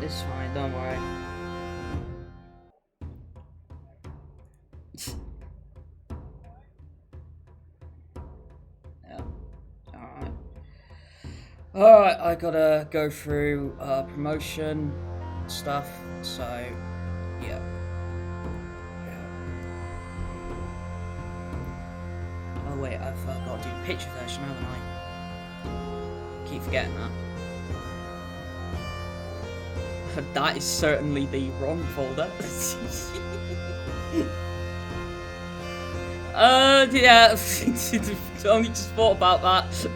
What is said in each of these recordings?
It's fine, don't worry. Yeah. Alright. Alright, I gotta go through promotion stuff, so yeah. Oh wait, I've got to do the picture version, haven't I? Keep forgetting that. That is certainly the wrong folder. Yeah, only just thought about that.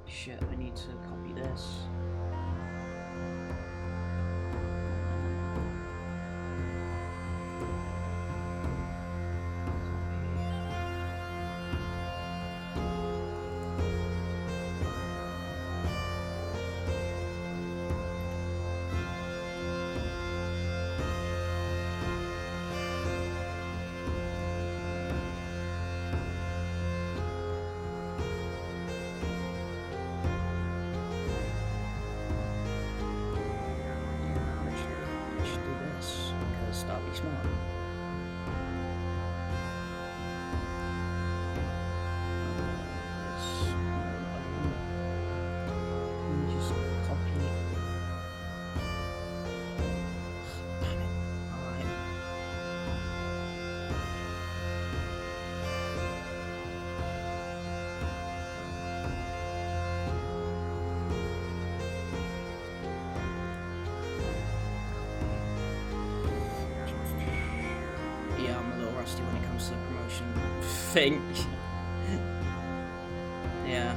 Shit, I need to copy this. When it comes to the promotion thing. Yeah.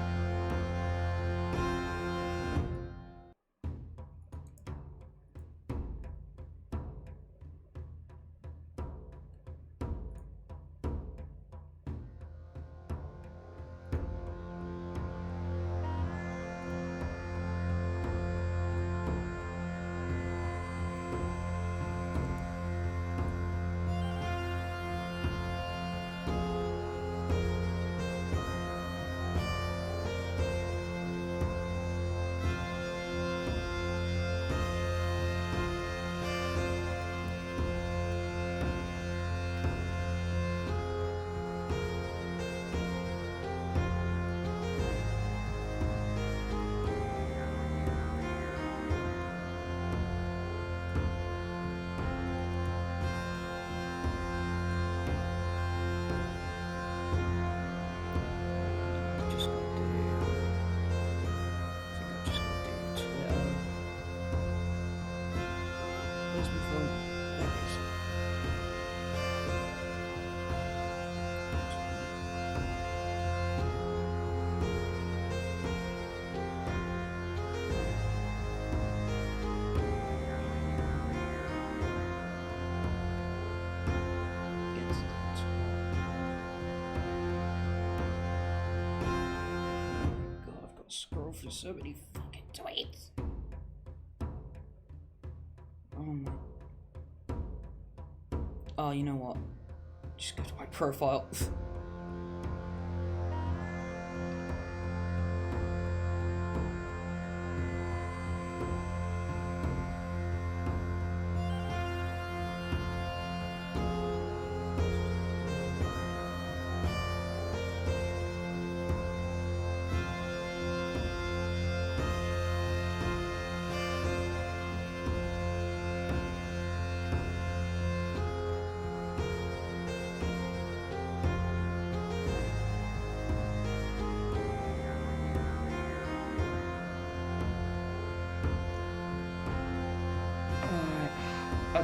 Scroll through so many fucking tweets. Oh, you know what? Just go to my profile.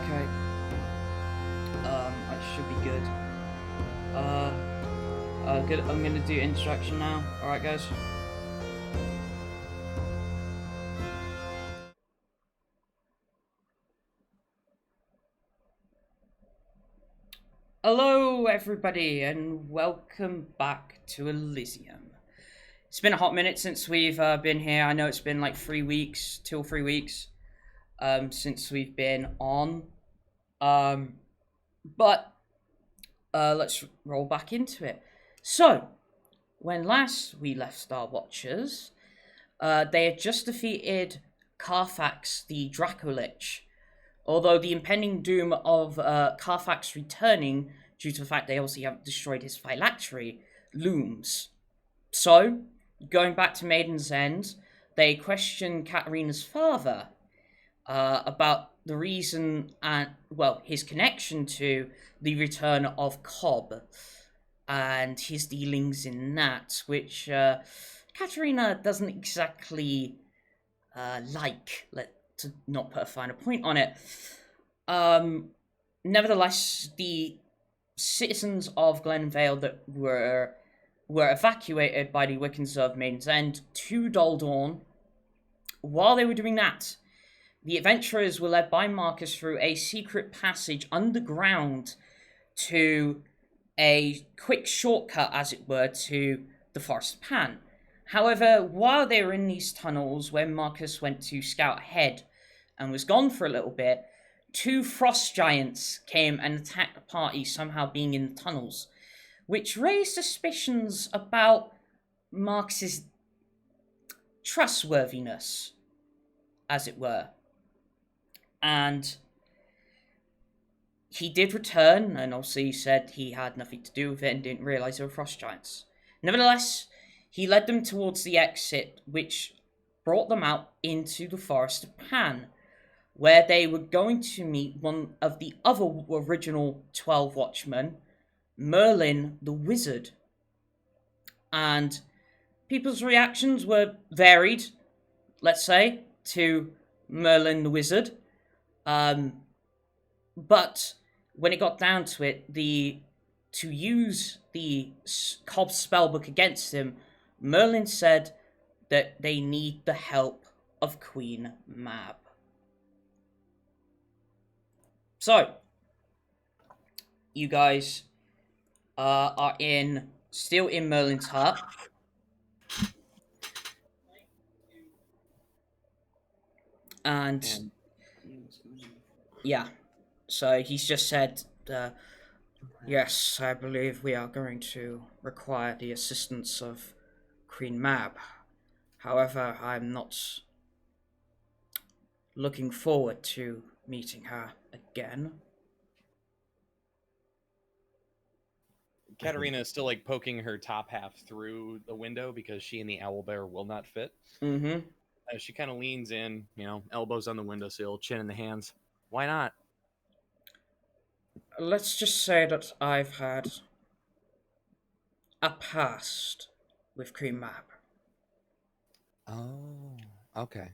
Okay. I should be good. Good. I'm gonna do instruction now. Alright, guys. Hello, everybody, and welcome back to Elizium. It's been a hot minute since we've been here. I know it's been like 3 weeks, 2 or 3 weeks, since we've been on. But let's roll back into it. So, when last we left Star Watchers, they had just defeated Carfax the Dracolich. Although the impending doom of Carfax returning, due to the fact they obviously have destroyed his phylactery, looms. So, going back to Maiden's End, they question Katterina's father about the reason and, well, his connection to the return of Cobb and his dealings in that, which Katterina doesn't exactly like, to not put a finer point on it. Nevertheless, the citizens of Glenvale that were evacuated by the Wiccans of Maiden's End to Doldorn. While they were doing that, the adventurers were led by Marcus through a secret passage underground to a quick shortcut, as it were, to the Forest of Pan. However, while they were in these tunnels, when Marcus went to scout ahead and was gone for a little bit, 2 frost giants came and attacked the party, somehow being in the tunnels, which raised suspicions about Marcus's trustworthiness, as it were. And he did return, and obviously said he had nothing to do with it and didn't realise they were frost giants. Nevertheless, he led them towards the exit, which brought them out into the Forest of Pan, where they were going to meet one of the other original 12 Watchmen, Merlin the Wizard. And people's reactions were varied, let's say, to Merlin the Wizard. But when it got down to it, to use the Cobb's spellbook against him, Merlin said that they need the help of Queen Mab. So, you guys are still in Merlin's hut. And yeah, so he's just said, yes, I believe we are going to require the assistance of Queen Mab. However, I'm not looking forward to meeting her again. Katterina is still like poking her top half through the window because she and the owlbear will not fit. Mm-hmm. She kind of leans in, elbows on the windowsill, chin in the hands. Why not? Let's just say that I've had a past with Queen Mab. Oh, okay.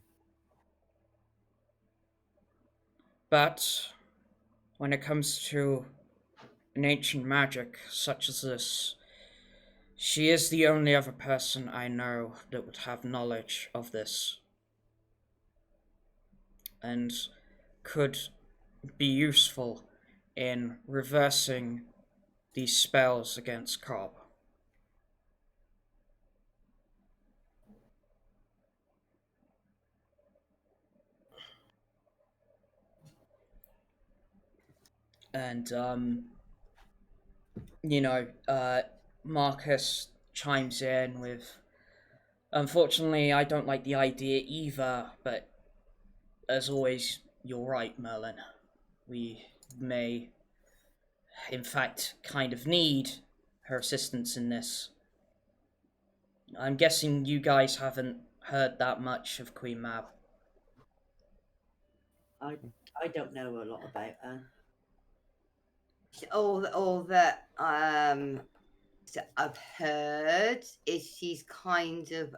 But when it comes to an ancient magic such as this, she is the only other person I know that would have knowledge of this and could be useful in reversing these spells against Cobb. And, Marcus chimes in with, unfortunately, I don't like the idea either, but as always, you're right, Merlin. We may, in fact, kind of need her assistance in this. I'm guessing you guys haven't heard that much of Queen Mab. I don't know a lot about her. All that I've heard is she's kind of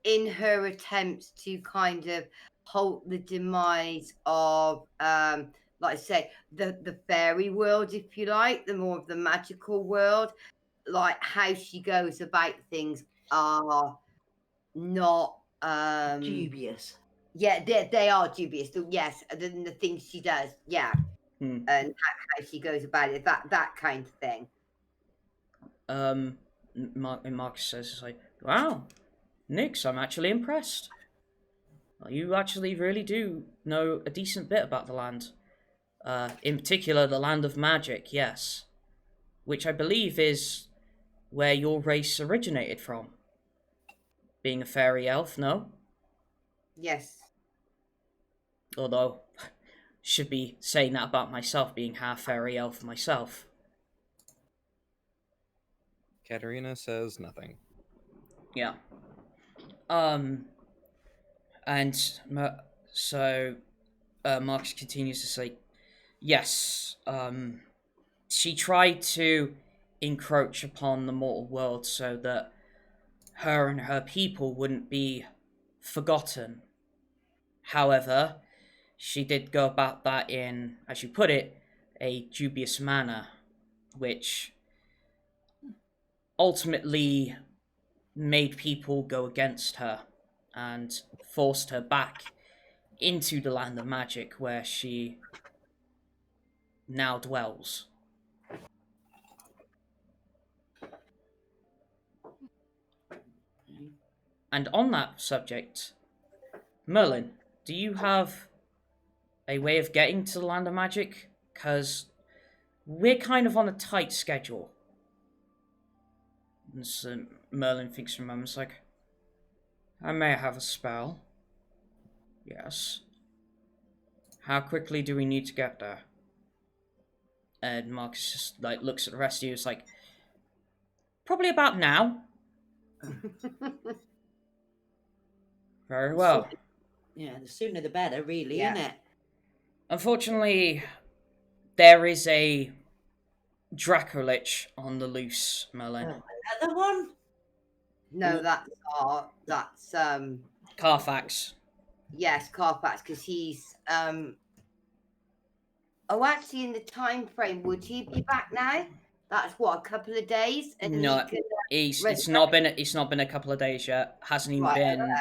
in her attempts to kind of halt the demise of, like I say, the fairy world, if you like, the more of the magical world. Like how she goes about things are not Dubious. Yeah, they are dubious. Yes, the things she does, yeah, and how she goes about it, that kind of thing. Marcus says, it's like, wow, Nix, I'm actually impressed. Well, you actually really do know a decent bit about the land. In particular, the land of magic, yes. Which I believe is where your race originated from. Being a fairy elf, no? Yes. Although, should be saying that about myself, being half fairy elf myself. Katterina says nothing. Yeah. And so Marcus continues to say, yes, she tried to encroach upon the mortal world so that her and her people wouldn't be forgotten. However, she did go about that in, as you put it, a dubious manner, which ultimately made people go against her and forced her back into the land of magic where she now dwells. And on that subject, Merlin, do you have a way of getting to the land of magic? Because we're kind of on a tight schedule. And so Merlin thinks for a moment, like, I may have a spell. Yes. How quickly do we need to get there? And Marcus just like looks at the rest of you. It's like, probably about now. Very well. Yeah, the sooner the better, really, Yeah. isn't it? Unfortunately, there is a Dracolich on the loose, Merlin. Another one? No, that's Carfax. yes, Carfax, because he's oh, actually, in the time frame, would he be back now? That's what, a couple of days, and No, he could, it's not been a couple of days yet. Hasn't even Right, been.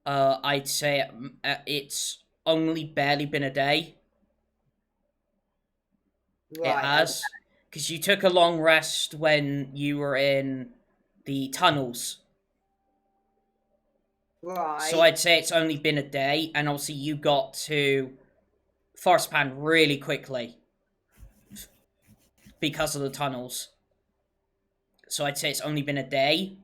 I'd say it's only barely been a day. right, It has, because you took a long rest when you were in the tunnels. right. So I'd say it's only been a day, and obviously you got to Forest Pan really quickly because of the tunnels. So I'd say it's only been a day.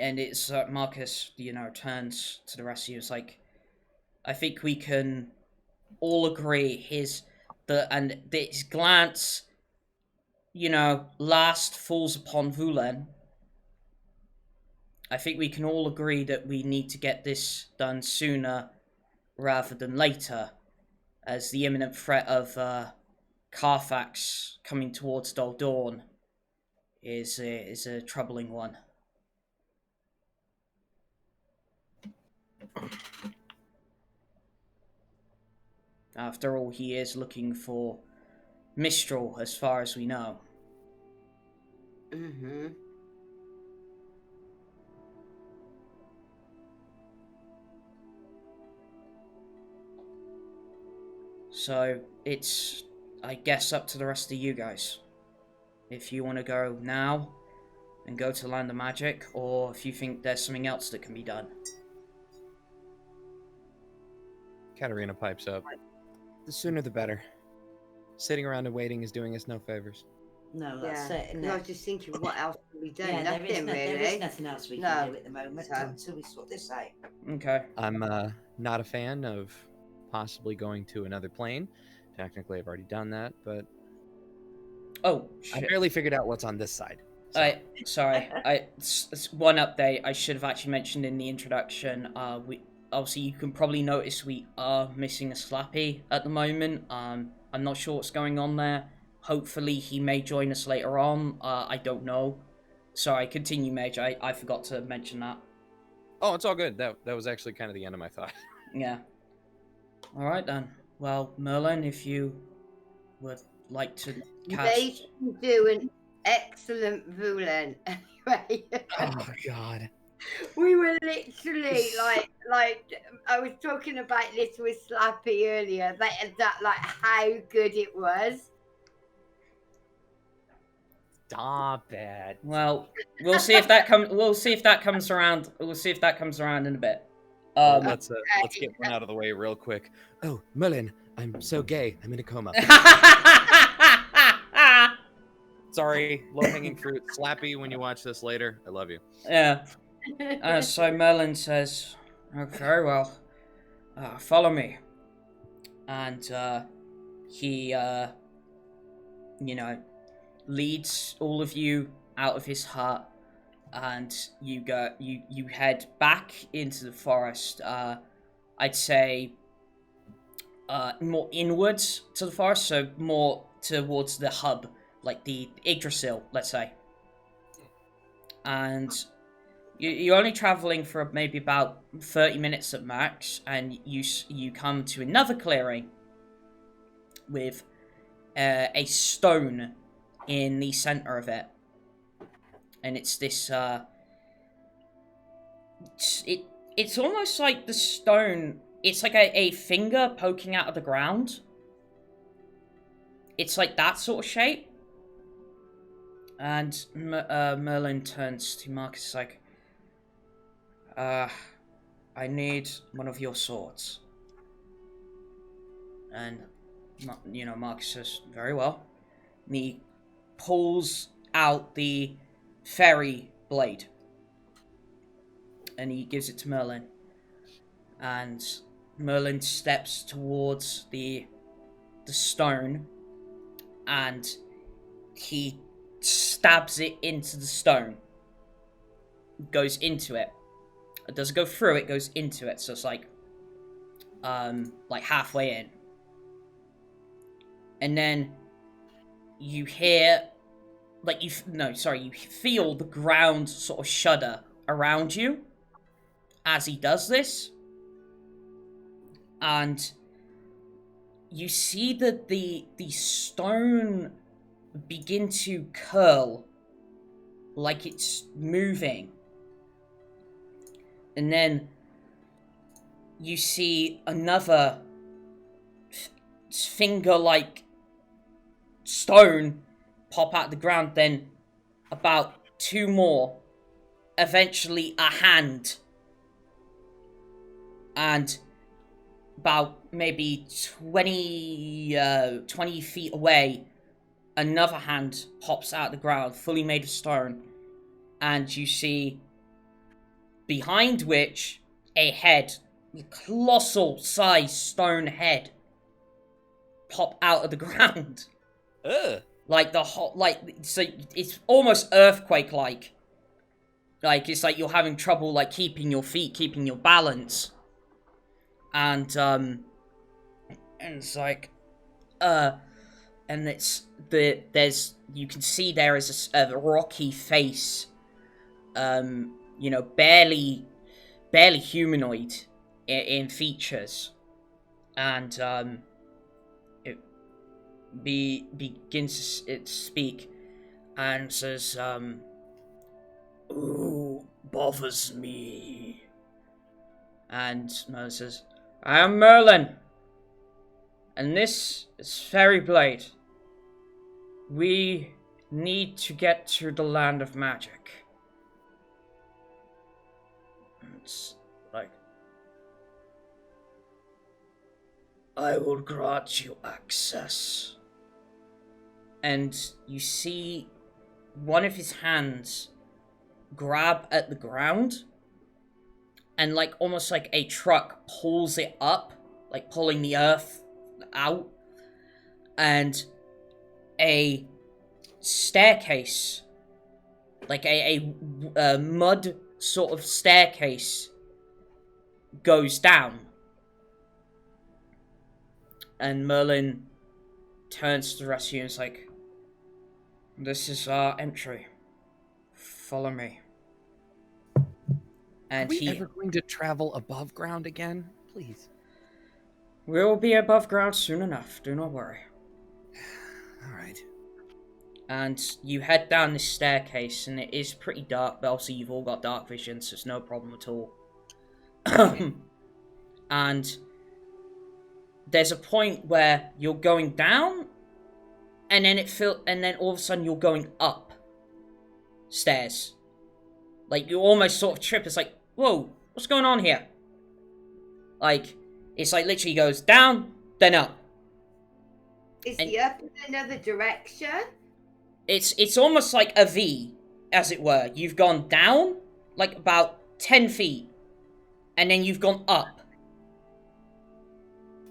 And it's Marcus, turns to the rest of you. It's like, I think we can all agree his glance, last falls upon Vulen. I think we can all agree that we need to get this done sooner rather than later, as the imminent threat of Carfax coming towards Dol Dawn is a troubling one. After all, he is looking for Mistral, as far as we know. Mm-hmm. So it's, I guess, up to the rest of you guys. If you want to go now and go to the Land of Magic, or if you think there's something else that can be done. Katterina pipes up. The sooner the better. Sitting around and waiting is doing us no favors. No, that's Yeah. it, isn't I was it? just thinking, what else can we do? Yeah, Nothing, there really. is nothing else we No. can do at the moment So- until we sort this out. Okay. I'm not a fan of possibly going to another plane. Technically, I've already done that, but Oh, I shit. barely figured out what's on this side. So. It's one update I should have actually mentioned in the introduction. We obviously, you can probably notice we are missing a Slappy at the moment. I'm not sure what's going on there. Hopefully he may join us later on. I don't know. Sorry, continue, Mage. I forgot to mention that. Oh, it's all good. That was actually kind of the end of my thought. Yeah. Alright then. Well, Merlin, if you would like to cast... They should do an excellent Vulen. Anyway. Oh God. We were literally like I was talking about this with Slappy earlier. That like how good it was. Stop it. Well, we'll see if that comes. We'll see if that comes around. We'll see if that comes around in a bit. Well, let's get one out of the way real quick. Oh, Merlin, I'm so gay. I'm in a coma. Sorry, low-hanging fruit. Slappy when you watch this later. I love you. Yeah. So Merlin says, "Oh, very well. Follow me." And he, leads all of you out of his hut, and you head back into the forest. I'd say more inwards to the forest, so more towards the hub, like the Yggdrasil, let's say. And you're only traveling for maybe about 30 minutes at max, and you come to another clearing with a stone in the center of it, and it's this it's almost like the stone, it's like a finger poking out of the ground. It's like that sort of shape. And Merlin turns to Marcus like, I need one of your swords. And Marcus says, very well. And he pulls out the fairy blade, and he gives it to Merlin. And Merlin steps towards the stone, and he stabs it into the stone. Goes into it. It doesn't go through it, goes into it. So it's like halfway in. And then you hear, you feel the ground sort of shudder around you as he does this. And you see that the stone begin to curl like it's moving. And then you see another finger-like stone pop out of the ground, then about two more, eventually a hand, and about maybe 20 feet away, another hand pops out of the ground, fully made of stone, and you see behind which a head, a colossal sized stone head, pop out of the ground. Ugh. So it's almost earthquake-like. Like, it's like you're having trouble, keeping your feet, keeping your balance. And it's like, and you can see there is a rocky face, barely humanoid in features. And, begins to speak and says, "Who bothers me?" And Merlin says, "I am Merlin, and this is Fairy Blade. We need to get to the land of magic." It's like, "I will grant you access." And you see one of his hands grab at the ground, and almost like a truck pulls it up, pulling the earth out, and a staircase, a mud sort of staircase, goes down. And Merlin turns to the rest of you and is like, "This is our entry. follow me. Are And we ever going to travel above ground again? Please. We'll be above ground soon enough, do not worry. Alright. And you head down this staircase, and it is pretty dark, but obviously you've all got dark vision, so it's no problem at all. And there's a point where you're going down, and then all of a sudden you're going up stairs. Like, you almost sort of trip. It's like, whoa, what's going on here? Like, it's like literally goes down, then up. Is the up in another direction? It's almost like a V, as it were. You've gone down, like about 10 feet, and then you've gone up.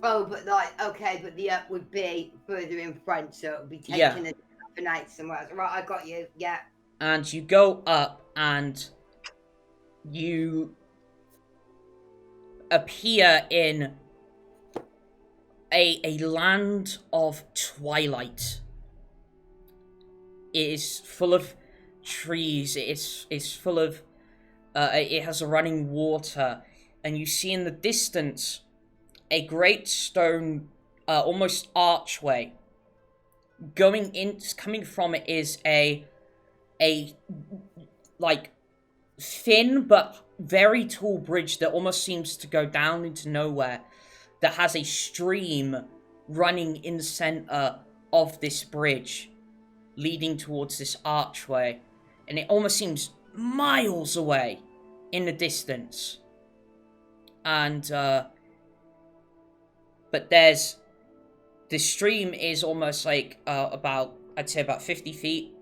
Oh, but but the up would be further in front, so it would be taking a night somewhere else. Right, I got you, yeah. And you go up, and you appear in a land of twilight. It is full of trees. It's full of it has a running water, and you see in the distance a great stone almost archway. Coming from it is a like thin but very tall bridge that almost seems to go down into nowhere, that has a stream running in the center of this bridge leading towards this archway, and it almost seems miles away in the distance. And but the stream is almost like I'd say about 50 feet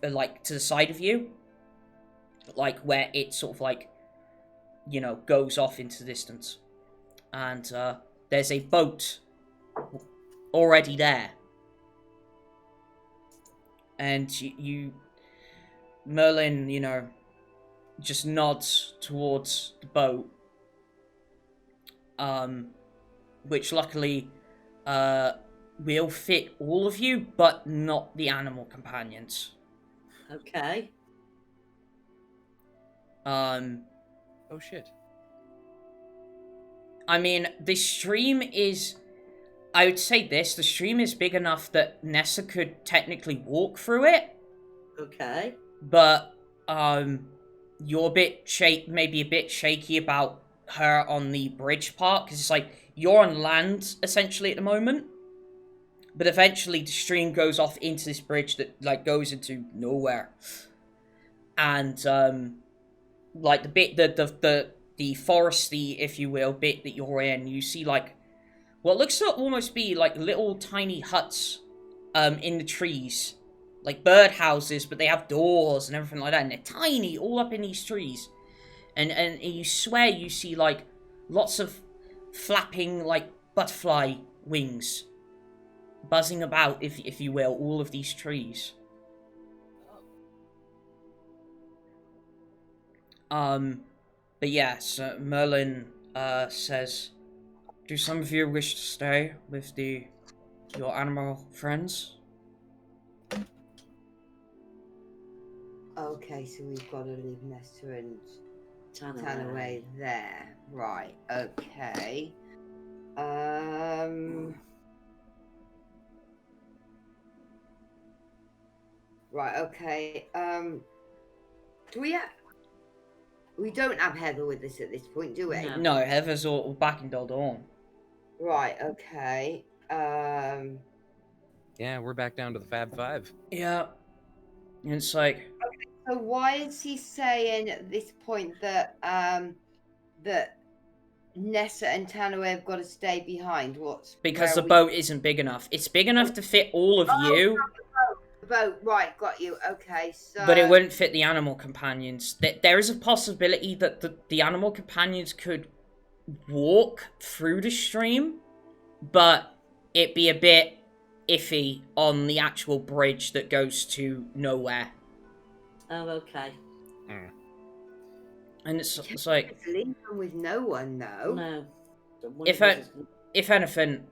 like to the side of you, like where it sort of like, you know, goes off into the distance. And there's a boat already there, and you Merlin, you know, just nods towards the boat, which luckily will fit all of you, but not the animal companions. Okay. Oh shit. I mean, the stream is, I would say this, the stream is big enough that Nessa could technically walk through it. Okay. But, you're maybe a bit shaky about her on the bridge part, because it's like, you're on land, essentially, at the moment. But eventually the stream goes off into this bridge that, like, goes into nowhere. And, like, the bit, the foresty, if you will, bit that you're in, you see, like, what looks to almost be, like, little tiny huts, in the trees. Like, bird houses, but they have doors and everything like that, and they're tiny, all up in these trees. And you swear you see, like, lots of flapping, like, butterfly wings buzzing about, if you will, all of these trees. But yes, Merlin says, do some of you wish to stay with your animal friends? Okay, so we've got to leave Nessa and Tanaway. Tanaway there. Right, okay. Right, okay. Do we don't have Heather with us at this point, do we? No. No, Heather's all back in Daldorn. Right, okay. Yeah, we're back down to the Fab Five. Yeah. And it's like, So why is he saying at this point that that Nessa and Tanaway have got to stay behind? because the boat isn't big enough. It's big enough to fit all of you, The boat, right, got you. Okay, so but it wouldn't fit the animal companions. There is a possibility that the animal companions could walk through the stream, but it'd be a bit iffy on the actual bridge that goes to nowhere. Oh, okay. And it's like, It's leaving with no one though. No. if anything,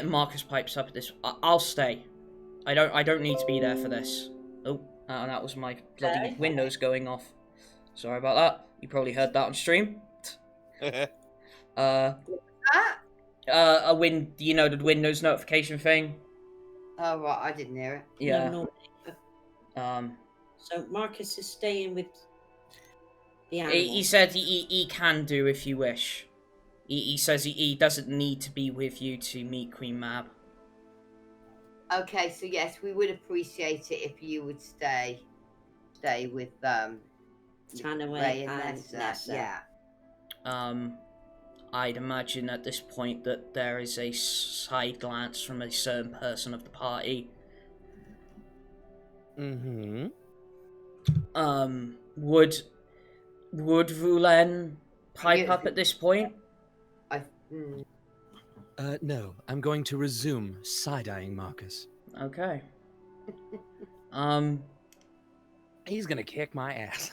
Marcus pipes up at this. I'll stay. I don't need to be there for this. Oh, and that was my bloody Okay. windows going off. Sorry about that. You probably heard that on stream. Ah! A the Windows notification thing. Oh, right, I didn't hear it. Yeah. No. So Marcus is staying with the animal. He said he can do if you wish. He says he doesn't need to be with you to meet Queen Mab. Okay, so yes, we would appreciate it if you would stay with Ray and Nessa. Yeah. I'd imagine at this point that there is a side glance from a certain person of the party. Mm-hmm. Would Vulen pipe up at this point? No. I'm going to resume side-eyeing Marcus. Okay. He's gonna kick my ass.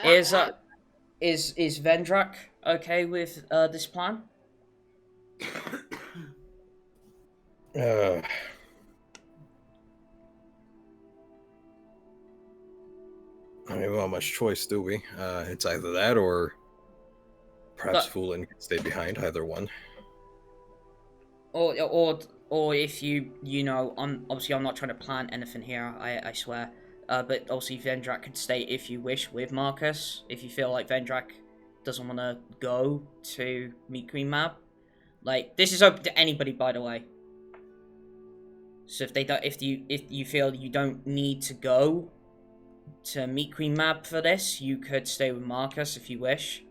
Is Vendrak okay with this plan? I mean, not much choice, do we? It's either that or perhaps Vulen can stay behind. Either one. Or if you know, obviously I'm not trying to plan anything here. I swear. But obviously Vendrak could stay if you wish with Marcus. If you feel like Vendrak doesn't want to go to meet Queen Mab, like this is open to anybody, by the way. So if you feel you don't need to go to meet Queen Mab for this, you could stay with Marcus if you wish.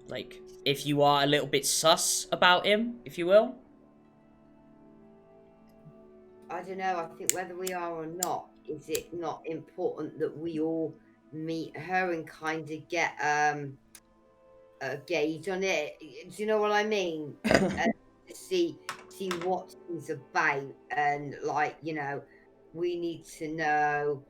Like, if you are a little bit sus about him, if you will. I don't know. I think whether we are or not, is it not important that we all meet her and kind of get a gauge on it? Do you know what I mean? To see what she's about, and like, you know, we need to know.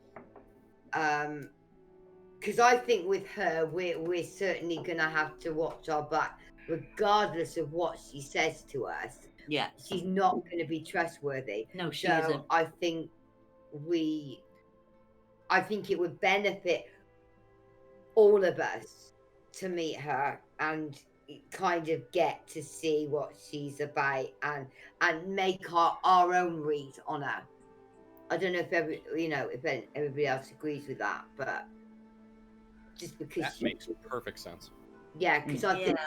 Because I think with her, we're certainly gonna have to watch our back, regardless of what she says to us. Yeah. She's not going to be trustworthy. No, she so isn't. I think it would benefit all of us to meet her and kind of get to see what she's about and make our own read on her. I don't know if everybody else agrees with that, but just because that makes perfect sense. Yeah, because I think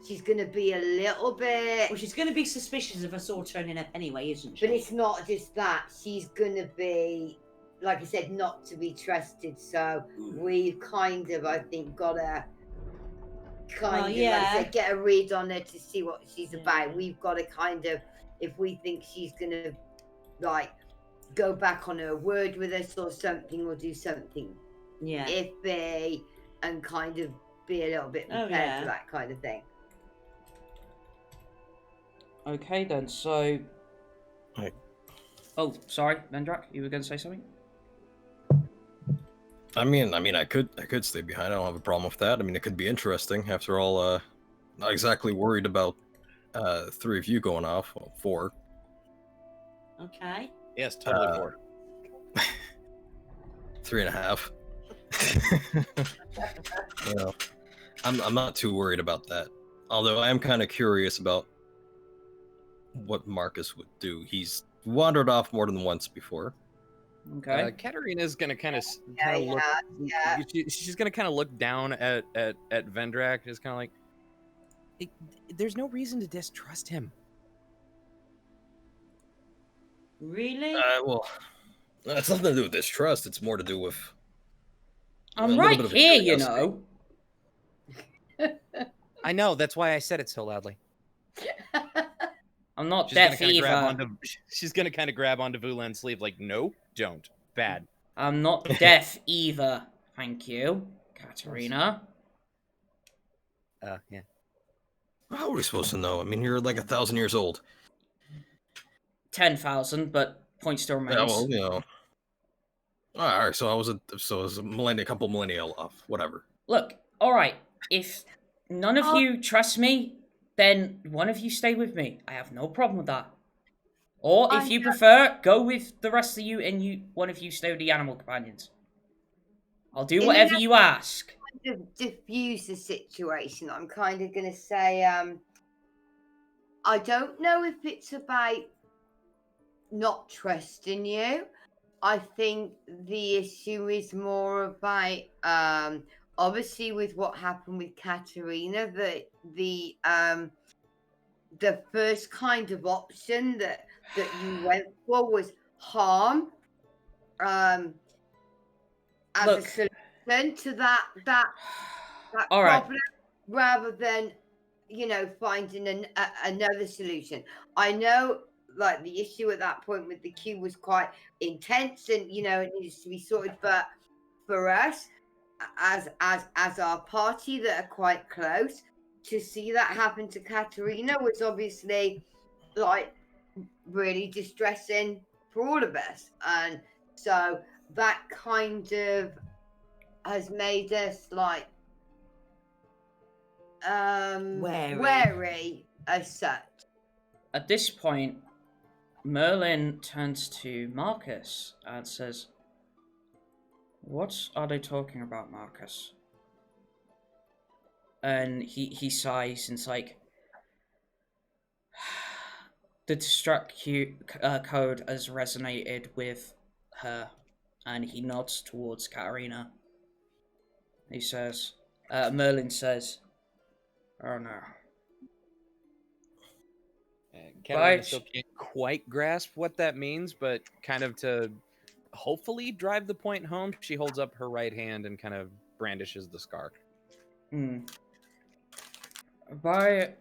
she's going to be a little bit. Well, she's going to be suspicious of us all turning up anyway, isn't she? But it's not just that. She's going to be, like I said, not to be trusted. So we've kind of, I think, got to like I said, get a read on her to see what she's about. We've got to kind of, if we think she's going to, like, go back on her word with us or something, or do something iffy, and kind of be a little bit prepared for that kind of thing. Okay then, so... Right. Oh, sorry, Vendrak, you were going to say something? I mean, I could stay behind. I don't have a problem with that. I mean, it could be interesting. After all, not exactly worried about 3 of you going off. Well, 4. Okay. Yes, totally 4. 3.5. You know, I'm not too worried about that. Although I am kind of curious about what Marcus would do. He's wandered off more than once before. Okay. Katterina's gonna kind of look. She's gonna kind of look down at Vendrak, just kind of like, there's no reason to distrust him. Really? Well, it's nothing to do with distrust. It's more to do with. I'm right here, you know. I know. That's why I said it so loudly. I'm not deaf either. She's gonna kind of grab onto Vulen's sleeve, like, no, don't. Bad. I'm not deaf either. Thank you, Katterina. Yeah. How are we supposed to know? I mean, you're like 1,000 years old. 10,000, but point still remains. Yeah, well, you know. All right, so I was a couple millennia off. Whatever. Look, all right. If none of you trust me, then one of you stay with me. I have no problem with that. Or if you prefer, go with the rest of you and one of you stay with the animal companions. I'll do whatever you ask. To diffuse the situation, I'm kind of going to say, I don't know if it's about not trusting you. I think the issue is more about, obviously, with what happened with Katterina, the first kind of option that you went for was harm, as a solution to that All problem, right. rather than finding another solution. I know, like, the issue at that point with the queue was quite intense, and it needs to be sorted. But for us, as our party that are quite close, to see that happen to Katterina was obviously like really distressing for all of us, and so that kind of has made us like wary as such. At this point, Merlin turns to Marcus and says, "What are they talking about, Marcus?" And he sighs and it's like, the distract code has resonated with her, and he nods towards Katterina. He says, Merlin says, "Oh no." Katterina still can't quite grasp what that means, but kind of to hopefully drive the point home, she holds up her right hand and kind of brandishes the scar. By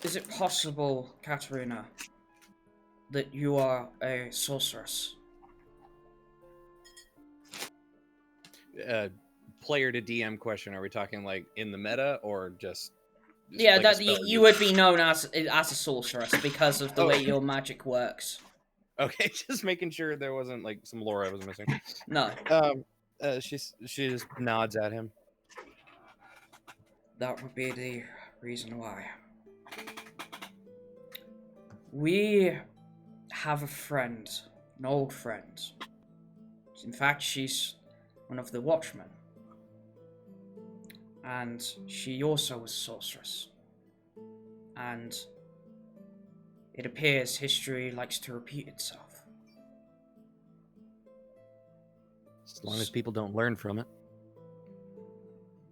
is it possible, Katterina, that you are a sorceress? Player to DM question. Are we talking like in the meta or just yeah, like that you would be known as a sorceress because of the way your magic works. Okay, just making sure there wasn't like some lore I was missing. No. She just nods at him. That would be the reason why. We have a friend, an old friend. In fact, she's one of the watchmen. And she also was a sorceress. And it appears history likes to repeat itself. As long as people don't learn from it.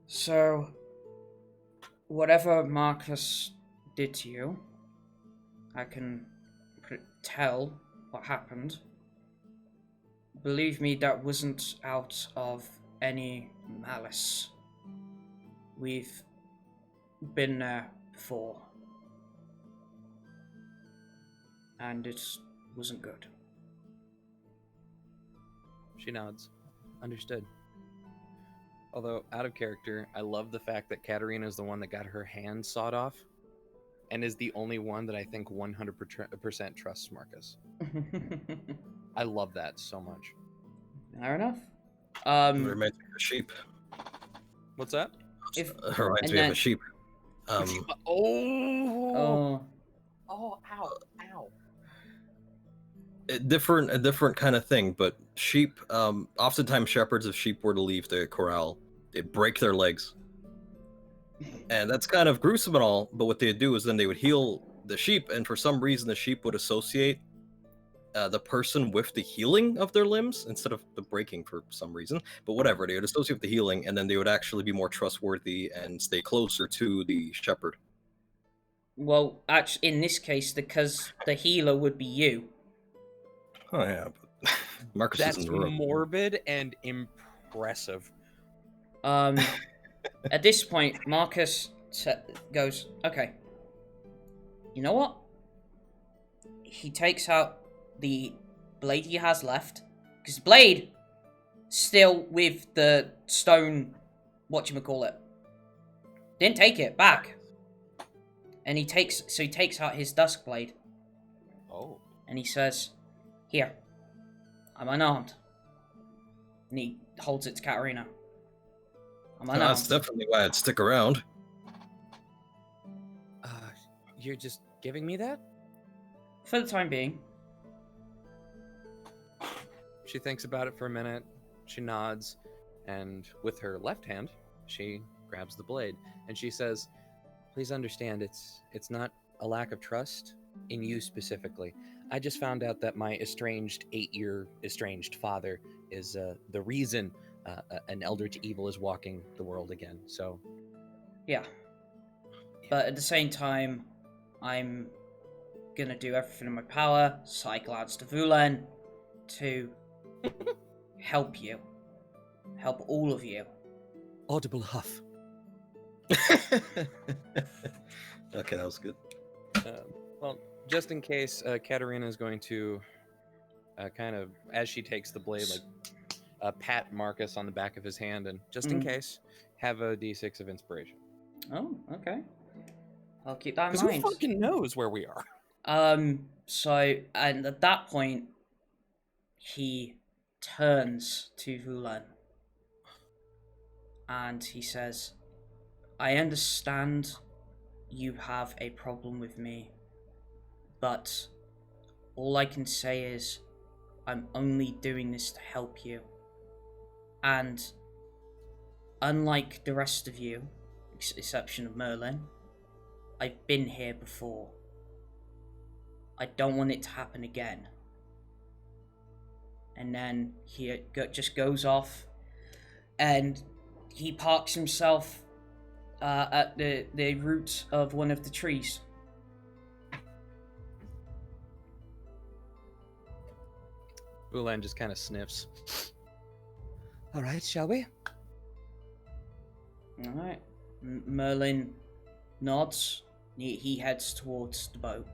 So, whatever Marcus did to you, I can tell what happened. Believe me, that wasn't out of any malice. We've been there before. And it wasn't good. She nods. Understood. Although, out of character, I love the fact that Katterina is the one that got her hand sawed off and is the only one that I think 100% trusts Marcus. I love that so much. Fair enough. Reminds me of a sheep. What's that? Reminds me of a sheep. Ow! A different kind of thing, but sheep, oftentimes shepherds, if sheep were to leave the corral, they'd break their legs. And that's kind of gruesome and all, but what they'd do is then they would heal the sheep, and for some reason the sheep would associate the person with the healing of their limbs instead of the breaking for some reason. But whatever, they would associate with the healing, and then they would actually be more trustworthy and stay closer to the shepherd. Well, actually, in this case, because the healer would be you. Oh yeah, but Marcus is in the room. That's morbid and impressive. At this point, Marcus goes, "Okay, you know what?" He takes out the blade he has left, because blade still with the stone, whatchamacallit. Didn't take it back. And he takes out his dusk blade. Oh. And he says, "Here, I'm unarmed." And he holds it to Katterina. "I'm unarmed." That's definitely why I'd stick around. You're just giving me that? For the time being. She thinks about it for a minute. She nods, and with her left hand, she grabs the blade, and she says, "Please understand, it's not a lack of trust in you specifically. I just found out that my estranged 8-year estranged father is the reason an eldritch evil is walking the world again. So, Yeah. But at the same time, I'm gonna do everything in my power, side glance to Vulen, to help you. Help all of you. audible huff." Okay, that was good. Well, just in case, Katterina is going to kind of, as she takes the blade, like pat Marcus on the back of his hand, and just in case, have a d6 of inspiration. Oh, okay. I'll keep that in Because who mind. fucking knows where we are? So, and at that point, he turns to Vulen. And he says, "I understand you have a problem with me, but all I can say is I'm only doing this to help you. And unlike the rest of you, exception of Merlin, I've been here before. I don't want it to happen again." And then he just goes off, and he parks himself at the root of one of the trees. Vulen just kind of sniffs. All right, shall we? All right. Merlin nods. He heads towards the boat.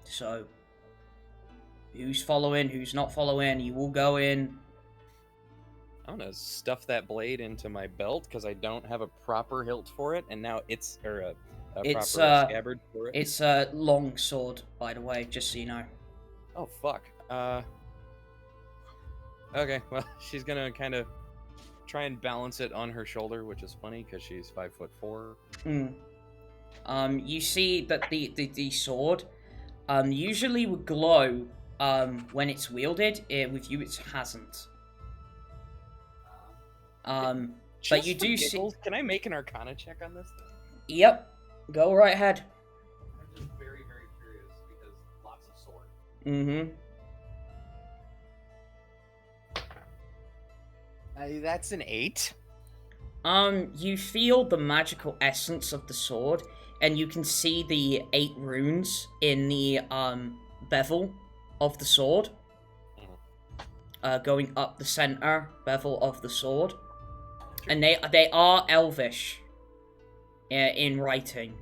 So, who's following? Who's not following? You all go in. I'm gonna stuff that blade into my belt because I don't have a proper hilt for it, and now it's a proper scabbard for it. It's a long sword, by the way, just so you know. Oh fuck. Okay, well, she's gonna kind of try and balance it on her shoulder, which is funny because she's 5'4". You see that the sword, usually would glow, when it's wielded. With you, it hasn't. But you do see. Can I make an Arcana check on this thing? Yep. Go right ahead. I'm just very, very curious because lots of sword. Mm-hmm. That's an 8. You feel the magical essence of the sword, and you can see the 8 runes in the bevel of the sword, going up the center bevel of the sword, and they are Elvish in writing.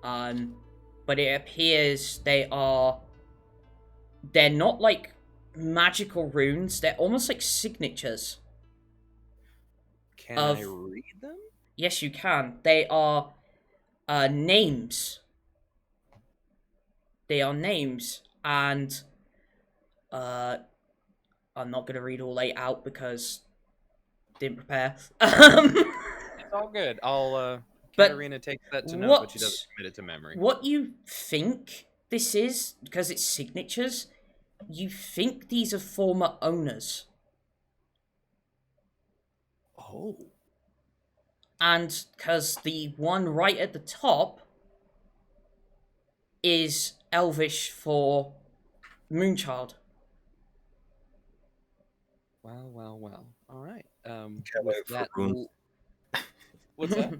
But it appears they're not like magical runes. They're almost like signatures. Can I read them? Yes, you can. They are names. They are names, and I'm not gonna read all 8 out because didn't prepare. It's all good. Katterina takes that to note, but she doesn't commit it to memory. What you think this is, because it's signatures, you think these are former owners. Oh. And because the one right at the top is Elvish for Moonchild. Well. All right. Can't wait for runes. What's that?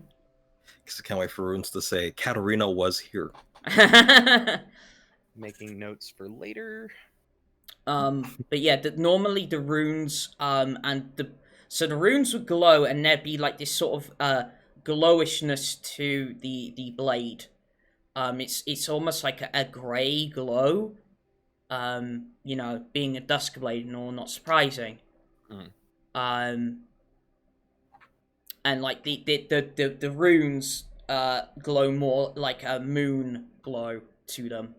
Because I can't wait for runes to say Katterina was here. Making notes for later. But yeah, normally the runes, so the runes would glow, and there'd be like this sort of glowishness to the blade. It's almost like a grey glow. Being a dusk blade and all, not surprising. And like the runes glow more like a moon glow to them.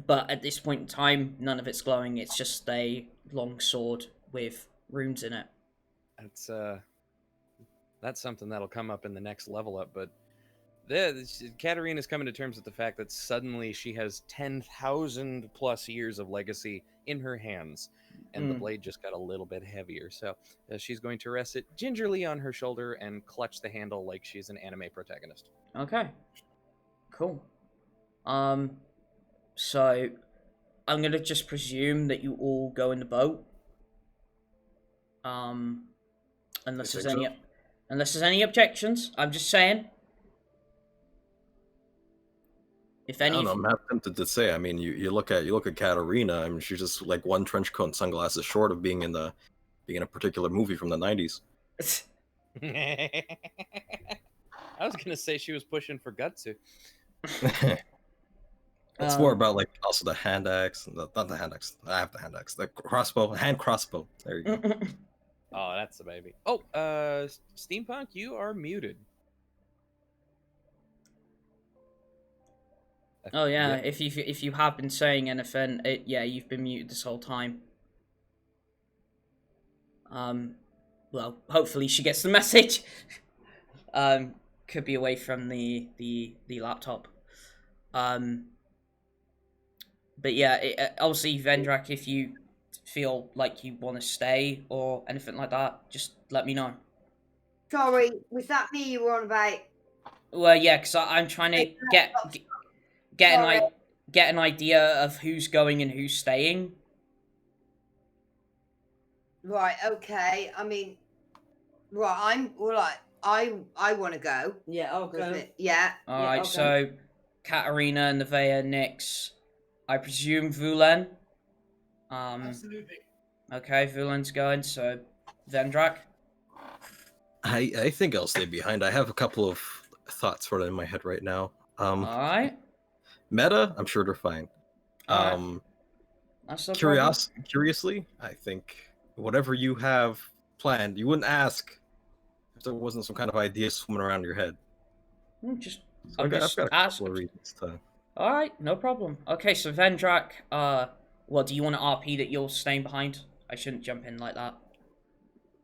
But at this point in time, none of it's glowing. It's just a long sword with runes in it. That's something that'll come up in the next level up. But Katterina's coming to terms with the fact that suddenly she has 10,000 plus years of legacy in her hands, and the blade just got a little bit heavier. So she's going to rest it gingerly on her shoulder and clutch the handle like she's an anime protagonist. Okay. Cool. So I'm gonna just presume that you all go in the boat. Unless there's any objections. I'm just saying. If any, I don't know, I'm half tempted to say. I mean, you look at Katterina. I mean, she's just like one trench coat and sunglasses short of being in a particular movie from the 90s. I was gonna say she was pushing for Gutsu. It's more about like also the hand axe, not the hand axe. I have the hand axe, the hand crossbow. There you go. Oh, that's the baby. Oh, Steampunk, you are muted. Oh yeah, if you have been saying anything, you've been muted this whole time. Well, hopefully she gets the message. Could be away from the laptop. But yeah, obviously Vendrak, if you feel like you want to stay or anything like that, just let me know. Sorry, was that me you were on about? Well, yeah, because I'm trying to get an idea of who's going and who's staying. Right. Okay. I mean, right. I want to go. Yeah, I'll go. Yeah. All right. Okay. So, Katterina, Nevaeh, Nyx. I presume Vulen. Absolutely. Okay, Vulen's going. So, Vendrak. I think I'll stay behind. I have a couple of thoughts sort of in my head right now. All right. Meta, I'm sure they're fine. Right. That's no problem. Curiously, I think whatever you have planned, you wouldn't ask if there wasn't some kind of idea swimming around your head. I've got a couple of reasons to. All right, no problem. Okay, so Vendrak, well, do you want to RP that you're staying behind? I shouldn't jump in like that.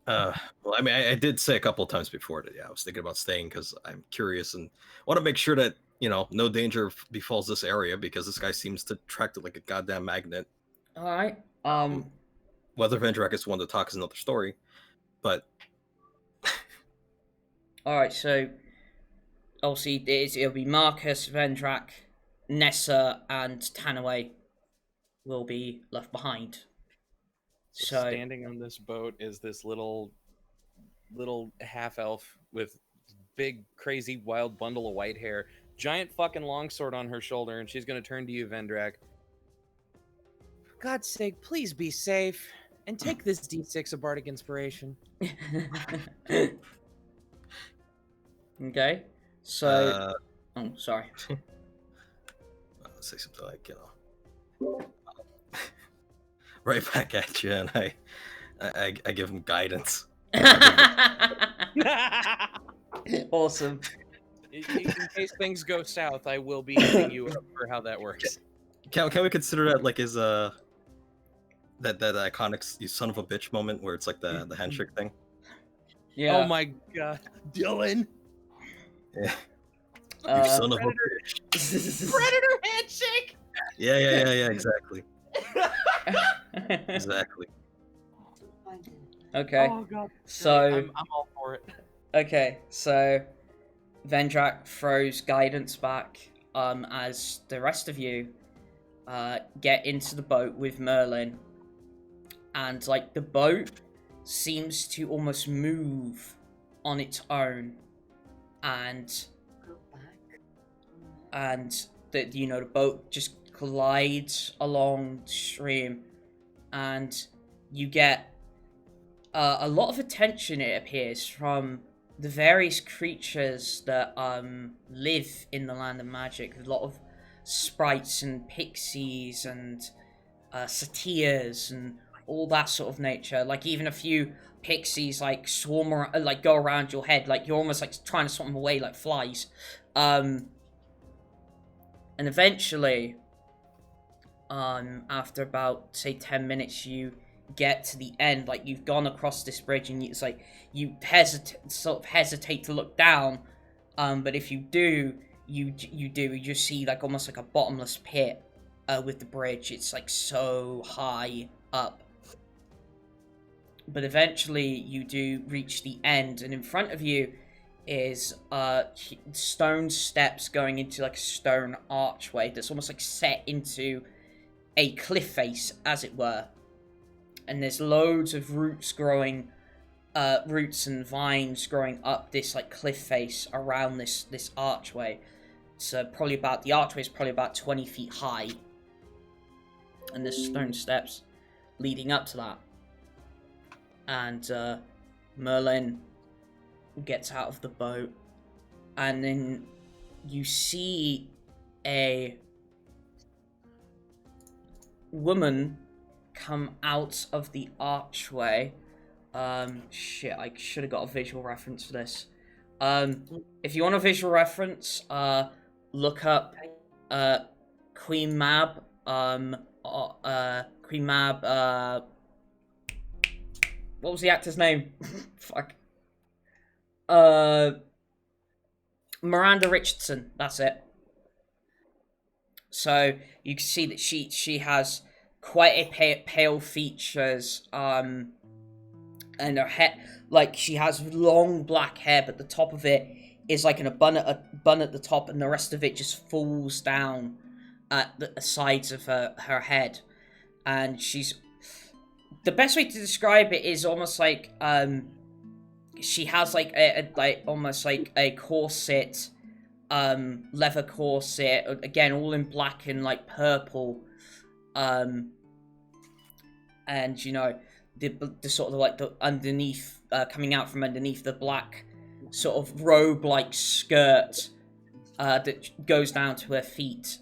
Well, I mean, I did say a couple of times before that, yeah, I was thinking about staying because I'm curious and want to make sure that, no danger befalls this area because this guy seems to track it like a goddamn magnet. All right. Whether Vendrak is one to talk is another story, but. All right, so obviously it'll be Marcus, Vendrak, Nessa, and Tanaway will be left behind. So standing on this boat is this little half elf with big, crazy, wild bundle of white hair, giant fucking longsword on her shoulder, and she's gonna turn to you, Vendrak. For God's sake, please be safe and take this D6 of Bardic Inspiration. Okay, so oh, sorry. I'll say something like, right back at you, and I give him guidance. Awesome. In case things go south, I will be hitting you up for how that works. Can we consider that like as that iconic "you son of a bitch" moment where it's like the handshake thing? Yeah. Oh my god, Dylan. Yeah. You son of a bitch. Predator handshake. Yeah. Exactly. Exactly. Okay. Oh god. So I'm all for it. Okay, so Vendrak throws guidance back as the rest of you get into the boat with Merlin, and like the boat seems to almost move on its own, and the boat just glides along the stream, and you get a lot of attention, it appears, from the various creatures that live in the land of magic. A lot of sprites and pixies and satyrs and all that sort of nature. Like even a few pixies like swarm around, like go around your head, like you're almost like trying to swat them away like flies. And eventually, after about say 10 minutes, you get to the end, like you've gone across this bridge, and it's like you hesitate to look down, but if you do, you just see like almost like a bottomless pit with the bridge. It's like so high up. But eventually you do reach the end, and in front of you is stone steps going into like a stone archway that's almost like set into a cliff face, as it were. And there's loads of roots and vines growing up this like cliff face around this archway. So the archway is probably about 20 feet high, and there's stone steps leading up to that. And Merlin gets out of the boat, and then you see a woman come out of the archway. Shit, I should have got a visual reference for this. If you want a visual reference, look up Queen Mab. Queen Mab. What was the actor's name? Fuck. Miranda Richardson. That's it. So you can see that she has quite a pale features. And her hair, like she has long black hair, but the top of it is like a bun at the top, and the rest of it just falls down at the sides of her head. And the best way to describe it is almost like she has like almost like a corset, leather corset, again all in black and like purple, and you know the sort of like the underneath, coming out from underneath the black sort of robe like skirt that goes down to her feet.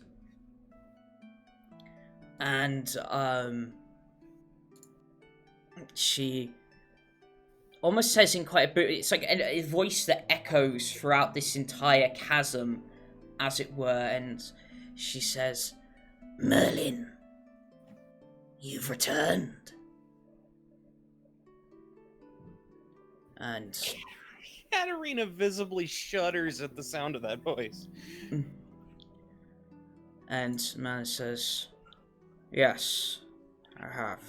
And she almost says in quite a bit, it's like a voice that echoes throughout this entire chasm, as it were, and she says, "Merlin, you've returned." And Katterina visibly shudders at the sound of that voice. And man says, "Yes, I have.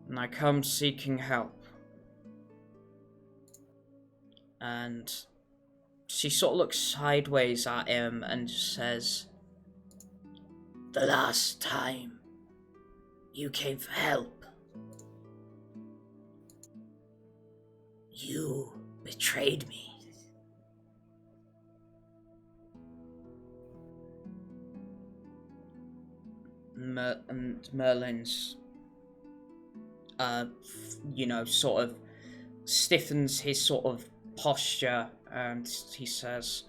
And I come seeking help." And she sort of looks sideways at him and says, "The last time you came for help, you betrayed me." And Merlin's, you know, sort of stiffens his sort of posture, and he says,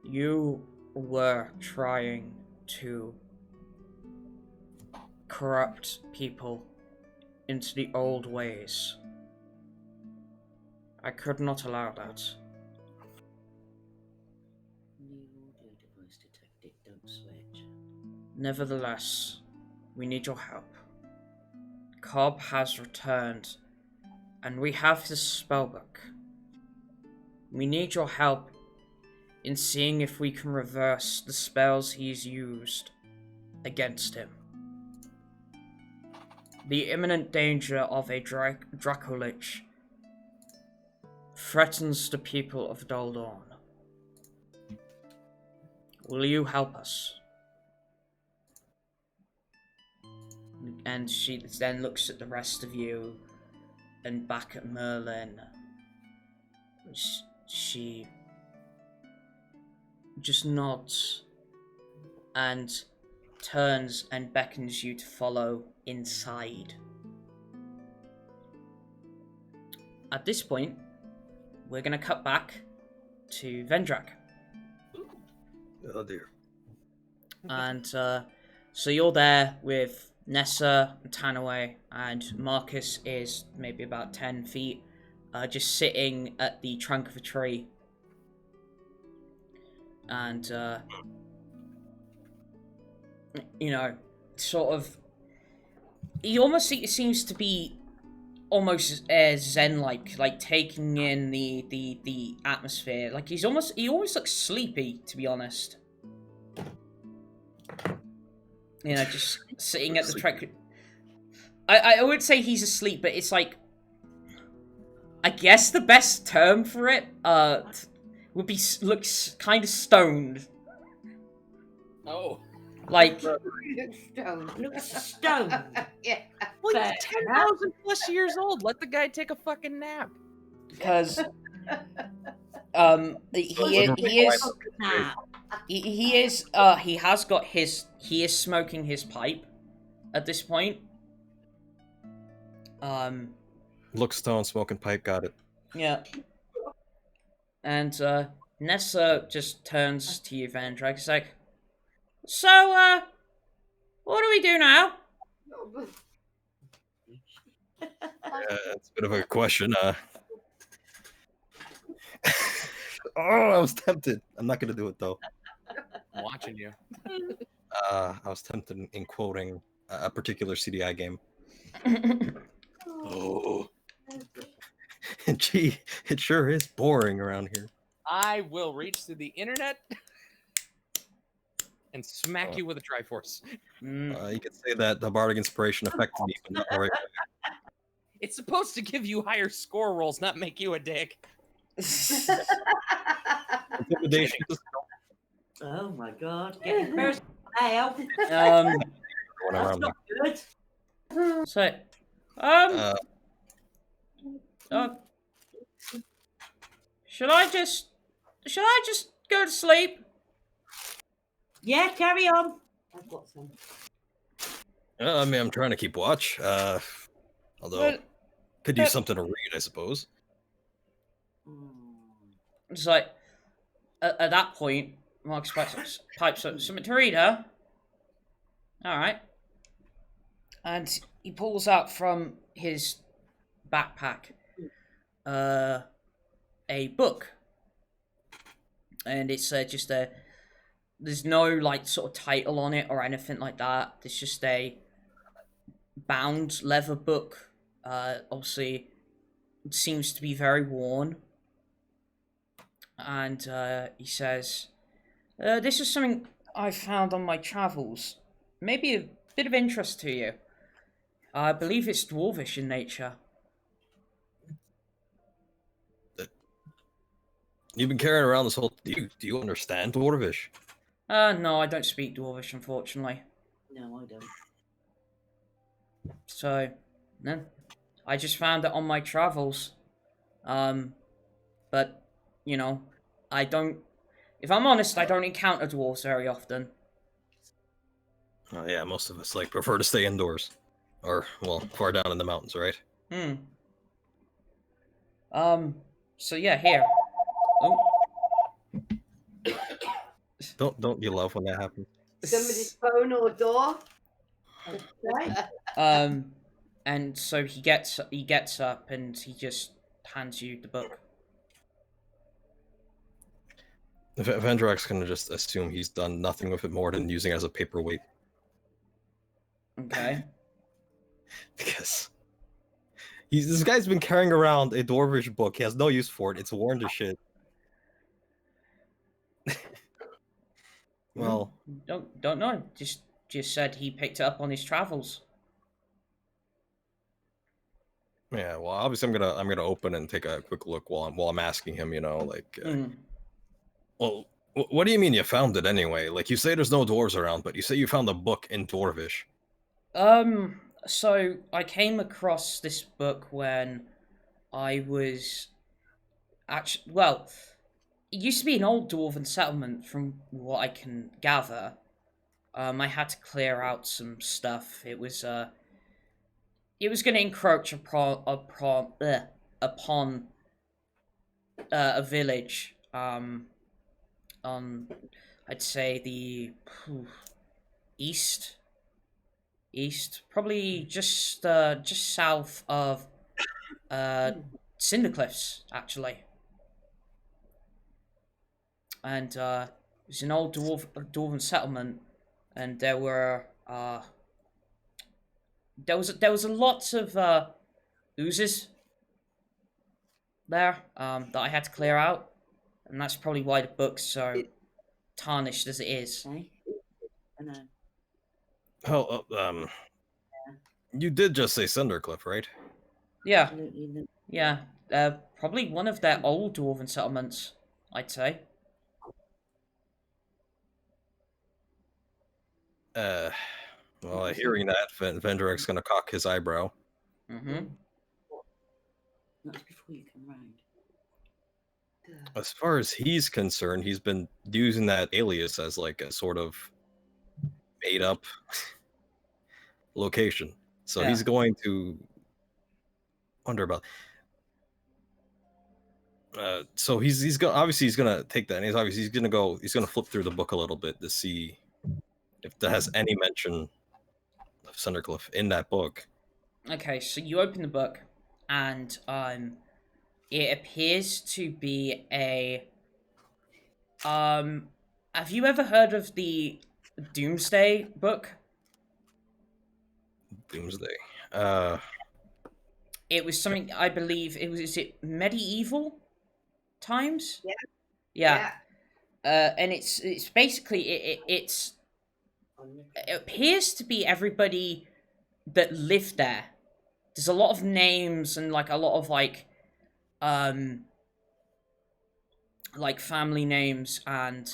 "You were trying to corrupt people into the old ways. I could not allow that. New audio device detected. Don't switch. Nevertheless, we need your help. Cobb has returned, and we have his spellbook. We need your help in seeing if we can reverse the spells he's used against him. The imminent danger of a Dracolich threatens the people of Daldorn. Will you help us?" And she then looks at the rest of you and back at Merlin. She just nods and turns and beckons you to follow inside. At this point, we're going to cut back to Vendrak. Oh dear. And so you're there with Nessa and Tanaway, and Marcus is maybe about 10 feet, just sitting at the trunk of a tree. And, you know, sort of he almost seems to be almost zen-like, like taking in the atmosphere. Like he almost looks sleepy, to be honest. You know, just sitting at the track. I would say he's asleep, but it's like, I guess the best term for it would be looks kind of stoned. Oh. Like, Stone. Looks stoned. Yeah. Well, Fair he's 10,000 plus years old. Let the guy take a fucking nap. because he is smoking his pipe at this point. Look, stone, smoking pipe, got it. Yeah. And Nessa just turns to you, Vendrak. It's like, so what do we do now? It's a bit of a question. Oh, I was tempted. I'm not gonna do it though. I'm watching you. I was tempted in quoting a particular CDI game. Oh, gee, it sure is boring around here. I will reach to the internet and smack you with a Triforce. You could say that the bardic inspiration affected me, but not the right way. It's supposed to give you higher score rolls, not make you a dick. Intimidation. Oh my god. Getting first now. Going That's around me. not good. So, should I just go to sleep? Yeah, carry on. I've got some. I mean, I'm trying to keep watch. Although, could use something to read, I suppose. It's like, at that point, Marcus pipes up something to read, huh? Alright. And he pulls out from his backpack a book. And it's just there's no, like, sort of title on it or anything like that. It's just a bound leather book. Obviously, it seems to be very worn. And he says, this is something I found on my travels. Maybe a bit of interest to you. I believe it's dwarvish in nature. You've been carrying around this whole. Do you understand dwarvish? No, I don't speak dwarvish, unfortunately. No, I don't. So, no. I just found it on my travels. But, you know, I don't... If I'm honest, I don't encounter dwarves very often. Oh yeah, most of us prefer to stay indoors, or well, far down in the mountains, right? So yeah, here. Oh. Don't you love when that happens? Somebody's phone or door. And so he gets up and he just hands you the book. Vendrak's gonna just assume he's done nothing with it more than using it as a paperweight. Okay. Because this guy's been carrying around a dwarvish book. He has no use for it. It's worn to shit. Well, don't know. Just said he picked it up on his travels. yeah. Well, obviously, I'm gonna open and take a quick look while I'm asking him. You know, well, what do you mean you found it anyway? Like, you say there's no dwarves around, but you say you found a book in dwarvish. So I came across this book when I was actually, well, it used to be an old dwarven settlement from what I can gather. I had to clear out some stuff. It was going to encroach upon a village on, I'd say, the east, probably just south of Cindercliffs, actually. And it was an old dwarven settlement, and there were there was a lot of oozes there that I had to clear out, and that's probably why the book's so tarnished as it is. Okay. I know. Oh, you did just say Cindercliff, right? Yeah, Absolutely. yeah. Probably one of their old dwarven settlements, I'd say. Well, hearing that, Vendrak's gonna cock his eyebrow. Mm-hmm. That's before you come round. As far as he's concerned, he's been using that alias as like a sort of made up location. So Yeah. he's going to wonder about. So he's gonna take that, and he's gonna flip through the book a little bit to see if there has any mention of Cindercliff in that book. Okay, so you open the book, and it appears to be a Have you ever heard of the Doomsday book? Doomsday. It was something, I believe it was. Is it medieval times? Yeah. Yeah. And it's basically it appears to be everybody that lived there. There's a lot of names and like a lot of like family names and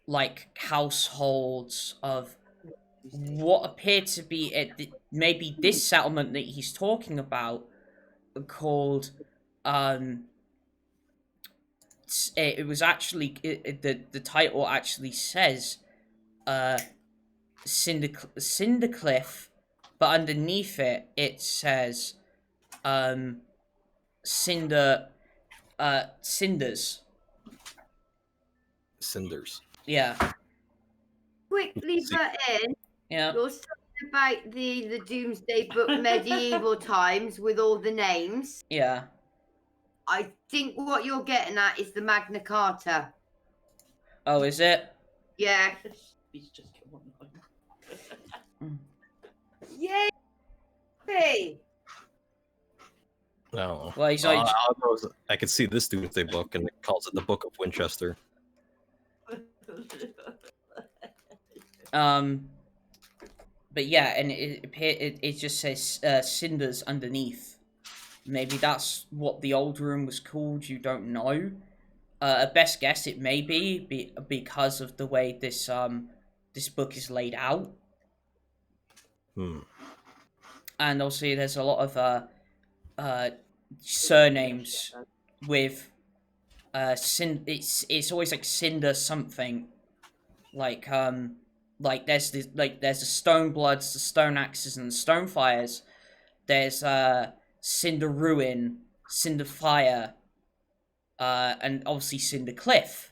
like households of what appeared to be maybe this settlement that he's talking about, called it was actually the title actually says Cindercliff, but underneath it says Cinders. Cinders. Yeah. Quickly put in. Yeah. You're talking about the Doomsday Book medieval times with all the names. Yeah. I think what you're getting at is the Magna Carta. Oh, is it? Yeah. He's just one line. Yay! Hey. No. Well, he's I could see this Doomsday book, and it calls it the Book of Winchester. But yeah, and it just says Cinders underneath. Maybe that's what the old room was called. You don't know. At best guess, it may be because of the way this book is laid out. And also, there's a lot of surnames with it's always like Cinder something, like there's the Stone Bloods, the Stone Axes, and the Stone Fires. There's Cinder Ruin, Cinder Fire, and obviously Cinder Cliff.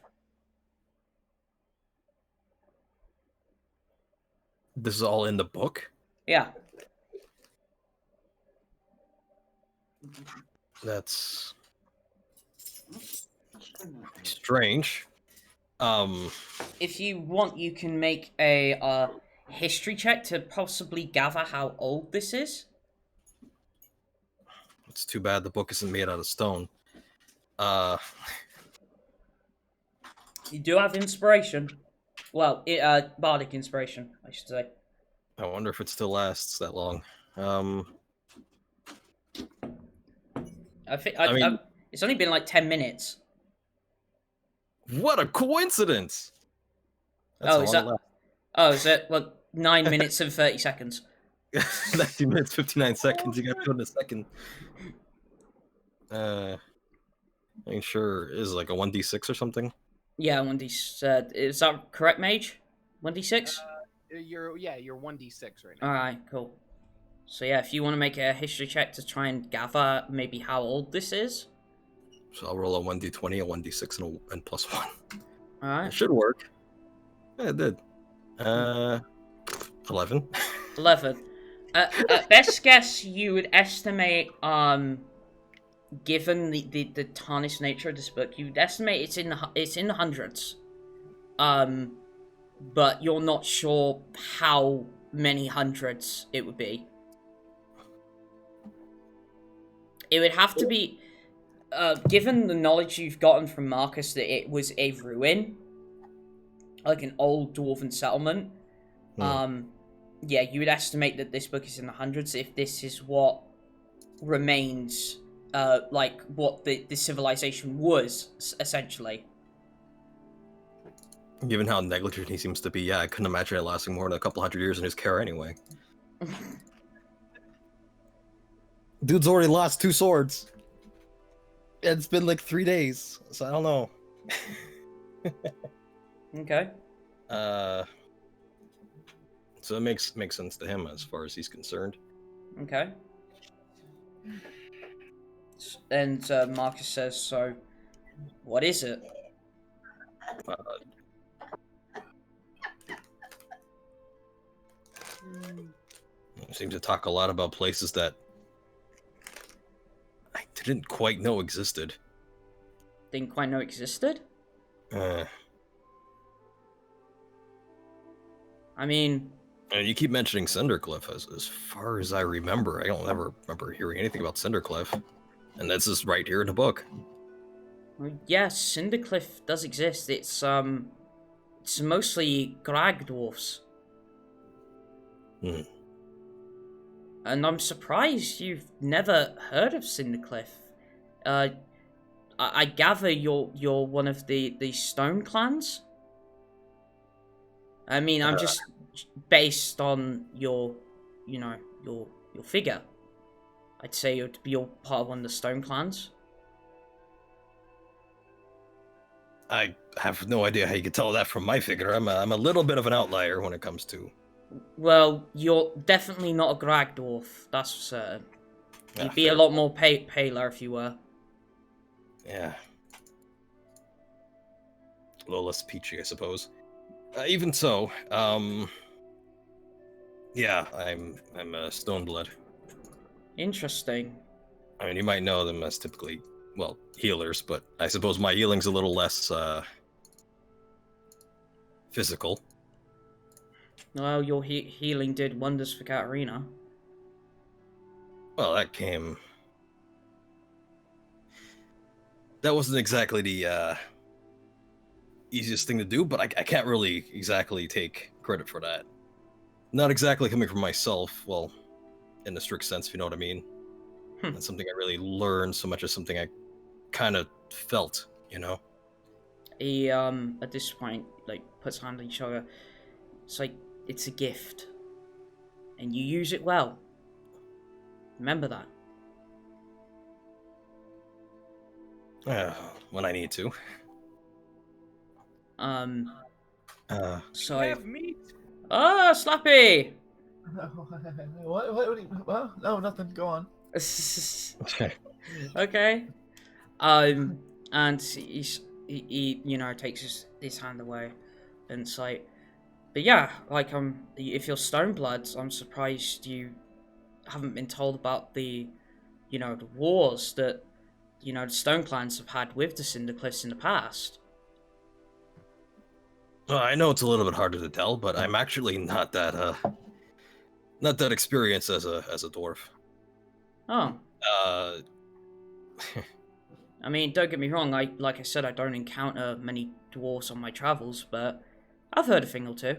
This is all in the book? Yeah. That's strange. If you want, you can make a history check to possibly gather how old this is. It's too bad the book isn't made out of stone. You do have inspiration. Well, bardic inspiration, I should say. I wonder if it still lasts that long. I mean, it's only been like 10 minutes. What a coincidence! Is it? Well, 9 minutes and 30 seconds. 19 minutes, 59 seconds. You got to put in a second. I'm sure is like a 1d6 or something. Yeah, 1d. Is that correct, Mage? 1d6. You're 1d6 right now. All right, cool. So yeah, if you want to make a history check to try and gather maybe how old this is. So I'll roll a 1d20, a 1d6, and plus 1. All right. It should work. Yeah, it did. 11. 11. At best guess, you would estimate, given the tarnished nature of this book, you'd estimate it's in the hundreds. But you're not sure how many hundreds it would be. It would have to be, given the knowledge you've gotten from Marcus that it was a ruin, like an old dwarven settlement. Yeah, you would estimate that this book is in the hundreds if this is what remains, like what the civilization was, essentially. Given how negligent he seems to be, yeah, I couldn't imagine it lasting more than a couple hundred years in his care anyway. Dude's already lost 2 swords. It's been like 3 days, so I don't know. Okay. So it makes sense to him as far as he's concerned. Okay. And Marcus says, so, what is it? Seems to talk a lot about places that I didn't quite know existed. Didn't quite know existed? I mean... You keep mentioning Cindercliff. As far as I remember, I don't ever remember hearing anything about Cindercliff. And this is right here in the book. Well, yes, Cindercliff does exist. It's mostly Grag dwarfs. And I'm surprised you've never heard of Cindercliff. I gather you're one of the Stone clans? I mean, I'm just based on your figure. I'd say you're part of one of the Stone clans. I have no idea how you could tell that from my figure. I'm a little bit of an outlier when it comes to... Well, you're definitely not a Grag dwarf, that's for certain. You'd be fair. a lot more paler if you were. Yeah. A little less peachy, I suppose. Even so, yeah, I'm a Stoneblood. Interesting. I mean, you might know them as typically, well, healers, but I suppose my healing's a little less physical. Well, your healing did wonders for Katterina. Well, that came... That wasn't exactly the easiest thing to do, but I can't really exactly take credit for that. Not exactly coming from myself, well, in the strict sense, if you know what I mean. That's something I really learned so much as something I kind of felt, you know? He, at this point, like, puts hand on each other. It's like, it's a gift. And you use it well. Remember that. When I need to. So... Have meat. Oh, Slappy! What? No, nothing. Go on. Okay. And he takes his hand away, and it's like, but yeah, like if you're Stonebloods, I'm surprised you haven't been told about the wars that the Stone clans have had with the Cindercliffs in the past. Well, I know it's a little bit harder to tell, but I'm actually not that experienced as a dwarf. Oh. I mean, don't get me wrong. Like I said, I don't encounter many dwarves on my travels, but I've heard a thing or two.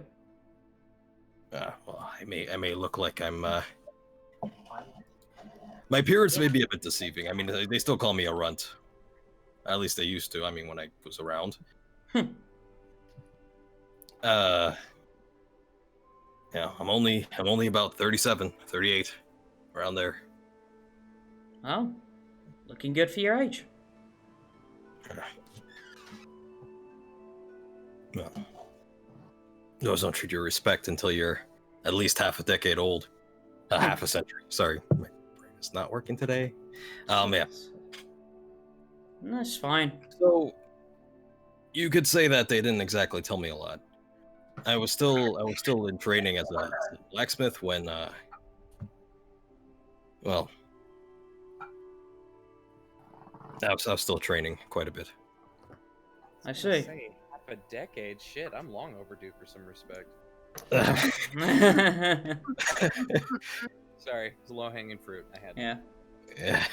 Well, I may look like I'm. My appearance may be a bit deceiving. I mean, they still call me a runt. At least they used to. I mean, when I was around. Yeah, I'm only about 37, 38, around there. Oh, looking good for your age. Well, those don't treat you with respect until you're at least half a decade old. Half a century. Sorry, my brain is not working today. Yeah. That's fine. So, you could say that they didn't exactly tell me a lot. I was still in training as a blacksmith when, well, I was still training quite a bit. I see. Say, half a decade? Shit, I'm long overdue for some respect. Sorry, it's low-hanging fruit. I had. Yeah. Yeah.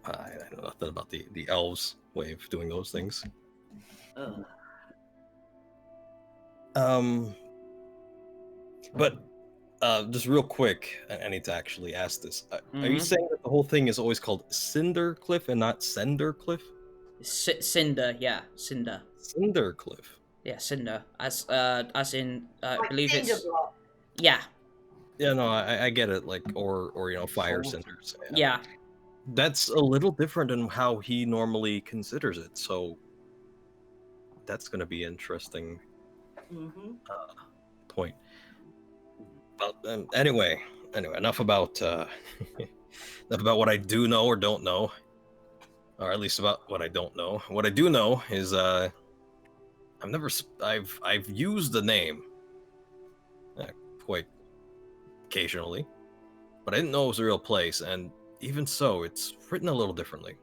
I know nothing about the elves' way of doing those things. But just real quick, I need to actually ask this. Are you saying that the whole thing is always called Cinder Cliff and not Sender Cliff? Cinder, yeah, Cinder. Cinder Cliff. Yeah, Cinder. As in, I Like believe cinder it's block. yeah, Yeah, no, I get it. Like, or fire Salt. cinders. yeah. That's a little different than how he normally considers it. So that's going to be interesting point. But anyway, enough about enough about what I do know or don't know, or at least about what I don't know. What I do know is I've used the name quite occasionally, but I didn't know it was a real place, and even so, it's written a little differently.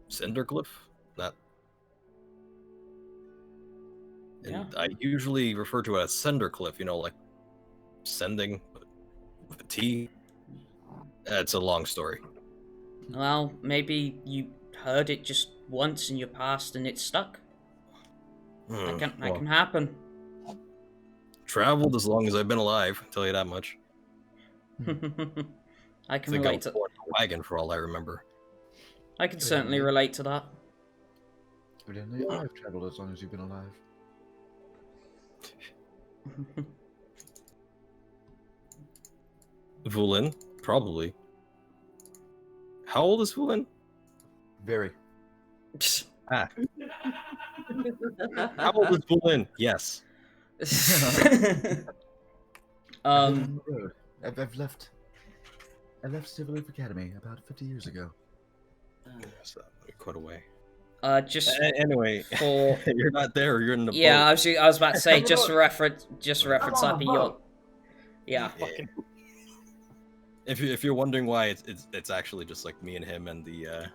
Cindercliff, not. And Yeah. I usually refer to it as Sendercliff, like sending with a T. It's a long story. Well, maybe you heard it just once in your past and it stuck. That can happen. Traveled as long as I've been alive, I'll tell you that much. I can think I relate was to. born in a wagon for all I remember. I can certainly relate to that. Evidently, I've traveled as long as you've been alive. Vulen, probably. How old is Vulen? Very. How old is Vulen? Yes. On the road. I've left Civil Leaf Academy about 50 years ago. So, quite a way. Just Anyway, for you're not there. You're in the yeah, boat. I was about to say just to reference Slappy. Yeah. If you're wondering why, it's actually just like me and him and the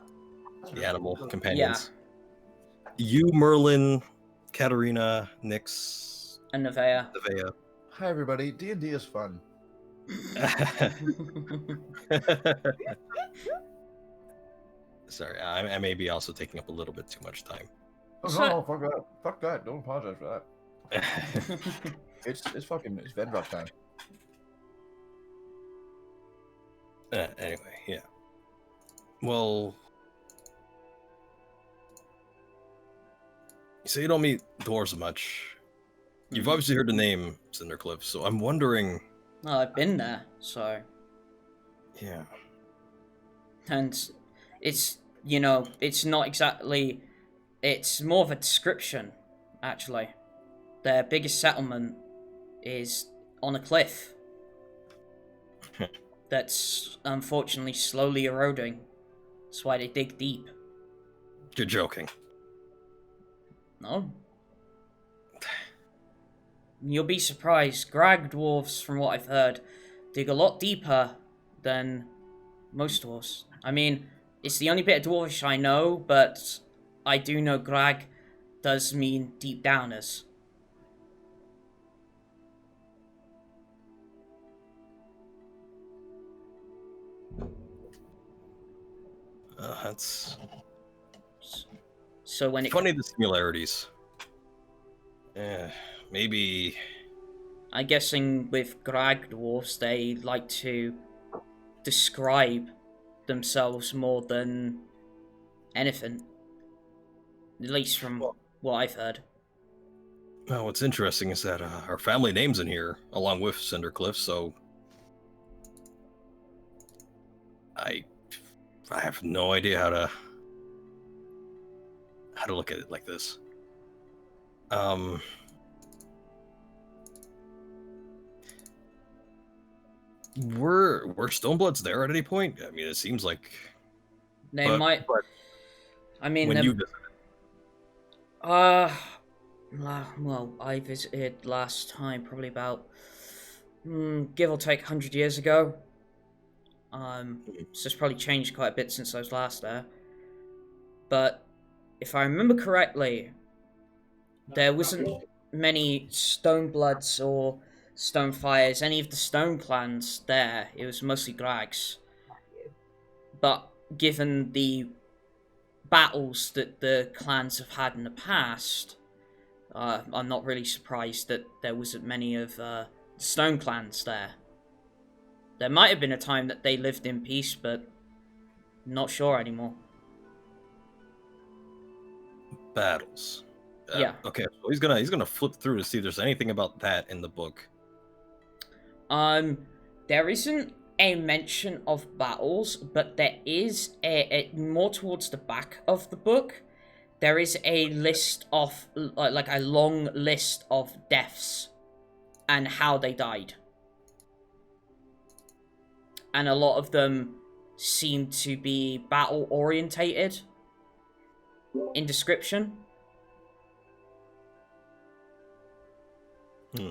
animal companions. You, Merlin, Katterina, Nyx, And Nevaeh. Hi everybody, D&D is fun. Sorry, I may be also taking up a little bit too much time. Oh, no, fuck that. Fuck that. Don't apologize for that. It's Vendrak time. Anyway, yeah. Well, so you don't meet dwarves much. You've obviously heard the name Cindercliff, so I'm wondering. Well, I've been there, so Yeah. and it's it's not exactly. It's more of a description, actually. Their biggest settlement is on a cliff that's unfortunately slowly eroding. That's why they dig deep. You're joking. No. You'll be surprised. Grag dwarves, from what I've heard, dig a lot deeper than most dwarves. I mean, it's the only bit of dwarvish I know, but I do know Grag does mean deep downers. That's So when it funny, the similarities. Yeah, maybe. I'm guessing with Grag dwarves, they like to describe themselves more than anything. At least from what I've heard. Well, what's interesting is that our family name's in here, along with Cindercliff, so I have no idea how to look at it like this. Were Stonebloods there at any point? I mean, it seems like They might. but I mean, when you visited. well, I visited last time probably about give or take 100 years ago. So it's probably changed quite a bit since I was last there. But if I remember correctly, there wasn't many Stonebloods or Stonefires, any of the stone clans there. It was mostly Grags. But given the battles that the clans have had in the past, I'm not really surprised that there wasn't many of the stone clans there. There might have been a time that they lived in peace, but not sure anymore. Battles. Yeah. Okay, so he's gonna flip through to see if there's anything about that in the book. There isn't a mention of battles, but there is a more towards the back of the book. There is a list of like a long list of deaths and how they died, and a lot of them seem to be battle orientated in description.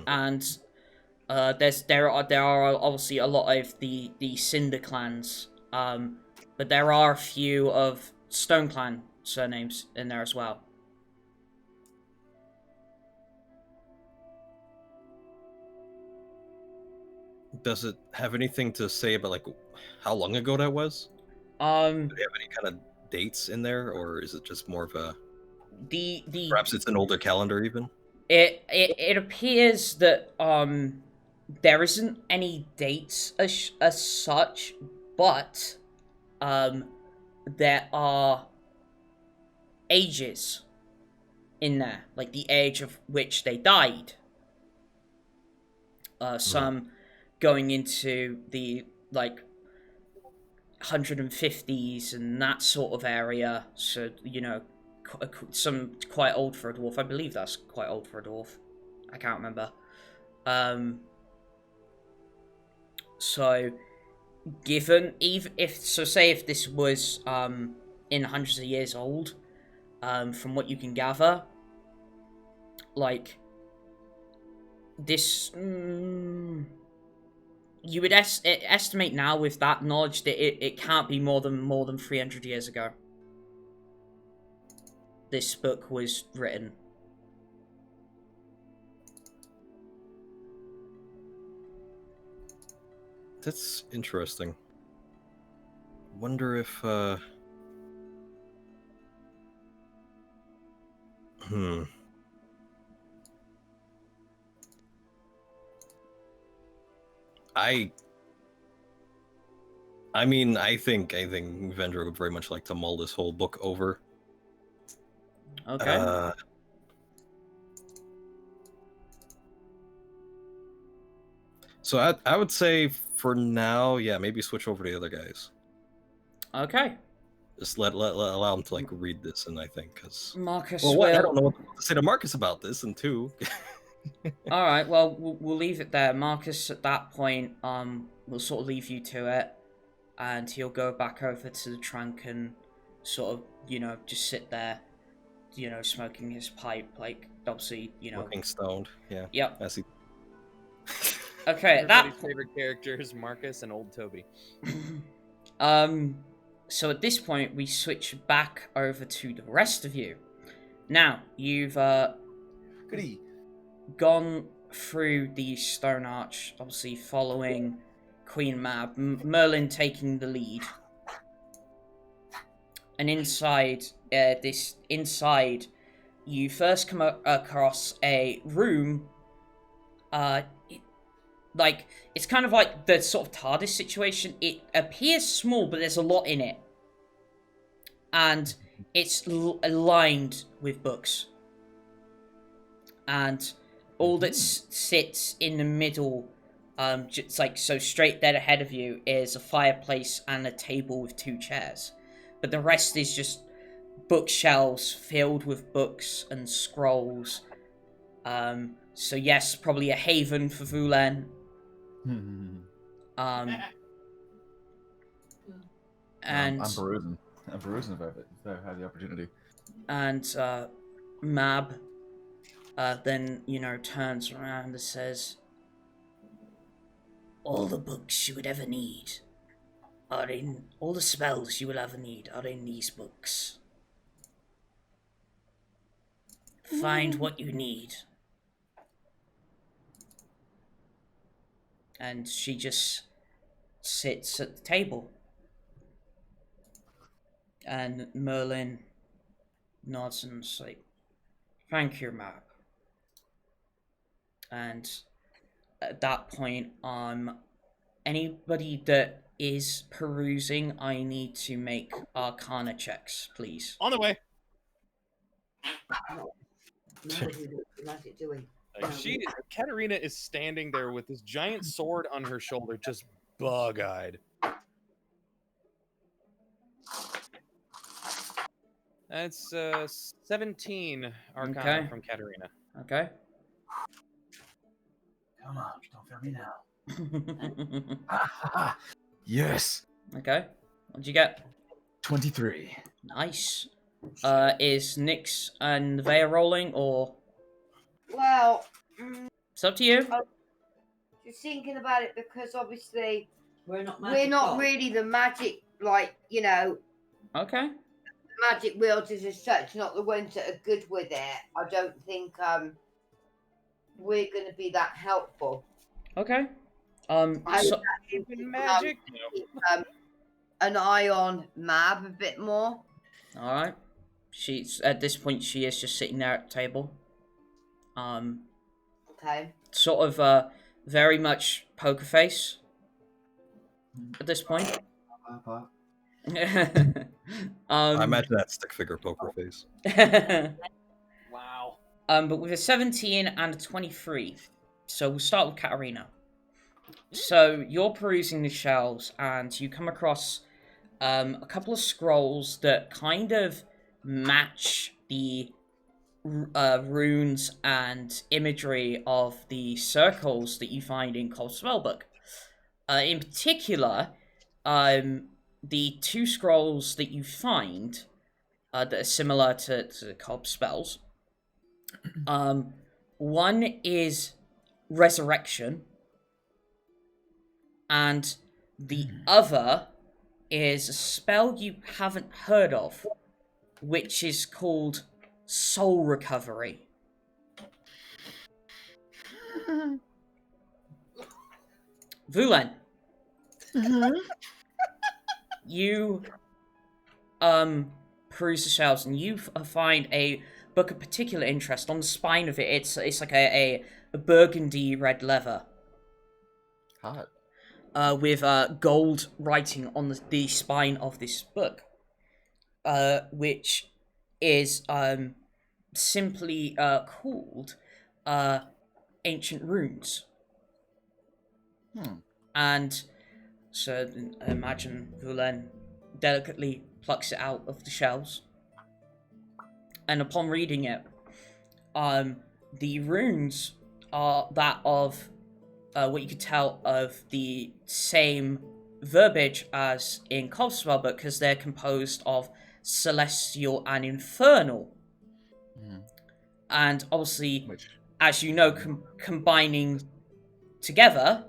And there are obviously a lot of the Cinder clans, but there are a few of Stone clan surnames in there as well. Does it have anything to say about like how long ago that was? Do they have any kind of dates in there, or is it just more of a the perhaps it's an older calendar even? It appears that there isn't any dates as such, but there are ages in there, like the age of which they died. Some going into the like 150s and that sort of area, so you know, some quite old for a dwarf. I believe that's quite old for a dwarf. I can't remember. So given say if this was in hundreds of years old, from what you can gather, like this, you would estimate now with that knowledge that it can't be more than 300 years ago this book was written. That's interesting. Wonder if I mean, I think Vendrak would very much like to mull this whole book over. Okay. So I would say for now, yeah, maybe switch over to the other guys. Okay. Just allow him to like read this, and I think because Marcus. well, I don't know what to say to Marcus about this, and two. All right. Well, we'll leave it there. Marcus, at that point, will sort of leave you to it, and he'll go back over to the trunk and sort of, you know, just sit there, you know, smoking his pipe, like obviously, you know, looking stoned. Yeah. Yep. As he... Okay. Everybody's favorite characters, Marcus and Old Toby. So at this point, we switch back over to the rest of you. Now, you've Goody. gone through the stone arch, obviously following Queen Mab, Merlin taking the lead. And inside, you first come across a room. It's kind of like the sort of TARDIS situation. It appears small, but there's a lot in it. And it's lined with books. And all that sits in the middle, just like so straight dead ahead of you, is a fireplace and a table with 2 chairs. But the rest is just bookshelves filled with books and scrolls. So yes, probably a haven for Vulen. And I'm perusing if I have the opportunity. And Mab then, you know, turns around and says, all the books you would ever need are in, all the spells you will ever need are in these books. Find what you need. And she just sits at the table. And Merlin nods and is like, "Thank you, Mab." And at that point, anybody that is perusing, I need to make Arcana checks, please. On the way. No, magic doing. Katterina is standing there with this giant sword on her shoulder, just bug-eyed. That's 17 Arcana from Katterina. Okay. Come on, don't fail me now. Yes. Okay. What'd you get? 23. Nice. Is Nyx and Nevaeh rolling, or Well, it's up to you? just thinking about it, because obviously We're not really the magic, like, you know, Okay. magic wielders as such, not the ones that are good with it. I don't think we're going to be that helpful. Okay. I Magic. an eye on Mab a bit more. All right. She's at this point. She is just sitting there at the table. Okay. Sort of very much poker face at this point. I imagine that stick figure poker face. Wow. But with a 17 and a 23. So we'll start with Katterina. So you're perusing the shelves and you come across a couple of scrolls that kind of match the runes and imagery of the circles that you find in Cobb's spellbook. In particular, the two scrolls that you find that are similar to Cobb's spells. One is Resurrection, and the other is a spell you haven't heard of, which is called Soul Recovery. Vulen, you peruse the shelves and you find a book of particular interest. On the spine of it, it's like a burgundy red leather. Hot. With gold writing on the spine of this book, which is simply called Ancient Runes. And so imagine Vulen delicately plucks it out of the shelves, and upon reading it, the runes are that of what you could tell of the same verbiage as in Cobb's spellbook, because they're composed of celestial and infernal. And obviously, as you know, combining together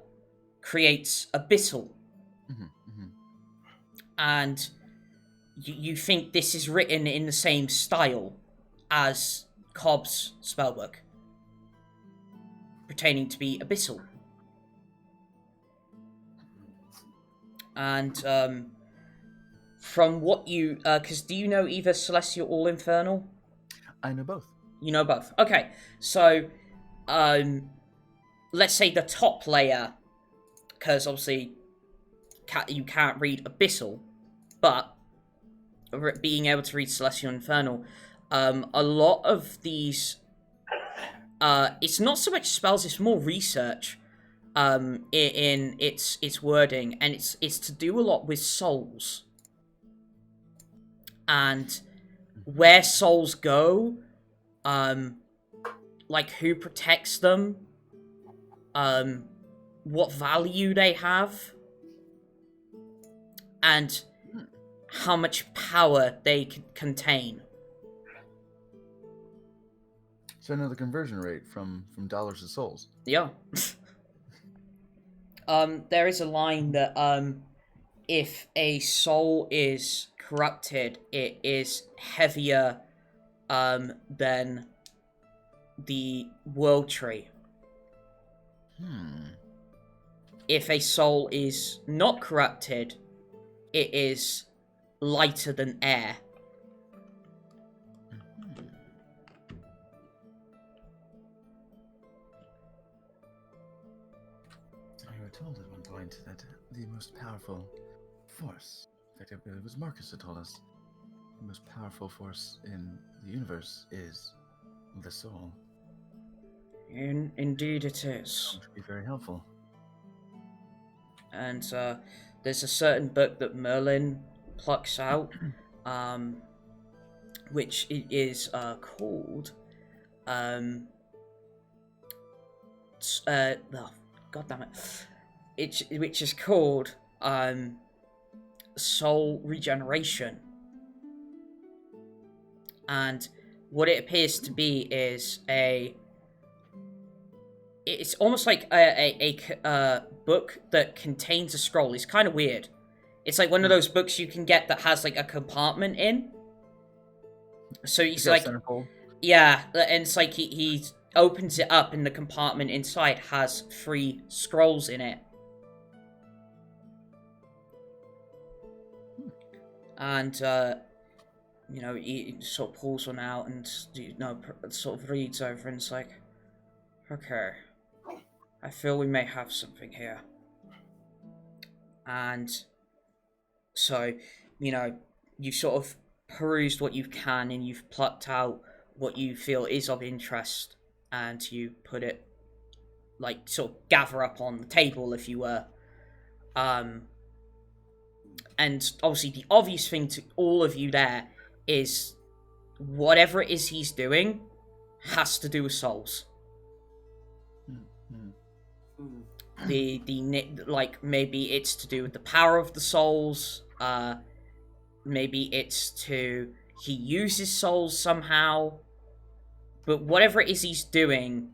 creates abyssal. And you think this is written in the same style as Cobb's spellbook, pertaining to be abyssal. And from what you, because do you know either celestial or infernal? I know both. You know both. Okay, so let's say the top layer, because obviously you can't read abyssal, but being able to read celestial and infernal, a lot of these, it's not so much spells, it's more research. In its wording, and it's to do a lot with souls and where souls go, like who protects them, what value they have, and how much power they can contain. So I know the conversion rate from dollars to souls. Yeah. There is a line that if a soul is corrupted, it is heavier than the world tree. if a soul is not corrupted, it is lighter than air. I were told at one point that the most powerful force, in fact, it was Marcus who told us, the most powerful force in the universe is the soul. Indeed it is. Which would be very helpful. And there's a certain book that Merlin plucks out, which is called oh, God damn it, which is called Soul Regeneration. And what it appears to be is it's almost like a book that contains a scroll. It's kind of weird. It's like one of those books you can get that has like a compartment in. So he's like, yeah, and it's like he opens it up and the compartment inside has 3 scrolls in it. And, you know, he sort of pulls one out and, you know, sort of reads over and it's like, okay, I feel we may have something here. And so, you know, you sort of perused what you can and you've plucked out what you feel is of interest and you put it, like, sort of gather up on the table, if you were. And obviously the obvious thing to all of you there is whatever it is he's doing has to do with souls. Like, maybe it's to do with the power of the souls, maybe it's he uses souls somehow, but whatever it is he's doing,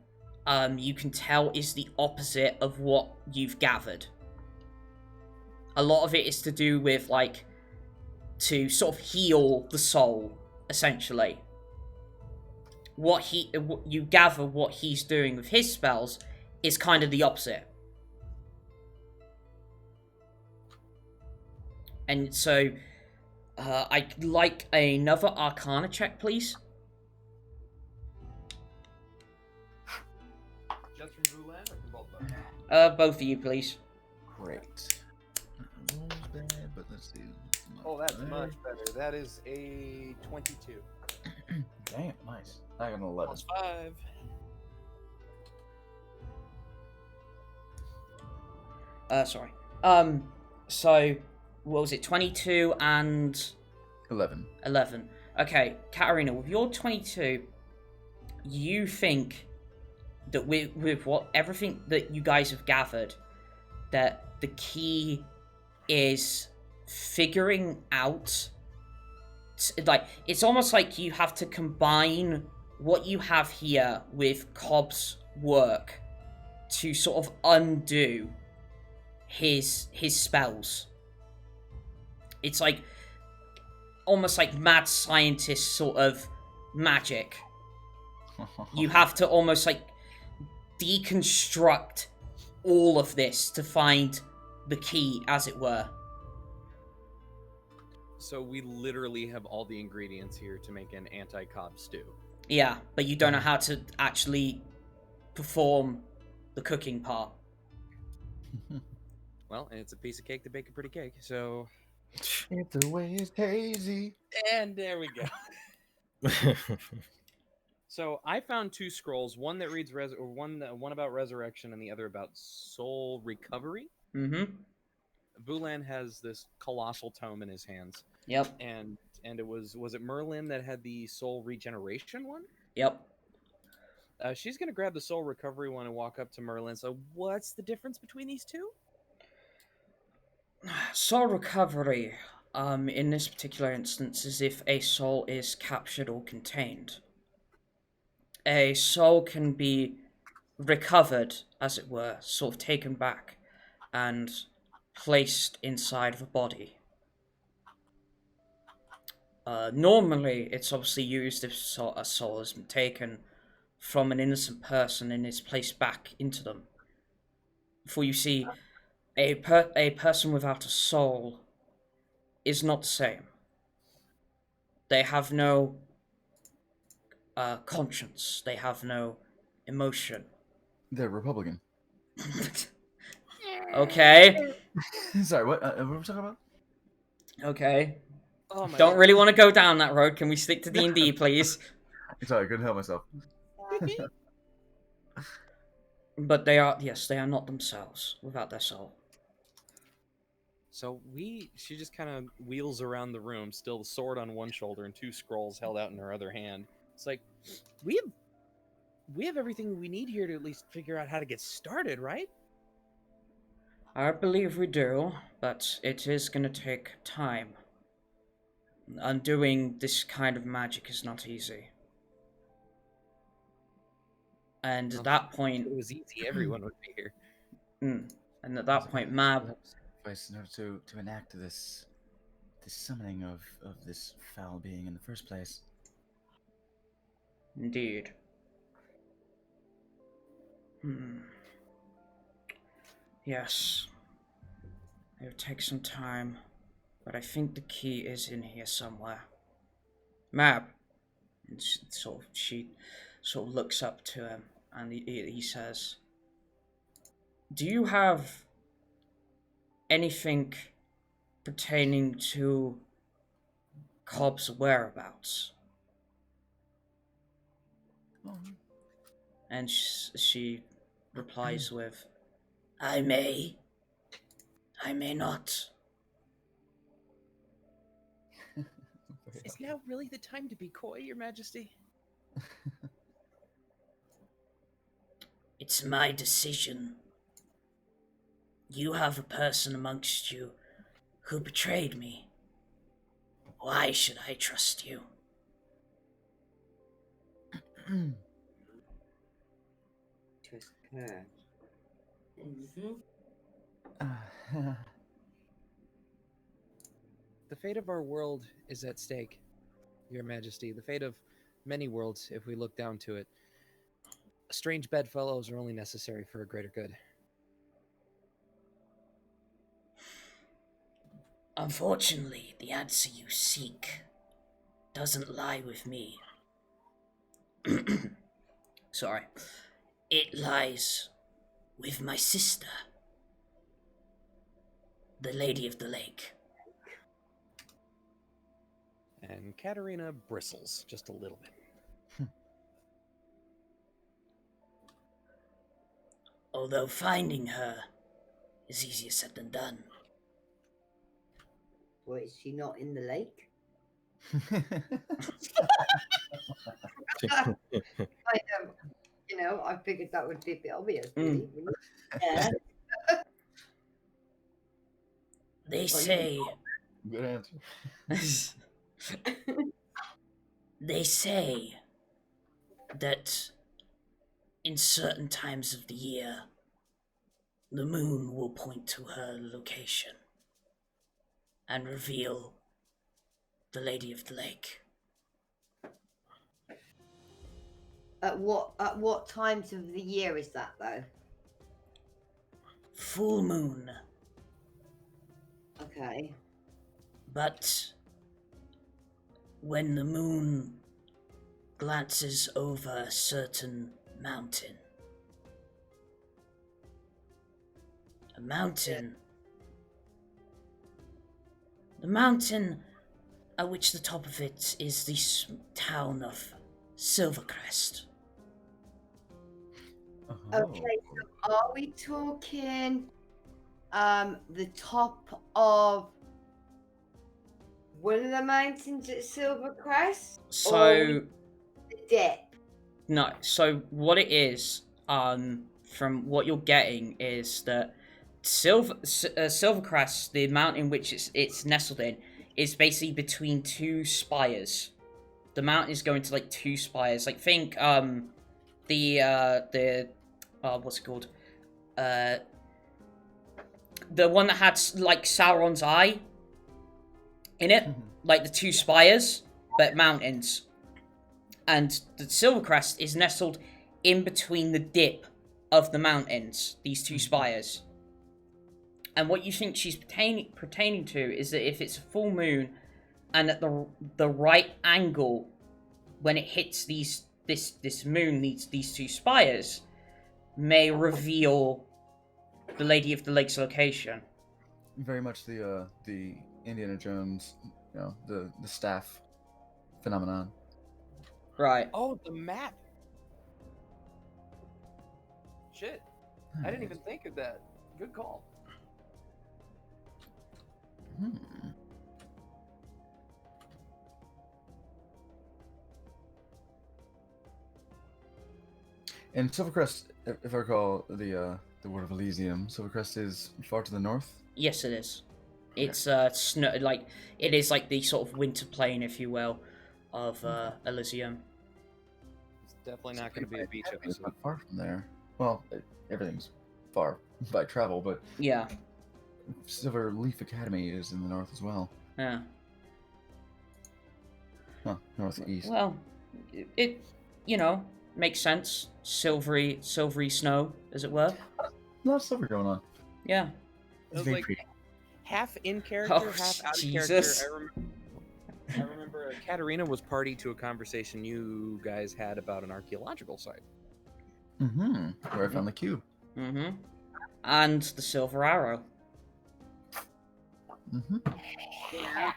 you can tell is the opposite of what you've gathered. A lot of it is to do with, like, to sort of heal the soul, essentially. You gather what he's doing with his spells is kind of the opposite. And so, I'd like another Arcana check, please. Just from Vulen or from both of them? Both of you, please. Great. Almost bad, but let's see. Oh, that's much better. That is a 22. Damn, nice. I got an 11. Plus 5. Sorry. So, what was it, 22 and... 11. 11. Okay, Katterina, with your 22, you think that with everything that you guys have gathered, that the key is figuring out, like, it's almost like you have to combine what you have here with Cobb's work to sort of undo his spells. It's like almost like mad scientist sort of magic. You have to almost like deconstruct all of this to find the key, as it were. So we literally have all the ingredients here to make an anti-Cobb stew. Yeah, but you don't know how to actually perform the cooking part. Well, and it's a piece of cake to bake a pretty cake, so... If the way is hazy. And there we go. So I found 2 scrolls, one that reads one about resurrection and the other about soul recovery. Mm-hmm. Vulen has this colossal tome in his hands. Yep. And it was it Merlin that had the soul regeneration one? Yep. She's gonna grab the soul recovery one and walk up to Merlin. So what's the difference between these two? Soul recovery, in this particular instance, is if a soul is captured or contained. A soul can be recovered, as it were, sort of taken back and placed inside of a body. Normally, it's obviously used if a soul has been taken from an innocent person and is placed back into them. For you see, A person without a soul is not the same. They have no conscience. They have no emotion. They're Republican. Okay. Sorry, what were we talking about? Okay. Oh my Don't God. really want to go down that road. Can we stick to D&D, please? Sorry, I couldn't help myself. But they are not themselves without their soul. So she just kind of wheels around the room, still the sword on one shoulder and 2 scrolls held out in her other hand. It's like, we have everything we need here to at least figure out how to get started, right? I believe we do, but it is going to take time. Undoing this kind of magic is not easy. And at that point... If it was easy, everyone would be here. And at that point, Mab... In order to enact this summoning of this foul being in the first place. Indeed. Yes. It would take some time, but I think the key is in here somewhere. Mab. And she sort of looks up to him, and he says, "Do you have anything pertaining to Cobb's whereabouts?" And she replies with, I may not. Is now really the time to be coy, Your Majesty? It's my decision. You have a person amongst you who betrayed me. Why should I trust you? Trust her. The fate of our world is at stake, Your Majesty. The fate of many worlds, if we look down to it. Strange bedfellows are only necessary for a greater good. Unfortunately, the answer you seek doesn't lie with me. Sorry. It lies with my sister, the Lady of the Lake. And Katterina bristles just a little bit. Although finding her is easier said than done. Well, is she not in the lake? I figured that would be a bit obvious. Really, wouldn't it? Yeah. They say... Good answer. They say that in certain times of the year, the moon will point to her location and reveal the Lady of the Lake. At what times of the year is that, though? Full moon. Okay. But when the moon glances over a certain mountain, the mountain at which the top of it is the town of Silvercrest. Okay, so are we talking the top of one of the mountains at Silvercrest? So The dip? no, so what it is, from what you're getting is that Silvercrest, the mountain which it's nestled in, is basically between 2 spires. The mountain is going to like 2 spires. Like think what's it called? The one that had like Sauron's eye in it, like the 2 spires, but mountains. And the Silvercrest is nestled in between the dip of the mountains, these 2 spires. And what you think she's pertaining to is that if it's a full moon, and at the right angle, when it hits this moon, these two spires, may reveal the Lady of the Lake's location. Very much the Indiana Jones, the staff phenomenon. Right. Oh, the map. Shit. I didn't even think of that. Good call. And Silvercrest, if I recall the word of Elizium, Silvercrest is far to the north. Yes, it is. It's snow, like it is like the sort of winter plain, if you will, of Elizium. It's definitely not going to be a beach It's episode. not far from there. Well, everything's far by travel, but Yeah. Silverleaf Academy is in the north as well. Yeah. Huh, northeast. Well, it makes sense. Silvery snow, as it were. A lot of silver going on. Yeah. It It's was very like pretty. half in character, Oh, half out of Jesus. character. I remember Katterina was party to a conversation you guys had about an archaeological site. Where I found the cube. Mm-hmm. And the silver arrow. Yeah.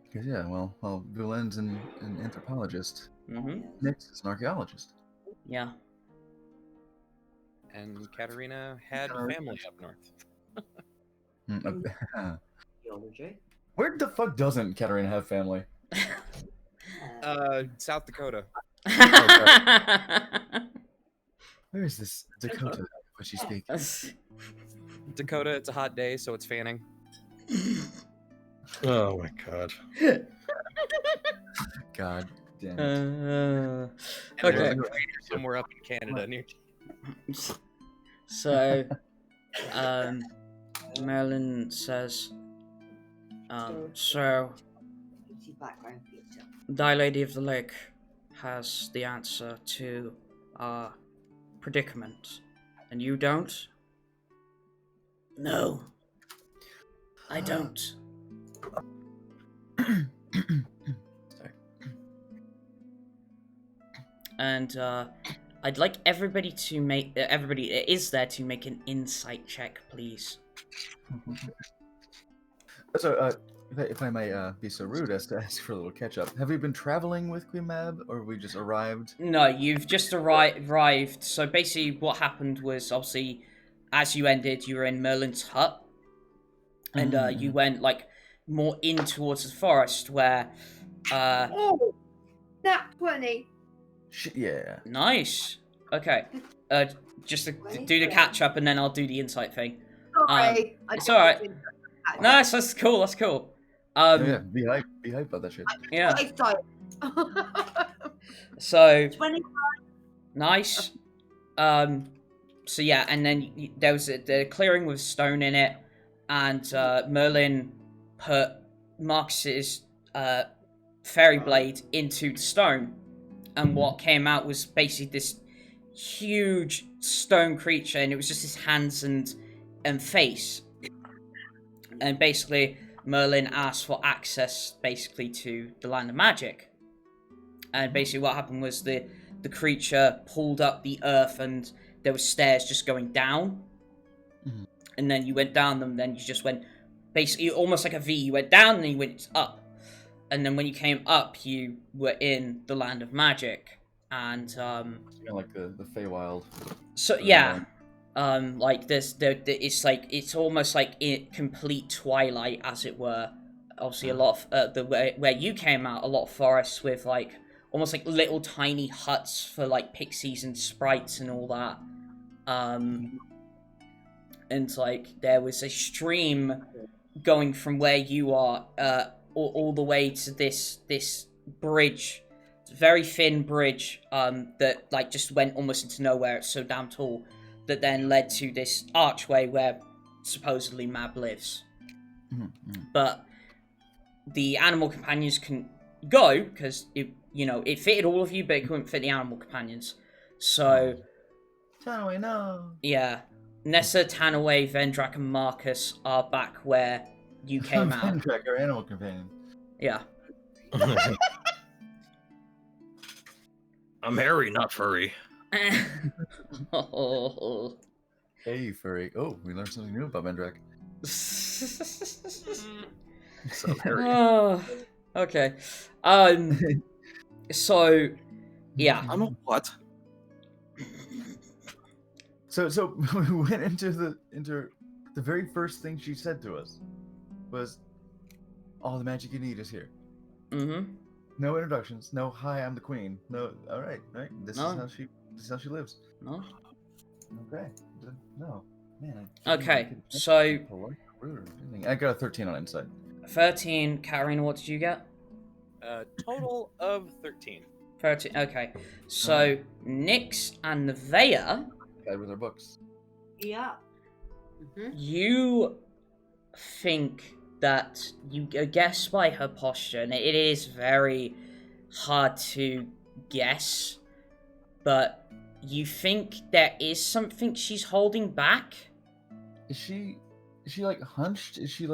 Because yeah, well, Vulen's an anthropologist. Mm-hmm. Nix is an archaeologist. Yeah. And Katterina had Sorry. family up north. Geology. Where the fuck doesn't Katterina have family? South Dakota. Where is this Dakota? What she speaks? Dakota, it's a hot day, so it's fanning. Oh my god. God damn it. And Okay. there's a crater somewhere up in Canada near. So, Merlin says, so, It's your background picture. Thy Lady of the Lake has the answer to our predicament, and you don't? No, I don't. Sorry. And I'd like everybody to make everybody is there to make an insight check, please. So, if I may be so rude as to ask for a little catch up, have we been traveling with Queen Mab, or have we just arrived? No, you've just arrived. So basically, what happened was obviously, as you ended, you were in Merlin's hut, and you went like more in towards the forest where. Oh, nat 20. Yeah. Nice. Okay. Just to do the catch up, and then I'll do the insight thing. Sorry. it's alright. No, that's cool. That's cool. Yeah, be hype about that shit. Yeah. Lifestyle. So 20. nice. So yeah, and then there was the clearing with stone in it, and Merlin put Marcus's fairy blade into the stone, and what came out was basically this huge stone creature, and it was just his hands and face. And basically, Merlin asked for access, basically, to the land of magic. And basically, what happened was the creature pulled up the earth, and there were stairs just going down. Mhm. And then you went down them, then you just went, basically, almost like a V. You went down, and then you went up. And then when you came up, you were in the land of magic. And, Kind of like the Feywild. so, yeah. Like this, it's like it's almost like in complete twilight, as it were. Obviously, a lot of where you came out, a lot of forests with like almost like little tiny huts for like pixies and sprites and all that. And like there was a stream going from where you are, all the way to this bridge, very thin bridge, that like just went almost into nowhere. It's so damn tall. That then led to this archway where supposedly Mab lives. But the animal companions can go because it fitted all of you, but it couldn't fit the animal companions. So Tanaway, no. Yeah. Nessa, Tanaway, Vendrak, and Marcus are back where you came out. Vendrak, our animal companion. Yeah. I'm hairy, not furry. Oh. Hey, furry. Oh, we learned something new about Vendrak. So hairy. Oh, okay. So, yeah. I'm a what? So we went into the very first thing she said to us was, "All the magic you need is here." Mm-hmm. No introductions. No, "Hi, I'm the queen." No, all right. This No. is how she lives. No. Okay. No, man. Okay, so I got a 13 on insight. 13. Katterina, what did you get? Total of 13. 13. Okay. So, Nyx and Nevaeh, Guide with our books. Yeah. you think that you guess by her posture, and it is very hard to guess, but you think there is something she's holding back? Is she like hunched? Is she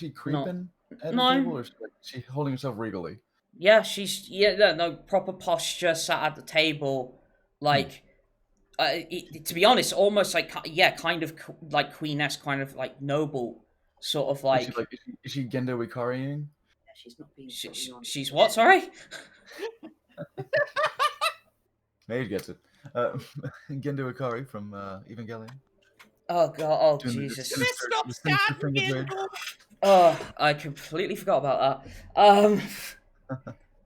creeping at No. the table, or is she holding herself regally? Yeah, no proper posture, sat at the table, like, to be honest, almost like, yeah, kind of like queen-esque, kind of like noble, sort of like. Is she Gendo Ikariing? Yeah, she's not being. She's what? Sorry. Mage gets it. Gendo Ikari from Evangelion. Oh god! Oh Doing the Jesus! sinister finger blade. Oh, I completely forgot about that.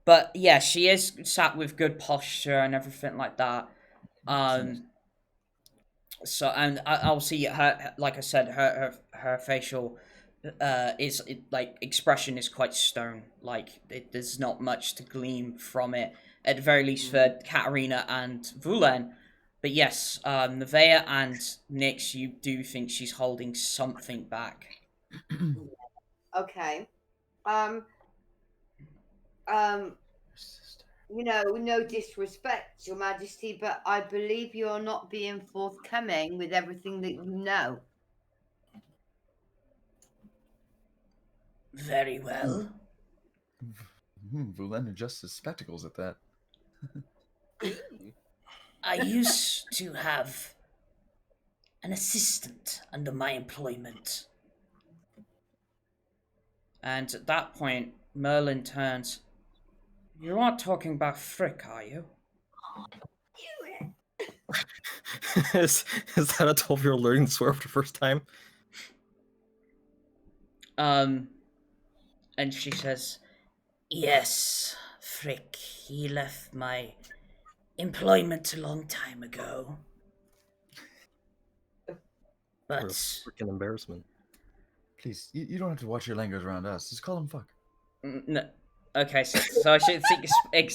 But yeah, she is sat with good posture and everything like that. So, and I'll see her, like I said, her facial like expression is quite stern. Like there's not much to glean from it, at the very least for Katterina and Vulen. But yes, Nevaeh and Nyx, you do think she's holding something back. Okay. No disrespect, Your Majesty, but I believe you're not being forthcoming with everything that you know. Very well. Vulen adjusts his spectacles at that. I used to have an assistant under my employment. And at that point, Merlin turns. You aren't talking about Frick, are you? is that a 12-year-old learning to swear for the first time? And she says, yes, Frick, he left my employment a long time ago. What a But freaking embarrassment. Please, you don't have to watch your language around us. Just call him fuck. no, okay, so I should think.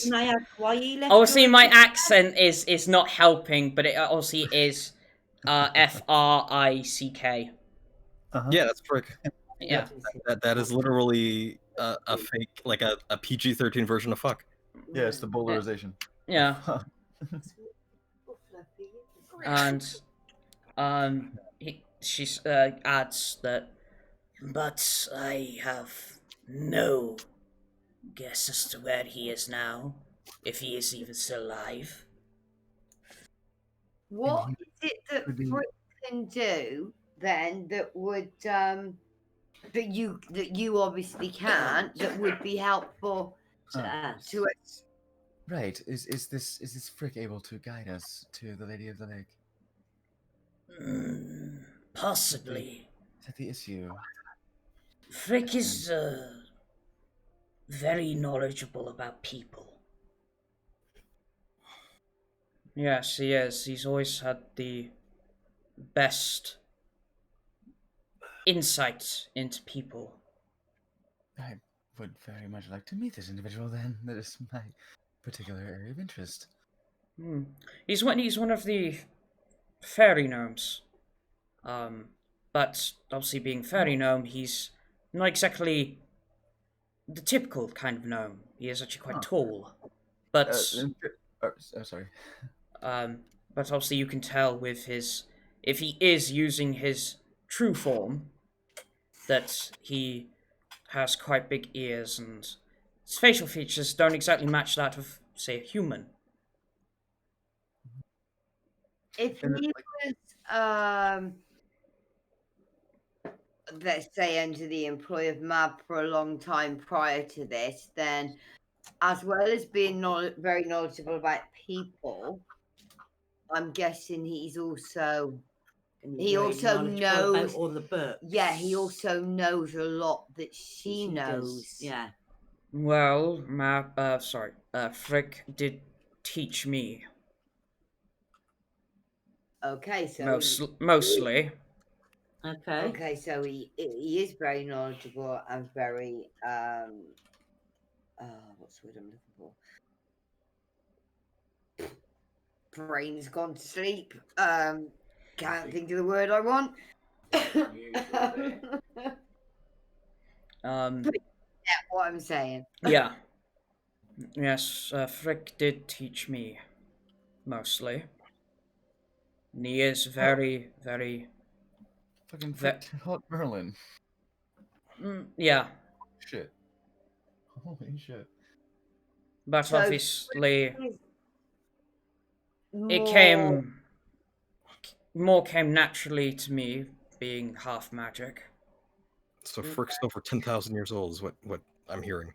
Can I ask why you left? Obviously, your my employment? accent is not helping, but it obviously is Frick. Uh-huh. Yeah, that's frick. Yeah. That is literally a fake, like a PG-13 version of fuck. Yeah, it's the bowlerization. Yeah. And she adds that, but I have no guess as to where he is now, if he is even still alive. What is it that Could be- Frick can do then that would that you obviously can't, that would be helpful To us. to us? Right. Is this Frick able to guide us to the Lady of the Lake? Possibly. Is that the issue? Frick is very knowledgeable about people. Yes, he is. He's always had the best insight into people. I would very much like to meet this individual then. That is my particular area of interest. He's one of the fairy gnomes. But obviously being fairy gnome, he's not exactly the typical kind of gnome. He is actually quite tall. But Sorry. but obviously you can tell with his, if he is using his true form, that he has quite big ears and his facial features don't exactly match that of, say, a human. If And he was, let's say, under the employ of Mab for a long time prior to this, then as well as being very knowledgeable about people, I'm guessing he's also And He you're also knowledgeable about knows- all the books. he also knows a lot that she knows. Yeah. Well, Frick did teach me. Okay, so Mostly. Okay. okay, so he is very knowledgeable and very what's the word I'm looking for? Brain's gone to sleep. Can't think of the word I want. What I'm saying. Yeah. Yes, Frick did teach me, mostly. And he is very, very... fucking Ve- taught Merlin. yeah, Shit. Holy shit. but So- obviously it More- came naturally to me, being half magic. So Frick's over 10,000 years old is what I'm hearing.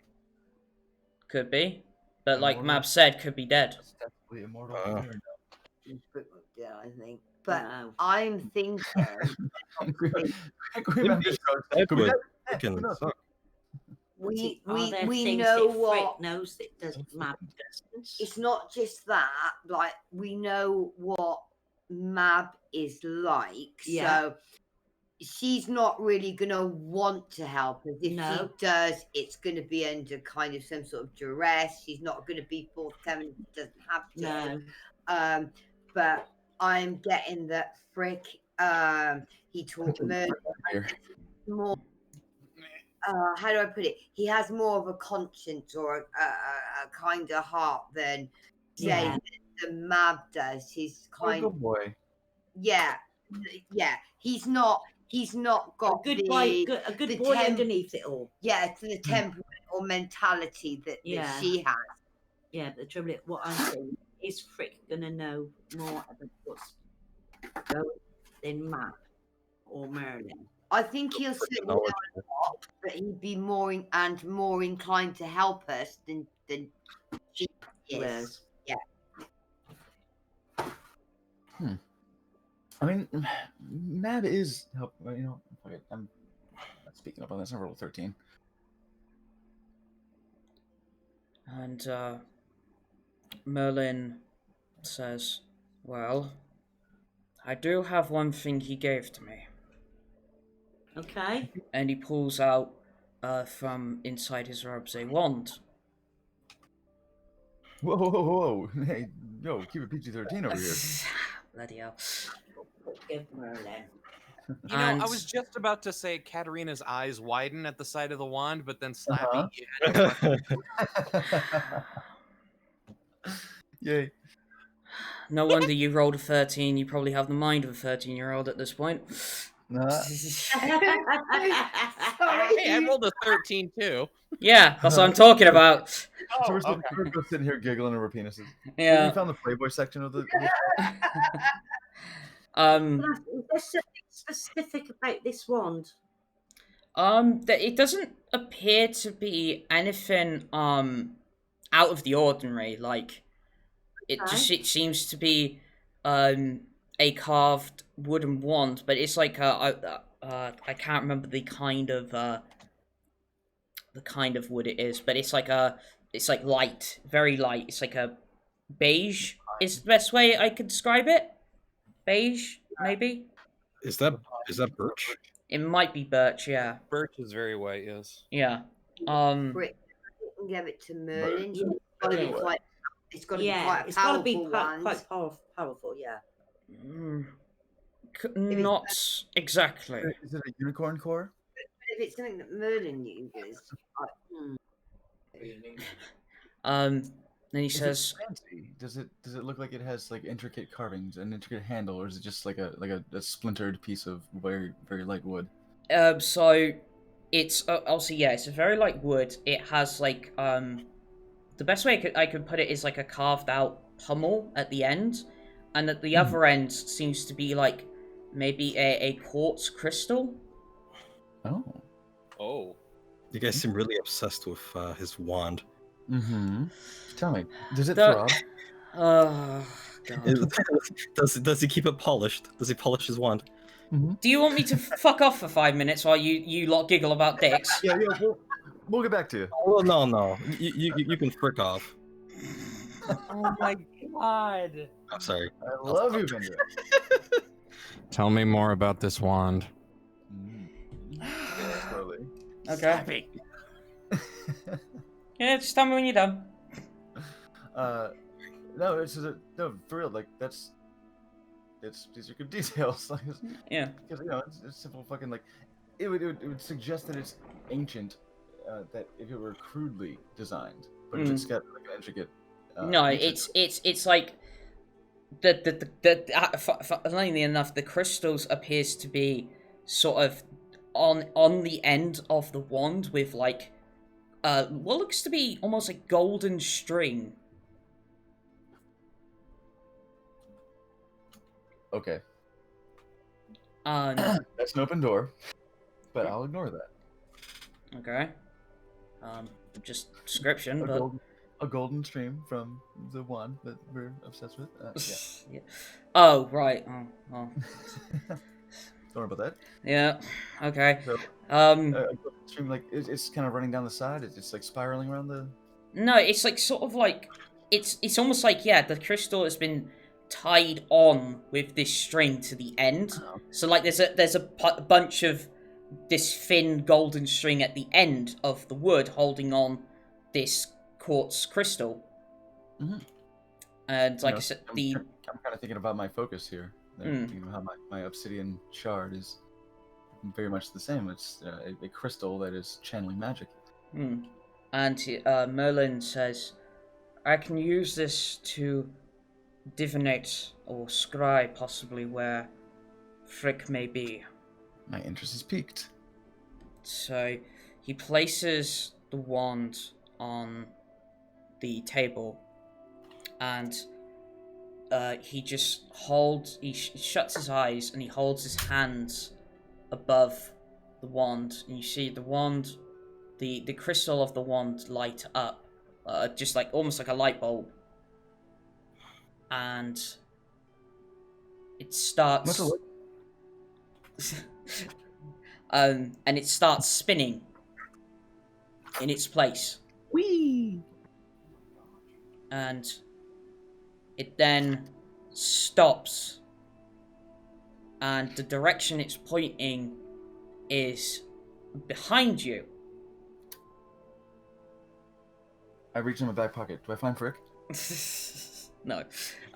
Could be. But like Immortal. Mab said, could be dead. Ostensibly immortal. Uh. Fair Yeah, I think. But Wow. I'm thinking. Queen Mab just goes, That "Could be would dead. freaking Who knows?" suck. we there we things know that what. Frick knows that doesn't Mab doesn't? It's not just that. Like we know what Mab is like. Yeah. So she's not really gonna want to help us. If No. she does, it's gonna be under kind of some sort of duress. She's not gonna be forthcoming. She doesn't have to. No. But I'm getting that Frick. He taught Merlin Here. more. How do I put it? He has more of a conscience or a kind of heart than say Yeah. the Mab does. He's Oh, kind good boy. yeah. He's not got A good the boy, a good the boy temp- underneath it all. the temperament or mentality that Yeah. she has. Yeah, but the trouble is, what I'm saying is Frick gonna know more about what's going than Mab or Merlin. I think he'll certainly know a lot, but he'd be more inclined to help us than she is. Whereas, I mean, Mab is help. You know, okay, I'm not speaking up on this. I'm roll 13. And Merlin says, well, I do have one thing he gave to me. okay. And he pulls out from inside his robes a wand. Whoa, whoa, whoa, whoa! Hey, yo, keep it PG-13 over here. Bloody hell. Give Merlin. You know, And- I was just about to say Katterina's eyes widen at the sight of the wand, but then Slappy. Uh-huh. you had to fucking- Yay! No wonder you rolled a 13. You probably have the mind of a 13-year-old at this point. Nah. Sorry. Hey, I rolled a 13 too. Yeah, that's what I'm talking about. So Oh, we're okay. both sitting here giggling over penises. Yeah. You found the Playboy section of the. Is there something specific about this wand? It doesn't appear to be anything out of the ordinary. Like it seems to be a carved wooden wand, but it's like I can't remember the kind of wood it is, but it's like light, very light. It's like a beige is the best way I could describe it. Beige, maybe. Is that birch? It might be birch, yeah. Birch is very white, yes. Yeah. Frick can give it to Merlin. Yeah. It's got to be quite a powerful one. quite powerful, yeah. Not exactly. Is it a unicorn core? If it's something that Merlin uses, Then he Is it says, fancy? Does it look like it has like intricate carvings, an intricate handle, or is it just like a splintered piece of very very light wood? so it's obviously, yeah, it's a very light wood. It has like the best way I could put it is like a carved out pummel at the end, and at the other end seems to be like maybe a quartz crystal. Oh. Oh. You guys seem really obsessed with his wand. Mm-hmm. Tell me, does it The- throb? Oh, God. Does he keep it polished? Does he polish his wand? Do you want me to fuck off for 5 minutes while you lot giggle about dicks? Yeah, we'll get back to you. Oh no. You can frick off. Oh my god. I'm sorry. I love you, Vendrak. Tell me more about this wand. Slowly. Okay. Yeah, just tell me when you're done. No, no, for real. Like these are good details. Like, Yeah. because it's simple fucking like, it would suggest that it's ancient, that if it were crudely designed, but if it's got like an intricate. No, it's like funnily enough, the crystals appears to be sort of on the end of the wand with like what looks to be almost like golden string. Okay. That's an open door, but I'll ignore that. Okay. Just description, but A golden stream from the wand that we're obsessed with. Yeah. yeah. Oh right. Oh. Don't worry about that. Yeah. Okay. So, A golden stream, like it's kind of running down the side. It's like spiraling around the. No, it's like sort of like it's almost like, yeah, the crystal has been tied on with this string to the end. Oh. So like there's a bunch of this thin golden string at the end of the wood holding on this quartz crystal. Mm-hmm. And like I said, I'm kind of thinking about my focus here. Thinking how my obsidian shard is very much the same. It's a crystal that is channeling magic. And Merlin says, I can use this to divinate or scry possibly where Frick may be. My interest is piqued. So he places the wand on the table, and he just holds. He shuts his eyes and he holds his hands above the wand, and you see the wand, the crystal of the wand light up, just like almost like a light bulb, and it starts. And it starts spinning in its place. Whee! And it then stops. And the direction it's pointing is behind you. I reach in my back pocket. Do I find Frick? No.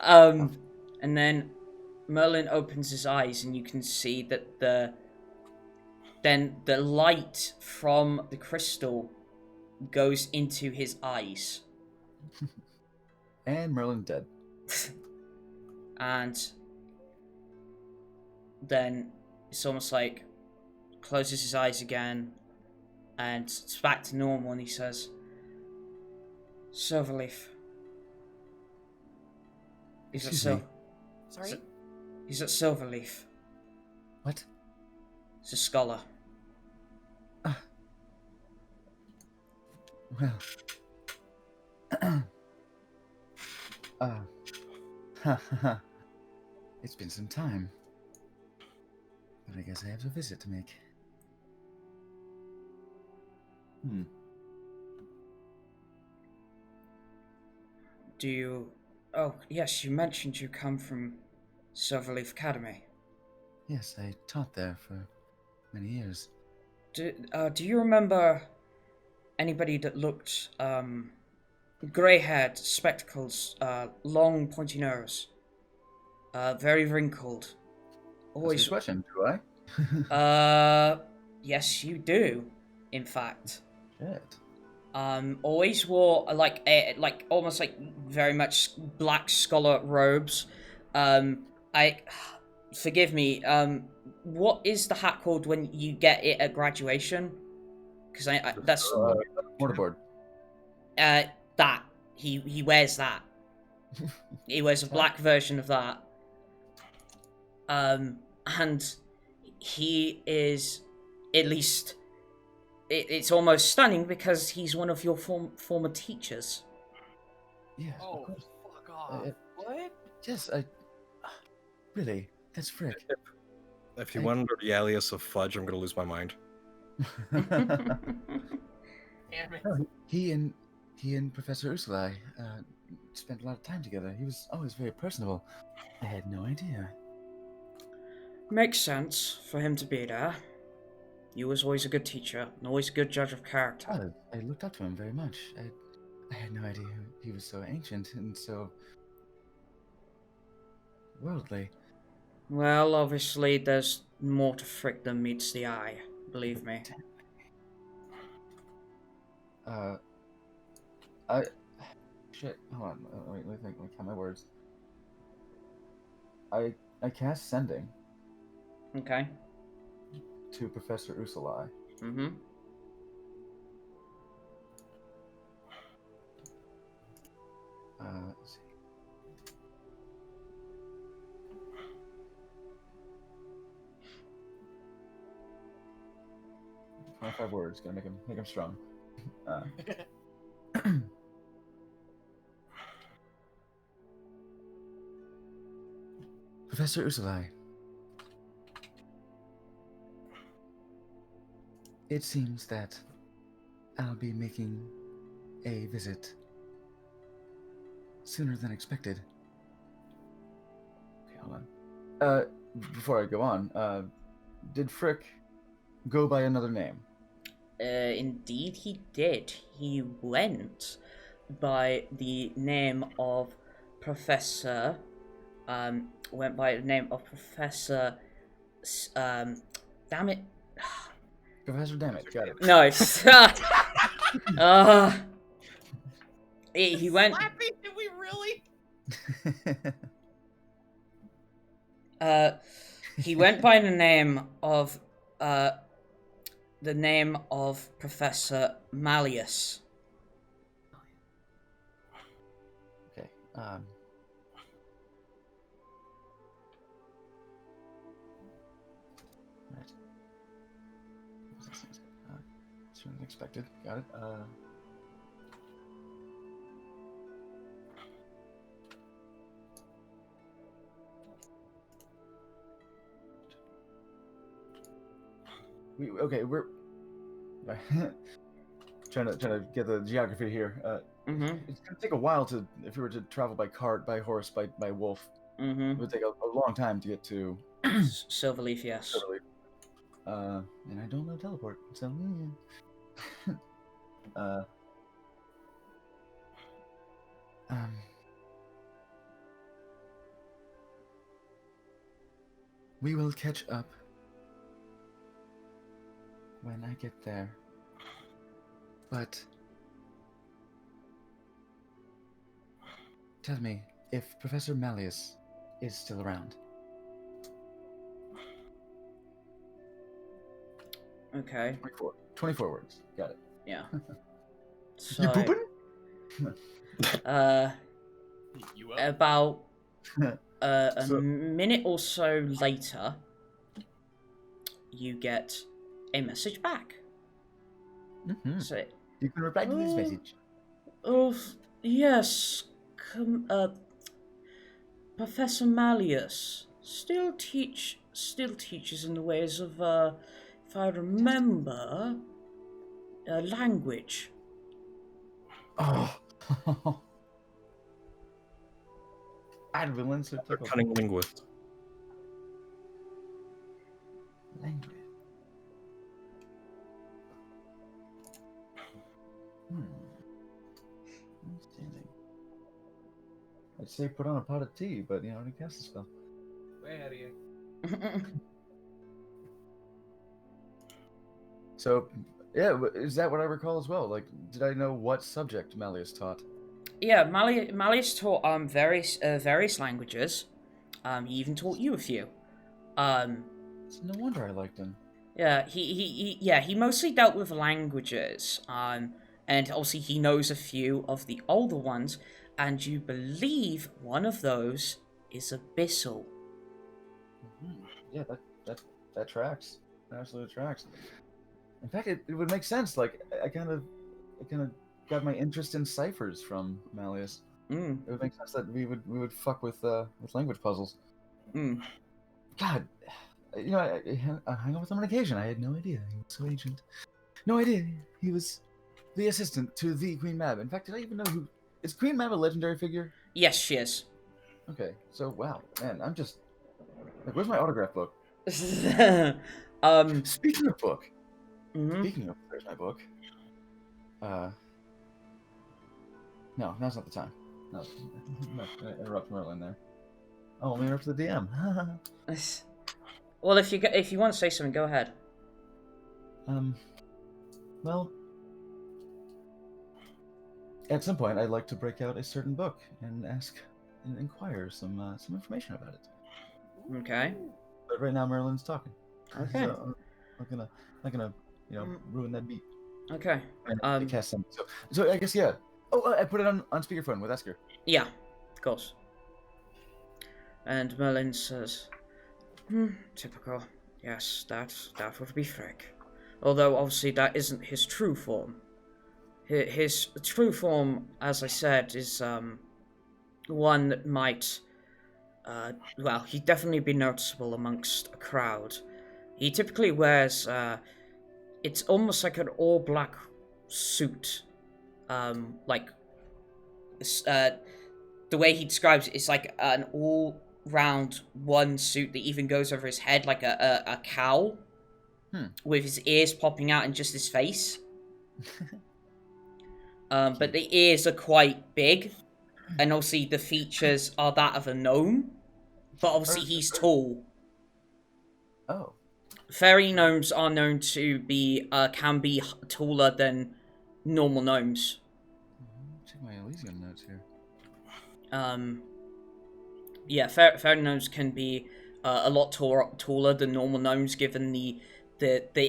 And then Merlin opens his eyes, and you can see that the light from the crystal goes into his eyes. And Merlin dead. And then it's almost like closes his eyes again, and it's back to normal, and he says, Silverleaf. He's at Sorry? He's at Silverleaf. What? He's a scholar. Well. It's been some time. But I guess I have a visit to make. Do you... Oh, yes, you mentioned you come from Silverleaf Academy. Yes, I taught there for many years. Do you remember anybody that looked, grey-haired, spectacles, long, pointy nose, very wrinkled? Always. That's a question, do I? Yes, you do, in fact. Shit. Always wore like almost like very much black scholar robes. I forgive me. What is the hat called when you get it at graduation? Because I that's Mortarboard. that he wears that. He wears a black version of that. And he is at least. It's almost stunning because he's one of your former teachers. Yes, Oh, of course. fuck off. What? Yes, really, that's Frick. If you went under the alias of Fudge, I'm gonna lose my mind. Damn it. No, he and Professor Ursula spent a lot of time together. He was always very personable. I had no idea. Makes sense for him to be there. He was always a good teacher and always a good judge of character. I looked up to him very much. I had no idea he was so ancient and so worldly. Well, obviously, there's more to Frick than meets the eye. Believe me. Shit. Hold on. Let me think. Let me count my words. I cast sending Okay. to Professor Ursula. Mm-hmm. Let's see. "25 words, gonna make him strong." Professor Ursula, it seems that I'll be making a visit sooner than expected. Okay, hold on. Before I go on, did Frick go by another name? Indeed he did. He went by the name of Professor... went by the name of Professor... damn it. Professor Dammit, got it. No. He went... Slappy, did we really? He went by the name of Professor Malleus. Okay. Right. Sooner than expected. Got it. We're trying to get the geography here. It's gonna take a while if we were to travel by cart, by horse, by wolf. It would take a long time to get to Silverleaf, yes. Silverleaf. And I don't know teleport, so we will catch up when I get there. But tell me if Professor Malleus is still around. Okay. 24 words. Got it. Yeah. You pooping? You up? About a So- minute or so later, you get a message back. Mhm. So, You can reply to this message. oh, yes, Professor Malleus still teaches in the ways of, if I remember, language. Oh. Add villains to A cunning linguist. language. Outstanding. I'd say put on a pot of tea, but you know, already cast the spell. Way out of here. So, Yeah, is that what I recall as well? Like, did I know what subject Malleus taught? Yeah, Malleus taught various languages. He even taught you a few. It's no wonder I liked him. Yeah, he mostly dealt with languages. And obviously he knows a few of the older ones, and you believe one of those is Abyssal. Yeah, that tracks. That absolutely tracks. In fact, it would make sense. Like, I kind of got my interest in ciphers from Malleus. Mm. It would make sense that we would fuck with language puzzles. Mm. God, you know, I hung out with him on occasion. I had no idea he was so ancient. No idea he was the assistant to the Queen Mab. In fact, did I even know who? Is Queen Mab a legendary figure? Yes, she is. Okay, so wow, man, I'm just like, where's my autograph book? Speaking of book. Mm-hmm. Speaking of, there's my book. No, now's not the time. No, interrupt Merlin there. Oh, I'm interrupt the DM. Well, if you want to say something, go ahead. Well, at some point, I'd like to break out a certain book and inquire some information about it. Okay. But right now, Merlin's talking. Okay. So I'm not gonna, ruin that beat. Okay. And cast something. So I guess yeah. Oh, I put it on speakerphone with Esker. Yeah, of course. And Merlin says, typical. Yes, that would be Frick. Although obviously that isn't his true form. His true form, as I said, is one that might, he'd definitely be noticeable amongst a crowd. He typically wears, it's almost like an all-black suit. The way he describes it is like an all-round one suit that even goes over his head like a cowl, with his ears popping out and just his face. But the ears are quite big, and obviously the features are that of a gnome, but obviously he's tall. Oh. Fairy gnomes are known to be, can be taller than normal gnomes. Check my Elizium notes here. Fairy gnomes can be a lot taller than normal gnomes, given the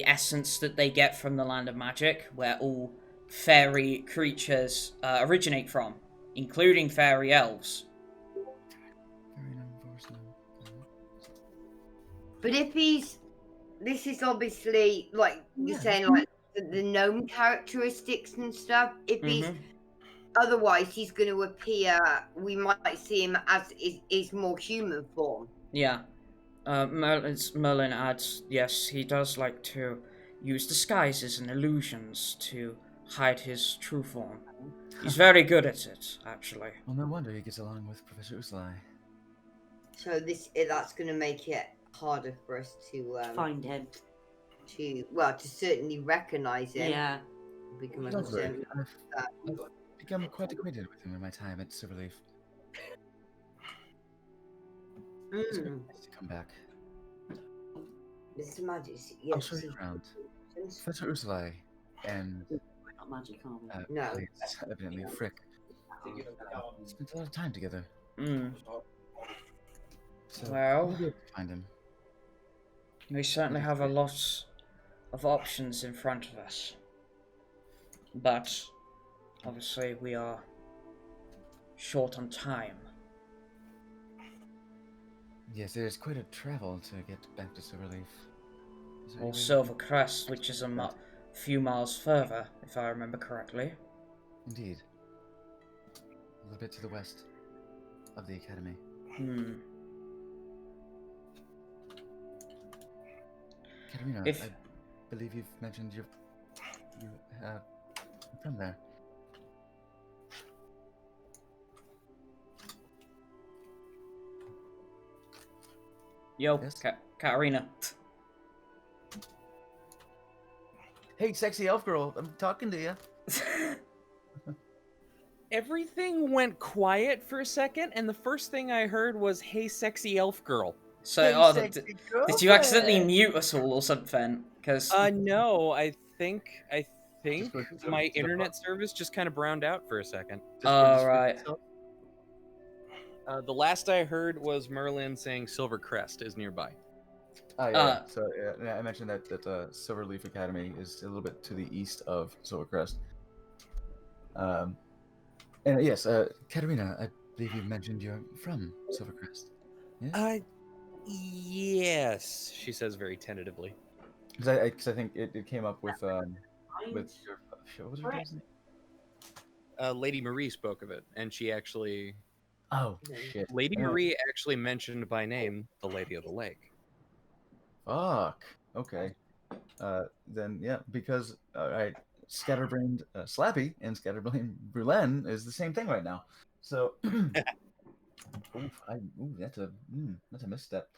essence that they get from the land of magic, where all fairy creatures originate from, including fairy elves. But if this is obviously, like you're saying, like the gnome characteristics and stuff. If he's otherwise, he's going to appear. We might see him as is more human form. Yeah. Merlin adds, yes, he does like to use disguises and illusions to hide his true form. He's very good at it, actually. Well, no wonder he gets along with Professor Uslai. So that's going to make it harder for us to find him. To certainly recognize him. Yeah. I've become quite acquainted with him in my time at Silverleaf. It's nice to come back. Mr. Magic, I'll show you around. Professor Uslai and not magic, are we? no, evidently Frick. Spent a lot of time together. So Well, we'll be able to find him. we certainly have a lot of options in front of us. But, obviously, we are short on time. Yes, it is quite a travel to get back to Silverleaf. Or Silvercrest, which is a few miles further, if I remember correctly. Indeed. A little bit to the west of the academy. Katterina, I believe you've mentioned you from there. Yo, Yes? Katterina. Hey, sexy elf girl, I'm talking to you. Everything went quiet for a second, and the first thing I heard was, "Hey, sexy elf girl." So, did you accidentally mute us all or something? Because No, think Just go to my the internet service just kind of browned out for a second. Right. The last I heard was Merlin saying Silvercrest is nearby. Oh yeah. Uh, So yeah, I mentioned that Silverleaf Academy is a little bit to the east of Silvercrest. And yes, Katterina, I believe you mentioned you're from Silvercrest. Yes. Yes, she says very tentatively. Because I think it came up with your what was her dad's name? Lady Marie spoke of it, and she actually, Oh shit. Lady Marie actually mentioned by name the Lady of the Lake. Fuck. Okay. Then yeah, because alright, scatterbrained Slappy and scatterbrained Vulen is the same thing right now. So, that's a misstep.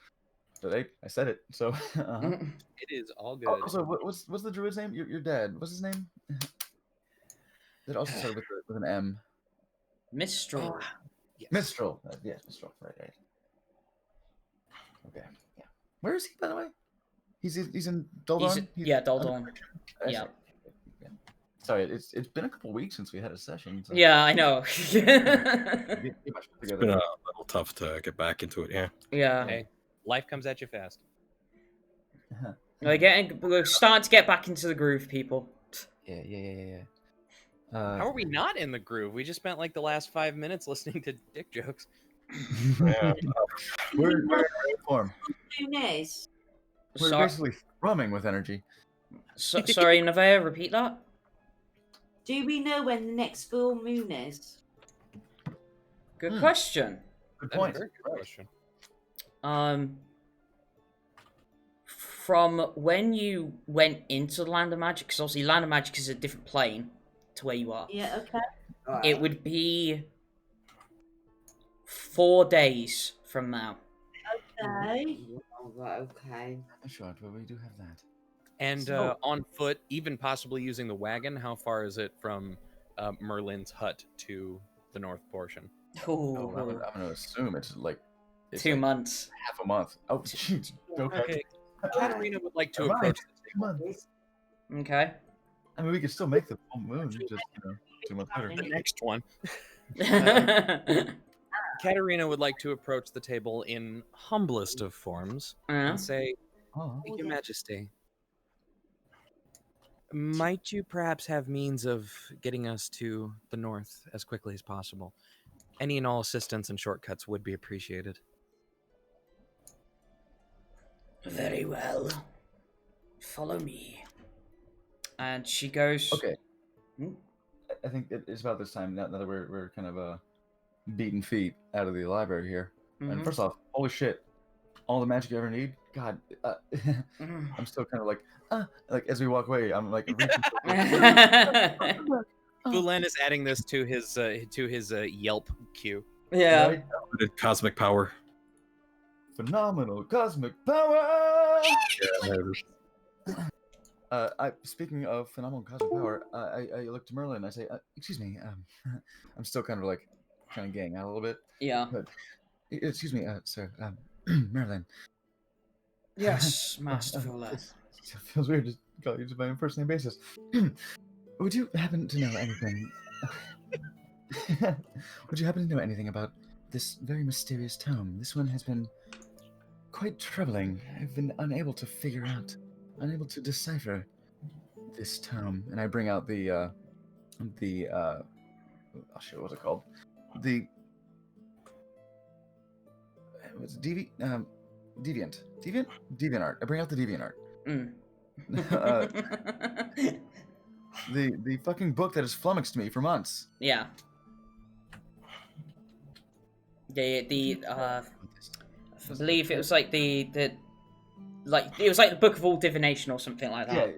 But I said it. So, It is all good. Also, what's the druid's name? Your dad. What's his name? That also started with an M. Mistral. Yes. Mistral. Yes, Mistral. Right. Okay. Yeah. Where is he, by the way? He's in Doldon. Doldon. Yeah. Sorry, it's been a couple weeks since we had a session. So. Yeah, I know. It's been a little tough to get back into it. Yeah. Yeah. Hey, life comes at you fast. We're starting to get back into the groove, people. Yeah. How are we not in the groove? We just spent like the last 5 minutes listening to dick jokes. Yeah. We're in great form. Lunes. We're basically thrumming with energy. Sorry, Nevaeh, repeat that? Do we know when the next full moon is? Good question. Good That's a point. very good question. From when you went into the Land of Magic, because obviously Land of Magic is a different plane to where you are. Yeah, okay. It would be 4 days from now. Okay. Okay. Sure, well, we do have that. And So- on foot, even possibly using the wagon, how far is it from Merlin's hut to the north portion? Oh, I'm gonna assume it's 2 like months. half a month. Oh, shoot. Okay. Katterina would like to Right. approach the 2 months. Okay. I mean, we could still make the full moon, just 2 months later. the next one. Katterina would like to approach the table in humblest of forms and say, Oh, Your Majesty, might you perhaps have means of getting us to the north as quickly as possible? Any and all assistance and shortcuts would be appreciated. Very well. Follow me. And she goes. okay. Hmm? I think it's about this time now that we're kind of beating feet out of the library here. And Mhm. first off, holy shit, all the magic you ever need. God, I'm still kind of like as we walk away, I'm like reaching for Vulen is adding this to his Yelp queue. Yeah. Right? Cosmic power. Phenomenal cosmic power. Yeah. Speaking of phenomenal cosmic power, I look to Merlin. I say, "Excuse me, I'm still kind of getting out a little bit. Yeah. But excuse me, sir, Merlin. Yes, Master Vulen. It feels weird to call you by a first name basis. Would you happen to know anything? Would you happen to know anything about this very mysterious tome? This one has been quite troubling. I've been unable to figure out, unable to decipher this tome. And I bring out oh shit, what was it called? What's Deviant art. I bring out the Deviant art. Mm. The fucking book that has flummoxed me for months. Yeah. I believe it was like it was like the Book of All Divination or something like that.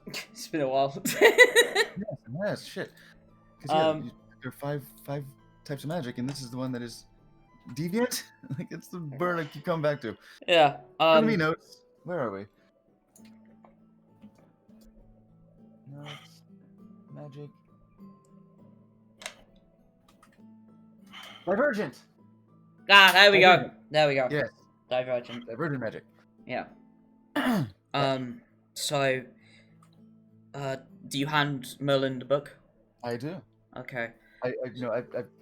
It's been a while. Yes, shit. Um, There are five types of magic, and this is the one that is deviant. Like it's the bird I keep coming back to. Yeah. Enemy notes. Where are we? Notes. Magic. Divergent. There we go. Divergent. There we go. Yes. Divergent. Divergent magic. Yeah. So, do you hand Merlin the book? I do. Okay. I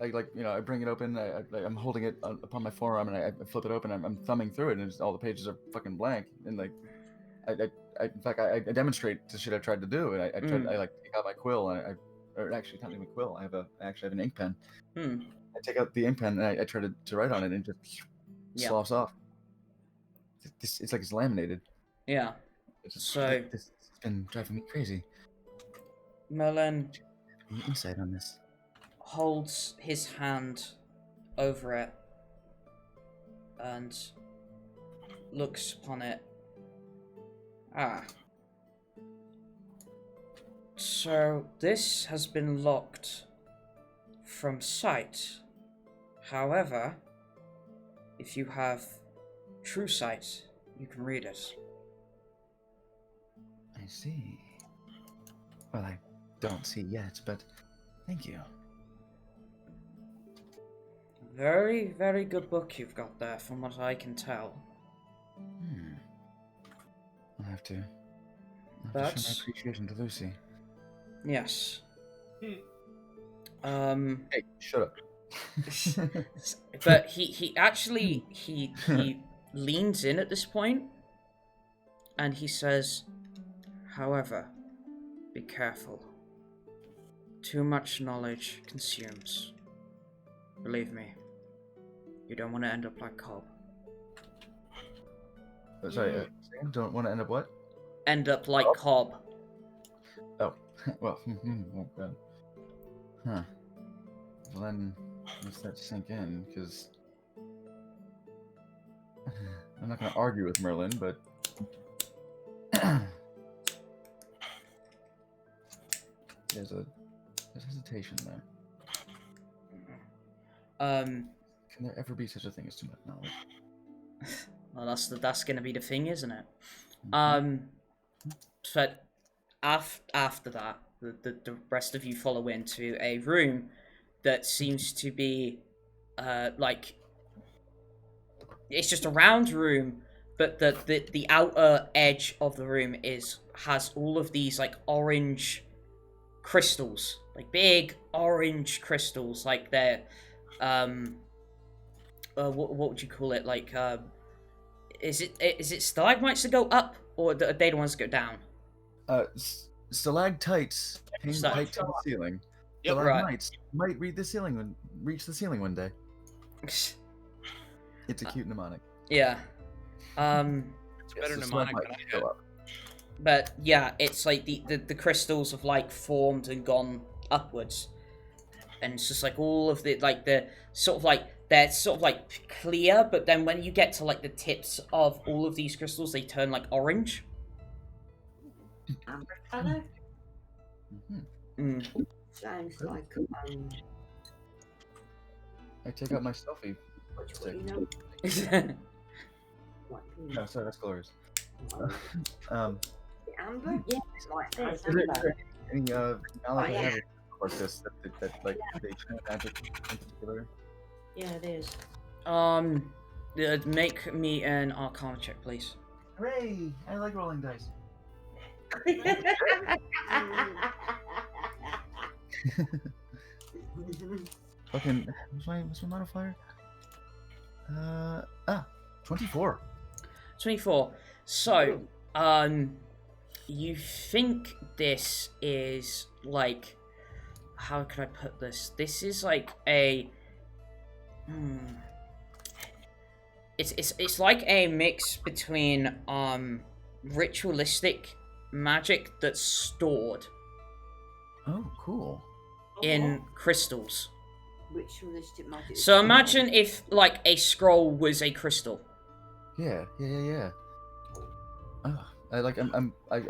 like, I bring it open. I'm holding it upon my forearm, and I flip it open. I'm thumbing through it, and all the pages are fucking blank. And like, in fact, I demonstrate the shit I tried to do, and I take out my quill, and or actually not even a quill. I actually have an ink pen. I take out the ink pen, and I try to write on it, and it just sloughs off. It's like it's laminated. Yeah. So this has been driving me crazy. Merlin Any insight on this? holds his hand over it and looks upon it. So this has been locked from sight. However, if you have true sight, you can read it. I see. Well, I don't see yet, but thank you. Very, very good book you've got there, from what I can tell. I'll have to show my appreciation to Lucy. Yes. Hey, shut up. But he actually leans in at this point, and he says, "However, be careful. Too much knowledge consumes. Believe me, you don't want to end up like Cobb." Sorry, don't want to end up what? End up like Cobb. Oh, well, oh god. Huh. Well then, let's let that sink in, because I'm not going to argue with Merlin, but there's hesitation there. Can there ever be such a thing as too much knowledge? Well, that's gonna be the thing, isn't it? Mm-hmm. But after that, the rest of you follow into a room that seems to be like it's just a round room, but the outer edge of the room has all of these like orange crystals, like big orange crystals, like they're what would you call it? Like is it stalagmites that go up, or are they the ones that go down? Stalactites hang tight to the ceiling. Yep, Stalagmites might reach the ceiling one day. It's a cute mnemonic. Yeah. It's better mnemonic than I had. But yeah, it's like the crystals have like formed and gone upwards, and it's just like all of the like the sort of like they're sort of like clear, but then when you get to like the tips of all of these crystals, they turn like orange. Amber color? Sounds like I take out my selfie what stick. you know. No, sorry, that's glorious. The amber? Yeah, It's like there's Is there amber. any knowledge I yeah. have like this that like they chant magic in particular? Yeah, it is. Make me an Arcana check, please. Hooray! I like rolling dice. Fucking, what's my modifier? 24. 24. So, you think this is like, how could I put this? This is like a, it's like a mix between ritualistic magic that's stored Oh, cool. in crystals. Ritualistic magic. So imagine if like a scroll was a crystal. Yeah. Oh, I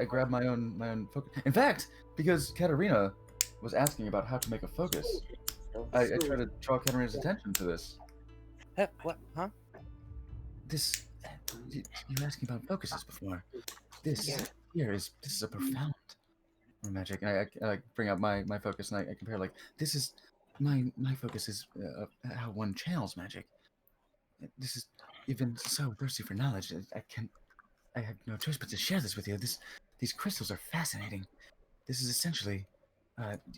grabbed my own focus. In fact, because Katterina was asking about how to make a focus, I tried to draw Katterina's attention to this. What? Huh? This, you were asking about focuses before. This is a profound magic. And I bring out my focus and I compare like this is my focus is how one channels magic. This is even so thirsty for knowledge. I can't I have no choice but to share this with you. These crystals are fascinating. This is essentially,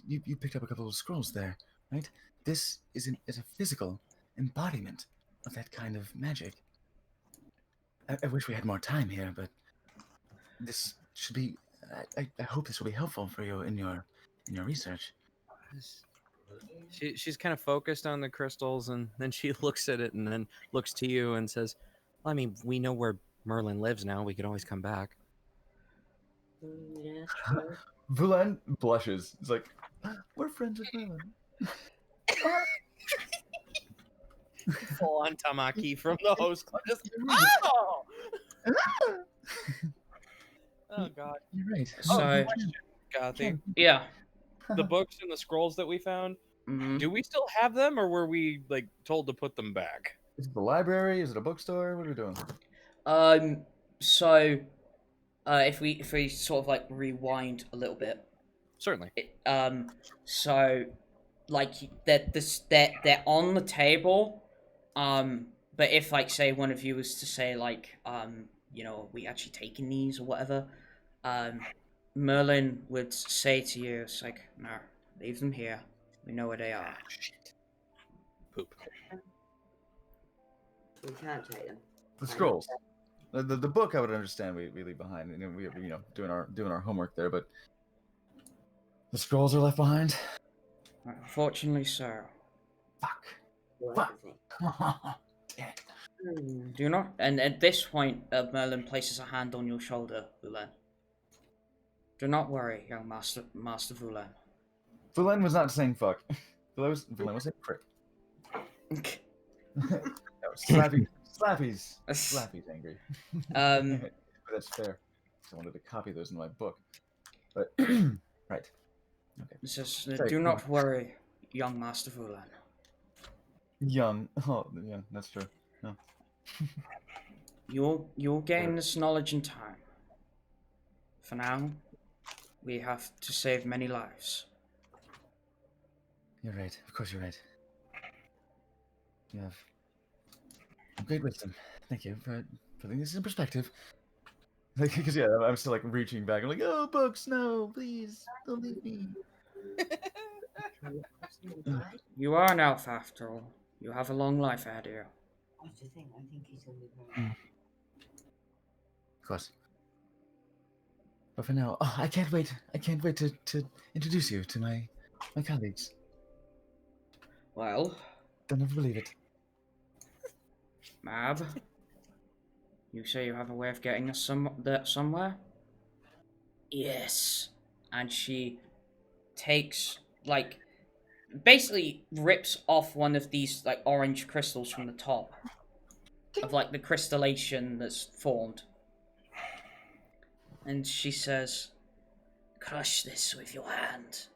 you picked up a couple of scrolls there, right? This is a physical embodiment of that kind of magic. I wish we had more time here, but this should be. I hope this will be helpful for you in your research. She's kind of focused on the crystals, and then she looks at it, and then looks to you and says, well, I mean, we know where Merlin lives now. We could always come back. Yeah, true. Vulen blushes. It's like, we're friends with Merlin. Full on Tamaki from the host club. Just, oh! Oh, God. You're right. So, Gothy. yeah. The books and the scrolls that we found, Mhm. do we still have them, or were we, like, told to put them back? Is it the library? Is it a bookstore? What are we doing? So, if we sort of like rewind a little bit, Certainly. so like they're on the table, but if like say one of you was to say like you know, are we actually taking these or whatever, Merlin would say to you, it's like, no, leave them here. We know where they are. Poop. We can't take them. The scrolls. The book I would understand we leave behind, and we doing our homework there, but the scrolls are left behind. Unfortunately, so. Fuck. What Fuck. is it? Damn it. Do not. And at this point, Merlin places a hand on your shoulder, Vulen. Do not worry, young Master Vulen. Vulen was not saying fuck. Vulen was saying prick. Slappy's angry. But that's fair. I wanted to copy those in my book. But right. Okay. It says, Sorry, do go not on. worry, young Master Vulen. Young. Oh yeah, that's true. No. You'll gain this knowledge in time. For now, we have to save many lives. You're right. Of course you're right. You have great wisdom. Thank you for putting this in perspective. Because yeah, I'm still like reaching back. I'm like, oh, books, no, please, don't leave me. You are an elf after all. You have a long life ahead of you. That's the thing. I think he's going to be very. Of course. But for now, oh, I can't wait. I can't wait to introduce you to my colleagues. Well, They'll never believe it. Mab, you say you have a way of getting us somewhere? Yes. And she takes, like, basically rips off one of these, like, orange crystals from the top of, like, the crystallation that's formed. And she says, crush this with your hand,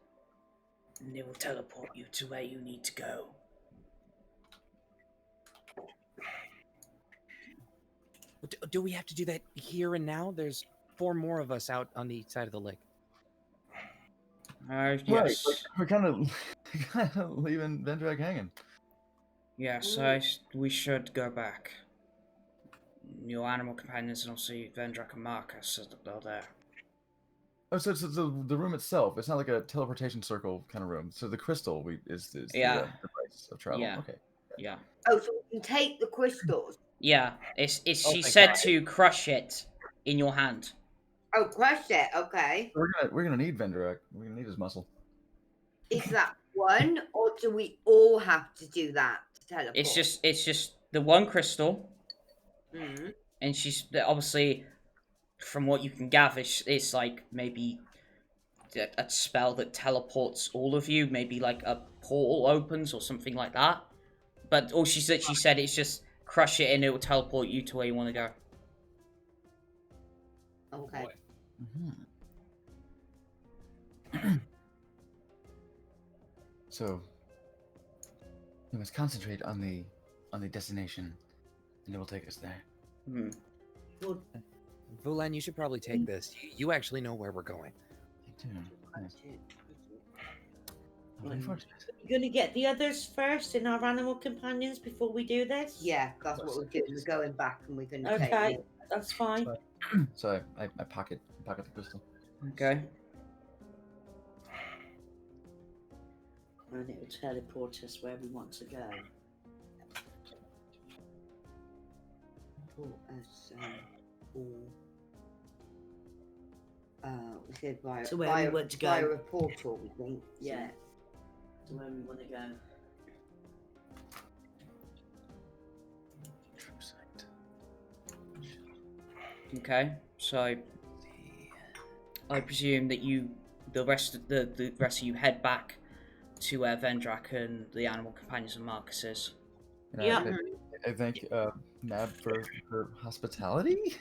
and it will teleport you to where you need to go. Do we have to do that here and now? There's 4 more of us out on the side of the lake. Yes. Right, like, we're kind of leaving Vendrak hanging. Yes, we should go back. Your animal companions and also Vendrak and Marcus are there. Oh, so the room itself, it's not like a teleportation circle kind of room. So the crystal is Yeah. the device of travel. Yeah. Okay. Yeah. Oh, so we can take the crystals. Yeah, it's Oh, she thank said God. to crush it in your hand. Oh, crush it. Okay. We're gonna need Vendrak. We're gonna need his muscle. Is that one, or do we all have to do that to teleport? It's just the one crystal, Mm. and she's obviously, from what you can gather, it's like maybe a spell that teleports all of you. Maybe like a portal opens or something like that. But all she said it's just crush it and it will teleport you to where you want to go. Okay. Boy. So we must concentrate on the destination, and it will take us there. Hmm. Well, Vulen, you should probably take this. You actually know where we're going. You do. Nice. How very fortunate. you're gonna get the others first in our animal companions before we do this? Yeah, that's what we're doing. We're going back and we're going to take Okay, them. that's fine. So I pocket the crystal. Okay. And it will teleport us where we want to go. We said via, To where we want to go. via a portal, we think. Yeah. To where we want to go. True sight. Okay. So I presume that the rest of you head back to where Vendrak and the animal companions of Marcus is. And Yeah. I thank Mab for her hospitality.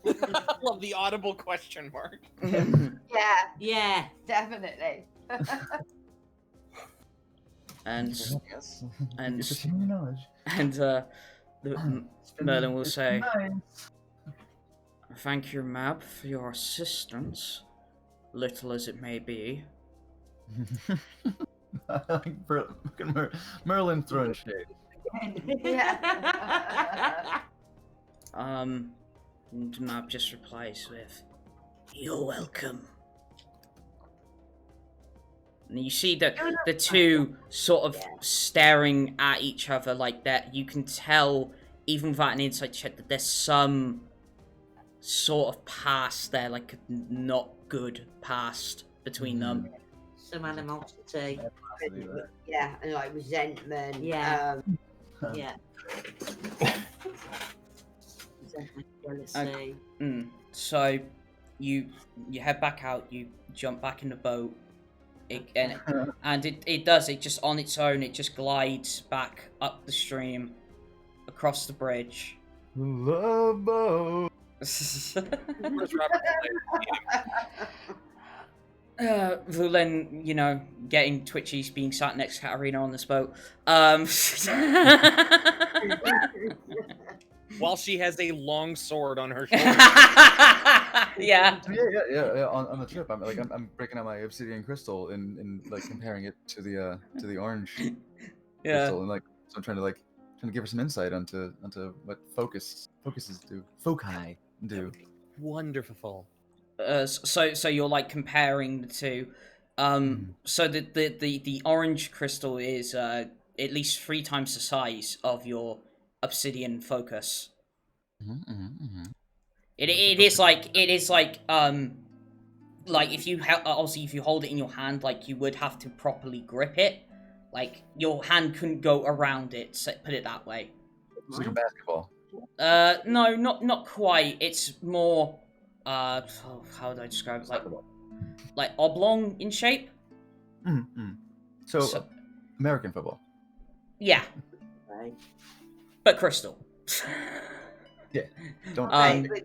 I love the audible question mark. Yeah, Yeah. definitely. and Yes. and It's just human knowledge. and Merlin will say, Nice. "Thank you, Mab, for your assistance, little as it may be." I like Merlin throwing shade. Yeah. And Mab just replies with, "You're welcome." And you see that the two sort of staring at each other like that. You can tell, even without an insight check, that there's some sort of past there, like a not good past between them. Some animosity. Yeah, and like resentment. Yeah. Yeah. Jealousy. So you head back out. You jump back in the boat. And it does. It just on its own. It just glides back up the stream, across the bridge. Love boat. Vulen, getting twitchy, being sat next to Katterina on this boat. While she has a long sword on her shoulder. Yeah. Yeah. On the trip, I'm breaking out my obsidian crystal and like comparing it to the orange crystal, and so I'm trying to give her some insight onto what foci do. Wonderful. So you're comparing the two. So the orange crystal is at least 3 times the size of your obsidian focus. It is like if you obviously if you hold it in your hand, you would have to properly grip it. Your hand couldn't go around it. So put it that way. It's like a basketball. No, not quite. It's more how do I describe it? Like oblong in shape. So American football. Yeah. Right. But crystal. Yeah. Don't. But how do your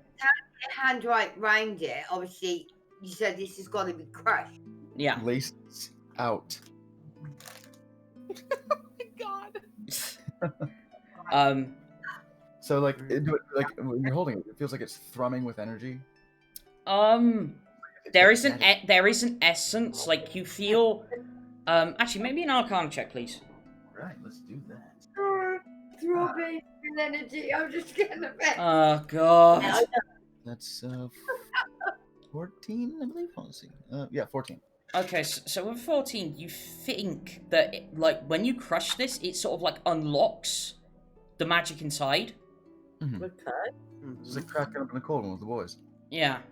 hand right round it? Obviously, you said this has got to be crushed. Yeah. Laces out. Oh my god. So when you're holding it, it feels like it's thrumming with energy. There is an essence, you feel. Actually, maybe an Arcana check, please. Right, let's do that. Throbbing energy. I'm just getting a bit. Oh god. That's 14, I believe. Let's see. Yeah, 14. Okay, so with 14, you think that when you crush this, it sort of unlocks the magic inside. Okay. It's like cracking up in the cold one with the boys. Yeah.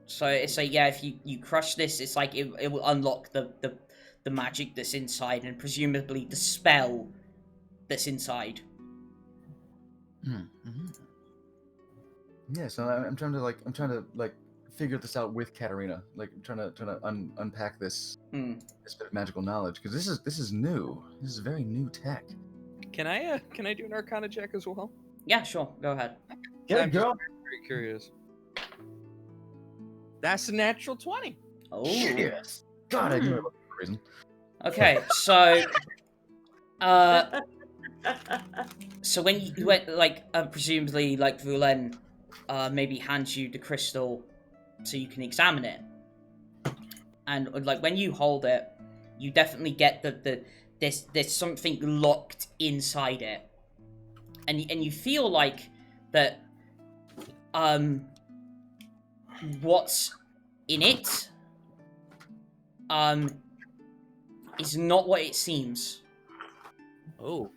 So it's if you crush this, it's it will unlock the magic that's inside and presumably the spell that's inside. Yeah, so I'm trying to figure this out with Katterina. I'm trying to unpack this this bit of magical knowledge, because this is new. This is very new tech. Can I do an Arcana check as well? Yeah, sure. Go ahead. Yeah, I'm girl. very curious. That's a natural 20. Oh. Yes. God, I knew it for a reason. Okay, so so when you went presumably Vulen maybe hands you the crystal so you can examine it, and when you hold it, you definitely get there's something locked inside it, and you feel that what's in it is not what it seems. Oh,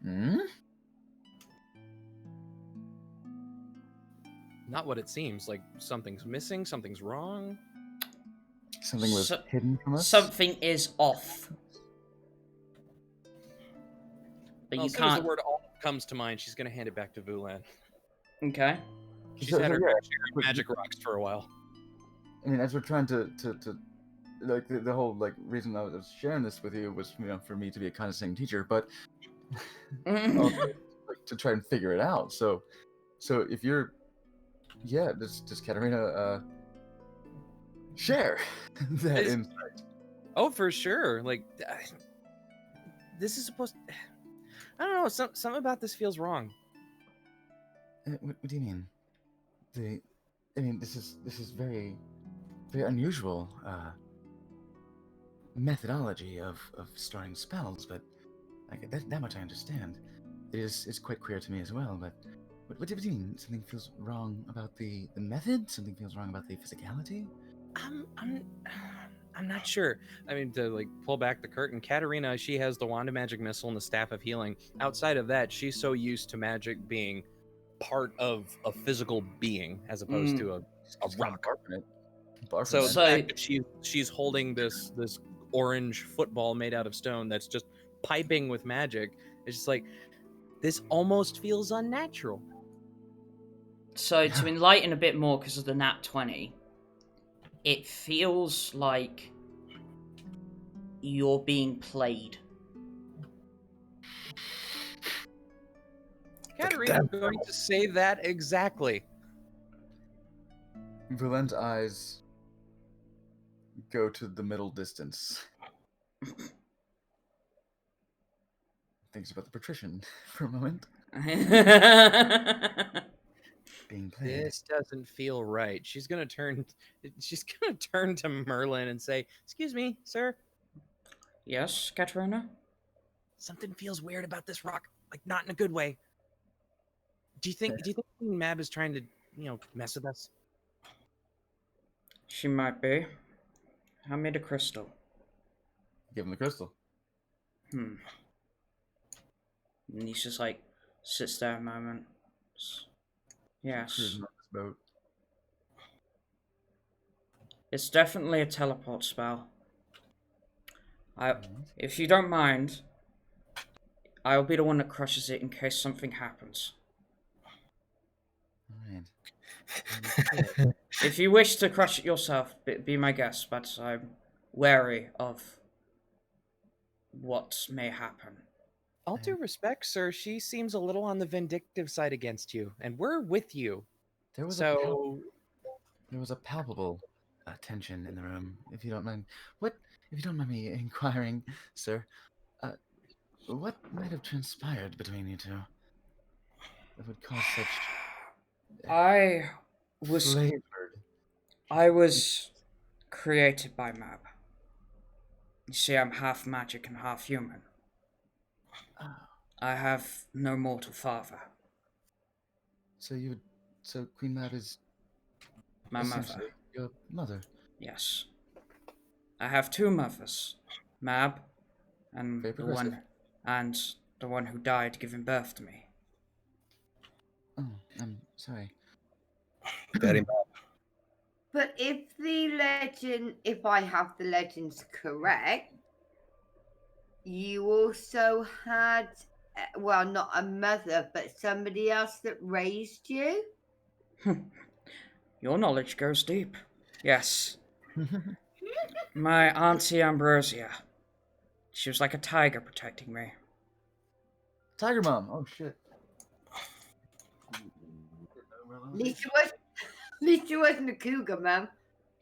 Hmm? not what it seems. Like something's missing, something's wrong. Something was So- hidden from us? Something is off. But you As soon as the can't. word "all" comes to mind, she's gonna hand it back to Vulen. Okay. She's So- had so her yeah, fair share of but- magic rocks for a while. I mean, as we're trying to like the whole like reason I was sharing this with you was for me to be a condescending teacher, but also, like, to try and figure it out. So if you're, does Katterina share that Is- insight? Oh, for sure. Like this is supposed. I don't know. Something about this feels wrong. What do you mean? I mean, this is very unusual methodology of storing spells, but like that much I understand. It's quite queer to me as well. But what do you mean? Something feels wrong about the method? Something feels wrong about the physicality? I'm not sure. I mean, to like pull back the curtain, Katterina, she has the wand of magic missile and the staff of healing. Outside of that, she's so used to magic being part of a physical being as opposed to a Just kinda rock. barfing it. Barfing So it. the So- fact that she's holding this orange football made out of stone that's just piping with magic, it's just like this almost feels unnatural. So to enlighten a bit more because of the nat 20, it feels like you're being played. Katterina's going to say that exactly. Vulen's eyes go to the middle distance. Thinks about the patrician for a moment. Being played. This doesn't feel right. She's gonna turn to Merlin and say, "Excuse me, sir. Yes, Katterina? Something feels weird about this rock. Like not in a good way. Do you think Queen Mab is trying to, mess with us?" She might be. Hand me the crystal. Give him the crystal. And he's just like, sits there a moment. Yes. Cruising on this boat. It's definitely a teleport spell. If you don't mind, I'll be the one that crushes it in case something happens. Alright. If you wish to crush it yourself, be my guest, but I'm wary of what may happen. All due respect, sir, she seems a little on the vindictive side against you, and we're with you. There was So a palpable tension in the room. If you don't mind, if you don't mind me inquiring, sir, what might have transpired between you two that would cause such I flavored? was created by Mab. You see, I'm half magic and half human. Oh, I have no mortal father. so Queen Mab is My mother. essentially your mother. Yes. I have two mothers, Mab and Very the one who died giving birth to me. Oh, I'm sorry. Daddy. But if I have the legends correct, you also had, well, not a mother, but somebody else that raised you? Your knowledge goes deep. Yes. My auntie Ambrosia. She was like a tiger protecting me. Tiger Mom. Oh shit. At least you wasn't a cougar, ma'am.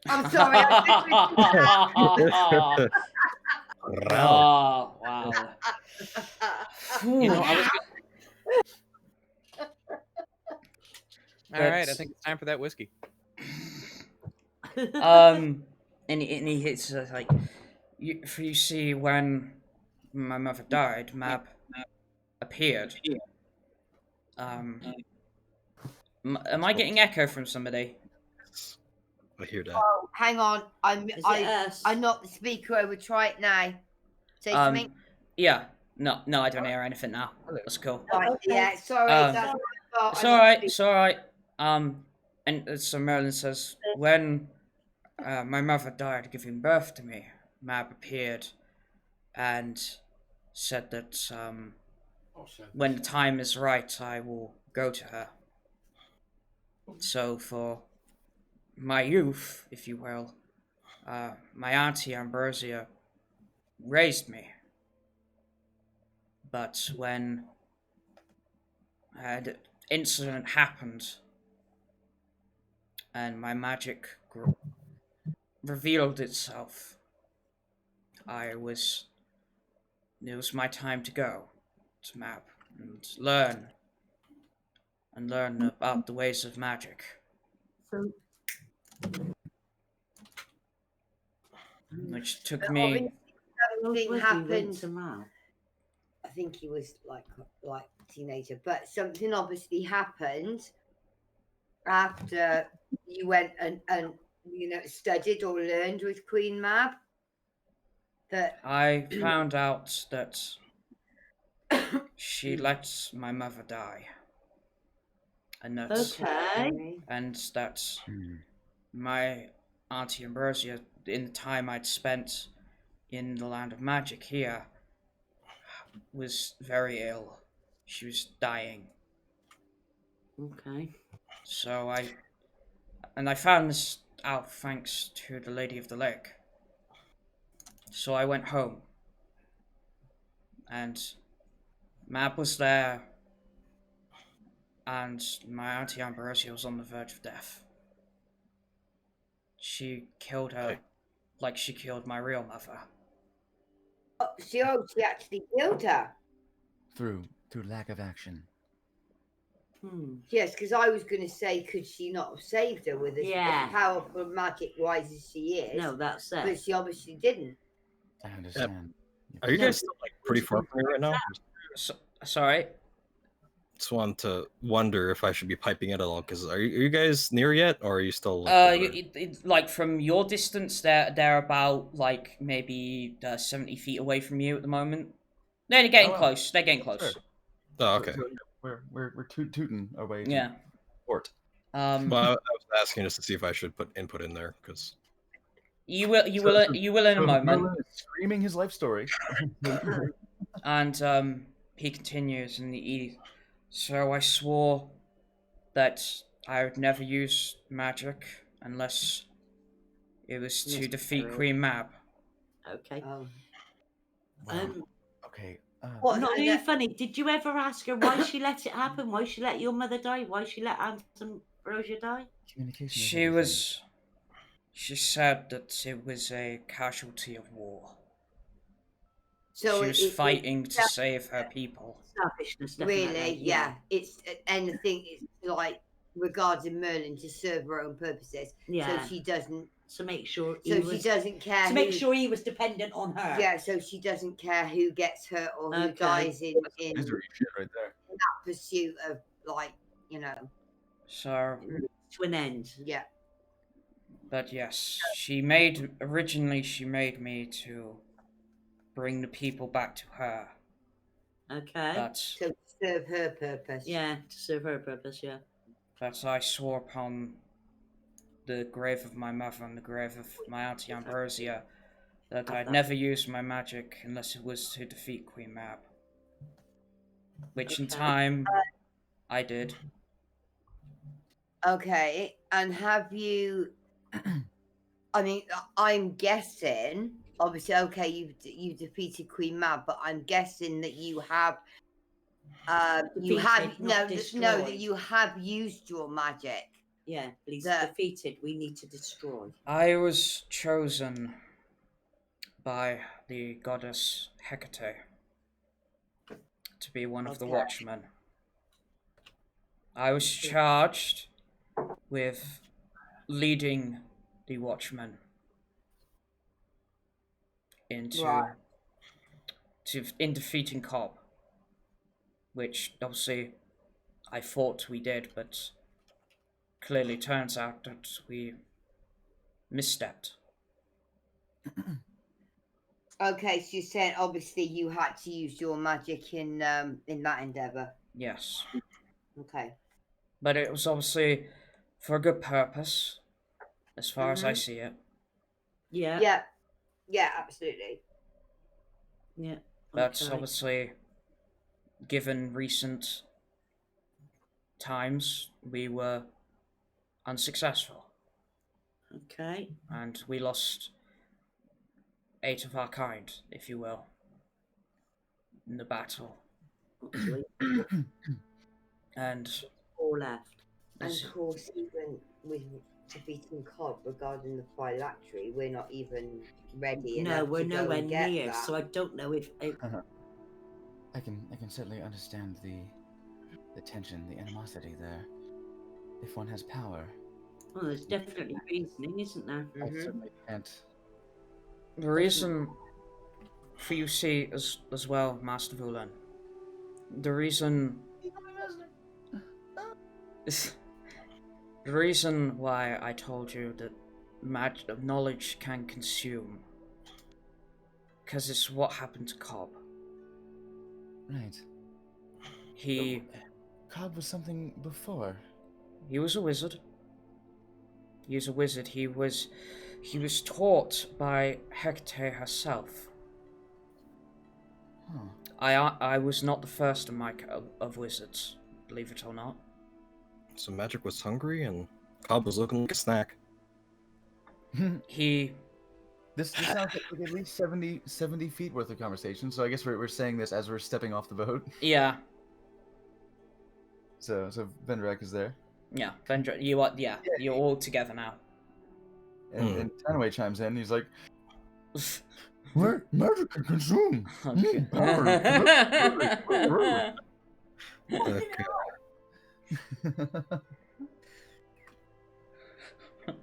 I'm sorry. I Oh, wow. I was all right. I think it's time for that whiskey. And he hits like, you see, when my mother died, Mab appeared. Am I getting echo from somebody? I hear that. Oh, hang on. Is it us? I knocked the speaker over. Try it now. Say something. Yeah. No, I don't hear anything now. That's cool. Right, okay. yeah, sorry. That's my fault. It's I all knocked right. the It's all right. And so Merlin says, when my mother died giving birth to me, Mab appeared and said that when the time is right, I will go to her. So for my youth, if you will, my auntie Ambrosia raised me. But when the incident happened and my magic revealed itself, it was my time to go to Mab and learn about the ways of magic. So, Which took But me. obviously something went happened. to Mab. I think he was like a teenager, but something obviously happened after you went and studied or learned with Queen Mab. That I found out that she let my mother die, and that Okay. and that my auntie Ambrosia, in the time I'd spent in the land of magic here, was very ill. She was dying. Okay. So I found this out thanks to the Lady of the Lake. So I went home, and Mab was there, and my auntie Ambrosia was on the verge of death. She killed her like she killed my real mother. she actually killed her. Through lack of action. Yes, because I was going to say, could she not have saved her with Yeah. as powerful magic-wise as she is? No, that's it. But she obviously didn't. I understand. Are you guys still like pretty far from me right now? Sorry. Just want to wonder if I should be piping it at all. Because are you guys near yet, or are you still? Like, like from your distance, they're about like maybe 70 feet away from you at the moment. They're getting close. They're getting close. Sure. Oh, okay. So we're tooting our way to Yeah. port. Well, I was asking just to see if I should put input in there because you will in a moment. Merlin is screaming his life story. And he continues, and so I swore that I would never use magic unless it was to defeat Queen Mab. Okay. Okay. Not really funny. Did you ever ask her why she let it happen? Why she let your mother die? Why she let Aunt Ambrosia die? Communication. She said that it was a casualty of war. So she was fighting to save her people. Selfishness, really, yeah. It's anything. It's like regarding Merlin to serve her own purposes. Yeah. So she doesn't. To make sure. She doesn't care. To make sure he was dependent on her. Yeah. So she doesn't care who gets hurt or who dies in misery shit right there. that pursuit of So. To an end. Yeah. But yes, originally she made me to bring the people back to her. Okay. But to serve her purpose. Yeah, to serve her purpose, yeah. But I swore upon the grave of my mother and the grave of my auntie Ambrosia that I'd never use my magic unless it was to defeat Queen Mab. Which in time I did. Okay, and have you? I mean, I'm guessing. Obviously, okay, you defeated Queen Mab, but I'm guessing that you have. You have that you have used your magic. Yeah, but he's defeated. We need to destroy. I was chosen by the goddess Hecate to be one of the watchmen. I was charged with leading the watchmen in defeating Cobb, which obviously I thought we did, but clearly turns out that we misstepped. Okay, so you're saying obviously you had to use your magic in that endeavor. Yes. Okay. But it was obviously for a good purpose, as far as I Mhm. see it. Yeah. Yeah. Yeah, absolutely. Yeah. But okay. obviously, given recent times, we were unsuccessful. Okay. And we lost 8 of our kind, if you will, in the battle. Actually, And 4 left. And this- of course, even with defeating Cobb regarding the phylactery, we're not even ready No, enough we're to go nowhere and get near, that. so I don't know if I can certainly understand the tension, the animosity there. If one has power, well, there's definitely reasoning, isn't there? I Mhm. certainly can't. the reason for you see as well, Master Vulen, the reason the reason why I told you that knowledge can consume, because it's what happened to Cobb. Right. He Cobb was something before. was a wizard. He was a wizard. He was taught by Hecate herself. Huh. I was not the first of wizards, believe it or not. So Magic was hungry and Cobb was looking like a snack. He This sounds like at least 70 feet worth of conversation. So I guess we're saying this as we're stepping off the boat. yeah. So Vendrak is there, Yeah, Vendrak, you are, you're all together now. and Tanaway chimes in. He's like, "Magic can consume Okay. power." Okay.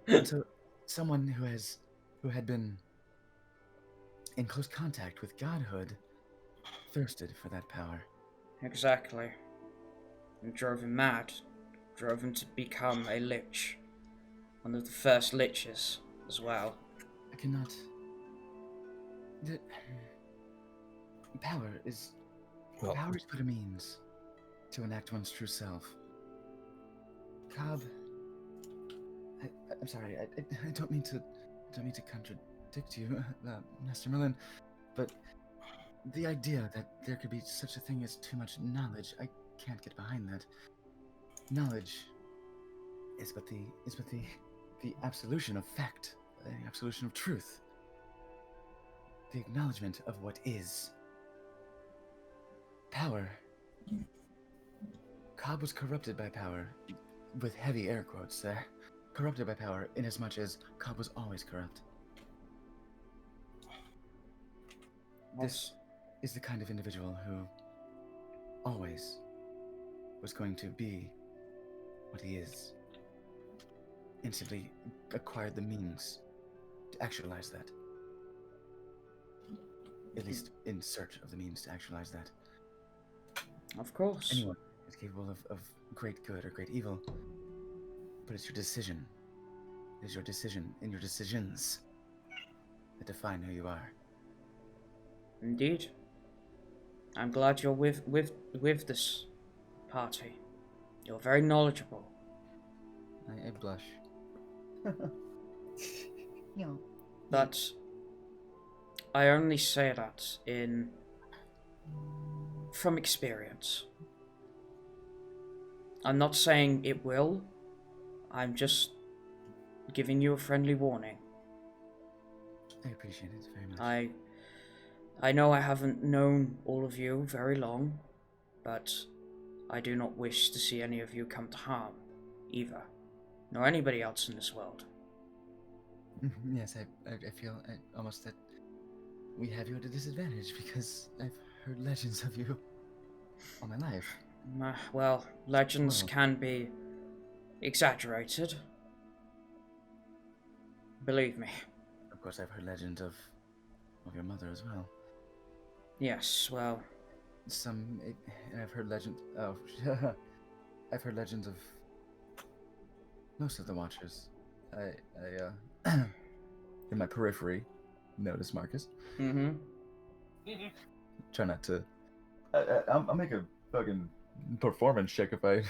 And so, someone who had been in close contact with godhood thirsted for that power. Exactly. And drove him mad. Drove him to become a lich. One of the first liches as well. I cannot. The power is Well, but a means to enact one's true self. Cobb, I'm sorry. I don't mean to contradict you, Master Merlin, but the idea that there could be such a thing as too much knowledge, I can't get behind that. Knowledge is but the absolution of fact, the absolution of truth, the acknowledgement of what is. Power. Cobb was corrupted by power, with heavy air quotes there. Corrupted by power, inasmuch as Cobb was always corrupt. This is the kind of individual who always was going to be what he is. Instantly acquired the means to actualize that. At least in search of the means to actualize that. Of course. Anyone is capable of great good or great evil, but it's your decision. It is your decision and your decisions that define who you are. Indeed. I'm glad you're with this party. You're very knowledgeable. I blush. No. But I only say that from experience. I'm not saying it will. I'm just giving you a friendly warning. I appreciate it very much. I know I haven't known all of you very long, but I do not wish to see any of you come to harm, either, nor anybody else in this world. Yes, I feel almost that we have you at a disadvantage because I've heard legends of you all my life. Well, legends Well. can be exaggerated. Believe me. Of course, I've heard legends of your mother as well. Yes, well, And I've heard legend. Oh, I've heard legends of most of the Watchers. in my periphery, notice Marcus. Mm-hmm. Try not to. I'll make a fucking performance check if I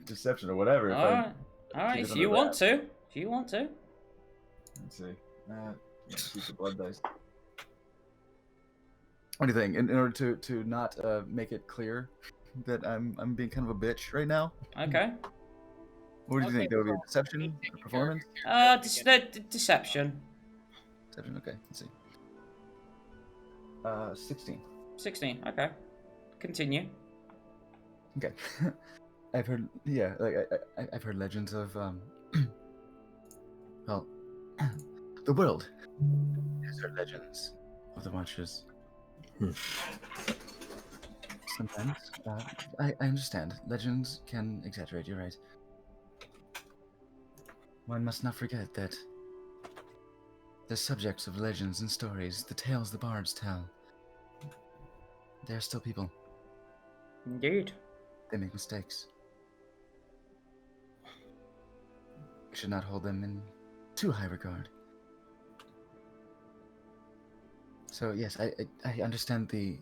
deception or whatever. If I Alright, keep if it you under want wraps. to. If you want to. Let's see. Keep the blood dice. What do you think? In order to not make it clear that I'm being kind of a bitch right now. Okay. What do you Okay, think? That would be a well, deception, a performance? Deception. Deception. Okay. Let's see. 16. 16, okay. Continue. Okay. I've heard. Yeah. Like I've heard legends of well, the world has heard legends of the Watchers. Sometimes, I understand. Legends can exaggerate, you're right. One must not forget that the subjects of legends and stories, the tales the bards tell, they are still people. Indeed. They make mistakes. We should not hold them in too high regard. So yes, I understand the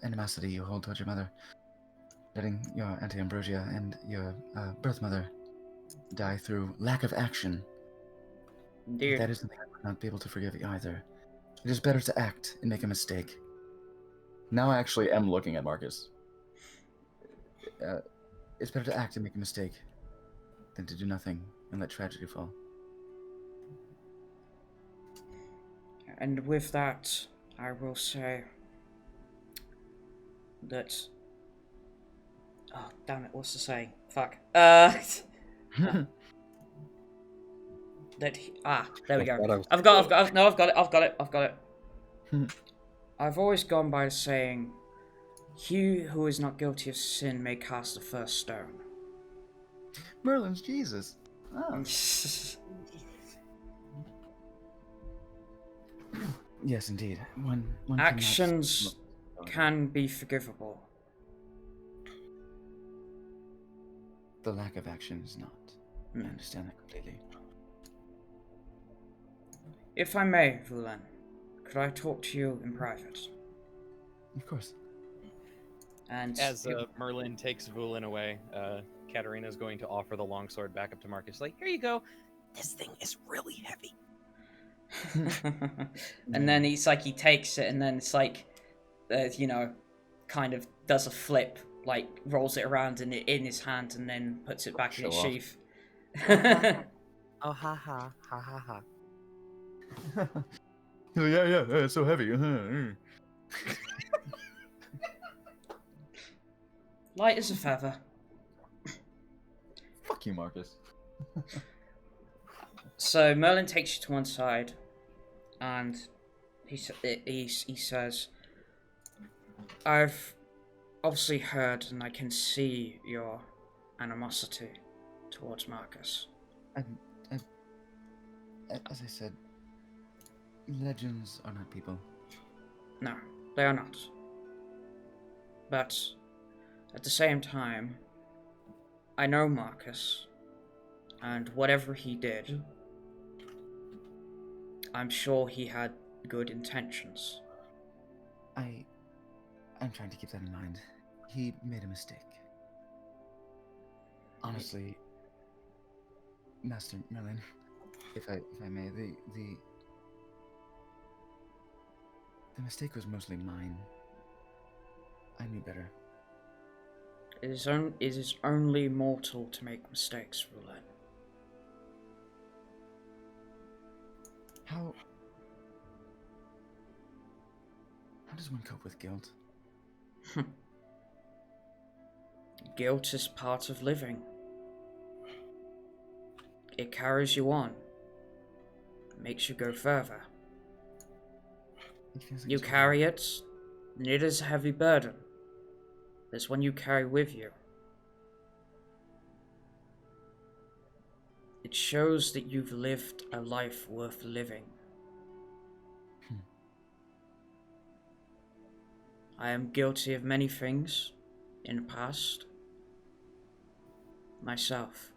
animosity you hold towards your mother, letting your Auntie Ambrosia and your birth mother die through lack of action. Indeed. That is something I would not be able to forgive either. It is better to act and make a mistake. Now I actually am looking at Marcus. It's better to act and make a mistake than to do nothing and let tragedy fall. And with that, I will say that. Oh, damn it! What's the saying? Fuck. That. There we go. I've got it. I've always gone by saying, "He who is not guilty of sin may cast the first stone." Merlin's Jesus. Oh. Yes, indeed. One Actions can be forgivable. The lack of action is not. I understand that completely. If I may, Vulen, could I talk to you in private? Of course. And As Merlin takes Vulen away, Katterina is going to offer the longsword back up to Marcus. Like, here you go. This thing is really heavy. and then he takes it, and then it's like, kind of does a flip, like rolls it around in his hand, and then puts it back in its sheath. Oh, ha ha ha ha ha. Yeah, it's so heavy. Light as a feather. Fuck you, Marcus. So Merlin takes you to one side, and he says, "I've obviously heard, and I can see your animosity towards Marcus." As I said, legends are not people. No, they are not. But at the same time, I know Marcus, and whatever he did, I'm sure he had good intentions. I'm trying to keep that in mind. He made a mistake. Honestly, Master Merlin, if I may, the mistake was mostly mine. I knew better. It is only mortal to make mistakes, Vulen. How does one cope with guilt? Guilt is part of living. It carries you on. It makes you go further. It feels like You it's carry it, and it is a heavy burden. There's one you carry with you. It shows that you've lived a life worth living. I am guilty of many things in the past. Myself.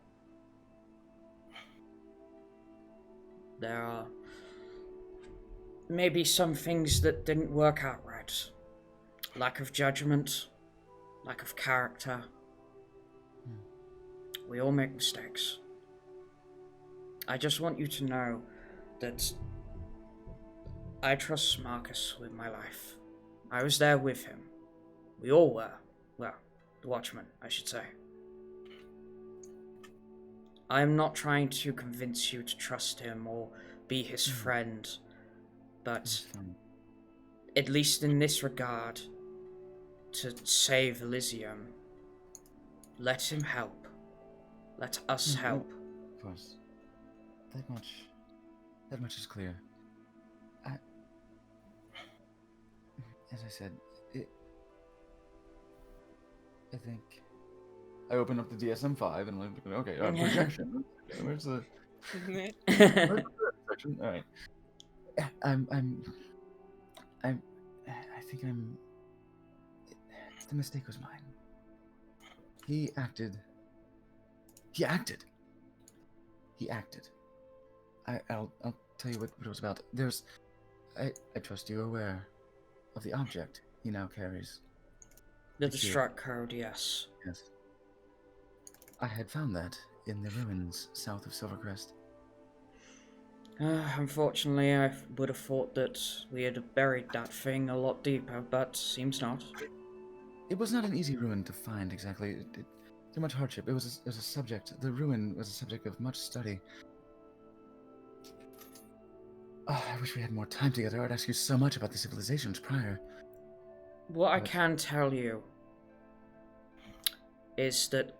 There are maybe some things that didn't work out right. Lack of judgment, lack of character. We all make mistakes. I just want you to know that I trust Marcus with my life. I was there with him. We all were. Well, the Watchman, I should say. I am not trying to convince you to trust him or be his friend, but at least in this regard, to save Elizium, let him help. Let us help. Of course. That much is clear. As I said, I think I open up the DSM-5 and I'm like, okay, projection. Where's the section? All right. I think the mistake was mine. He acted. I'll tell you what it was about. I trust you are aware of the object he now carries. The destruct code, yes. Yes. I had found that in the ruins south of Silvercrest. Unfortunately, I would have thought that we had buried that thing a lot deeper, but seems not. It was not an easy ruin to find exactly. Too much hardship. It was a subject. The ruin was a subject of much study. Oh, I wish we had more time together. I'd ask you so much about the civilizations prior. What I can tell you is that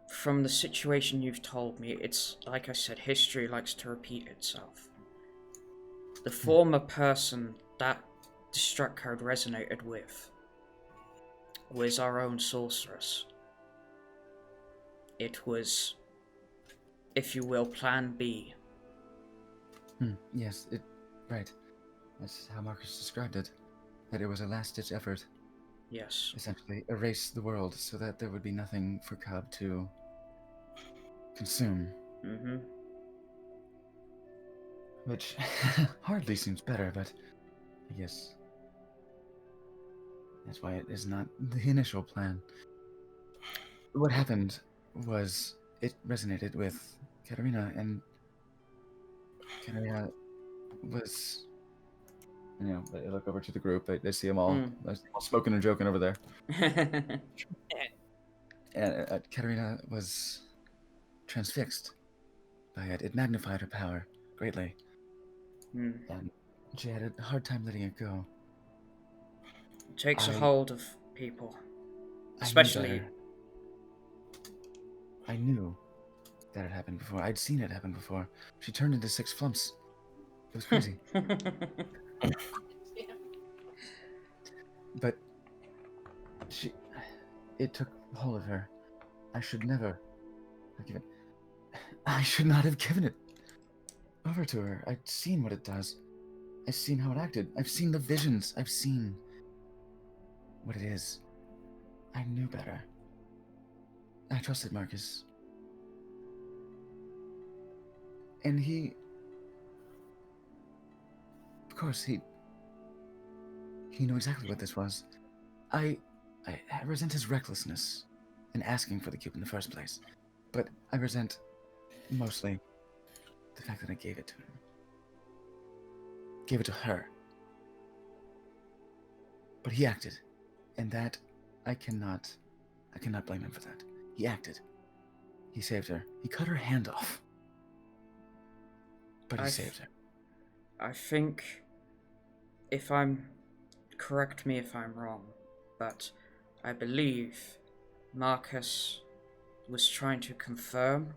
from the situation you've told me, it's, like I said, history likes to repeat itself. The former person that destruct code resonated with was our own sorceress. It was, if you will, Plan B. Yes, right. That's how Marcus described it. That it was a last-ditch effort. Yes. Essentially, erase the world so that there would be nothing for Cub to consume. Mm-hmm. Which hardly seems better, but I guess that's why it is not the initial plan. What happened was it resonated with Katterina, and Katterina was, they look over to the group, they see them all, they see them all smoking and joking over there. And Katterina was transfixed by it. It magnified her power greatly. And she had a hard time letting it go. It takes a hold of people. Especially... I knew that had happened before. I'd seen it happen before. She turned into 6 flumps. It was crazy. But it took hold of her. I should never have given. I should not have given it over to her. I'd seen what it does. I've seen how it acted. I've seen the visions. I've seen what it is. I knew better. I trusted Marcus. And of course, he knew exactly what this was. I resent his recklessness in asking for the cube in the first place. But I resent mostly the fact that I gave it to him. Gave it to her. But he acted. And that, I cannot blame him for that. He acted. He saved her. He cut her hand off. But he saved her. I think, correct me if I'm wrong, but I believe Marcus was trying to confirm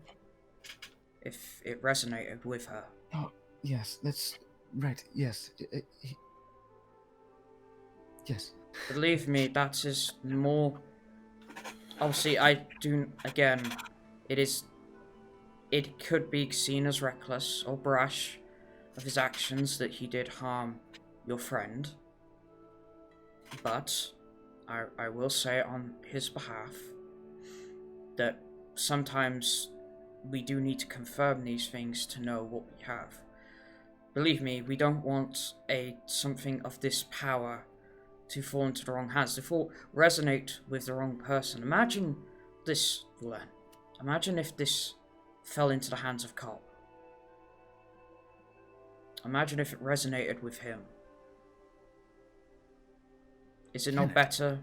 if it resonated with her. Oh, yes, that's right, yes. Yes. Believe me, that is more... Obviously, it could be seen as reckless or brash of his actions that he did harm your friend. But I will say on his behalf that sometimes we do need to confirm these things to know what we have. believe me, we don't want something of this power to fall into the wrong hands, to resonate with the wrong person. Imagine this, Vulen. Imagine if this fell into the hands of Carl. Imagine if it resonated with him. Is it not better?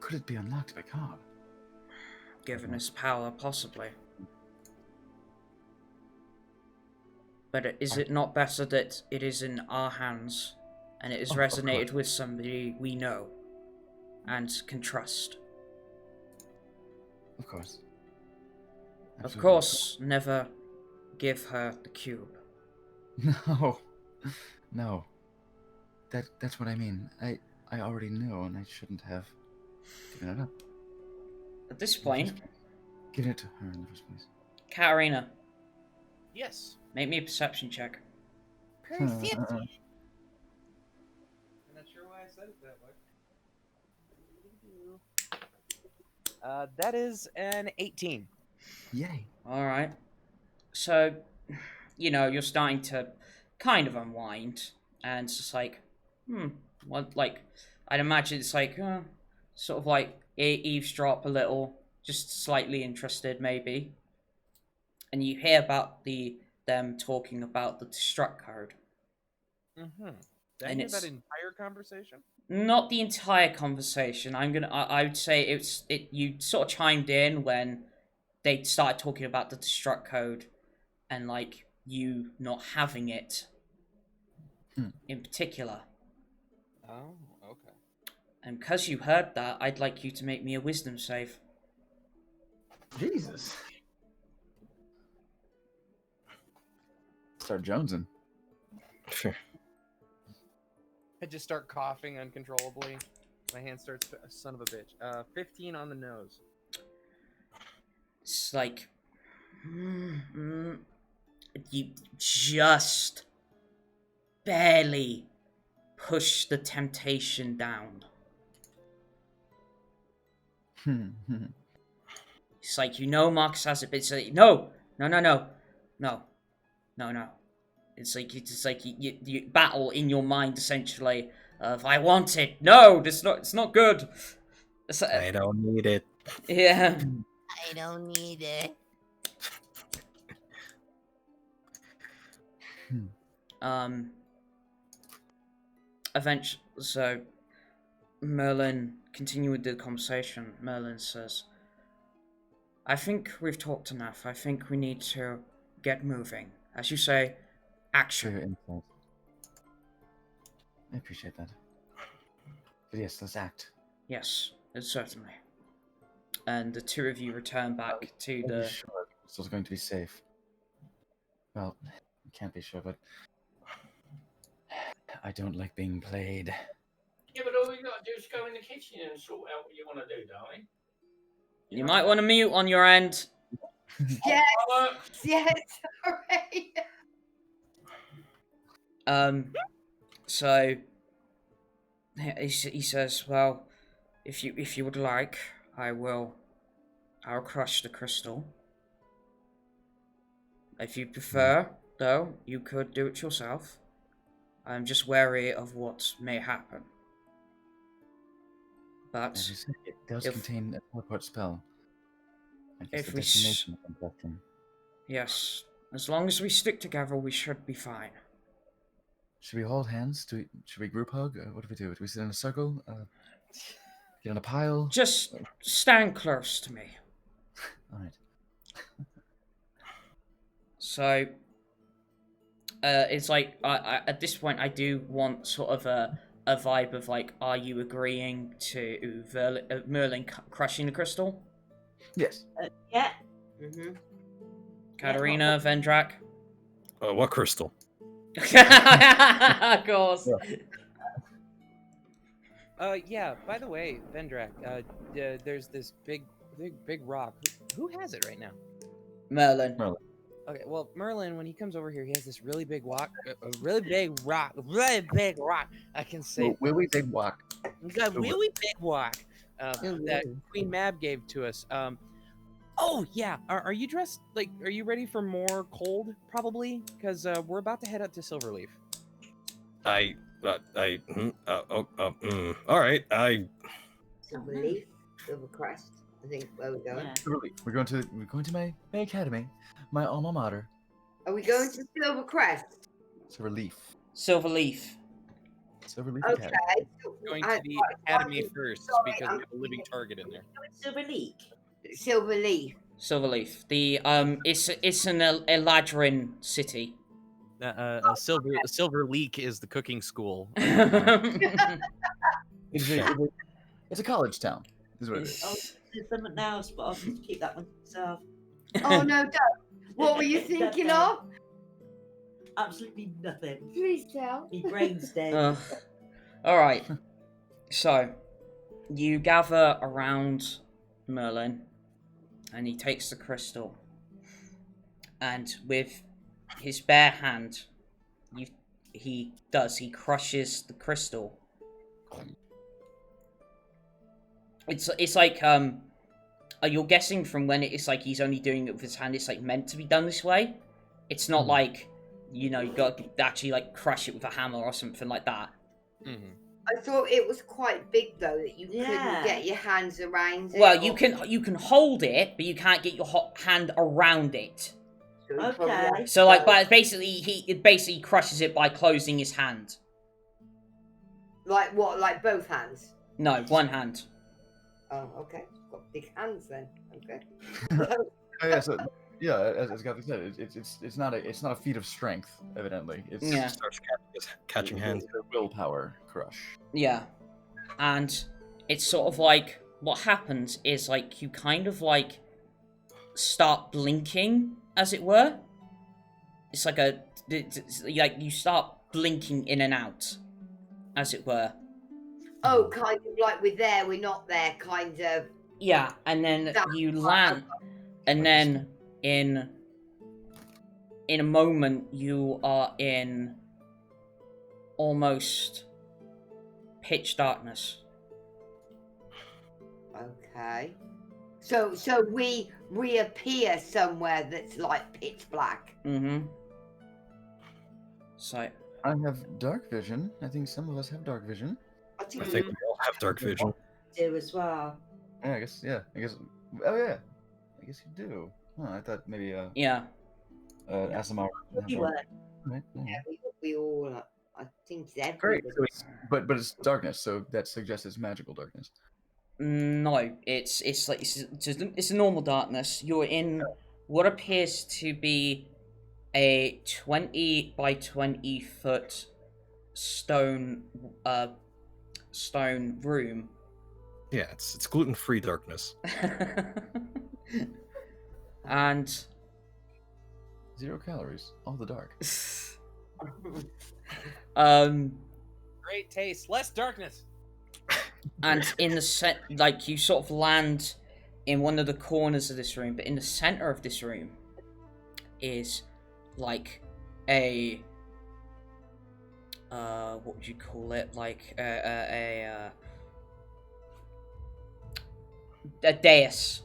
Could it be unlocked by Cobb? Given his power, possibly. But is it not better that it is in our hands and it is resonated with somebody we know and can trust? Of course. Of course, never give her the cube. No. No. That's what I mean. I already knew, and I shouldn't have given it up. At this point, Give it to her in the first place. Katterina, Yes. make me a perception check. Perfect. I'm not sure why I said it that way. That is an 18. Yay. Alright. So, you're starting to kind of unwind, and it's just like, what, like, I'd imagine it's like, sort of like eavesdrop a little, just slightly interested maybe. And you hear about them talking about the destruct code. Mm-hmm. Did I hear that entire conversation? Not the entire conversation. I would say you sort of chimed in when they started talking about the destruct code and like you not having it in particular. Oh, okay. And because you heard that, I'd like you to make me a wisdom save. Jesus. Start jonesing. Sure. I just start coughing uncontrollably. My hand starts to... Son of a bitch. 15 on the nose. It's like... you just barely push the temptation down. It's like, Marcus has it, but it's like, no. It's like you battle in your mind essentially of I want it. No, it's not good. I don't need it. Yeah. I don't need it. Eventually, so Merlin, continuing the conversation, Merlin says, I think we've talked enough. I think we need to get moving. As you say, action. Your insight. I appreciate that. But yes, let's act. Yes, certainly. And the two of you return back to the... Sure, it's going to be safe. Well, I can't be sure, but I don't like being played. Yeah, but all you got to do is go in the kitchen and sort out what you want to do, darling. You might want to mute on your end. Yes, yes, sorry. So he says, well, if you would like, I'll crush the crystal. If you prefer, though, you could do it yourself. I'm just wary of what may happen. But As you say, it does contain a teleport spell. I guess if the we destination of question. Yes, as long as we stick together, we should be fine. Should we hold hands? Should we group hug? What do we do? Do we sit in a circle? Get in a pile? Just stand close to me. All right. So, it's like, I at this point, I do want sort of a vibe of like, are you agreeing to Merlin crushing the crystal? Yes. Yeah. Katterina, Vendrak? What crystal? Of course. Yeah, by the way, Vendrak, there's this big rock. Who has it right now? Merlin. Okay, well, Merlin, when he comes over here, he has this really big rock, really big rock. I can say Really big walk. He's got a really big rock that Queen Mab gave to us. Oh yeah, are you dressed? Like, are you ready for more cold? Probably, because we're about to head up to Silverleaf. All right. Silver leaf, silver crest. I think where we're going. Yeah. We're going to my academy, my alma mater. Are we going to Silver Crest? Silver Leaf. Silver Leaf. Silver Leaf Okay. Academy. Going to the academy first because we have a living target in there. Silver Leak. Silver Leaf. Silver Leaf. The it's an Eladrin city. Silver Leak is the cooking school. It's a college town. Is what it is. Oh, there's something else, but I'll just keep that one to myself. Oh no, don't. What were you thinking of? Absolutely nothing. Please tell. My brain's dead. All right. So, you gather around Merlin, and he takes the crystal, and with his bare hand, he crushes the crystal. It's like you're guessing from when it's like he's only doing it with his hand. It's like meant to be done this way. It's not like you got to actually like crush it with a hammer or something like that. Mm-hmm. I thought it was quite big though that you couldn't get your hands around it. Well, you can hold it, but you can't get your hand around it. Okay. So like, but basically he crushes it by closing his hand. Like what? Like both hands? No, one hand. Oh, okay. Got big hands then. Okay. Oh, yeah, so as Gothy said, it's not a feat of strength. Evidently, it's Yeah. Starts catching hands. It's a willpower crush. Yeah, and it's sort of like what happens is like you kind of like start blinking, as it were. It's like like you start blinking in and out, as it were. Oh, kind of like we're there, we're not there, kind of. Yeah, and then you land, and then in a moment you are in almost pitch darkness. Okay. So we reappear somewhere that's like pitch black. Mm-hmm. So I have dark vision. I think some of us have dark vision. I I think we all have dark vision. Do as well. Yeah, I guess. Oh yeah. I guess you do. Huh, I thought maybe yeah. SMR. You were. Right, yeah. Yeah, we all. I think it's Great. everybody. So but it's darkness, so that suggests it's magical darkness. No, it's like it's a normal darkness. You're in what appears to be a 20 by 20 foot stone room. Yeah, it's gluten-free darkness. And 0 calories. All the dark. Great taste, less darkness. and in the set, like you sort of land in one of the corners of this room, but in the center of this room is like a what would you call it? Like a dais.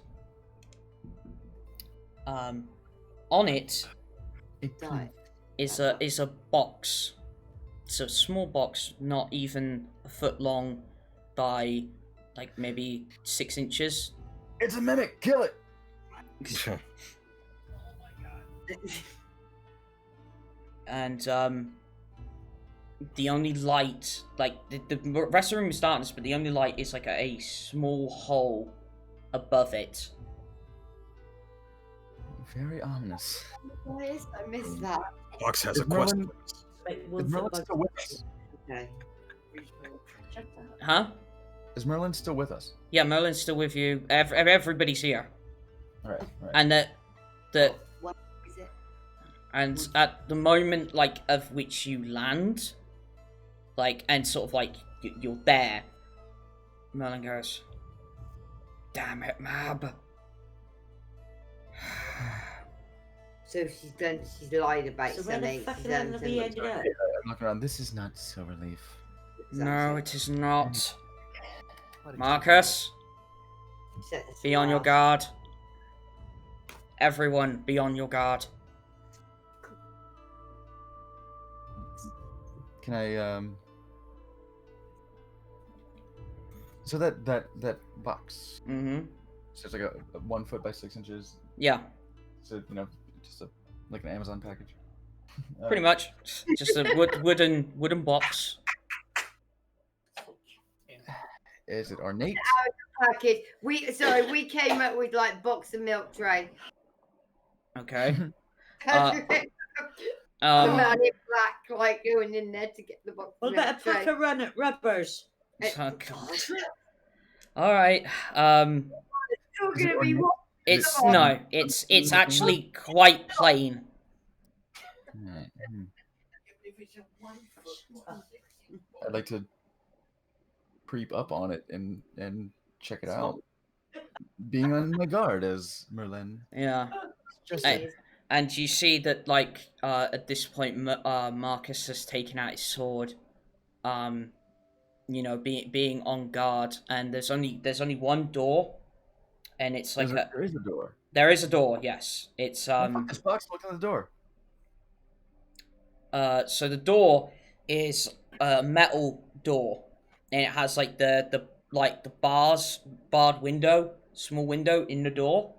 On it is a box. It's a small box, not even a foot long, by like maybe 6 inches. It's a mimic. Kill it. And the only light, like the rest of the room is darkness, but the only light is like a small hole above it. Very ominous. Yes, I missed that. Box has a quest. Wait, Is one Merlin sec, still with us? Okay. check that. Huh? Is Merlin still with us? Yeah, Merlin's still with you. Everybody's here. All right. And the What is it? and at the moment like of which you land, like, and sort of like you're there, Merlin goes, "Damn it, Mab." So she's lied about So where the something. fuck She's are done we something. ended up? I'm looking around. This is not Silverleaf. No, it is not. Marcus, be on your guard. Everyone, be on your guard. Can I So that box. Mm-hmm. So it's like a 1 foot by 6 inches. Yeah. So just like an Amazon package. Pretty much. Just a wooden box. Is it ornate? Package. We came up with like box of milk tray. Okay. The man in black, like going in there to get the box. What of about a milk tray. pack of rubbers? Oh, God. All right. Still gonna be what? It's actually quite plain. I'd like to creep up on it and check it out. Being on my guard as Merlin. Yeah. And you see that, like, at this point, Marcus has taken out his sword. You know, being on guard, and there's only one door, and it's like there is a door. There is a door. Yes, it's This box. Look at the door. So the door is a metal door, and it has like the barred window, small window in the door,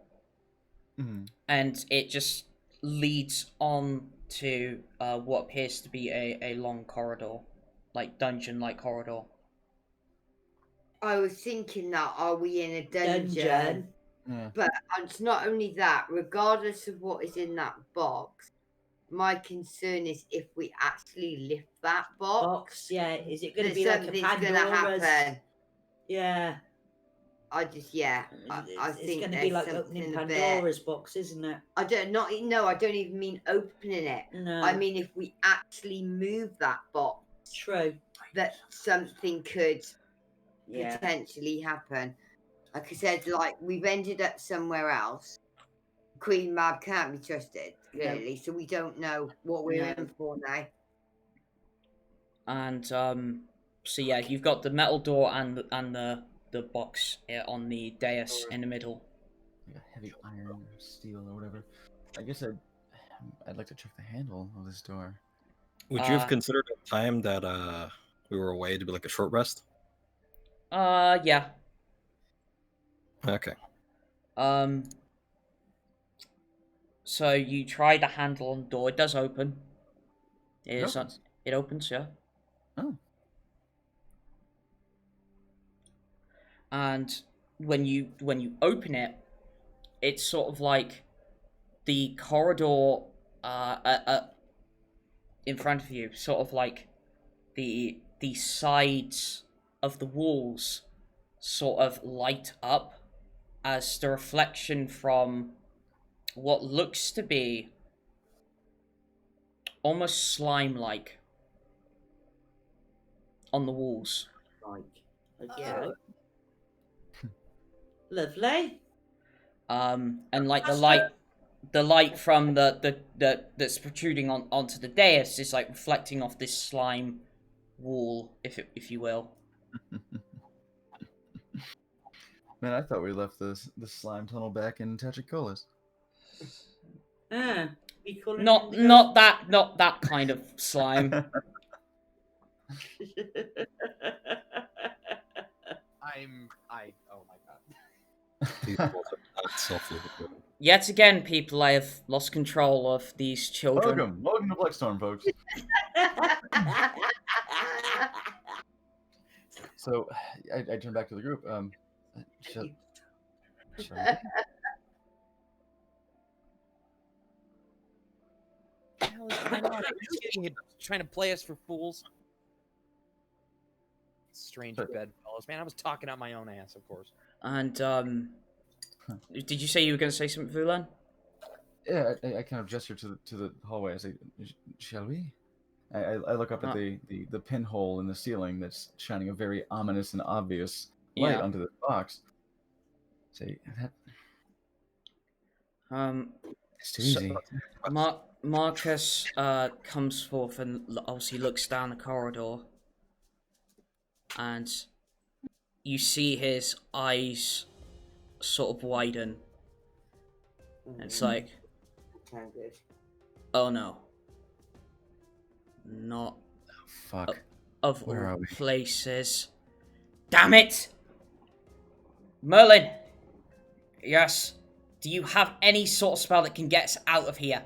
and it just leads on to what appears to be a long corridor, like dungeon-like corridor. I was thinking that, are we in a dungeon? Yeah. But it's not only that, regardless of what is in that box, my concern is if we actually lift that box. Yeah, is it going to that be like a something's Pandora's? gonna happen. Yeah. I think It's going to there's be like something opening a bit- Pandora's box, isn't it? I don't even mean opening it. No. I mean if we actually move that box, True. that something could Yeah. potentially happen. Like I said, like we've ended up somewhere else. Queen Mab can't be trusted, clearly, so we don't know what we're in for now. And so yeah, you've got the metal door and the box on the dais in the middle. Like a heavy iron or steel or whatever. I guess I'd like to check the handle of this door. Would you have considered a time that we were away to be like a short rest? Yeah. Okay. So you try the handle on the door. It does open. It opens, yeah. Oh. And when you open it, it's sort of like the corridor in front of you, sort of like the sides of the walls sort of light up as the reflection from what looks to be almost slime-like on the walls. Okay. Lovely. And like the light from the that's protruding onto the dais is like reflecting off this slime wall, if you will. Man, I thought we left the slime tunnel back in Tachikola's. Not that kind of slime. Oh my god. Yet again, people, I have lost control of these children. Welcome to Blackstorm, folks. So, I turn back to the group. Shall we? Trying to play us for fools. Strange bedfellows, man. I was talking out my own ass, of course. And did you say you were going to say something, Vulen? Yeah, I kind of gesture to the hallway. I say, "Shall we?" I look up at the pinhole in the ceiling that's shining a very ominous and obvious light onto the box. Say that. It's too easy. Marcus comes forth and obviously looks down the corridor, and you see his eyes sort of widen. And it's like, oh no, not Fuck. Of Where all are we? places. Damn it! Merlin! Yes? Do you have any sort of spell that can get us out of here?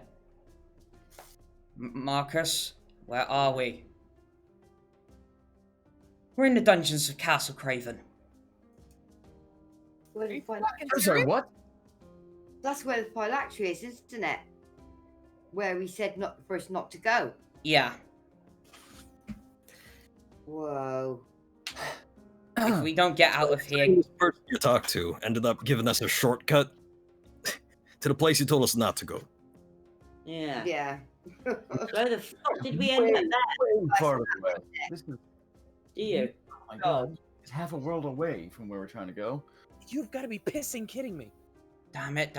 Marcus? Where are we? We're in the dungeons of Castle Craven. Where the I'm sorry, what? That's where the phylactery is, isn't it? Where we said not for us not to go. Yeah. Whoa. If we don't get out of here... This person you talked to ended up giving us a shortcut to the place you told us not to go. Yeah. Yeah. Where the fuck did we end up there? Way far away. This is, Do you? oh my god. It's half a world away from where we're trying to go. You've got to be pissing kidding me. Damn it.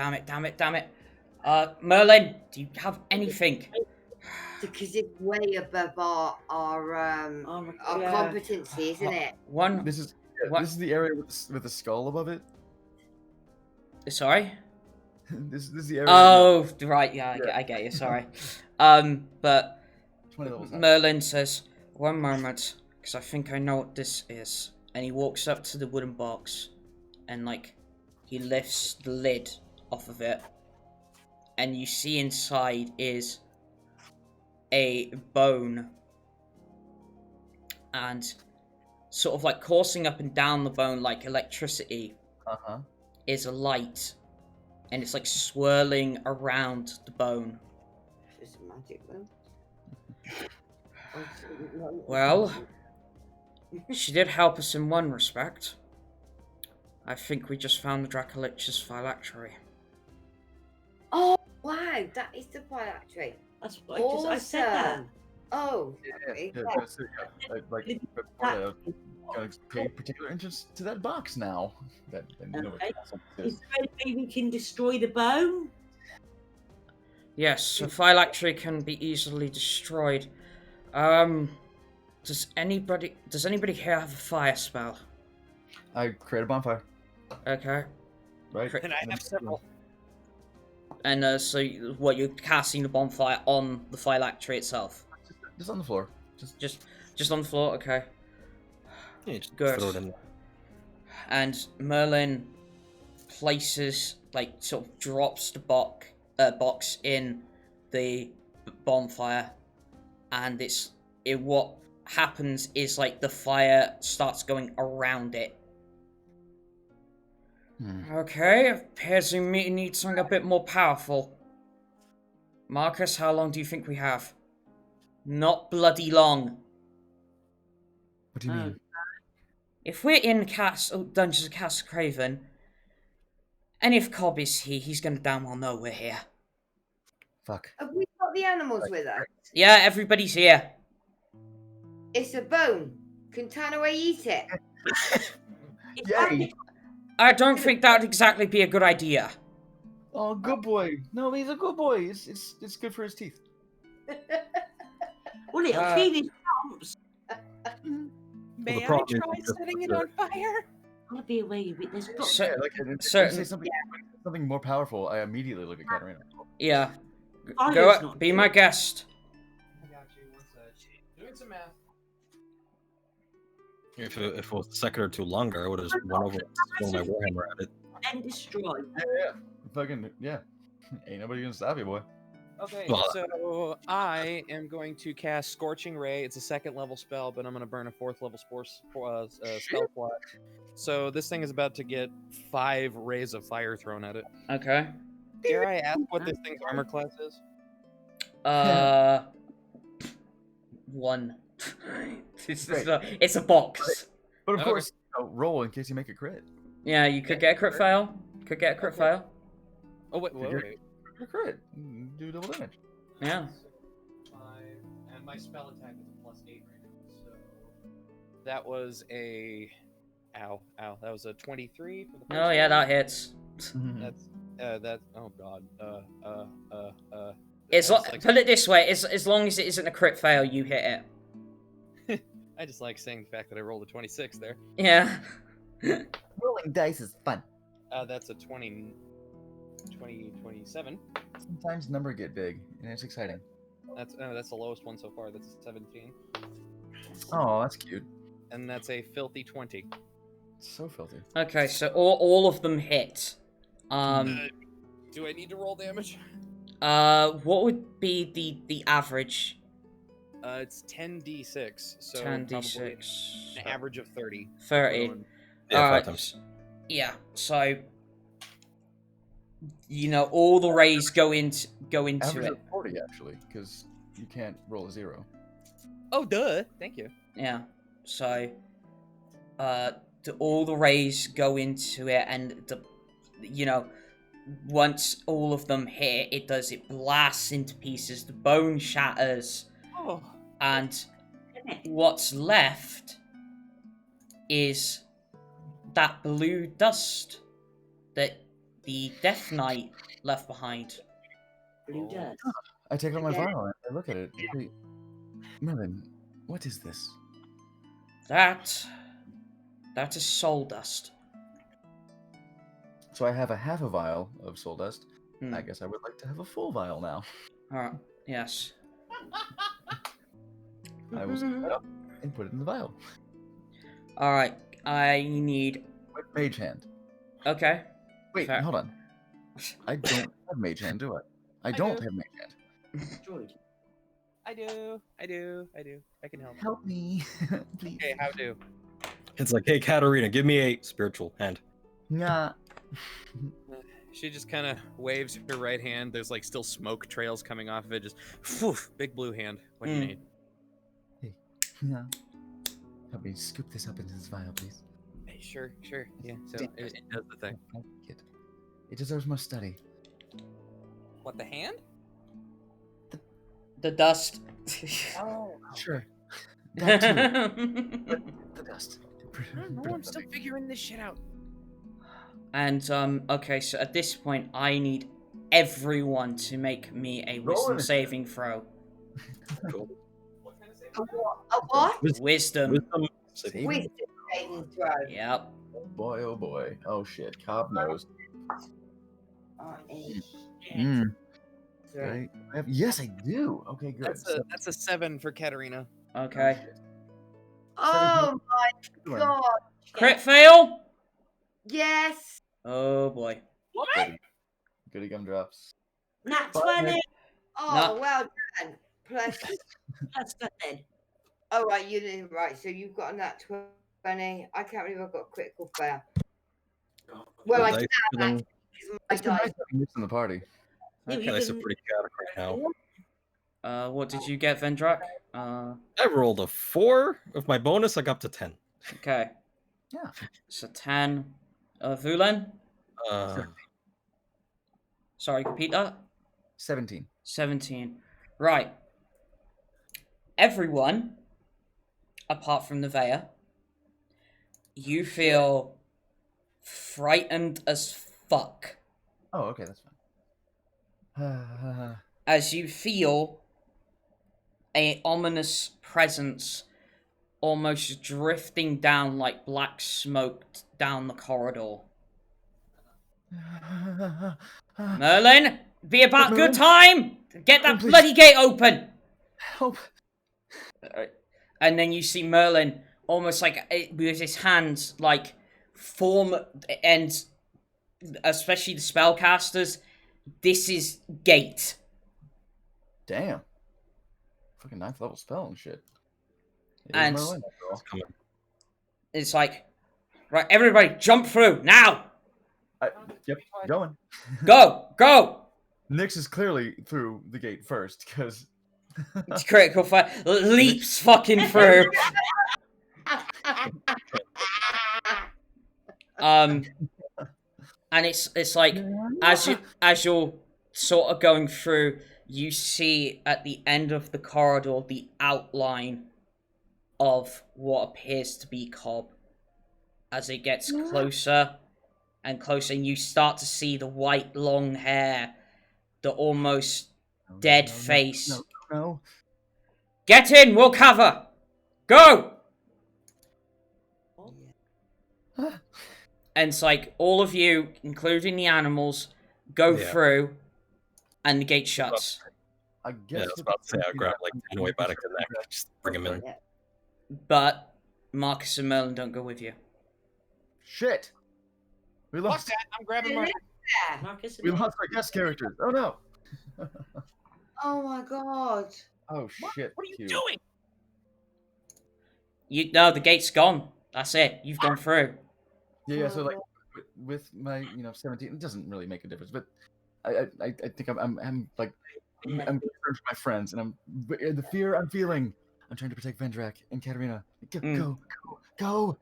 Merlin, do you have anything? Because it's way above our competency, isn't it? One... This is What? this is the area with the skull above it. Sorry? This is the area. Oh, right, yeah, I get you, sorry. But 20 levels high. Merlin says, one moment, because I think I know what this is. And he walks up to the wooden box, and, like, he lifts the lid off of it. And you see inside is a bone. And sort of, like, coursing up and down the bone like electricity Uh-huh. is a light. And it's, like, swirling around the bone. It's magic, though. Well, she did help us in one respect. I think we just found the Dracolich's phylactery. Oh, wow, that is the phylactery. That's what I said that. Oh, Yeah, okay. so, like gotta pay particular interest to that box now. That you know what Okay. castle Is is. there any way we can destroy the bone? Yes, a phylactery can be easily destroyed. Does anybody here have a fire spell? I create a bonfire, Okay. right? Cre- And I have several. And so what, you're casting the bonfire on the phylactery itself? Just on the floor. Just on the floor, okay. Yeah, just Good. throw it in there. And Merlin places, like, sort of drops the box in the bonfire, and what happens is, like, the fire starts going around it. Okay, appears we need something a bit more powerful. Marcus, how long do you think we have? Not bloody long. What do you mean? If we're in Dungeons of Castle Craven, and if Cobb is here, he's gonna damn well know we're here. Fuck. Have we got the animals with us? Yeah, everybody's here. It's a bone. Can Tanaway eat it? Yay! I don't think that would exactly be a good idea. Oh, good boy. No, he's a good boy. It's good for his teeth. Well, it'll clean his lumps. May I problem is try just setting it the- on fire? Gotta be away with this. So- Yeah, like if certain- you say something more powerful, I immediately look at Katterina. Yeah. Fire's Go not be my guest. I got you. One sec. Doing some math. If it was a second or two longer, I would have just went over and thrown my warhammer at it. and destroy. Yeah. Fucking yeah. Ain't nobody gonna stop you, boy. Okay, Well, so I am going to cast Scorching Ray. It's a 2nd level spell, but I'm going to burn a 4th level spell slot. So this thing is about to get 5 rays of fire thrown at it. Okay. Dare I ask what this thing's armor class is? 1. Great. It's a box. But of Okay. course, roll in case you make a crit. Yeah, you could get a crit fail. Could get a crit fail. Oh, wait. A crit. Do double damage. Yeah. 5, and my spell attack is a +8 right now. So that was a... Ow. That was a 23 for the first Oh yeah, one. that hits. That's... oh god. It's I just like- put it this way: as long as it isn't a crit fail, you hit it. I just like saying the fact that I rolled a 26 there. Yeah. Rolling dice is fun. That's a 27. Sometimes numbers get big, and it's exciting. That's the lowest one so far. That's a 17. Oh, that's cute. And that's a filthy 20. So filthy. Okay, so all of them hit. Do I need to roll damage? What would be the average? It's 10d6, so 10d6. an average of 30. 30. Yeah, Alright. 5 times. Yeah, so all the rays go into Average it. of 40, actually, because you can't roll a 0. Oh, duh! Thank you. Yeah. So all the rays go into it, and once all of them hit, it blasts into pieces, the bone shatters, Oh. and what's left is that blue dust that the Death Knight left behind. Blue dust. I take out my vial and I look at it. Wait, Merlin, what is this? That is soul dust. So I have a half a vial of soul dust. Hmm. I guess I would like to have a full vial now. Alright, yes. I will scoop it up and put it in the vial. Alright, I need... With mage hand. Okay. Wait, Fair. hold on. I don't have mage hand, do I? I don't have mage hand. Droid. I do. I can help. Help me, please. Okay, how do? It's like, hey, Katterina, give me a spiritual hand. Nah. She just kind of waves her right hand. There's like still smoke trails coming off of it. Just, whew, big blue hand. What do you need? Hey, nah. Help me scoop this up into this vial, please. Hey, sure. Yeah, so it does the thing. I like it. It deserves more study. What, the hand? The dust. Oh, Sure. That too. The dust. I don't know, I'm still figuring this shit out. And, okay, so at this point, I need everyone to make me a wisdom saving throw. Cool. A what? Wisdom. Wisdom. Wisdom saving throw. Yep. Boy, oh boy. Oh shit. Cobb knows. Right. Yes, I do. Okay, good. That's a 7 for Katterina. Okay. Oh my god. Crit fail? Yes. Oh boy. What? Goody gumdrops. Nat But 20. Oh, No. well done. Plus, That's good then. oh right, you didn't right. So you've got a nat 20. I can't believe I've got a critical fail. Well, I Dice can feeling- actually, because my It's been nice dice. having this in the party. Yeah, Okay. you Dice are can- pretty chaotic right now. What did you get, Vendrak? I rolled a 4. With my bonus, I got up to 10. Okay. Yeah. So 10. Vulen? Uh, Sorry, repeat that? 17. 17. Right. Everyone, apart from Nevaeh, you feel frightened as fuck Oh, okay, that's fine. as you feel a ominous presence almost drifting down like black smoke down the corridor. Merlin, be about Merlin? good time! Get that Please. bloody gate open! Help. And then you see Merlin almost like with his hands like form, and especially the spellcasters, this is gate. Damn. Fucking 9th level spell and shit. It is And- Merlin, after all. coming. It's like, right, everybody jump through now! Yep, going. Go! Nyx is clearly through the gate first, because It's critical fire. Leaps fucking through. And it's like as you're sort of going through, you see at the end of the corridor the outline of what appears to be Cobb. As it gets closer and closer, and you start to see the white long hair, the almost dead face. No. Get in, we'll cover. Go. And it's like all of you, including the animals, go Yeah. through, and the gate shuts. I guess. Yeah, I was about to say, I'll grab like Noe back to the neck. Just bring him in. but Marcus and Merlin don't go with you. Shit. We Fuck lost. that! I'm grabbing Marcus. Yeah. Marcus. We lost our guest characters. Oh no. Oh my god. Oh shit. What are you Q. doing? No, the gate's gone. That's it. You've gone through. Yeah. So like, with my 17, it doesn't really make a difference. But I think I'm like I'm concerned for my friends, and the fear I'm feeling. I'm trying to protect Vendrak and Katterina. Go!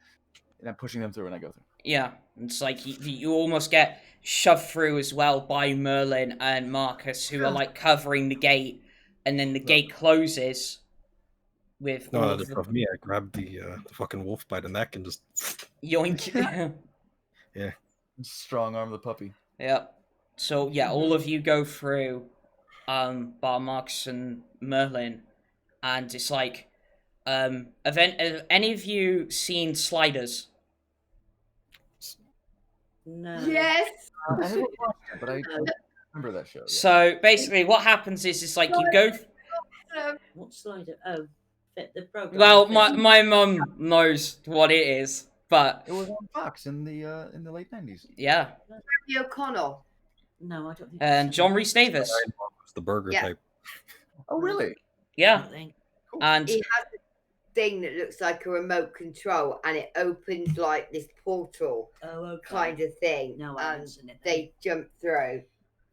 And I'm pushing them through, and I go through. Yeah, it's like you almost get shoved through as well by Merlin and Marcus, who are like covering the gate, and then the gate closes with all No, of that's the not me. I grabbed the fucking wolf by the neck and just. yoink. Strong arm the puppy. Yeah. So yeah, all of you go through, bar Marcus and Merlin, and it's like, have any of you seen Sliders? No. Yes. I haven't watched it, but I remember that show. Yeah. So basically, what happens is it's like you go. What slider? Oh, the program. Well, my mum knows what it is, but It was on Fox in the late 90s. yeah, Jeremy O'Connell. No, I don't think. and John Rhys Davis, It's the burger Yeah. type. Oh really? yeah, Think. and He has a thing that looks like a remote control, and it opens like this portal Oh, okay. kind of thing. No, I haven't and seen it. they jump through.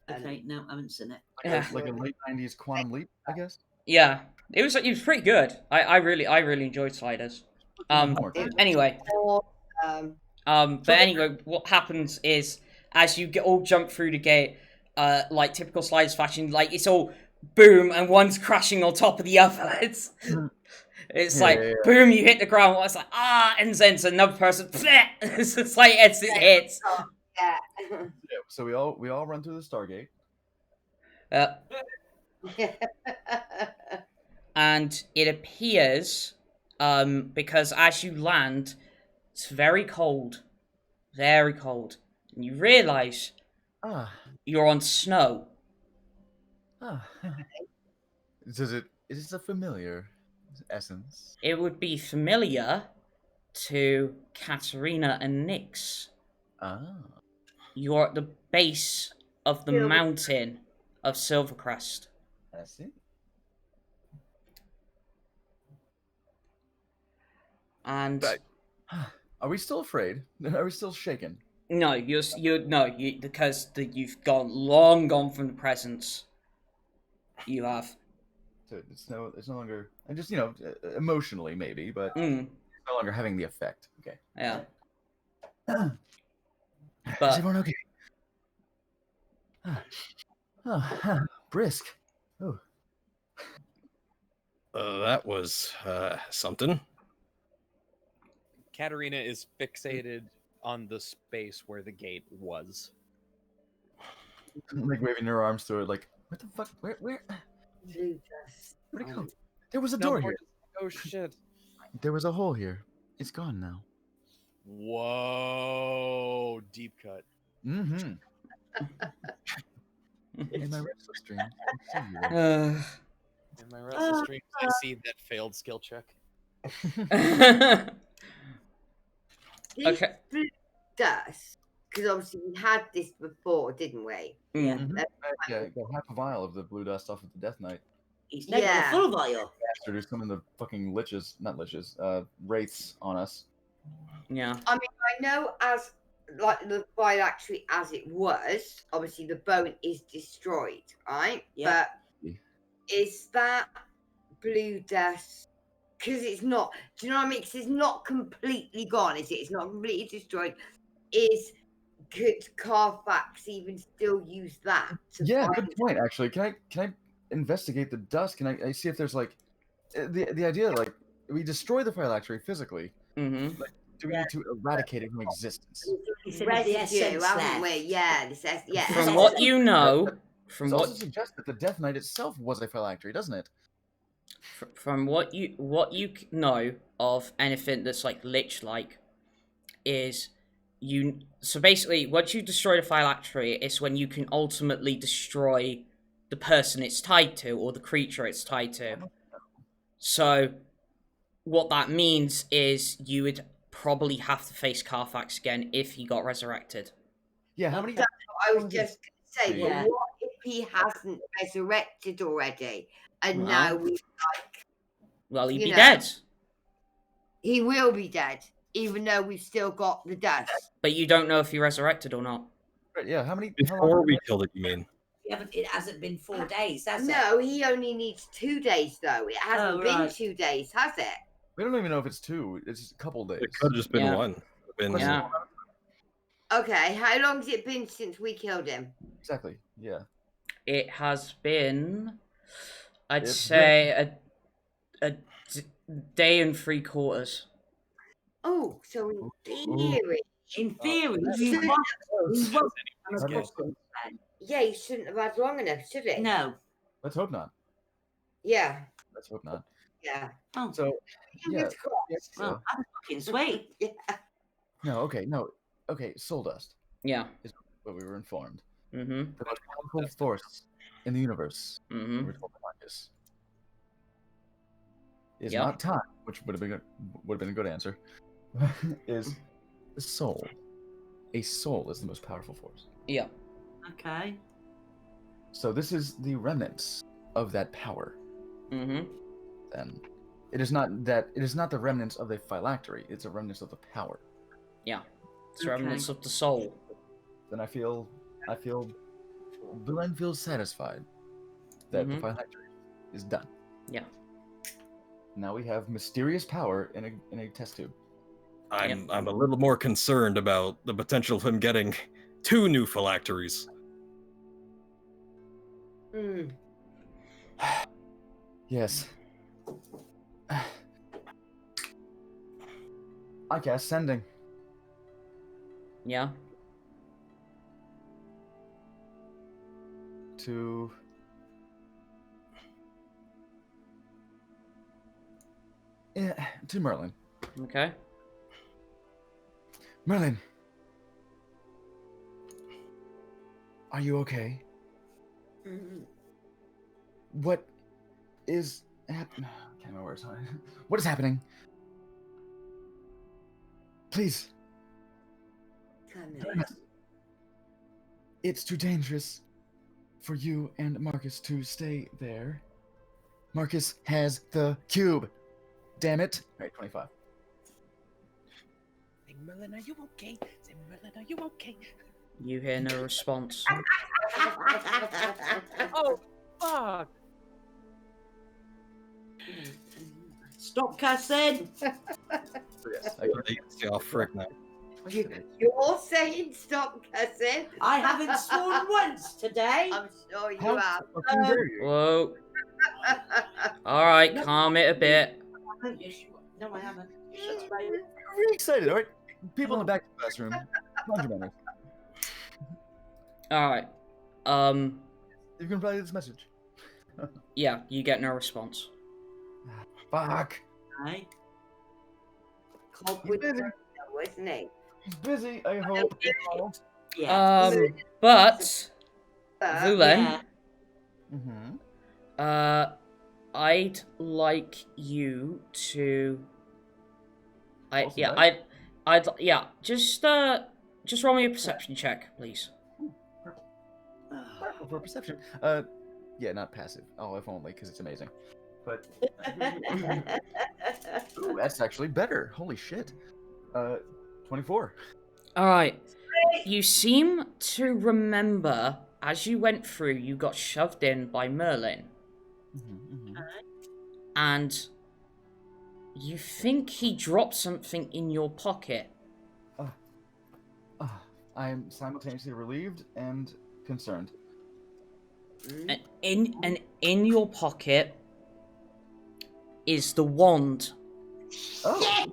Okay, no, I haven't seen it. Yeah. Like a late 90s Quantum Leap, I guess. yeah, it was pretty good. I really enjoyed Sliders. Anyway, Or, but anyway, what happens is as you all jump through the gate, like typical Sliders fashion, like it's all boom and one's crashing on top of the other. It's like boom, you hit the ground. It's like and then it's another person. It's just like it hits. yeah. Yeah, so we all run through the Stargate. And it appears, because as you land, it's very cold, and you realize Ah. you're on snow. Is it a familiar essence? It would be familiar to Katterina and Nyx. Ah. You're at the base of the mountain of Silvercrest. I see. And Are we still afraid? Are we still shaken? no, because you've long gone from the presence. You have. So it's no longer. And just emotionally maybe, but Mm, it's no longer having the effect. Okay. yeah. Is But everyone okay? Brisk. Oh. That was something. Katterina is fixated on the space where the gate was. Like waving her arms through it, like, what the fuck? Where? Where'd it go? There was a door here. Oh shit! There was a hole here. It's gone now. Whoa! Deep cut. Mm-hmm. In my restless stream. uh, In my restless streams, I see that failed skill check. okay. Dust, because obviously we had this before, didn't we? Mm. Yeah, got half a vial of the blue dust off of the Death Knight. He's never Yeah. a full vial. Bastard, who's coming the fucking wraiths on us. Yeah. I know as like the phylactery as it was, obviously the bone is destroyed, right? Yeah. But is that blue dust? Because it's not. Do you know what I mean? Because it's not completely gone, is it? It's not completely destroyed. Could Carfax even still use that? Yeah, find- good point. Actually, can I investigate the dust? Can I see if there's like the idea like we destroy the phylactery physically? Mm-hmm. Do we need to eradicate it from existence? He said the Residue, essence haven't we? left. Yeah, yeah. From what you know, It also suggests that the Death Knight itself was a phylactery, doesn't it? from what you know of anything that's like lich-like, is so basically once you destroy the phylactery, it's when you can ultimately destroy the person it's tied to or the creature it's tied to. So what that means is you would probably have to face Carfax again if he got resurrected. Yeah, how many? That's what I was just going to say. Yeah. But what if he hasn't resurrected already? And now Well. we Well, he'd You be know. dead. he will be dead, even though we've still got the dust. But you don't know if he resurrected or not. Right, yeah, how many? How Before long we killed it, you mean? It hasn't been 4 days, has it? No, he only needs 2 days, though. It hasn't Oh, been right. 2 days, has it? We don't even know if it's 2. It's just a couple days. It could have just been Yeah. one. Been Yeah. Okay, how long's it been since we killed him? Exactly. Yeah. It has been, I'd It's say, a day and 3/4. Oh, so in Ooh. theory, In theory, Oh, he shouldn't was an That's apostle then. yeah, he shouldn't have had long enough, should he? No. Let's hope not. Yeah, Let's hope not. yeah. Oh, So, yeah. Fingers crossed. yeah, well, that's fucking sweet. Yeah. No, okay, no. Okay, soul dust, Yeah. but we were informed. Mm-hmm. The most powerful force in the universe, we Mm-hmm. were told by Marcus, is Yeah. not time, which would have been a good answer, is the soul. A soul is the most powerful force. Yeah. Okay. So this is the remnants of that power. Mm-hmm. Then it is not the remnants of the phylactery, it's a remnants of the power. Yeah. It's remnants of the soul. Then I feel Vulen feels satisfied that the Mhm. phylactery is done. Yeah. Now we have mysterious power in a test tube. I'm a little more concerned about the potential of him getting 2 new phylacteries. Mm. Yes. I cast sending. Yeah. To to Merlin. Okay. Merlin, are you okay? Mm. What is happening? Can't remember words. What is happening? Please. Come join here. us. It's too dangerous for you and Marcus to stay there. Marcus has the cube. Damn it. All right, 25. Say, Merlin, are you okay? Say, Merlin, are you okay? You hear no response. Oh, fuck! Stop cussing. So yes, Oh, frick now. You're saying stop cussing? I haven't sworn once today. I'm sure you How have. fucking dare you? Whoa. Alright, calm it a bit. Yes, you are. No, I haven't. You shut your mouth. I'm really excited, all right? People in the back of the classroom. Manners. Alright. You can relay this message. Yeah, you get no response. Fuck. Right? Cobb He's would busy. know, isn't he? He's busy, I hope. Yeah. But Vulen, Yeah. Mm-hmm. I'd like you to. Also Just roll me a perception check, please. For perception. Yeah, not passive. Oh, if only, because it's amazing. But ooh, that's actually better. Holy shit. 24. Alright. You seem to remember as you went through, you got shoved in by Merlin. Mm-hmm. And you think he dropped something in your pocket. I am simultaneously relieved and concerned. And in your pocket is the wand. Oh.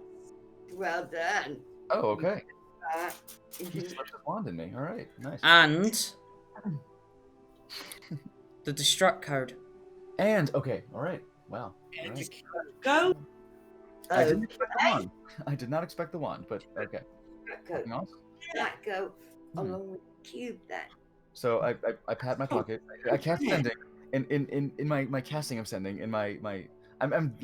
Well done. Oh, okay. He Mhm. slipped his wand in me. All right, nice. And the destruct code. And okay, all right. Wow. All right. Go. I didn't expect the wand. I did not expect the wand, but okay. Go. Anything else? That go along with the cube then. So I pat my pocket. I cast sending in my casting of sending in my I'm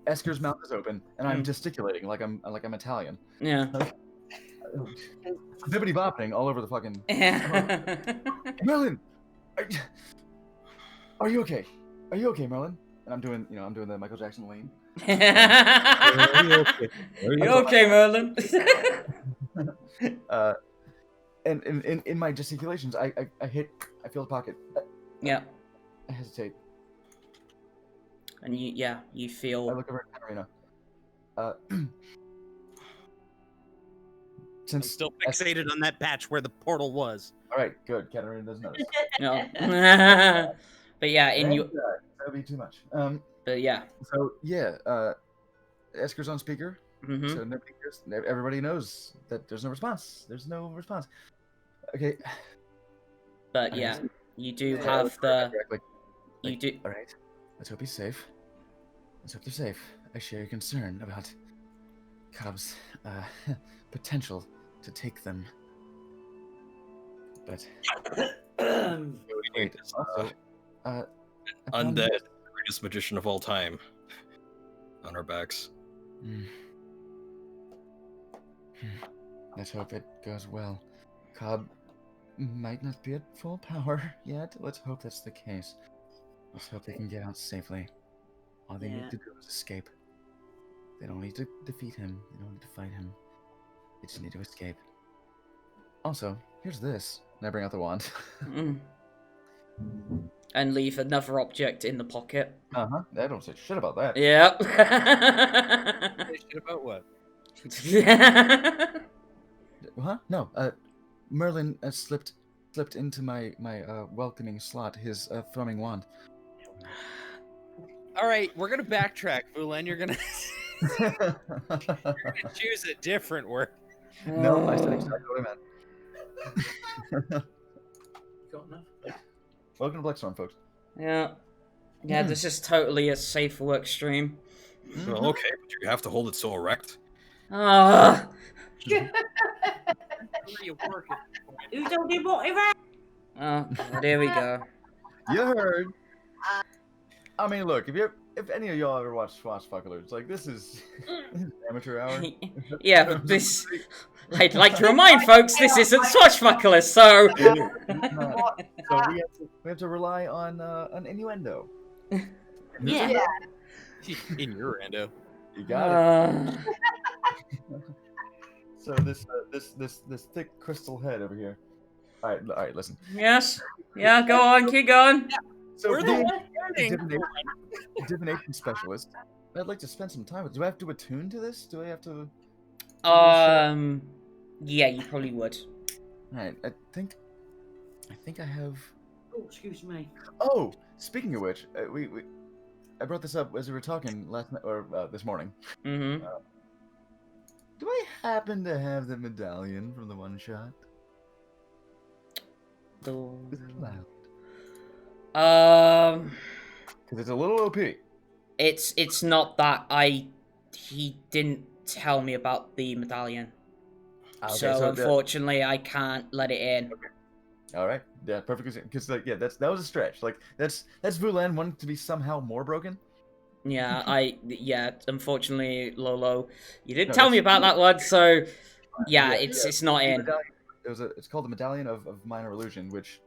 Esker's mouth is open, and I'm gesticulating like I'm Italian. Yeah. Bibbity bopping all over the fucking. Merlin, are you okay? Are you okay, Merlin? And I'm doing the Michael Jackson lean. Are you okay, Merlin? And in my gesticulations, I feel the pocket. Yeah. I hesitate. And you feel. I look over at Katterina. I'm still fixated on that patch where the portal was. All right, good. Katterina doesn't notice. No. But yeah, that'd be too much. But yeah. So yeah, Esker's on speaker, so nobody hears. Everybody knows that there's no response. There's no response. Okay. But yeah, you do have the. You do. All right. Let's hope he's safe. Let's hope they're safe. I share your concern about Cobb's potential to take them. But wait, also, undead, greatest magician of all time, on our backs. Let's hope it goes well. Cobb might not be at full power yet. Let's hope that's the case. Let's hope they can get out safely. All they need to do is escape. They don't need to defeat him. They don't need to fight him. They just need to escape. Also, here's this. And I bring out the wand. And leave another object in the pocket. I don't say shit about that. Yep. Say shit about what? Huh? No. Merlin slipped into my welcoming slot his thrumming wand. All right, we're gonna backtrack, Vulen. You're gonna choose a different word. No, I said exactly what I meant. Got enough? Welcome to Blackstorm, folks. Yeah. Yeah, this is totally a safe work stream. Well, okay, but you have to hold it so erect. Ah. Who told you what it was? Oh, there we go. You heard. I mean, look, if any of y'all ever watch Swashbucklers, like this is amateur hour. Yeah, but this. I'd like to remind folks this isn't Swashbucklers, so. So we have to rely on innuendo. Yeah. Innuendo. You got it. So this thick crystal head over here. All right, listen. Yes. Yeah, go on, keep going. So We're the divination specialist. I'd like to spend some time with. Do I have to attune to this? Do I have to? Yeah, you probably would. All right, I think I have. Oh, excuse me. Oh, speaking of which, I brought this up as we were talking last night or this morning. Mm-hmm. Do I happen to have the medallion from the one shot? Is it allowed? Because it's a little OP. It's not that he didn't tell me about the medallion. Okay, so unfortunately I can't let it in. Okay. All right. Yeah, perfectly. Because that was a stretch. Like that's Vulen wanting to be somehow more broken. Yeah, unfortunately, Lolo, you didn't tell me about that one, so yeah, it's not in. It's called the Medallion of Minor Illusion, which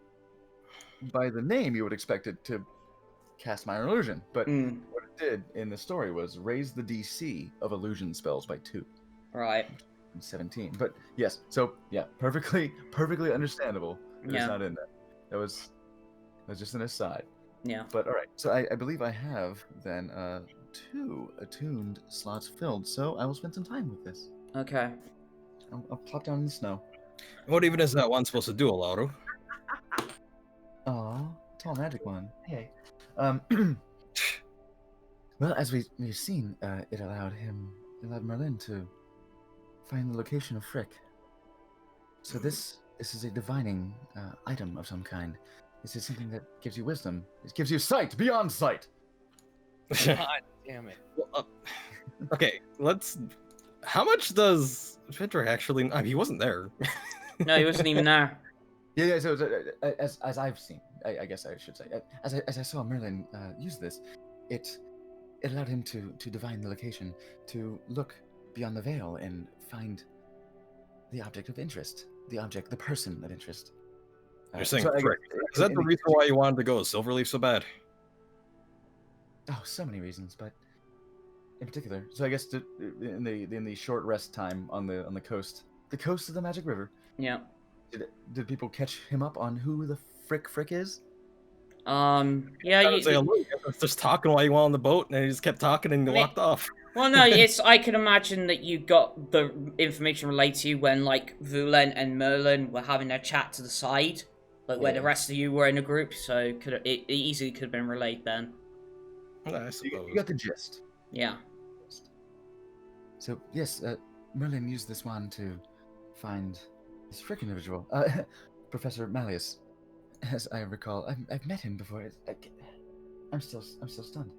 by the name you would expect it to cast Minor Illusion, but what it did in the story was raise the DC of illusion spells by 2. Right. 17. But yes, so yeah, perfectly understandable. It's not in there. That was just an aside. Yeah. But all right, so I believe I have then 2 attuned slots filled, so I will spend some time with this. Okay. I'll plop down in the snow. What even is that one supposed to do, Alauro? Aw, tall magic one. Hey. Well, as we've seen, it allowed Merlin to find the location of Frick. So this is a divining item of some kind. This is something that gives you wisdom. It gives you sight beyond sight. God damn it. Well, okay, how much does Vendrak actually? I mean, he wasn't there. No, he wasn't even there. Yeah. So as I've seen, I guess I should say, as I saw Merlin use this, it it allowed him to divine the location, to look beyond the veil and find the object of interest, the person of interest. You're saying so I frick. guess Is that in the reason why you wanted to go with Silverleaf so bad? Oh, so many reasons, but in particular, so I guess in the short rest time on the coast of the Magic River, Yeah. did people catch him up on who the frick is? Yeah. I was just talking while you were on the boat, and he just kept talking and he walked off. Well, no, it's. I can imagine that you got the information relayed to you when, like, Vulen and Merlin were having their chat to the side, like where the rest of you were in a group. So it easily could have been relayed then. I suppose. You got the gist. Yeah. So yes, Merlin used this wand to find this frick individual, Professor Malleus. As I recall, I've met him before. I'm still stunned.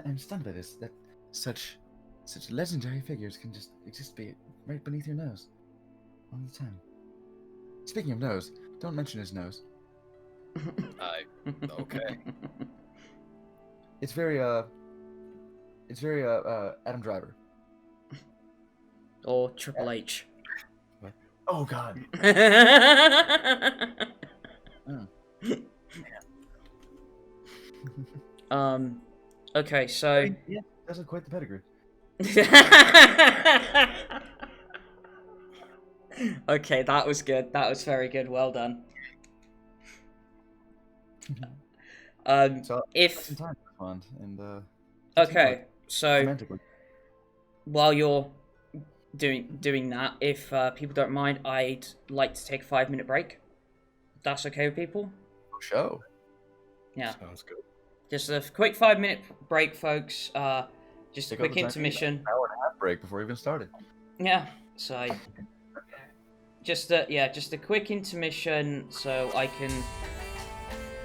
I'm stunned by this. That such legendary figures can just be right beneath your nose all the time. Speaking of nose, don't mention his nose. Okay. It's very Adam Driver. Or Triple H. What? Oh God. Okay, so yeah, that's quite the pedigree. Okay, that was good. That was very good. Well done. So if some time to respond and okay, so romantically. while you're doing that, if people don't mind, I'd like to take a 5-minute break. If that's okay with people? Show. Yeah. Sounds good. Just a quick 5-minute break, folks. Just a Take all quick the time, intermission. an hour and a half break before we even started. Yeah. So just a quick intermission so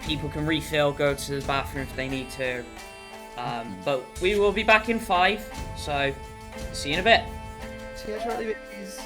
people can refill, go to the bathroom if they need to. But we will be back in 5, so see you in a bit. See you shortly, babies.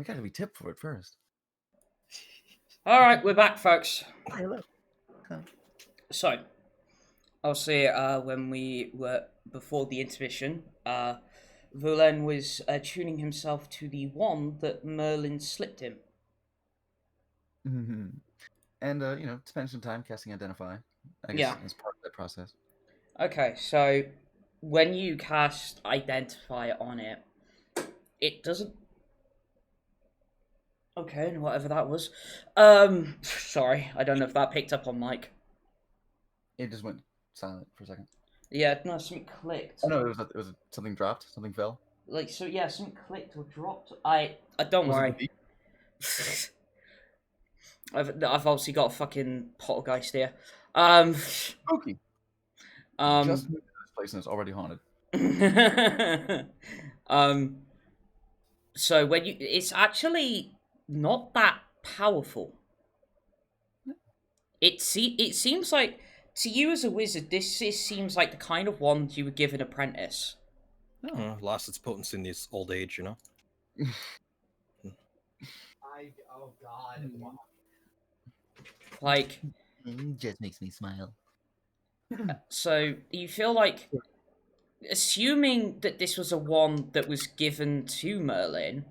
I gotta be tipped for it first. All right, we're back, folks. Hello. Huh. So, I'll say when we were before the intermission, Vulen was tuning himself to the wand that Merlin slipped him. Mm-hmm. And spend some time casting Identify. I guess Yeah. as part of that process. Okay, so when you cast Identify on it, it doesn't. Okay, whatever that was. Sorry, I don't know if that picked up on mic. It just went silent for a second. Yeah, no, something clicked. Oh no, it was something dropped, something fell. Like, so yeah, something clicked or dropped. I don't Was it worry. the beep? I've obviously got a fucking poltergeist here. Spooky. Just moved to this place and it's already haunted. So when it's actually not that powerful. It seems like to you as a wizard, seems like the kind of wand you would give an apprentice. Lost its potency in this old age, you know. Oh God. Wow. Like, It just makes me smile. so you feel like, assuming that this was a wand that was given to Merlin,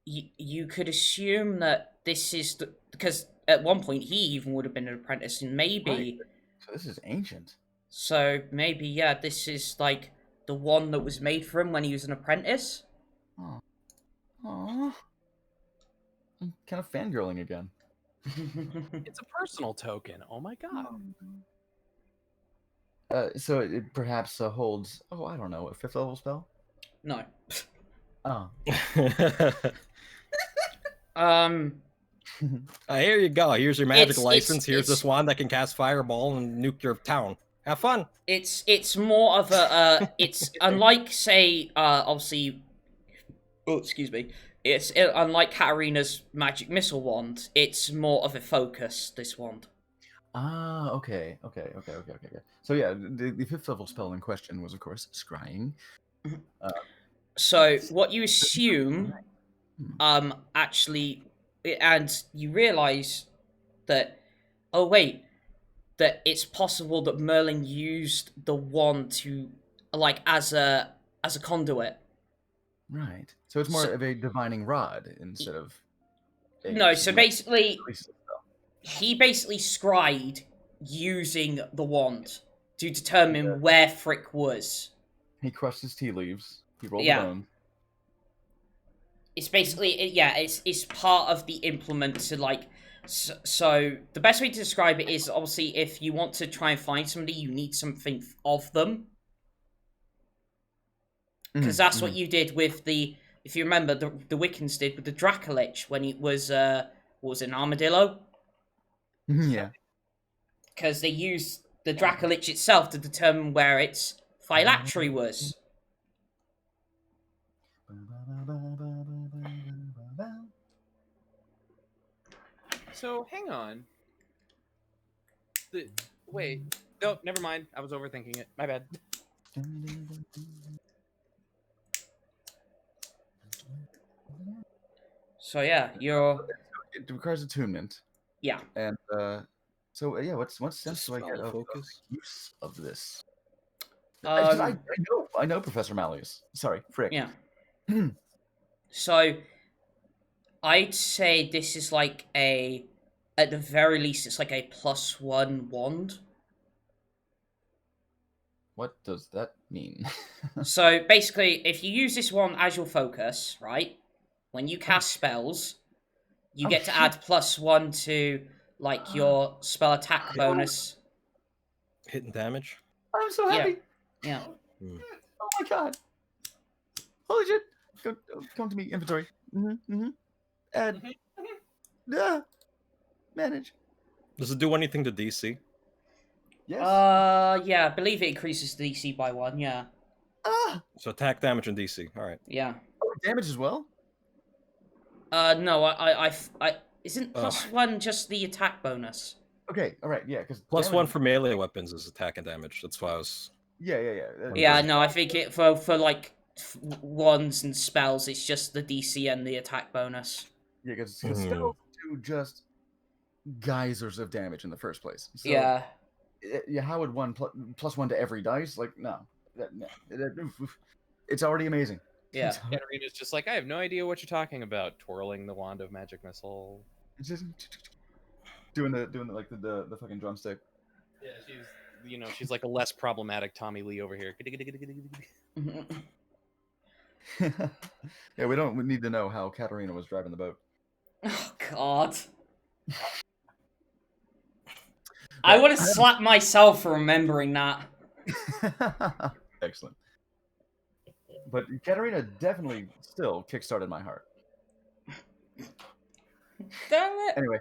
you could assume that this is because at one point he even would have been an apprentice, and maybe. Right. So this is ancient. So maybe yeah, this is like the one that was made for him when he was an apprentice. Oh. Aww. I'm kind of fangirling again. It's a personal token. Oh my god. So it perhaps holds, I don't know, a 5th level spell? No. Oh. Here you go. Here's your magic license. Here's it's- this wand that can cast fireball and nuke your town. Have fun. It's more of a it's unlike say obviously. Oh, excuse me. It's unlike Katterina's magic missile wand. It's more of a focus. This wand. Ah, okay. So yeah, the 5th level spell in question was, of course, scrying. So what you assume, actually, and you realize that, oh wait, that it's possible that Merlin used the wand to, like, as a conduit. Right. So it's more of a divining rod instead of. No, so basically, he basically scryed using the wand to determine where Frick was. He crushed his tea leaves. He rolled Yeah. the bones. It's basically, it's part of the implement to, like, so the best way to describe it is, obviously, if you want to try and find somebody, you need something of them. Because that's what you did with the, if you remember, the Wiccans did with the Dracolich when it was, what was it, an armadillo? Yeah. Because they used the Dracolich itself to determine where its phylactery was. So hang on. Wait. No, never mind. I was overthinking it. My bad. So yeah, you're. It requires attunement. Yeah. And so yeah, what sense do I get of focus? use of this? 'Cause I know Professor Malleus. Sorry, Frick. Yeah. So, I'd say this is like at the very least, it's like a +1 wand. What does that mean? So basically, if you use this one as your focus, right? When you cast spells, you get to add +1 to like your spell attack bonus. Hit and damage. I'm so happy. Yeah. Oh my god. Holy shit. Come to me, inventory. Add. Manage. Does it do anything to DC? Yes. Yeah, I believe it increases the DC by 1, yeah. So attack, damage, and DC. All right. Yeah. Oh, damage as well? No, I isn't +1 just the attack bonus? Okay, all right, yeah, because +1 for melee weapons is attack and damage. That's why I was. Yeah. Yeah, no, I think it for like wands and spells, it's just the DC and the attack bonus. Yeah, because spells do just geysers of damage in the first place. So, Yeah. Yeah, how would one plus one to every dice? Like, no. It's already amazing. Yeah. Katterina's just like, I have no idea what you're talking about. Twirling the wand of magic missile. It's just doing the like the fucking drumstick. Yeah, she's like a less problematic Tommy Lee over here. Yeah, we need to know how Katterina was driving the boat. Oh God. I would have slapped myself for remembering that. Excellent. But Katterina definitely still kickstarted my heart. Damn it. Anyway,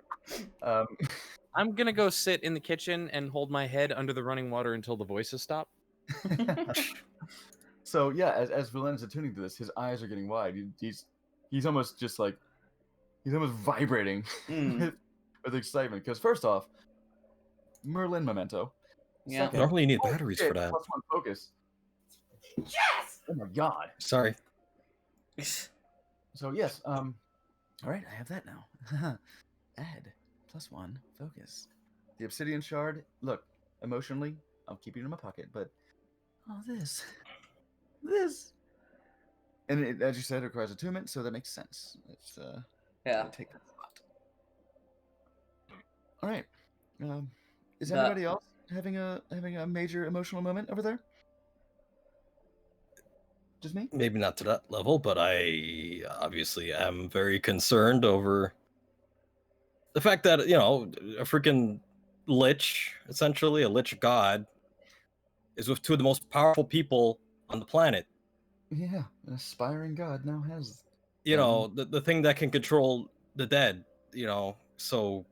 I'm gonna go sit in the kitchen and hold my head under the running water until the voices stop. So yeah, as Vulen is attuning to this, his eyes are getting wide. He's almost just like he's almost vibrating with excitement. Because first off, Merlin memento. Yeah. Second, Normally you need batteries for that. +1 focus. Yes! Oh my god. Sorry. So yes, all right, I have that now. Add +1 focus. The obsidian shard. Look, emotionally, I'll keep it in my pocket, but this, and it, as you said, it requires attunement, so that makes sense. It's Yeah. take that spot. All right. Is But- anybody else having a major emotional moment over there? Just me? Maybe not to that level, but I obviously am very concerned over the fact that, you know, a freaking lich, essentially a lich god, is with two of the most powerful people on the planet. Yeah, an aspiring god now has. You know, the thing that can control the dead, you know, so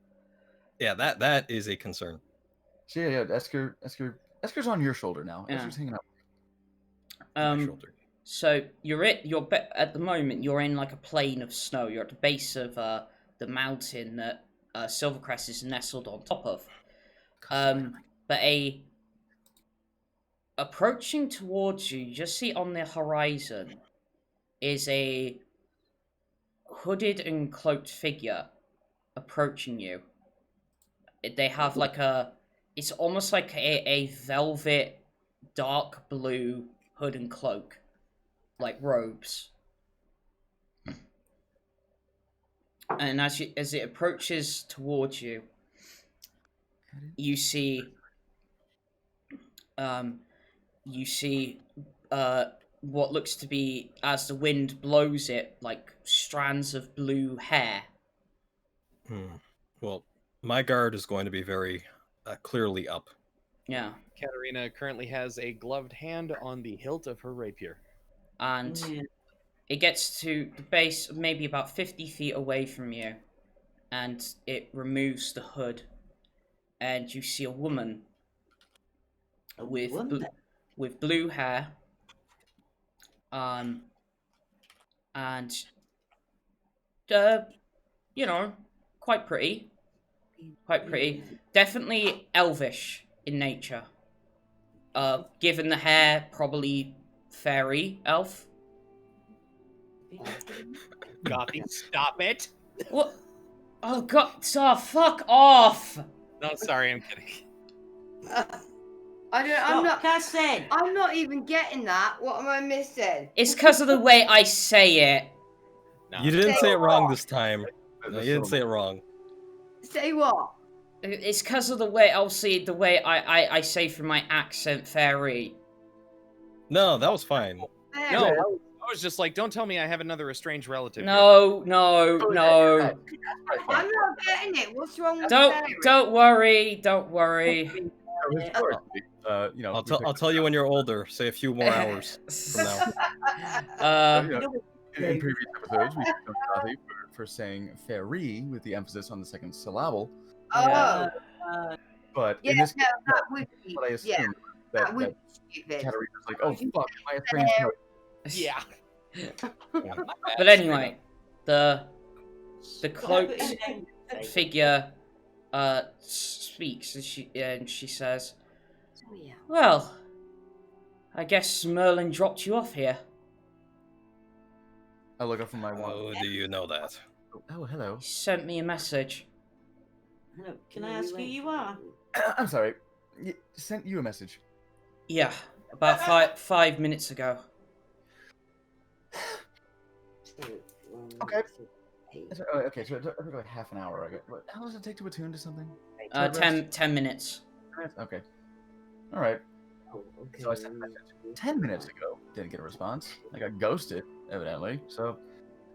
yeah, that is a concern. So yeah, Esker's on your shoulder now. Yeah. Esker's hanging out. on my shoulder. So you're at the moment you're in like a plain of snow. You're at the base of the mountain that Silvercrest is nestled on top of. But approaching towards you, you just see on the horizon is a hooded and cloaked figure approaching you. They have like it's almost like a velvet dark blue hood and cloak, like robes. And as it approaches towards you, you see what looks to be, as the wind blows it, like strands of blue hair. Well, my guard is going to be very clearly up. Yeah. Katterina currently has a gloved hand on the hilt of her rapier. And it gets to the base, maybe about 50 feet away from you, and it removes the hood, and you see a woman with blue hair, and you know, quite pretty, definitely elvish in nature. Given the hair, probably fairy elf. Gothy, stop it! What? Oh god! Oh, fuck off! No, sorry, I'm kidding. I'm not cussing. I'm not even getting that. What am I missing? It's because of the way I say it. No. You didn't Say say it wrong what? this time. No, you didn't say it wrong. Say what? It's because of the way I'll see the way I say from my accent, fairy. No, that was fine. There. No, I was just like, don't tell me I have another estranged relative. No. I'm not getting it. What's wrong with fairy? Don't worry. You know, I'll tell you when you're older. Say a few more hours from now. In previous episodes, we talked Gothy for saying fairy with the emphasis on the second syllable. Oh, But yeah, in this no, case, that would be. what I assume Yeah, that that would be stupid. Katerina's like, oh fuck, my estranged Yeah. But anyway, the cloaked figure speaks, and she says, Oh, yeah. "Well, I guess Merlin dropped you off here." I look up from my How wand. do you know that? Oh, hello. He sent me a message. Hello, can I ask who you are? I'm sorry. Sent you a message. Yeah, about 5 minutes ago. Okay. Okay, so it took like half an hour. How does it take to attune to something? 10 minutes. Okay. All right. Okay. So I sent a message 10 minutes ago. Didn't get a response. I got ghosted, evidently. So,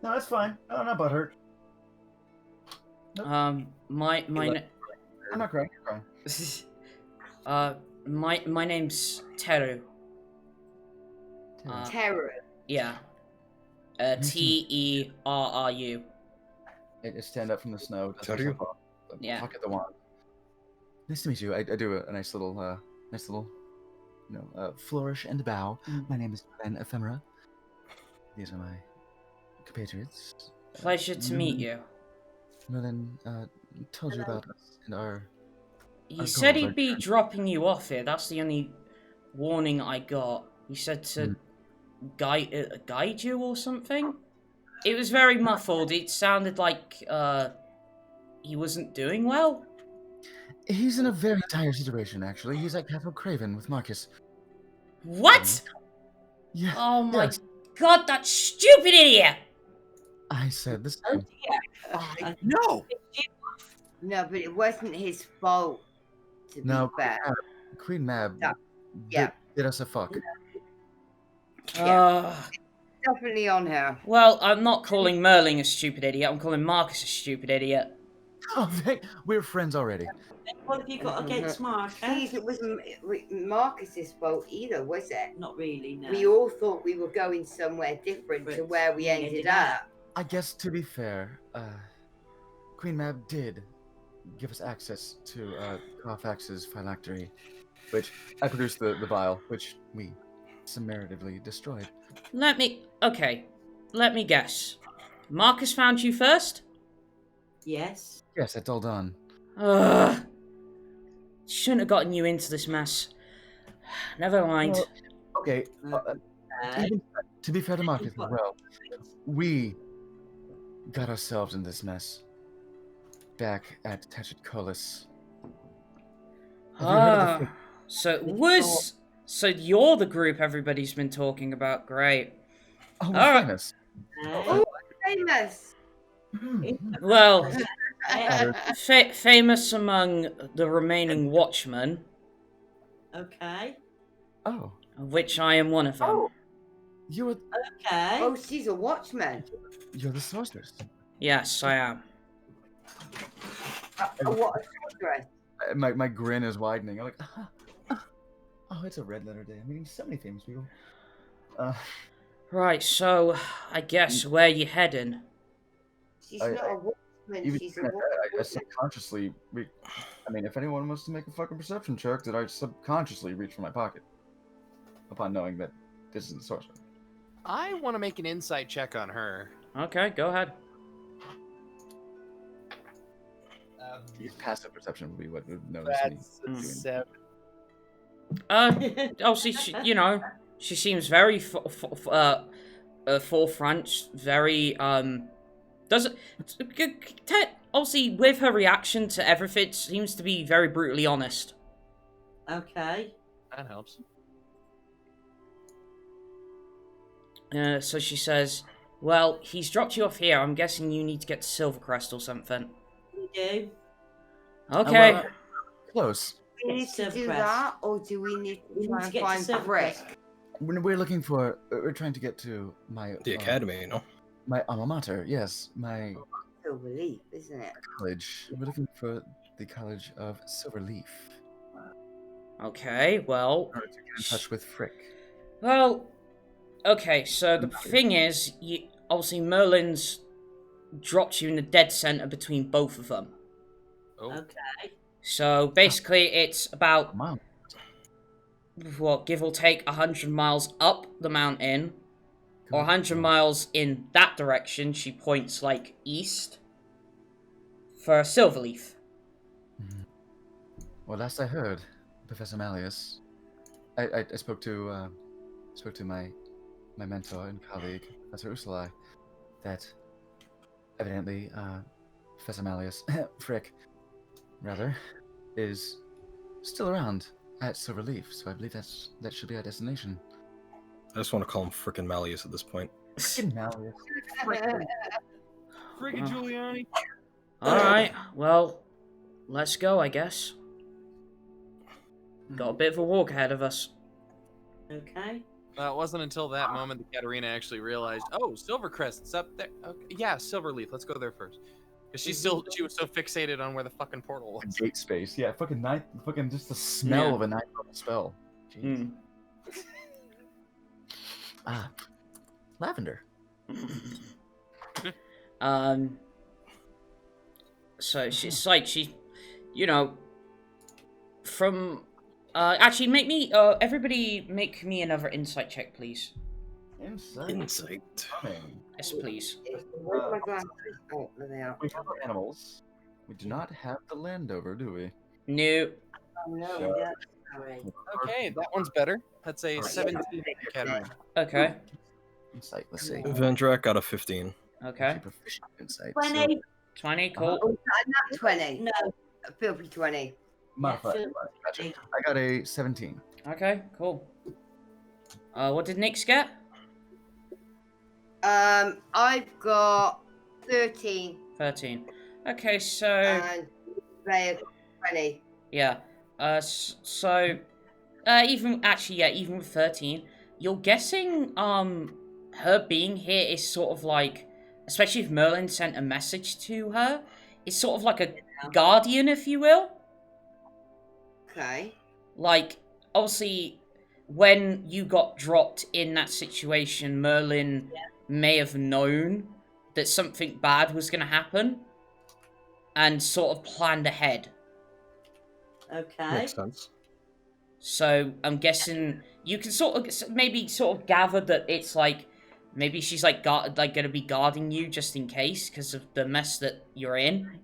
no, that's fine. Oh, not butthurt. Nope. My I'm not crying. You're crying. my name's Teru. Terror. Yeah. Terru. I stand up from the snow. Teru? Yeah. Pocket the wand. Nice to meet you. I do a nice little, flourish and bow. My name is Ben Ephemera. These are my compatriots. Pleasure to meet you. Merlin told you about us and our He said goals, he'd be dropping you off here. That's the only warning I got. He said to guide you or something. It was very muffled. It sounded like he wasn't doing well. He's in a very dire situation, actually. He's at Castle Craven with Marcus. What? Yeah. Oh my yes. god, that stupid idiot! I said the same. No! No, but it wasn't his fault, to be fair. Queen Mab Yeah. did us a fuck. Definitely on her. Well, I'm not calling Merlin a stupid idiot. I'm calling Marcus a stupid idiot. Oh, we're friends already. What have you got against Marcus? Please, it wasn't Marcus's fault either, was it? Not really, no. We all thought we were going somewhere different to where we ended up. I guess, to be fair, Queen Mab did give us access to Carfax's phylactery, which I produced the vial, which we summarily destroyed. Let me guess. Marcus found you first? Yes. Yes, it's all done. Shouldn't have gotten you into this mess. Never mind. Well, okay, even, to be fair to Marcus as well, we got ourselves in this mess back at Tachitkolis. So you're the group everybody's been talking about. Great. Oh, we're famous. Oh, famous. Well, famous among the remaining watchmen. Okay. Oh. Of which I am one of them. Oh. You're okay. Oh, she's a watchman. You're the sorceress. Yes, I am. What a sorceress. My grin is widening. I'm like, oh, it's a red letter day. I'm meeting so many famous people. Right, so I guess where you heading? She's not a watchman. She's a watchman. I subconsciously, if anyone wants to make a fucking perception check, did I subconsciously reach for my pocket upon knowing that this is the sorcerer? I want to make an insight check on her. Okay, go ahead. Passive perception would be what would notice me. That's 7. She seems very forefront, very obviously with her reaction to everything, seems to be very brutally honest. Okay. That helps. So she says, well, he's dropped you off here. I'm guessing you need to get to Silvercrest or something. We do. Okay. Close. Do we need to do that, or do we need to try and find Brick? We're trying to get to the academy, you know? My alma mater, yes. Silverleaf, isn't it? College. We're looking for the College of Silverleaf. Okay, well... In order to get in touch with Frick. Well, okay, so the thing is, obviously Merlin's dropped you in the dead center between both of them. Oh. Okay. So basically it's about, give or take 100 miles up the mountain, or 100 miles in that direction. She points, east, for Silverleaf. Well, last I heard, Professor Malleus, I spoke to my mentor and colleague, Professor Ursulae, that evidently Professor Malleus, Frick, rather, is still around at Silverleaf. So I believe that should be our destination. I just want to call him frickin' Malleus at this point. Frickin' Malleus. Friggin' Giuliani. Alright, well, let's go, I guess. Got a bit of a walk ahead of us. Okay. It wasn't until that moment that Katterina actually realized, oh, Silvercrest's up there. Okay, yeah, Silverleaf. Let's go there first. Because she was so fixated on where the fucking portal was. Gate space. Yeah, fucking just the smell of a 9th level spell. Jeez. Lavender. So she's like, you know, from, actually make me, everybody make me another insight check, please. Insight. Yes, please. Where's my glasses? Oh, there they are. We have our animals. We do not have the Landover, do we? No. Oh, no. So- Yeah. Sorry. Okay, that one's better. That's a 17 Katterina. Okay. Insight, let's see. Vendrak got a 15. Okay. Proficient insight. 20. 20, cool. Oh, not 20. No. Filthy 20. Modified. Yeah, Gotcha. I got a 17. Okay, cool. What did Nyx get? I've got 13 13. Okay, so and they 20. yeah. So even with 13, you're guessing her being here is sort of like, especially if Merlin sent a message to her, it's sort of like a guardian, if you will. Okay. Like, obviously, when you got dropped in that situation, Merlin may have known that something bad was going to happen and sort of planned ahead. Okay. Makes sense. So I'm guessing you can sort of gather that it's like maybe she's like gonna be guarding you just in case because of the mess that you're in.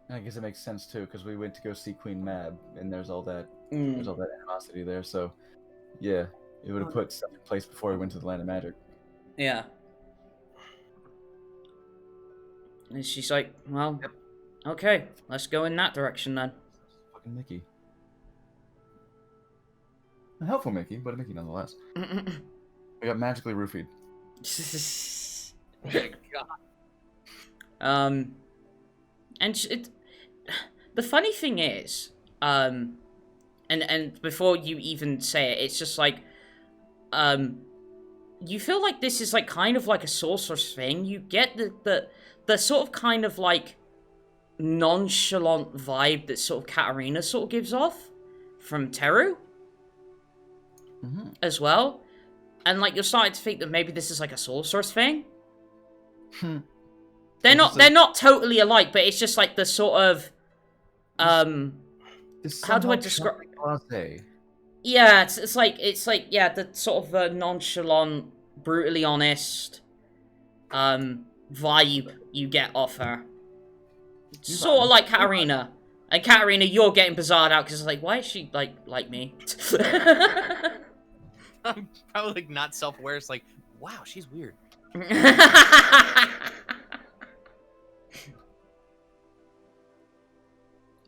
I guess it makes sense too, because we went to go see Queen Mab, and there's all that Mm. there's all that animosity there. So, yeah, it would have put stuff in place before we went to the Land of Magic. Yeah. And she's like, well, okay, let's go in that direction then. Fucking Mickey. A helpful Mickey, but a Mickey nonetheless. We got magically roofied. And the funny thing is, and before you even say it, it's just like, you feel like this is like kind of like a sorcerer's thing. You get the sort of kind of like nonchalant vibe that sort of Katterina sort of gives off from Teru as well. And like you're starting to think that maybe this is like a sorcerer's thing. They're not totally alike, but it's just like the sort of how do I describe? Yeah, it's like yeah, the sort of nonchalant, brutally honest vibe you get off her. Sort of like Katterina. And Katterina, you're getting bizarred out because it's like, why is she like me? I'm probably like not self-aware. It's like, wow, she's weird.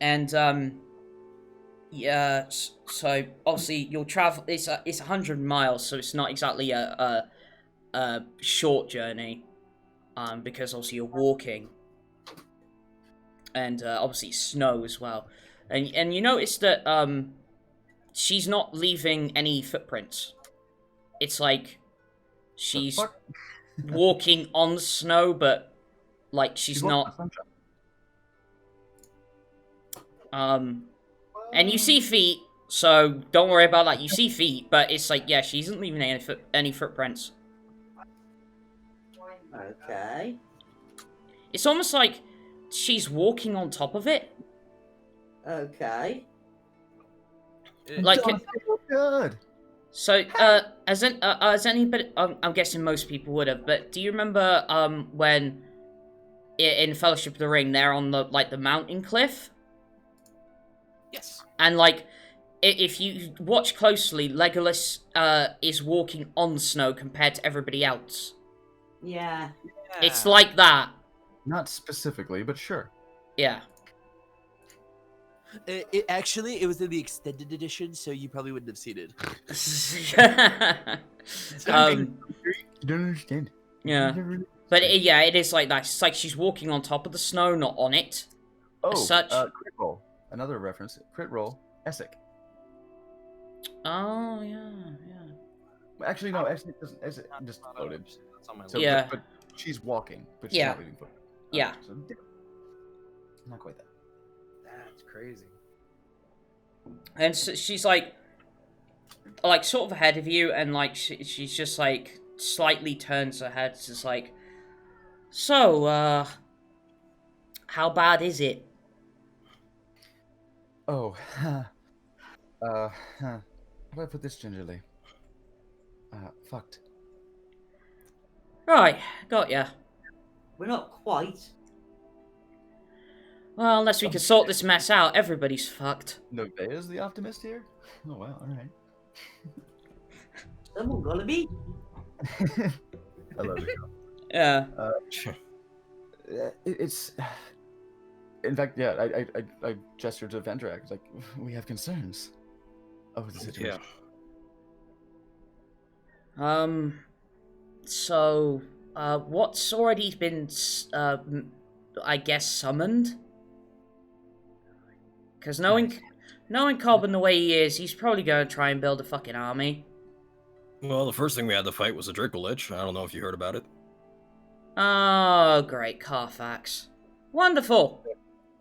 And yeah, so obviously you'll travel. It's 100 miles, so it's not exactly a short journey, because obviously you're walking, and obviously it's snow as well, and you notice that she's not leaving any footprints. It's like she's walking on snow, but like she's not. And you see feet, so don't worry about that. You see feet, but it's like, yeah, she isn't leaving any footprints. Okay. It's almost like she's walking on top of it. Okay. Like, good. So, as anybody, I'm guessing most people would have, but do you remember, when in Fellowship of the Ring, they're on the mountain cliff? Yes. And, like, if you watch closely, Legolas, is walking on snow compared to everybody else. Yeah. It's like that. Not specifically, but sure. Yeah. Actually, it was in the extended edition, so you probably wouldn't have seen it. um, You don't understand. yeah. But it is like that. It's like she's walking on top of the snow, not on it. Oh, As such. crit roll. Another reference. Crit roll. Essek. Oh, yeah. Actually, no. Essek doesn't. Essek just floated. That's on my So, list. Yeah. But she's walking, but she's Yeah. not leaving foot. Yeah. So, not quite that. That's crazy. And so she's like sort of ahead of you, and like she's just like slightly turns her head. It's just like, so, how bad is it? Oh, how do I put this gingerly? Fucked. Right, got ya. We're not quite. Well, unless we can sort this mess out, everybody's fucked. Nevaeh is the optimist here? Oh, wow, alright. Someone gotta be. I love it. Yeah. It's... In fact, yeah, I gestured to Vendrak, like, we have concerns over the situation. So, what's already been, I guess, summoned? Because knowing Cobbin the way he is, he's probably going to try and build a fucking army. Well, the first thing we had to fight was a Dracolich. I don't know if you heard about it. Oh, great, Carfax. Wonderful.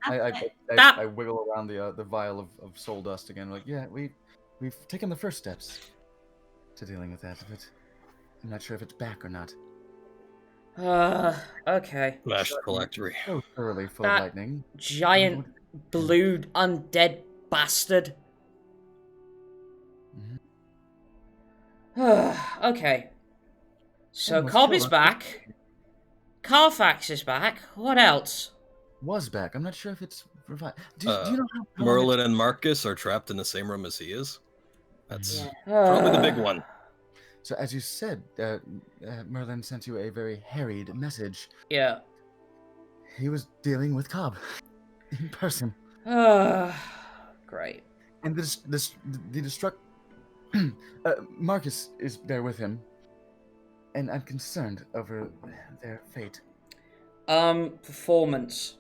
I wiggle around the vial of soul dust again. Like, yeah, we've taken the first steps to dealing with that, but I'm not sure if it's back or not. Okay. Smashed phylactery. So thoroughly full That of lightning. giant blue undead bastard. Okay. So Cobb is back. Carfax is back. What else? Was back. I'm not sure if it's revived. Do you know how Merlin and Marcus are trapped in the same room as he is. That's Yeah. probably the big one. So as you said, Merlin sent you a very harried message. Yeah. He was dealing with Cobb in person. Great. And the destruct. Marcus is there with him, and I'm concerned over their fate. Performance.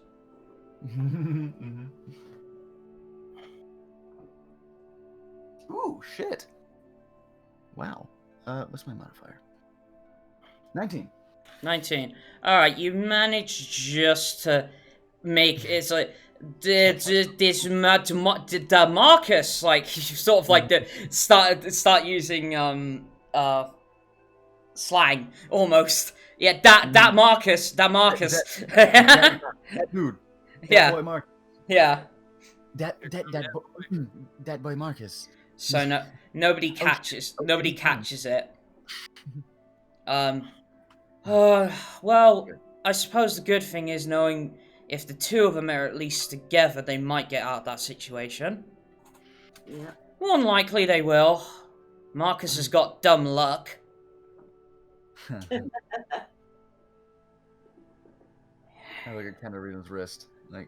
Ooh, shit. Wow. What's my modifier? 19. 19. Alright, you managed just to make it's like this Marcus, like sort of like the start using slang almost. Yeah, that Marcus. That dude. Yeah. Boy Marcus. Yeah. That boy Marcus. So nobody catches it. Well, I suppose the good thing is knowing if the two of them are at least together, they might get out of that situation. Yeah. More than likely they will. Marcus has got dumb luck. I look at Katterina's wrist. Like,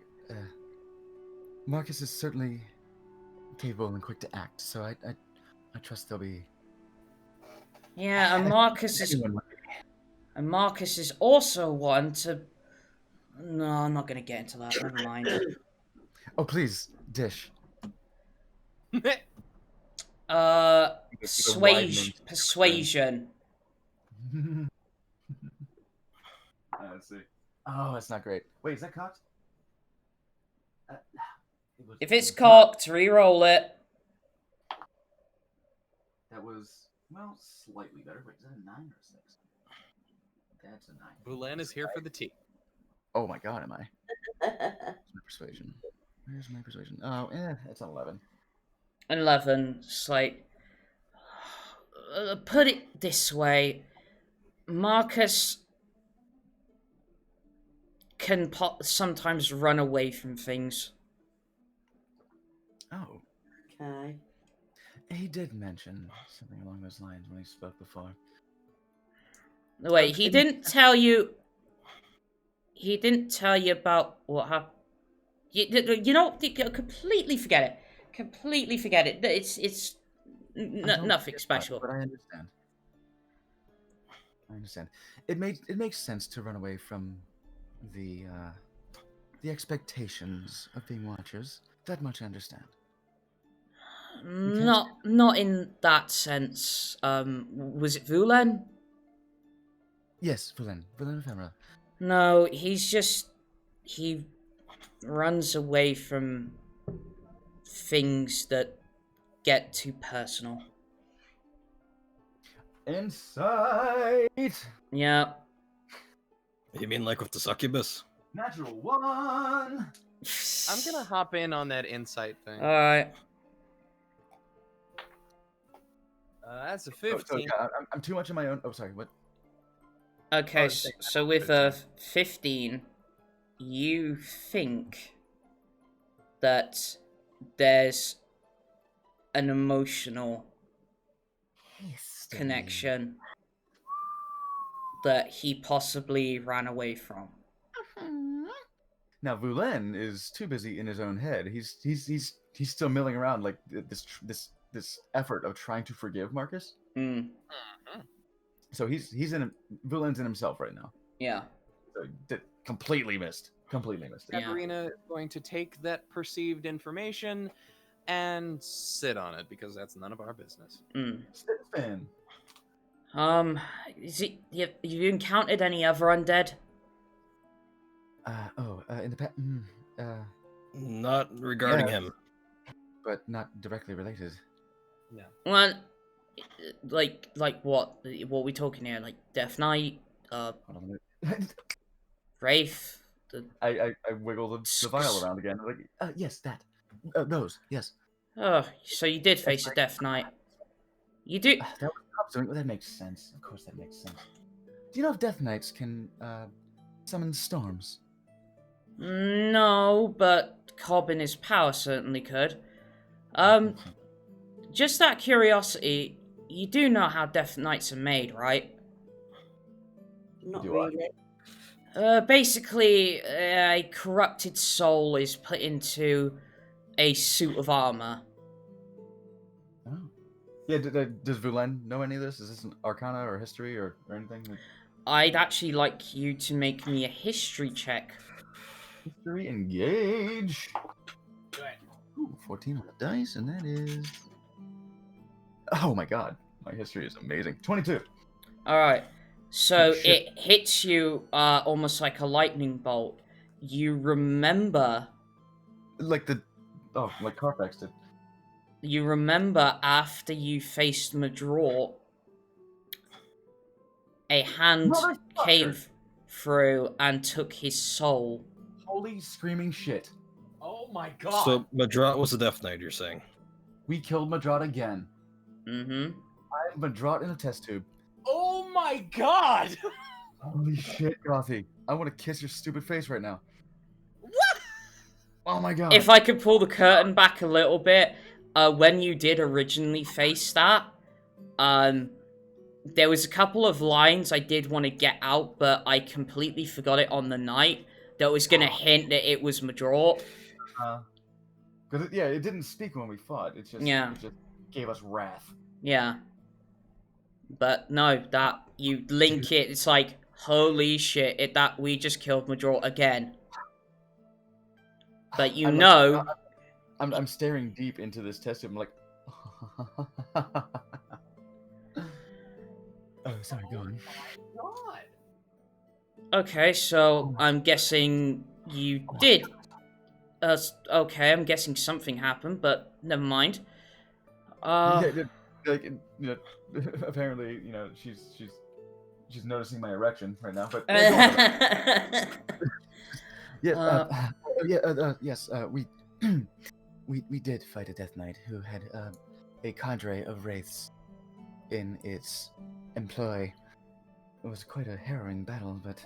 Marcus is certainly capable and quick to act, so I trust they'll be. Yeah, and Marcus is also one to. No, I'm not going to get into that. Never mind. Oh, please, Dish. Persuasion. I see. Oh, that's not great. Wait, is that cocked? If it's cocked, re-roll it. That was, well, slightly better. Wait, is that a 9 or a 6? That's a 9. Vulen is here for the tea. Oh my god, am I? Where's my persuasion? Where's my persuasion? Oh, it's an 11. 11. It's like, put it this way, Marcus can sometimes run away from things. Oh. Okay. He did mention something along those lines when he spoke before. Wait, he didn't tell you. He didn't tell you about what happened. You know, completely forget it. Completely forget it. It's nothing special. But I understand. I understand. It makes sense to run away from the expectations of being watchers. That much I understand. Not in that sense. Was it Vulen? Yes, Vulen Ephemera. No, he runs away from things that get too personal. Insight. Yeah. You mean like with the succubus? Natural 1. I'm gonna hop in on that insight thing. All right. That's a 15. I'm too much in my own. Oh, sorry. What? Okay, so with a 15, you think that there's an emotional connection that he possibly ran away from. Now Vulen is too busy in his own head. He's still milling around like this effort of trying to forgive Marcus. So Vulen's in himself right now. Yeah. So completely missed it. Katterina is going to take that perceived information and sit on it because that's none of our business. Spin. Is it? Have you encountered any other undead? In the past. Not regarding him. But not directly related. No. Well, like what? What are we talking here? Like Death Knight? Hold on a minute. Wraith? I wiggle the vial around again. Like, yes, that. Those, yes. Oh, so you did face a Death Knight. You do. That makes sense. Of course, that makes sense. Do you know if Death Knights can summon storms? No, but Cobb in his power certainly could. Just out of curiosity, you do know how Death Knights are made, right? Not really. Basically, a corrupted soul is put into a suit of armor. Oh. Yeah, does Vulen know any of this? Is this an arcana or history or anything? I'd actually like you to make me a history check. History engage. Ooh, 14 on the dice, and that is... Oh my god, my history is amazing. 22. Alright, so it hits you almost like a lightning bolt. You remember... Like Carfax did. You remember after you faced Madrort, a hand came through and took his soul. Holy screaming shit. Oh my god. So Madrat was a Death Knight, you're saying? We killed Madrat again. Mm-hmm. I have Madrat in a test tube. Oh my god! Holy shit, Gothy. I want to kiss your stupid face right now. What? Oh my god. If I could pull the curtain back a little bit, when you did originally face that, there was a couple of lines I did want to get out, but I completely forgot it on the night. That was going to hint that it was Madrort. Because it didn't speak when we fought. It just gave us wrath. Yeah. But no, that you link it. It's like, holy shit! That we just killed Madrort again. But I'm staring deep into this test tube. I'm like, oh, sorry, go on. God. Okay, so I'm guessing you did. Okay, I'm guessing something happened, but never mind. Apparently, she's noticing my erection right now. But yes, we did fight a Death Knight who had a cadre of wraiths in its employ. It was quite a harrowing battle, but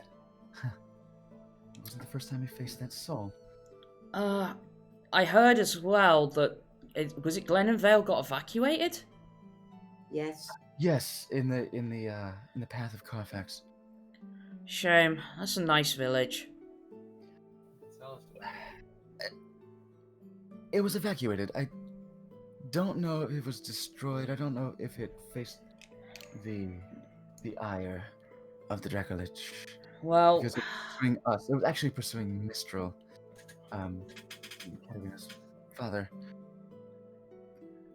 it wasn't the first time we faced that soul. I heard as well that was it Glen and Vale got evacuated? Yes. Yes, in the path of Carfax. Shame. That's a nice village. It was evacuated. I don't know if it was destroyed. I don't know if it faced the ire of the Dracolich. Well, Because it was pursuing us. It was actually pursuing Mistral, Katterina's father.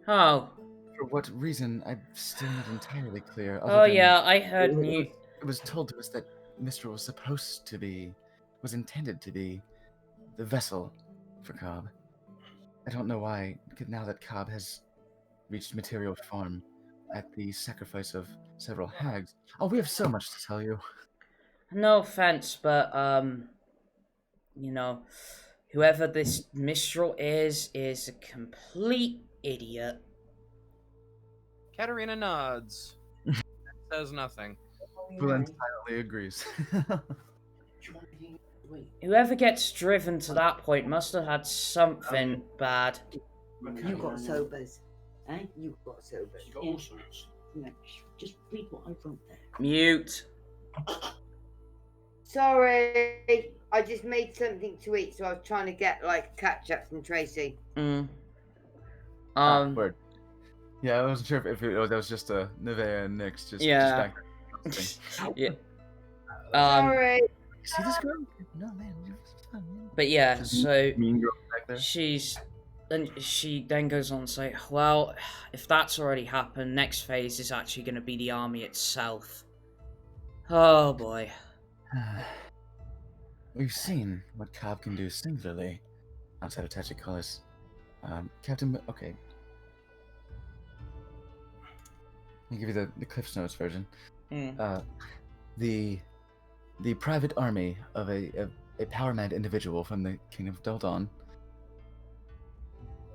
oh. For what reason, I'm still not entirely clear. Oh yeah, I heard It was told to us that Mistral was intended to be the vessel for Cobb. I don't know why, now that Cobb has reached material form at the sacrifice of several hags. Oh, we have so much to tell you. No offense, but whoever this Mistral is a complete idiot. Katterina nods. Says nothing. Vulen silently agrees. Whoever gets driven to that point must have had something bad. You got sobers. Eh? You got sobers. She's got all sorts. No, just read what I wrote there. Mute. Sorry, I just made something to eat, so I was trying to get like catch up from Tracy. Word. Yeah, I wasn't sure if that was just a Nevaeh and Nyx just back. Yeah. Sorry. See this girl? No, man. It's fun, man. But yeah, Just so mean girl back there. she then goes on to say, well, if that's already happened, next phase is actually going to be the army itself. Oh boy. We've seen what Cobb can do singularly outside of Tachycollis. Captain, okay. Let me give you the Cliff's Notes version. The private army of a power-mad individual from the Kingdom of Daldon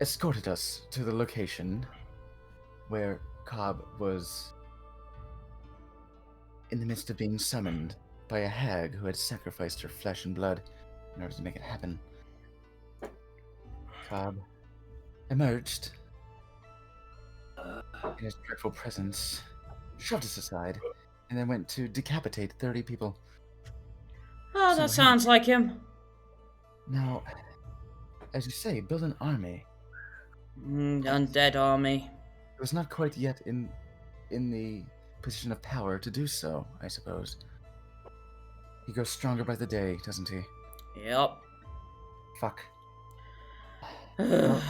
escorted us to the location where Cobb was in the midst of being summoned by a hag who had sacrificed her flesh and blood in order to make it happen. Cobb emerged in his dreadful presence, shoved us aside, and then went to decapitate 30 people. Oh, that sounds like him. Now, as you say, build an army. Undead army. It was not quite yet in the position of power to do so, I suppose. He grows stronger by the day, doesn't he? Yep. Fuck. Well,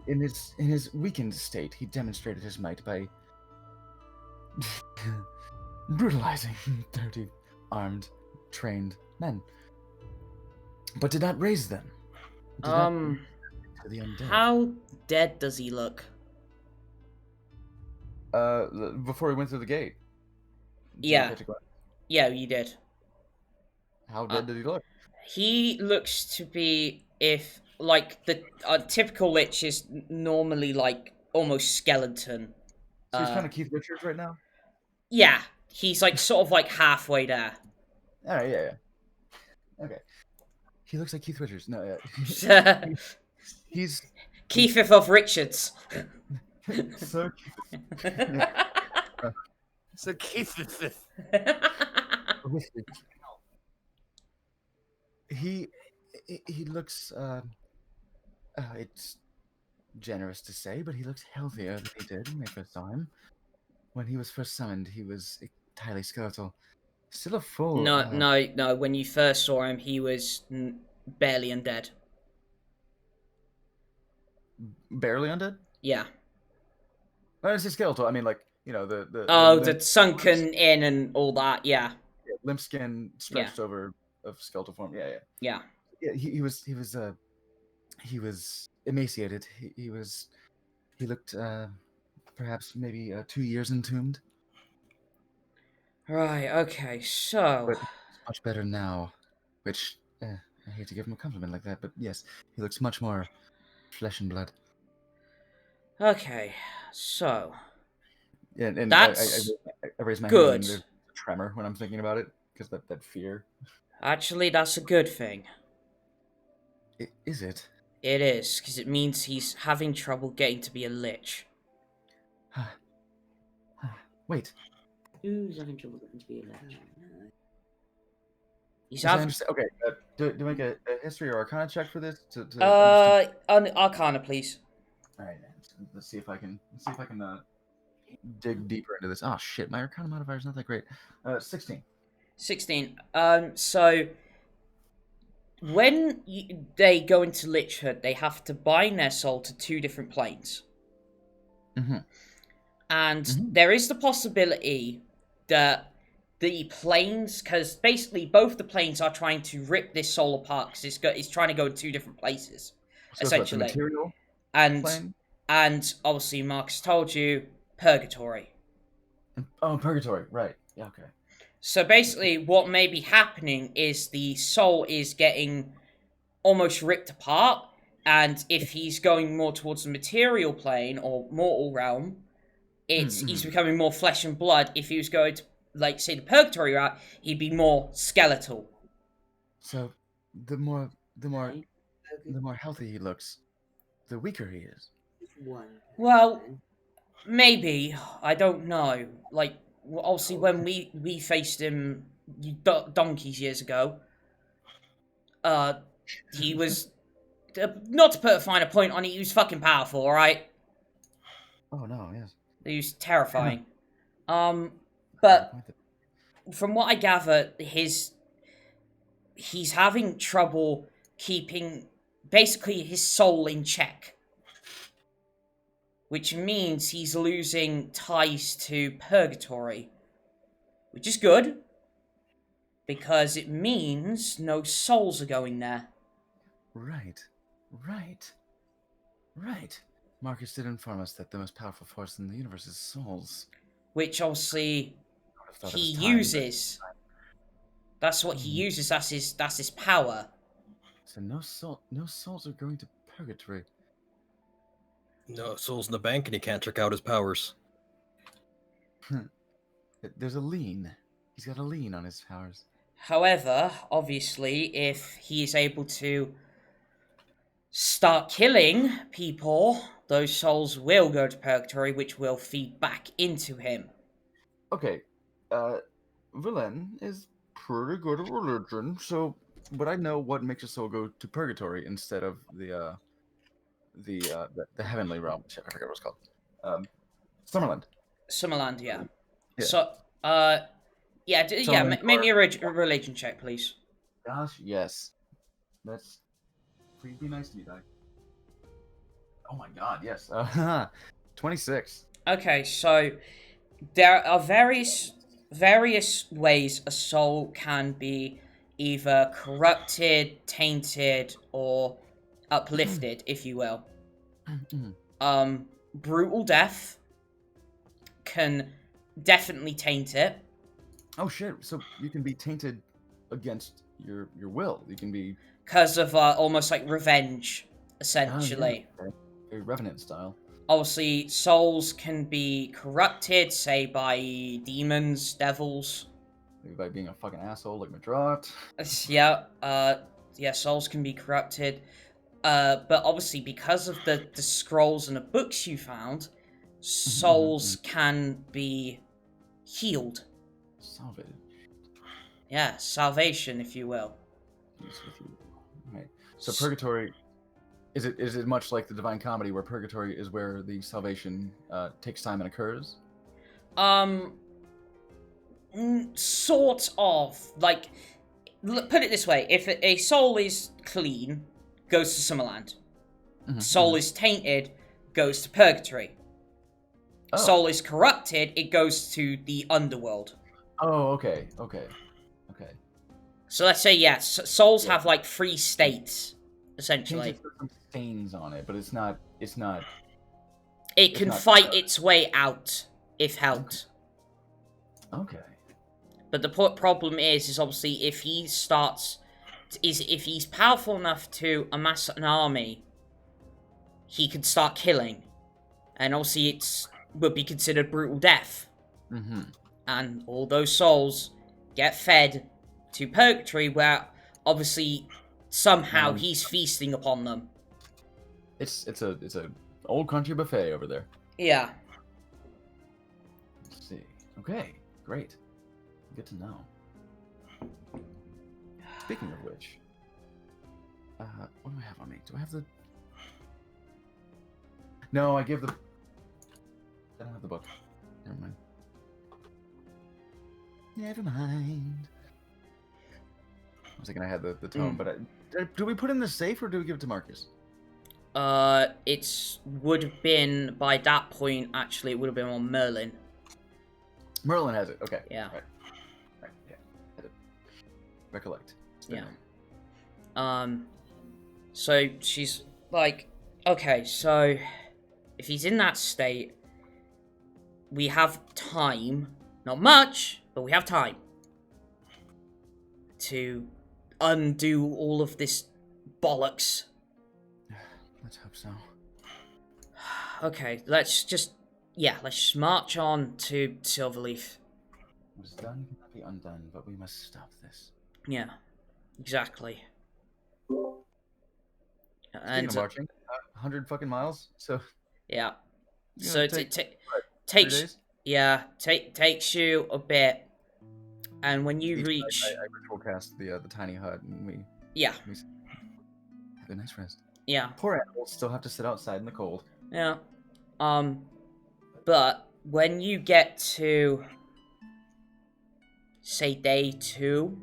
in his weakened state, he demonstrated his might by brutalizing 30 armed, trained men, but did not raise them. Did not raise them to the undead. How dead does he look? Before he went through the gate. Yeah. Yeah, you did. How dead did he look? He looks to be, if like the typical lich is normally like almost skeleton. So he's kind of Keith Richards right now. Yeah, he's like sort of like halfway there. All right, yeah. Okay. He looks like Keith Richards. No, yeah. he's Keitheth of Richards. So So Keitheth. He looks it's generous to say, but he looks healthier than he did when I first saw him. When he was first summoned, he was entirely skeletal. Still a full... No. When you first saw him, he was barely undead. Barely undead? Yeah. When I say skeletal, I mean like, you know, the the sunken in and all that, yeah. Limp skin stretched over of skeletal form. Yeah. He was emaciated. He looked perhaps maybe 2 years entombed. Right. Okay. So. But he's much better now. Which I hate to give him a compliment like that, but yes, he looks much more flesh and blood. Okay. So. Yeah, and that's I raise my good. hand and there's a tremor when I'm thinking about it because that fear. Actually, that's a good thing. Is it? It is, because it means he's having trouble getting to be a lich. Wait. Who's having trouble getting to be a ledge? He's As I having understand. Okay. Do I make a history or arcana check for this? To Arcana, please. All right. Let's see if I can dig deeper into this. Oh shit, my arcana modifier is not that great. 16. 16. So when they go into Lichhood, they have to bind their soul to 2 different planes. Mm-hmm. And there is the possibility that the planes, because basically both the planes are trying to rip this soul apart, because it's trying to go in 2 different places, So essentially. What, the material and plane? And obviously Marcus told you, purgatory. Oh, purgatory, right. Yeah, okay. So basically what may be happening is the soul is getting almost ripped apart, and if he's going more towards the material plane or mortal realm, he's becoming more flesh and blood. If he was going to, like, say, the purgatory route, he'd be more skeletal. So the more healthy he looks, the weaker he is. Well, maybe. I don't know. Like, obviously, when we faced him donkeys years ago, he was, not to put a finer point on it, he was fucking powerful, alright? Oh no, yes. He was terrifying. But from what I gather, he's having trouble keeping basically his soul in check, which means he's losing ties to purgatory, which is good because it means no souls are going there. Right. Marcus did inform us that the most powerful force in the universe is souls. Which obviously he uses. That's what he uses. That's his power. So no souls are going to purgatory. No souls in the bank, and he can't check out his powers. There's a lien. He's got a lien on his powers. However, obviously, if he is able to start killing people, those souls will go to purgatory, which will feed back into him. Okay, Vulen is pretty good at religion, so would I know what makes a soul go to purgatory instead of the heavenly realm? Shit, I forget what it's called. Summerland. Summerland, yeah. Yeah. So, make me a religion check, please. Gosh, yes. Please be nice to me, Doc. Oh my god, yes. 26. Okay, so there are various ways a soul can be either corrupted, tainted, or uplifted, if you will. Brutal death can definitely taint it. Oh shit, so you can be tainted against your will. You can be... Because of almost like revenge, essentially. Oh, yeah. Very Revenant style. Obviously, souls can be corrupted, say, by demons, devils. Maybe by being a fucking asshole like Madrat. Yeah, souls can be corrupted. But obviously, because of the scrolls and the books you found, souls can be healed. Salvaged. Yeah, salvation, if you will. Right. So purgatory, is it much like the Divine Comedy, where purgatory is where the salvation takes time and occurs? Sort of. Like, put it this way: if a soul is clean, goes to Summerland. Soul is tainted, goes to purgatory. Soul is corrupted, it goes to the underworld. Oh, okay. So let's say, yes, souls have like 3 states, essentially. It some stains on it, but it's not. It can fight its way out, if helped. Okay. But the problem is obviously if he's powerful enough to amass an army, he could start killing. And obviously it would be considered brutal death. And all those souls get fed to purgatory, where obviously somehow he's feasting upon them. It's a old country buffet over there. Yeah. Let's see. Okay, great. Good to know. Speaking of which, what do I have on me? Do I have the? No, I give the. I don't have the book. Never mind. Never mind. I was thinking I had the tome, but do we put it in the safe or do we give it to Marcus? It would have been by that point. Actually, it would have been on Merlin. Merlin has it. Okay. Yeah. Right. Yeah. Had it. Recollect. Yeah. So she's like, okay, so if he's in that state, we have time. Not much, but we have time to undo all of this bollocks. Let's hope so. Okay, let's just march on to Silverleaf. What is done cannot be undone, but we must stop this. Yeah, exactly. Speaking of marching, 100 fucking miles. So yeah, you know, so takes you a bit, and when you reach, I ritual cast the tiny hut, and we have a nice rest. Yeah. Poor animals still have to sit outside in the cold. Yeah. But when you get to, say, day 2,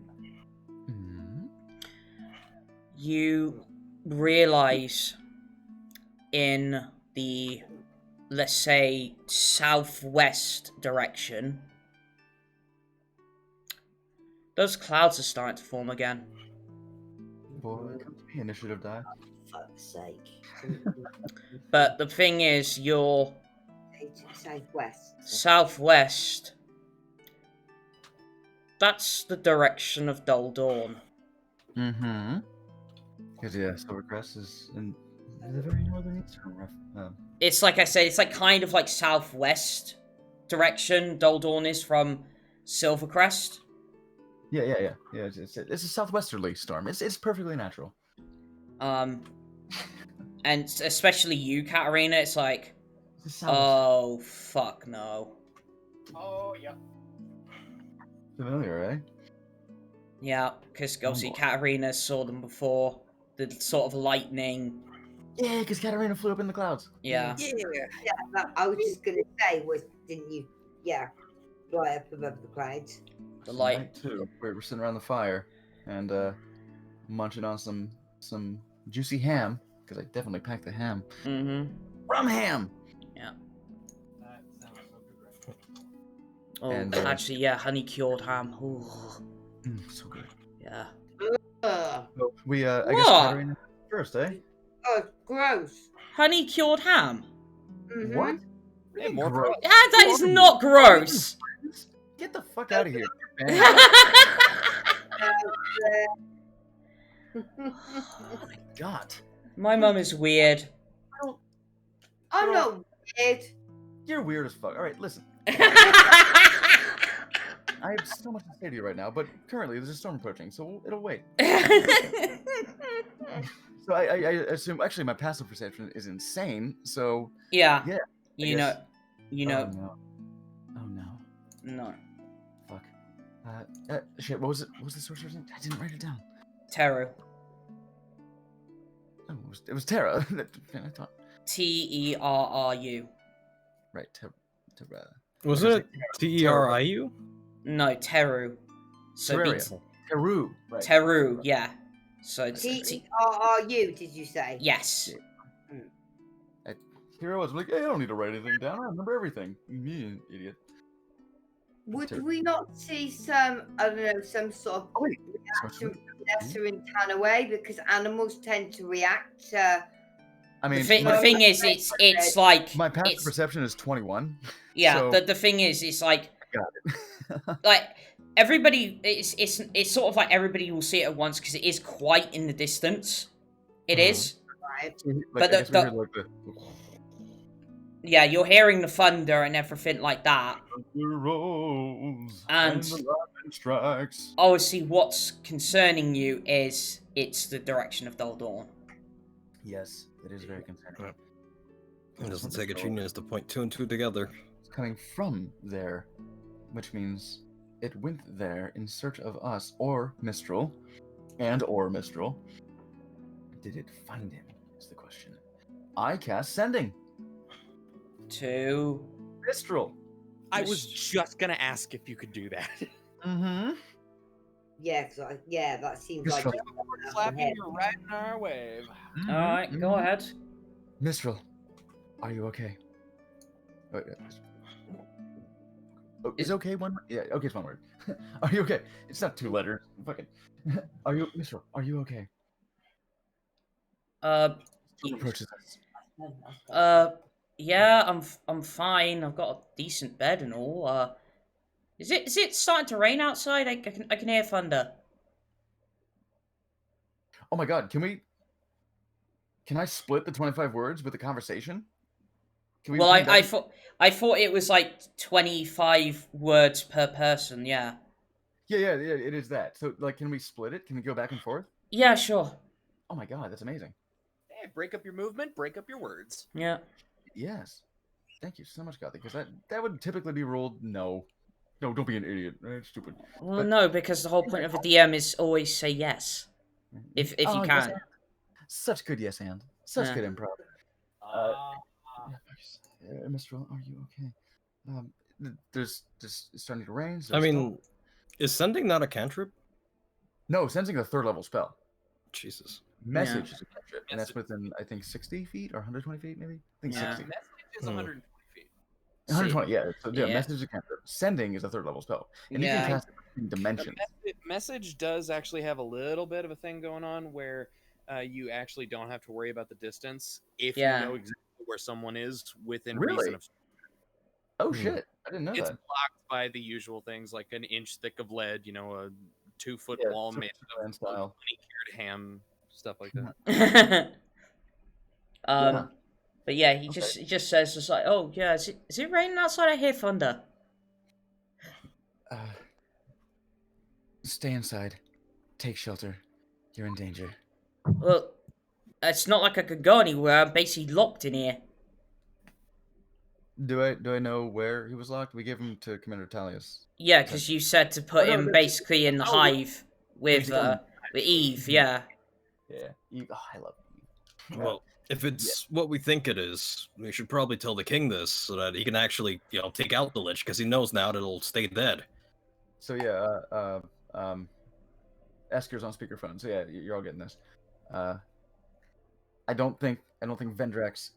you realize in the, let's say, southwest direction, those clouds are starting to form again. Boy, come to me, initiative die. Fuck's sake. But the thing is, you're southwest. That's the direction of Dull Dawn. Mm-hmm. Because Silvercrest is in the very northeastern. It's like I said, it's like kind of like southwest direction Dull Dawn is from Silvercrest. Yeah. It's a southwesterly storm. It's perfectly natural. And especially you, Katterina, it's like, oh fuck no. Oh yeah. Familiar, eh? Yeah, because obviously Katterina saw them before. The sort of lightning. Yeah, because Katterina flew up in the clouds. Yeah. Yeah, I was just gonna say, didn't you? Yeah, fly up above the clouds. The light too. We're sitting around the fire and munching on some juicy ham because I definitely packed the ham. Mm-hmm. Rum ham. Yeah. That sounds so good. Oh, And, actually, yeah, honey cured ham. Ooh. So good. Yeah. We I guess Katterina first, eh? Oh, gross. Honey cured ham. Mm-hmm. What? Hey, more gross. Yeah, that is not gross. Get the fuck out of here. Oh my god. My mum is weird. I'm not weird. You're weird as fuck. Alright, listen. I have so much to say to you right now, but currently there's a storm approaching, so it'll wait. So I assume, actually my passive perception is insane, so... Yeah. You know. Oh no. No. Fuck. Shit, what was it? What was the sorcerer's name? I didn't write it down. Teru. Oh, it was Terra. I thought... T-E-R-R-U. Right, Terra. Was it T-E-R-I-U? No, Teru. So Teru. Right. Teru, yeah. So it's T-E-R-R-U, did you say? Yes. Here I was like, hey, I don't need to write anything down. I remember everything. Me, idiot. Would we not see some, I don't know, some sort of reaction from lesser in Tanaway? Because animals tend to react. I mean, the thing is, it's like my passive perception is 21. Yeah, so... the thing is, it's like, got it. like everybody, it's sort of like everybody will see it at once because it is quite in the distance. It is. Right. But yeah, you're hearing the thunder and everything like that. And strikes. Obviously, what's concerning you is it's the direction of Dull Dawn. Yes, it is very concerning. It doesn't take a genius to point 2 and 2 together. It's coming from there. which means it went there in search of us or Mistral, or Mistral. Did it find him? Is the question. I cast Sending. To Mistral. I was just gonna ask if you could do that. Mm-hmm. Yeah, that seems like. Slapping, you're riding our wave. All right, go ahead. Mistral, are you okay? Is okay one? Yeah, okay, it's one word. Are you okay? It's not 2 letters. Fucking. Are you, Mistral? Are you okay? Approaches us. Yeah, I'm fine. I've got a decent bed and all. Is it starting to rain outside? I can hear thunder. Oh my god, can I split the 25 words with the conversation? Can we Well, I thought it was like 25 words per person. Yeah. Yeah, it is that. So, like, can we split it? Can we go back and forth? Yeah, sure. Oh my god, that's amazing. Hey, break up your movement, break up your words. Yeah. Yes. Thank you so much, Gothy, because that would typically be ruled no. No, don't be an idiot. It's stupid. Well, no, because the whole point of a DM is always say yes. If you can. Yes, such good yes and. Such good improv. Mistral, are you okay? There's it's starting to rain. I mean, is Sending not a cantrip? No, Sending a 3rd level spell. Jesus. Message is a cantrip, and that's within, I think, 60 feet or 120 feet, maybe? I think 60. Message is 120 feet. 120, yeah. So, yeah, Message is a cantrip. Sending is a 3rd level spell. And you can cast it in dimensions. Message does actually have a little bit of a thing going on where you actually don't have to worry about the distance if you know exactly where someone is within reason of. Oh shit! I didn't know it's that. blocked by the usual things like an inch thick of lead, a 2-foot wall made of honey-cured ham, stuff like that. But yeah, he just says just like, oh yeah, is it raining outside? I hear thunder. Stay inside. Take shelter. You're in danger. Well, it's not like I could go anywhere. I'm basically locked in here. Do I know where he was locked? We gave him to Commander Talius. Yeah, because you said to put him basically in the hive with Eve. Yeah. Yeah. Eve. Oh, I love Eve. Well, if it's what we think it is, we should probably tell the king this so that he can actually, take out the lich, because he knows now that it'll stay dead. So yeah, Esker's on speakerphone. So yeah, you're all getting this. I don't think Vendrak's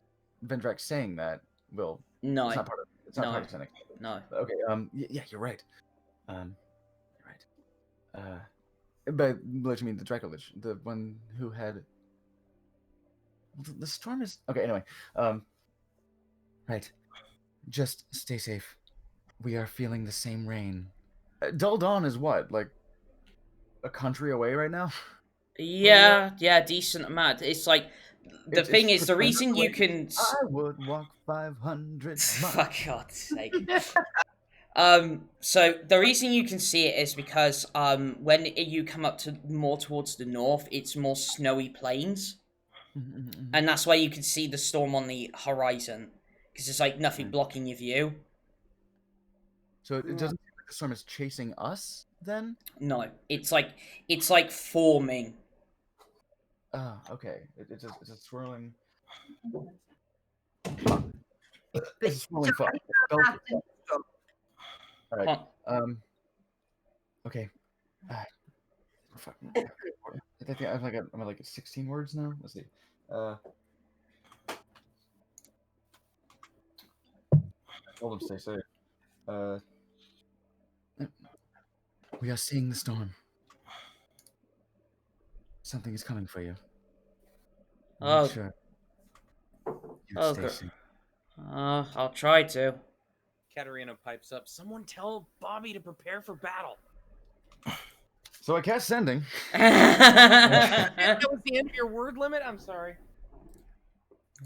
saying that will. No. It's not part of. It's not part of Senate. No. Okay. Yeah, you're right. You're right. But Lich, I mean the Draco Lich, the one who had. The storm is okay. Anyway, right. Just stay safe. We are feeling the same rain. Dull Dawn is what, like a country away right now? Yeah, decent amount. It's like the thing is the reason you can. I would walk 500 miles. For God's sake. So the reason you can see it is because when you come up to more towards the north, it's more snowy plains, and that's why you can see the storm on the horizon because there's like nothing blocking your view. So it doesn't seem like the storm is chasing us then? No, it's like forming. Ah, okay. It's a swirling. It's a swirling fog. All right. Okay. I think I'm like at 16 words now. Let's see. Hold them, stay safe. We are seeing the storm. Something is coming for you. Oh. Sure. Okay. I'll try to. Katterina pipes up. Someone tell Bobby to prepare for battle. So I cast Sending. That was the end of your word limit? I'm sorry.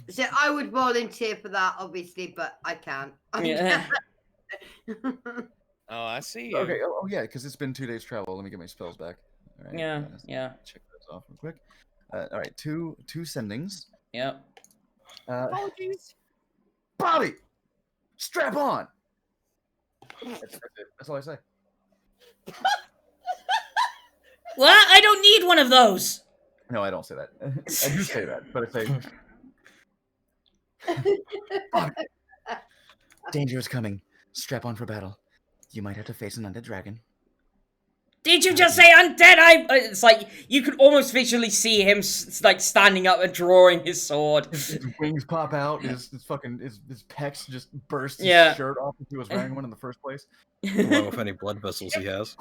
So I would volunteer for that, obviously, but I can't. Yeah. Oh, I see you. Okay. Oh yeah, because it's been 2 days travel. Let me get my spells back. All right. Yeah. Check those off real quick. All right. Two sendings. Yep. Apologies. Bobby, strap on. That's it. That's all I say. What? I don't need one of those. No, I don't say that. I do say that, but I say, danger is coming. Strap on for battle. You might have to face an undead dragon. Did you just say undead? It's like you could almost visually see him like standing up and drawing his sword. His wings pop out. His pecs just burst his Yeah. shirt off if he was wearing one in the first place. Along with any blood vessels he has.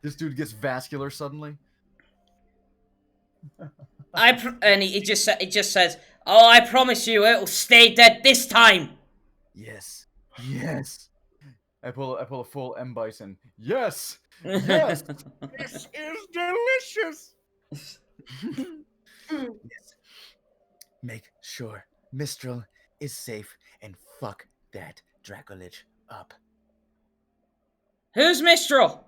This dude gets vascular suddenly. And it just says, "Oh, I promise you, it'll stay dead this time." Yes. Yes. I pull a full M Bison. Yes. Yes. This is delicious. Yes. Make sure Mistral is safe and fuck that Dracolich up. Who's Mistral?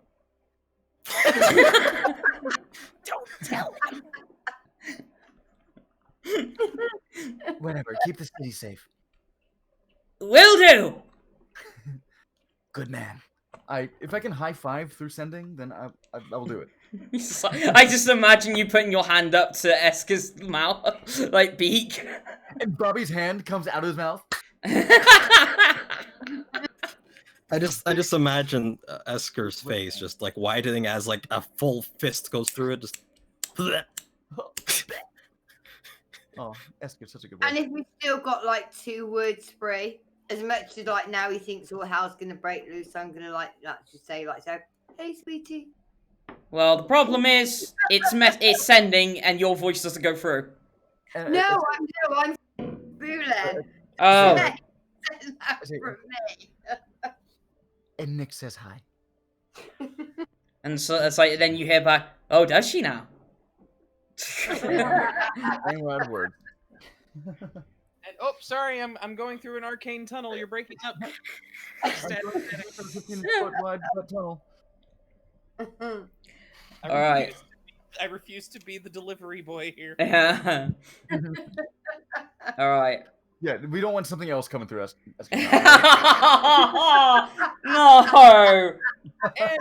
Don't tell him. Whatever. Keep the city safe. Will do. Good man. If I can high five through sending, then I will do it. I just imagine you putting your hand up to Esker's mouth, like beak. And Bobby's hand comes out of his mouth. I just imagine Esker's face just like widening as like a full fist goes through it. Just. Oh, Esker's such a good boy. And if we've still got like 2 word spray, as much as like now he thinks all hell's gonna break loose, I'm gonna like just say like so, hey sweetie. Well, the problem is it's sending and your voice doesn't go through. No, I'm Vulen. Oh. That's from me. And Nick says hi. And so it's like then you hear back, "Oh, does she now?" Same loud words. And, oh, sorry, I'm going through an arcane tunnel. You're breaking up. 15-foot wide tunnel. All right. I refuse to be the delivery boy here. All right. Yeah, we don't want something else coming through us. No. And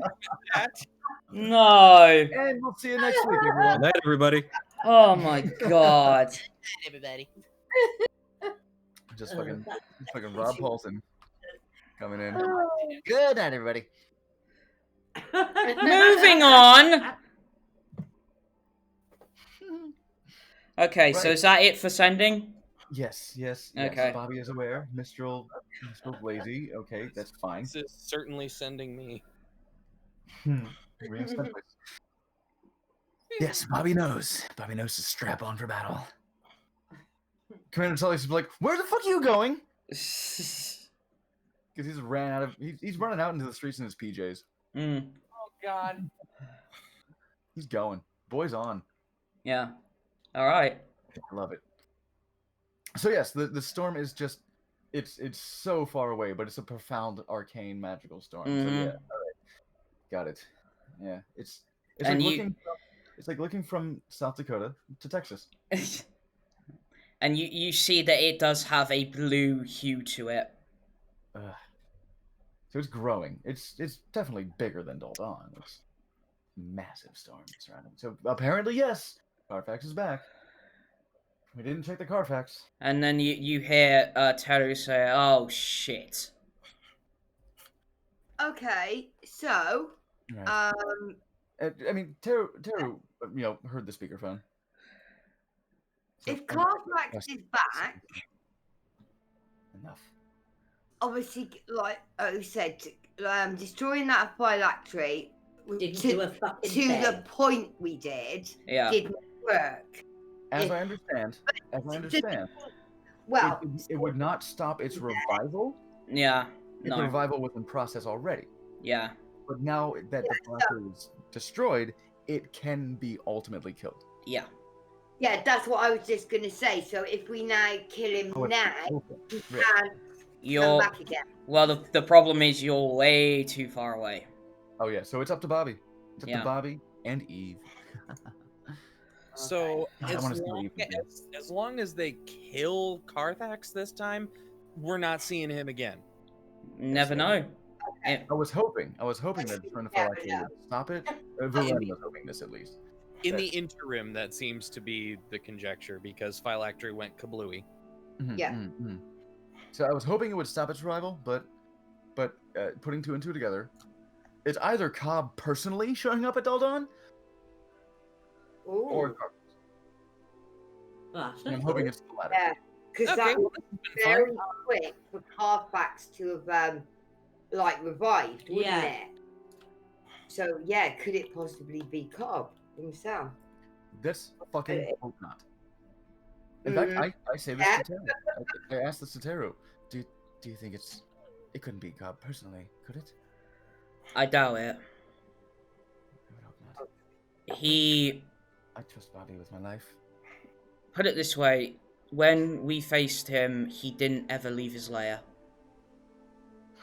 that, No. And we'll see you next week, everyone. Good night, everybody. Oh my god. Everybody. Just fucking Rob Paulson coming in. Good night, everybody. Moving on. Okay, so Right. is that it for sending? Yes. Okay. Bobby is aware. Mistral's lazy. Okay, that's fine. this is certainly sending me. We're gonna send it. Yes, Bobby knows. Bobby knows to strap on for battle. Commander Tully's like, where the fuck are you going? Because he's running out into the streets in his PJs. Mm. Oh God. He's going. Boy's on. Yeah. All right. I love it. So yes, the storm is just it's so far away, but it's a profound arcane magical storm. So yeah, all right. Got it. Yeah. It's And like looking from South Dakota to Texas. And you see that it does have a blue hue to it. So it's growing. It's definitely bigger than Dalton. It's a massive storm surrounding. So apparently, yes, Carfax is back. We didn't check the Carfax. And then you hear Teru say, "Oh shit." Okay, so Right. I mean, Teru, heard the speakerphone. So, if Carfax is back, enough. obviously, like I said, destroying that phylactery Didn't to, do a fucking to thing. the point we did didn't work. As If- I understand, Well, it would not stop its revival. Yeah. If No. the revival was in process already. Yeah. But now that the phylactery is destroyed, it can be ultimately killed. Yeah. yeah, that's what I was just gonna say. So if we now kill him Oh, now, okay. he Right. can come You're back again. well. The problem is you're way too far away. Oh yeah, so it's up to Bobby. It's up Yeah. to Bobby and Eve. So I wanna see what you can do. as long as they kill Carfax this time, we're not seeing him again. Never know. I was hoping that trying to fall like would stop it. Vulen was hoping this at least. In the interim, that seems to be the conjecture because phylactery went kablooey. Yeah. So I was hoping it would stop its revival, but putting two and two together, it's either Cobb personally showing up at Daldon, or That's and I'm not hoping good. it's the latter. Yeah, because Okay, that well, was that's been very quick for Carfax to have like revived, wouldn't Yeah. it? So yeah, could it possibly be Cobb himself? This fucking hope not. In fact, I say this to Teru. I asked this to Teru. Do you think it couldn't be Cobb personally, could it? I doubt it. I would hope not. He I trust Bobby with my life. put it this way: when we faced him, he didn't ever leave his lair.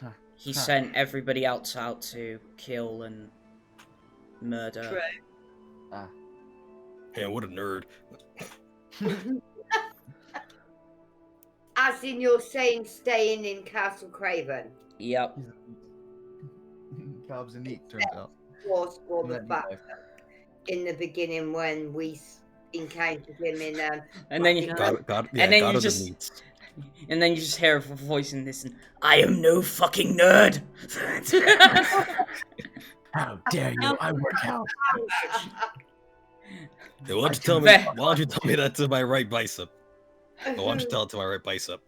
Huh. He sent everybody else out to kill and murder. True. Yeah, what a nerd. As in, you're saying staying in Castle Craven, Yep. Cobb's a neat, turns out. or the That neat fact life. in the beginning when we encountered him in And then you, And then you just, and then you just hear a voice in this, and I am no fucking nerd. How dare you? I work out. Hey, why don't you tell me that to my right bicep? Why don't you tell it to my right bicep?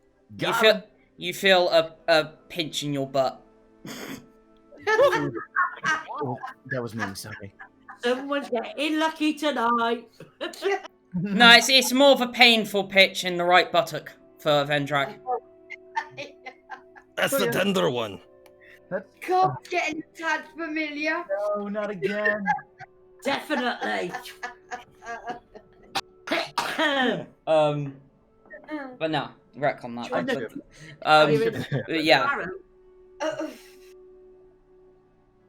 You feel a pinch in your butt. Oh, that was me, sorry. Someone's getting lucky tonight. No, it's more of a painful pitch in the right buttock for Vendrak. That's the tender one. Cobb's getting a tad familiar. No, not again. Definitely. But no, retcon that. Wonder- Yeah.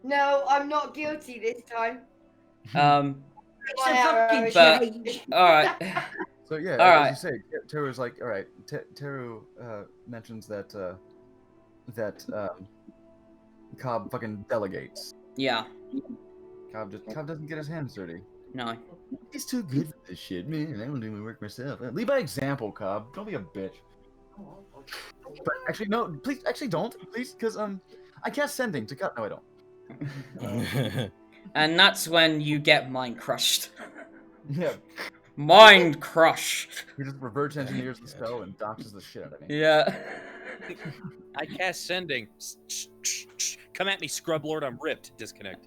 No, I'm not guilty this time. It's a fucking But change. all right. So yeah, All right. as you say, Teru's like, all right. Teru mentions that Cobb fucking delegates. Yeah. Cobb doesn't get his hands dirty. No. He's too good for this shit, man. I don't do my work myself. Lead by example, Cobb. Don't be a bitch. But actually, no. Please, actually, don't. Please, because I cast sending to cut. No, I don't. And that's when you get mind crushed. Yeah. Mind crush. He just reverse engineers the spell and doxes the shit out of me. Yeah. I cast sending. Come at me, scrub lord. I'm ripped. Disconnect.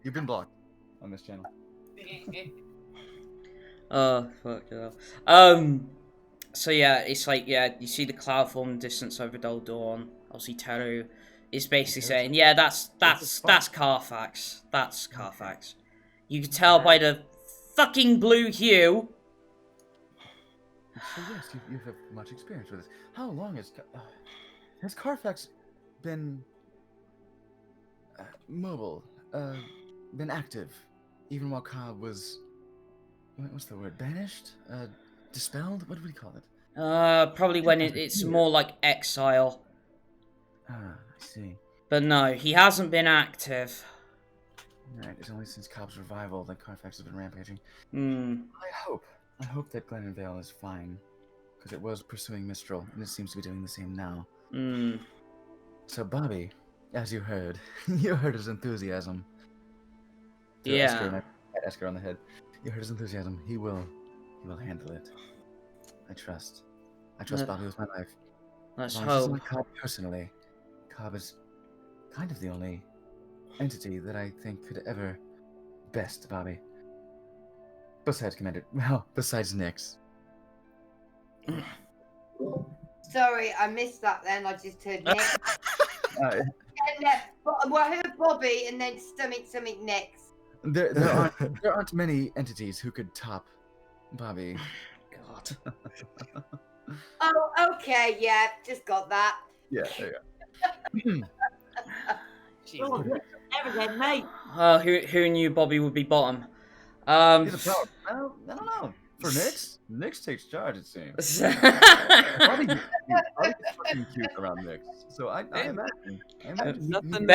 You've been blocked on this channel. Oh fuck yeah. So yeah, it's like you see the cloud form in the distance over Dol Dawn. Obviously Teru is basically saying, yeah, that's Carfax. That's Carfax. You can tell by the fucking blue hue. So yes, you have much experience with this. How long has Carfax been mobile? Been active, even while Cobb was, what's the word? Banished? Dispelled? What do we call it? Probably when it's more like exile. Ah, I see. But no, he hasn't been active. Right, it's only since Cobb's revival that Carfax has been rampaging. Hmm. I hope that Glennon Vale is fine, because it was pursuing Mistral, and it seems to be doing the same now. Hmm. So Bobby, as you heard, you heard his enthusiasm. To Yeah. Esker on the head. You heard his enthusiasm. He will handle it. I trust Bobby with my life. Let's As long as it's hope. not Cobb personally. Cobb is kind of the only entity that I think could ever best Bobby. Besides Commander, well, besides Nyx. Sorry, I missed that then. I just heard Nick. Uh, Well, I heard Bobby and then something next. there aren't many entities who could top Bobby. God. Oh, okay, yeah, just got that. Yeah, there you Oh, never again, mate. Who knew Bobby would be bottom? go. He's a pro. I don't know. For Nyx? Nyx takes charge, it seems. Beth, Bobby's fucking cute around Nyx. So I imagine. Nothing.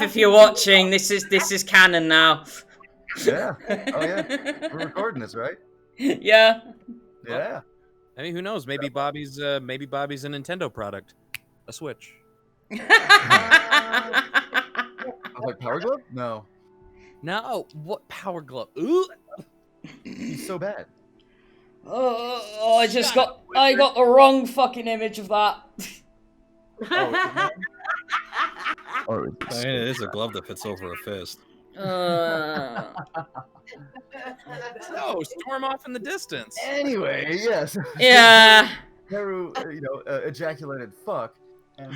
if you're watching, this is canon now. Yeah. Oh yeah. We're recording this, right? Yeah. Yeah. I mean, who knows? Maybe Bobby's a Nintendo product, a Switch. I was like, Power Glove? No. No, what Power Glove? Ooh, He's so bad. Oh, I got the wrong fucking image of that. Oh, I mean, it is a glove that fits over a fist. no, storm off in the distance. Anyway, yes. Yeah. Teru, ejaculated fuck, and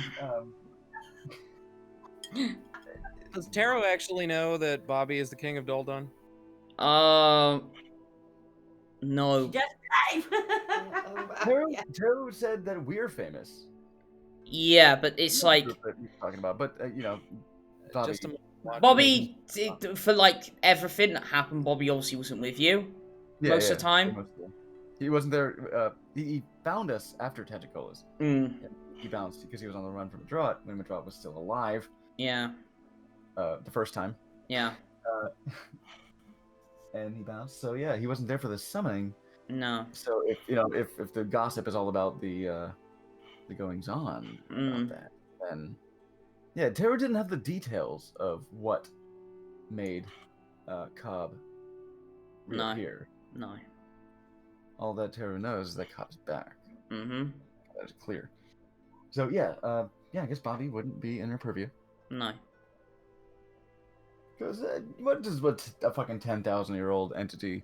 Does Taro actually know that Bobby is the king of Doldon? No. Just Teru said that we're famous. Yeah, but it's like That he's talking about, but Bobby. Just a Bobby for like everything that happened. Bobby obviously wasn't with you most of the time. He wasn't there. He found us after Tentacola's. Mm. He bounced because he was on the run from Madrat when Madrat was still alive. Yeah. The first time. Yeah. And he bounced. So yeah, he wasn't there for the summoning. No. So if the gossip is all about the goings on about that, then yeah, Teru didn't have the details of what made Cobb reappear. No. All that Teru knows is that Cobb's back. Mm-hmm. That is clear. So yeah, I guess Bobby wouldn't be in her purview. No. Because what a fucking 10,000-year-old entity,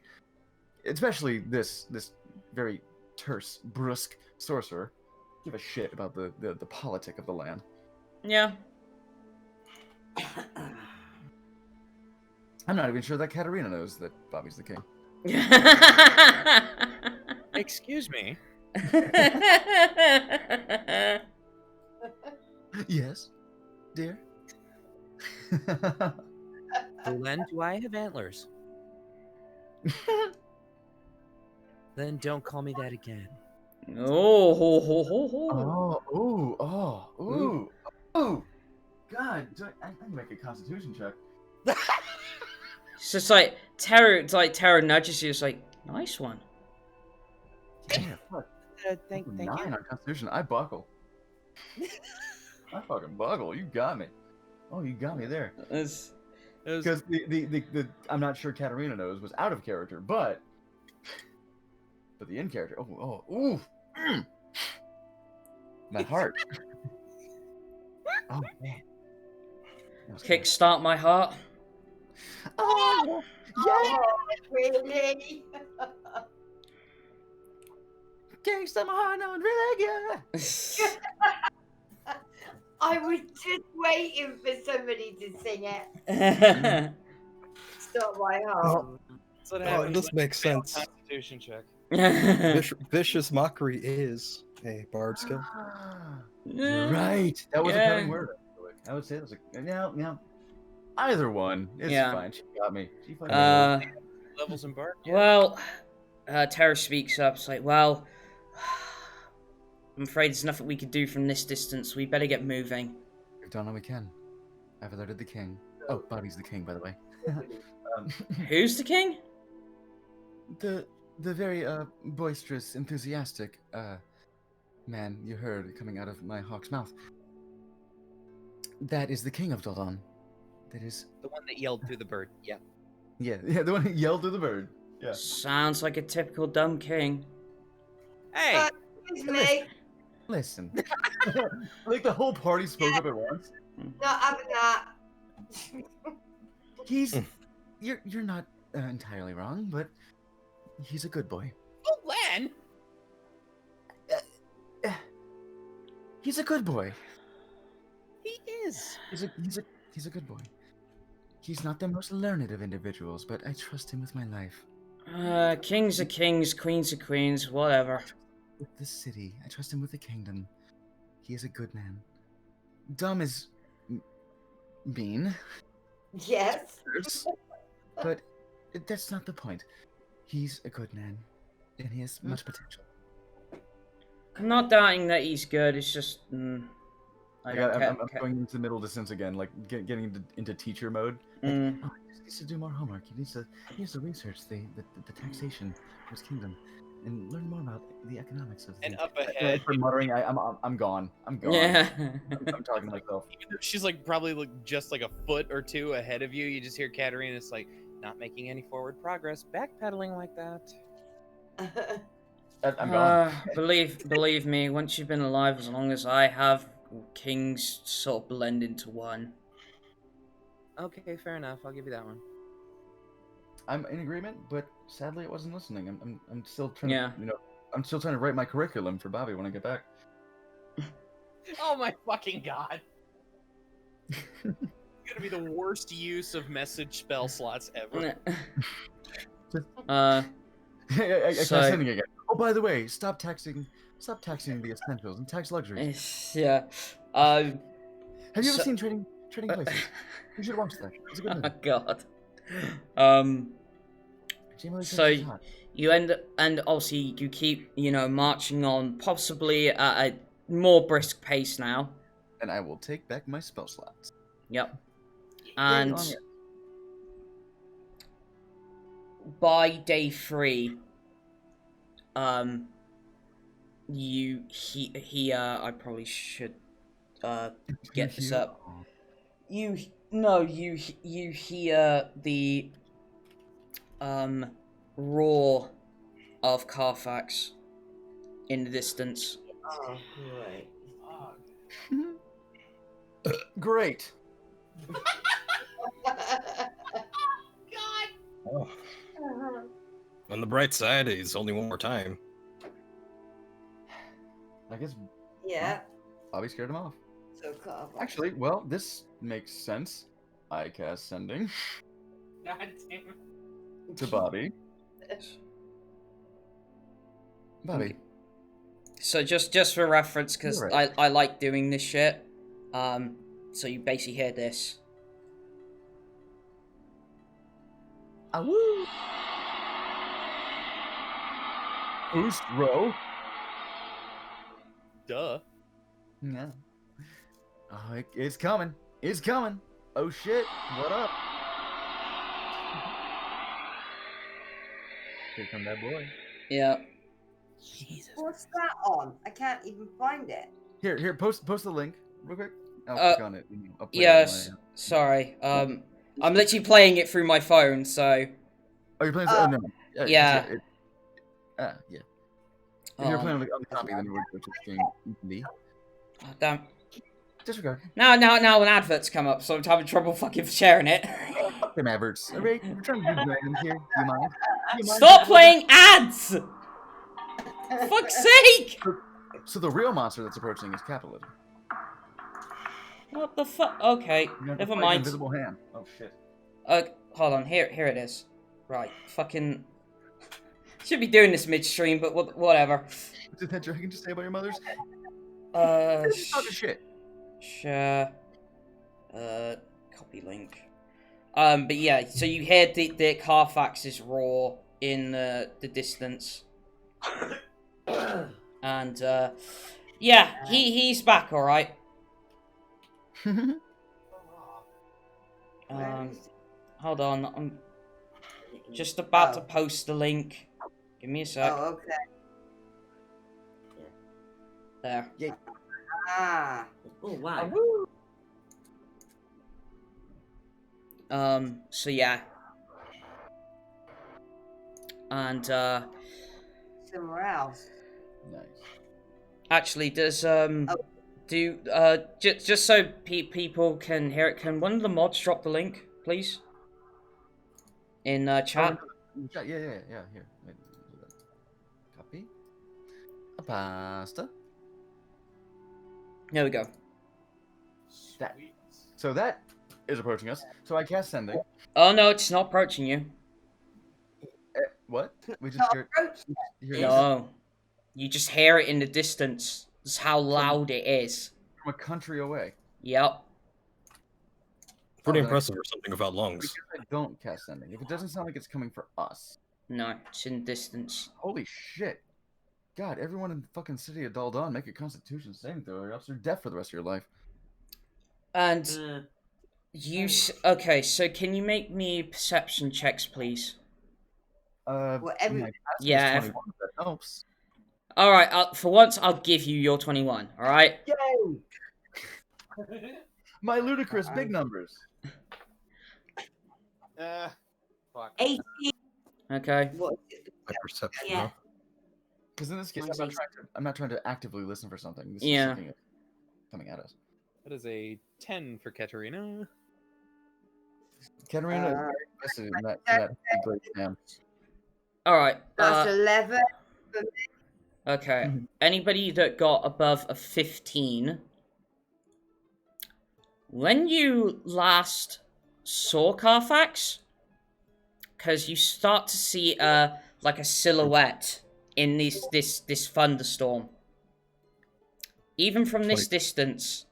especially this very terse, brusque sorcerer, give a shit about the politic of the land. Yeah. I'm not even sure that Katterina knows that Bobby's the king. Excuse me. Yes, dear. Vulen, do I have antlers? Then don't call me that again. Oh, ho, ho, ho, ho. Oh, God, I can make a constitution check. It's just like Tara nudges you. It's like, nice one. Yeah, fuck. Thank 9 you. on constitution. I buckle. I fucking buckle. You got me. Oh, you got me there. Because the I'm not sure Katterina knows was out of character, but the in character. My heart. Oh man. Kickstart my heart. Oh, yeah, really? Kickstart my heart, no, really, yeah. I was just waiting for somebody to sing it. Stop my heart. This makes sense. Constitution check. Vicious mockery is a bard skill. You're right. That was a cunning word. I would say that was yeah. Either one. It's fine. She got me. She fucking Levels in bark. Well, Tara speaks up. It's like, well, I'm afraid there's nothing we could do from this distance. We better get moving. We've done all we can. I've alerted the king. Oh, Bobby's the king, by the way. Who's the king? The very boisterous, enthusiastic man you heard coming out of my hawk's mouth. That is the king of Doldon. That is The one that yelled through the bird. Yeah. yeah, the one who yelled through the bird. Yeah. Sounds like a typical dumb king. Hey. Excuse me. Listen. Like the whole party spoke up at once. Not having that. He's you're not entirely wrong, but he's a good boy. Oh, Len! He's a good boy. He is. He's a good boy. He's not the most learned of individuals, but I trust him with my life. Kings are kings, queens are queens, whatever. With the city, I trust him with the kingdom. He is a good man. Dumb is mean. Yes. But that's not the point. He's a good man, and he has much potential. I'm not doubting that he's good. It's just I don't I'm care. going into middle distance again, like getting into teacher mode. Like, oh, he needs to do more homework. He needs to research the taxation of his kingdom and learn more about the economics of. And the... up ahead, For muttering, I'm gone. I'm gone. Yeah. I'm talking to myself. Even though she's like probably just like a foot or two ahead of you, you just hear Katterina. It's like not making any forward progress, backpedaling like that. I'm gone. Believe me, once you've been alive as long as I have, kings sort of blend into one. Okay, fair enough. I'll give you that one. I'm in agreement, but sadly, it wasn't listening. I'm still trying Yeah. to, I'm still trying to write my curriculum for Bobby when I get back. Oh my fucking god! It's gonna be the worst use of message spell slots ever. I can't send it again. Oh, by the way, stop taxing the essentials and tax luxuries. Yeah. Have you ever seen Trading Places? You should watch that. It's a good movie. Oh god. So you end up, and obviously you keep, marching on, possibly at a more brisk pace now. And I will take back my spell slots. Yep. And by day 3, I probably should get this up. You hear the roar of Carfax in the distance. Oh, great. Great. Oh. On the bright side, it's only one more time. I guess. Yeah. Bobby scared him off. So Carfax. Actually, well, this makes sense. I cast sending God damn it. to Bobby. Bobby. So just for reference, because Right. I like doing this shit. So you basically hear this. Awoo! Boost row. Duh. Yeah. Oh, it's coming. It's coming. Oh shit! What up? Here come that boy. Yeah. Jesus. What's that on? I can't even find it. Here, post the link real quick. I'll click on it. I'll play it on Yes. Sorry. I'm literally playing it through my phone, so. Oh, you're playing? Oh no. Yeah. Yeah. If you're playing on the copy, then it would just game be. Oh, damn. Disregard. Now an advert's come up, so I'm having trouble fucking sharing it. Fuck them adverts. We're trying to do brands here. Do you mind? Stop playing ads! Fuck's sake! So the real monster that's approaching is capitalism. What the fuck? Okay, never mind. Invisible hand. Oh shit. Hold on. Here it is. Right, fucking. Should be doing this midstream, but whatever. What did that dragon just say about your mothers? Talk shit. Sure. Copy link. But yeah, so you hear the Carfax's roar in the distance. And yeah, he's back, all right. Hold on, I'm just about to post the link. Give me a sec. Oh, okay. There. Yeah. Ah. Oh wow. So yeah. And Somewhere else. Nice. actually, does just so people can hear it, can one of the mods drop the link, please? In chat. Yeah. Here. Wait, copy. A pasta. There we go. That. So that is approaching us. So I cast sending. Oh no, it's not approaching you. What? We just hear. No, you just hear it in the distance. That's how loud it is. From a country away. Yep. Pretty Oh, impressive for something without lungs. Because I don't cast sending. If it doesn't sound like it's coming for us, No, it's in distance. Holy shit. God, everyone in the fucking city of Daldon make a Constitution saving throw, or else you're deaf for the rest of your life. And okay, so can you make me perception checks, please? Whatever. Yeah. 21, if that helps. All right. For once, I'll give you your 21. All right. Yay! My ludicrous big numbers. Fuck. 18. Okay. What? My perception. Yeah. Huh? Because in this case, I'm not trying to actively listen for something. This Yeah. is something that's coming at us. That is a 10 for Katterina. Katterina is very invested in that great man. All right. That's 11. Okay. Anybody that got above a 15, when you last saw Carfax, because you start to see like a silhouette in this thunderstorm, even from this distance.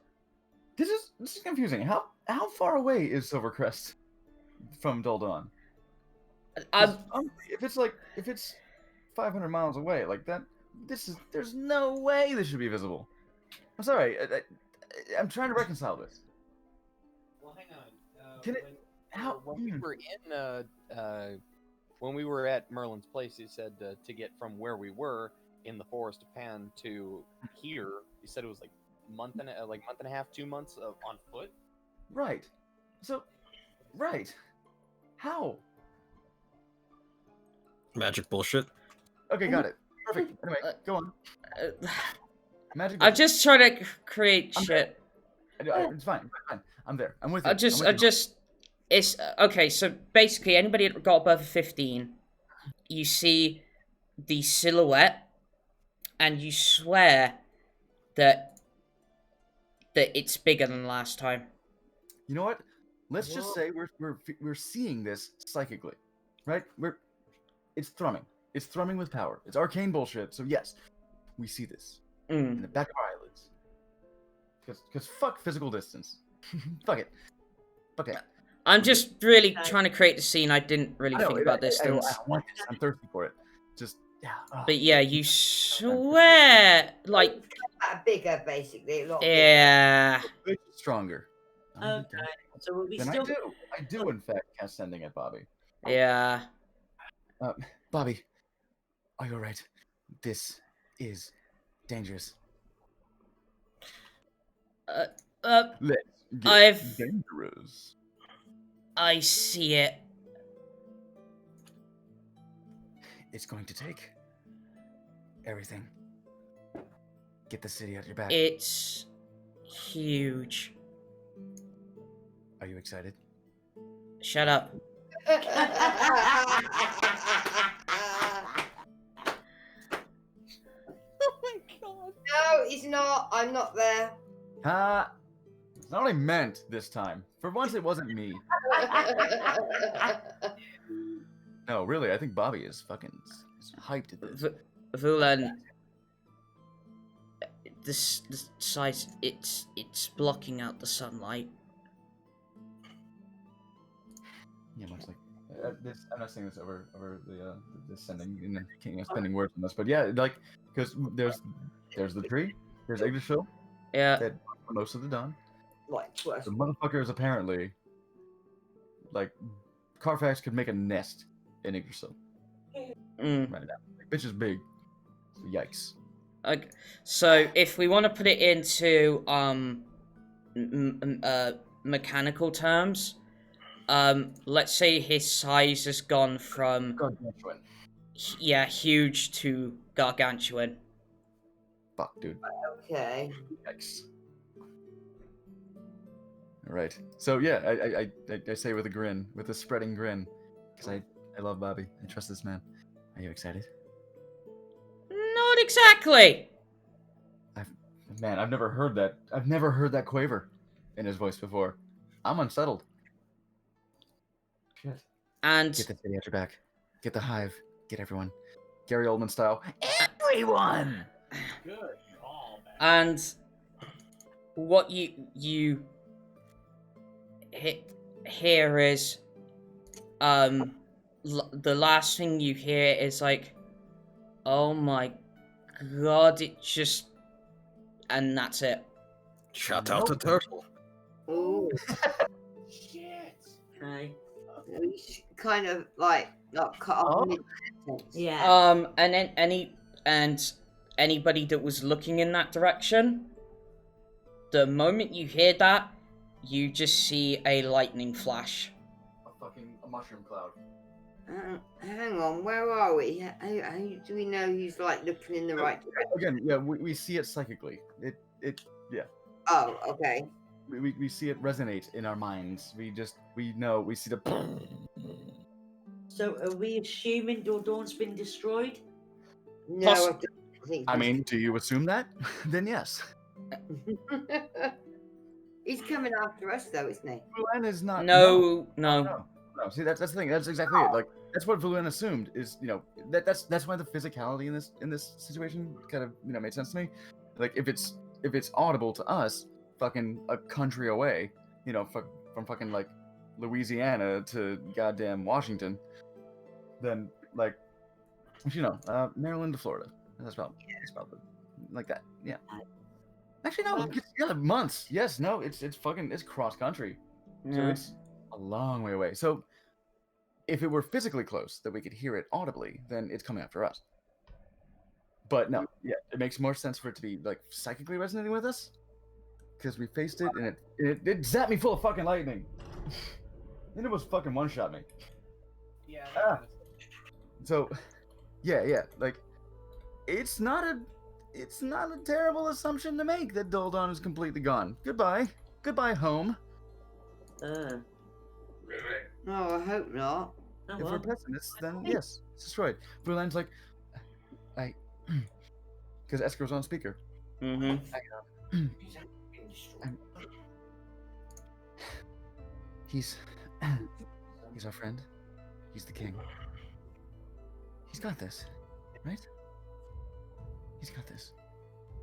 This is confusing. How far away is Silvercrest from Daldon? If it's 500 miles away, like that, there's no way this should be visible. I'm sorry. I'm trying to reconcile this. Well, hang on. Can it? How? When we were in when we were at Merlin's place, he said to get from where we were in the forest of Pan to here, he said it was like month and a half, 2 months on foot. Right. So, right. How? Magic bullshit. Okay, got it. Perfect. Anyway, go on. Magic. I'm just trying to create shit. It's fine. I'm there. I'm with you. It's okay. So basically, anybody that got above a 15, you see the silhouette, and you swear that it's bigger than last time. You know what? Let's just say we're seeing this psychically, right? It's thrumming. It's thrumming with power. It's arcane bullshit. So yes, we see this in the back of our eyelids. Because fuck physical distance. Fuck it. Fuck it. I'm just really trying to create the scene. I didn't really think about distance. I want this. I'm thirsty for it. Just yeah. But yeah, you swear like Bigger, basically. A lot yeah. Bigger. Stronger. Okay. So will we Then still? I do in fact cast sending at Bobby. Yeah. Bobby, are you alright? This is dangerous. Let's get dangerous. I see it. It's going to take everything. Get the city out your back. It's huge. Are you excited? Shut up. Oh my god. No, he's not. I'm not there. It's not what I meant this time. For once, it wasn't me. No, really, I think Bobby is fucking hyped at this. Vulen, the size, it's blocking out the sunlight. Yeah, much like I'm not saying this over the sending and spending words on this, but yeah, like because there's the tree, there's Yggdrasil, Yeah. that most of the dawn. Like, The motherfucker is apparently like Carfax could make a nest in Yggdrasil right now. Like, bitch is big. So yikes. Okay. So if we want to put it into mechanical terms, let's say his size has gone from Gargantuan. Huge to gargantuan. Fuck, dude. Okay. Yikes. All right. So yeah, I say with a grin, with a spreading grin, because I love Bobby. I trust this man. Are you excited? Not exactly. I've never heard that. I've never heard that quaver in his voice before. I'm unsettled. Shit. And Get the city at your back. Get the hive. Get everyone. Gary Oldman style. Everyone. Good call, man. and what you hear is the last thing you hear is like, "Oh my god!" It just, and that's it. Shout out to Turtle. Oh, Shit. Right. he's kind of like not cut off. mid-sentence. Yeah. And then anybody that was looking in that direction, the moment you hear that, you just see a lightning flash. A mushroom cloud. Hang on, where are we? How do we know he's like looking in the right direction? Again, yeah, we see it psychically. Yeah. Oh, okay. We see it resonate in our minds. We know, we see the. So are we assuming Dordawn's been destroyed? No, I don't think. I mean, do you assume that? Then yes. he's coming after us, though, isn't he? Vulen is not. No. No. See, that's the thing. That's exactly it. Like that's what Vulen assumed is, that's why the physicality in this situation kind of made sense to me. Like if it's audible to us, fucking a country away, from fucking like Louisiana to goddamn Washington, then like Maryland to Florida. That's about like that. Yeah. Actually, no. Yeah, months. Yes. No. It's cross country. So Yeah. it's a long way away. So if it were physically close that we could hear it audibly, then it's coming after us. But no, yeah, it makes more sense for it to be like psychically resonating with us because we faced it and it zapped me full of fucking lightning. And it was fucking one-shot me. Yeah. So, yeah, like it's not a terrible assumption to make that Doldon is completely gone. Goodbye, home. No, I hope not. Oh, If we're pessimists, then yes, it's destroyed. Vulen's like, because Esker's on speaker. Mm-hmm. He's our friend. He's the king. He's got this, right? He's got this.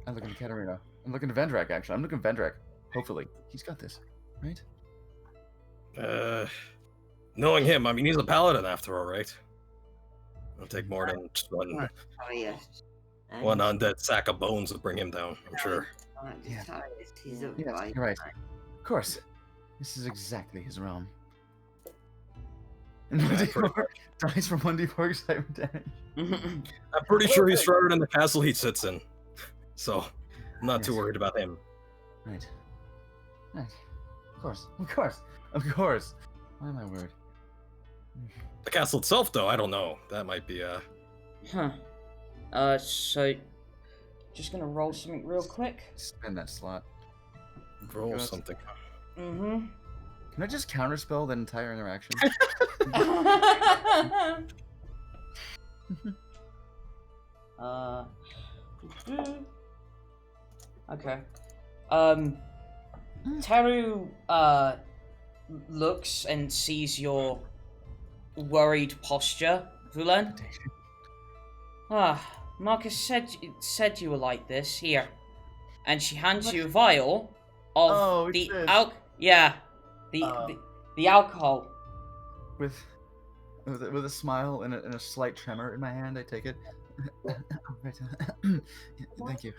I'm looking at Katterina. I'm looking at Vendrak, actually. I'm looking at Vendrak. Hopefully. He's got this, right? Knowing him, I mean, he's a paladin after all, right? It'll take more than just one Oh, yes. undead sack of bones to bring him down, I'm sure. Yeah. He's a Yes, you're right. Of course. This is exactly his realm. And 1d4 dies from 1d4 excitement damage. I'm pretty sure he's stronger than the castle he sits in. So, I'm not too worried about him. Right. Of course. Why am I worried? The castle itself, though, I don't know. That might be, So, just gonna roll something real quick. Spend that slot. roll Good. something. Mm-hmm. Can I just counterspell that entire interaction? Okay. Teru looks and sees your worried posture, Vulen. Marcus said you were like this. Here, and she hands you a vial of the the alcohol. With a smile and a slight tremor in my hand, I take it. Right. Thank you.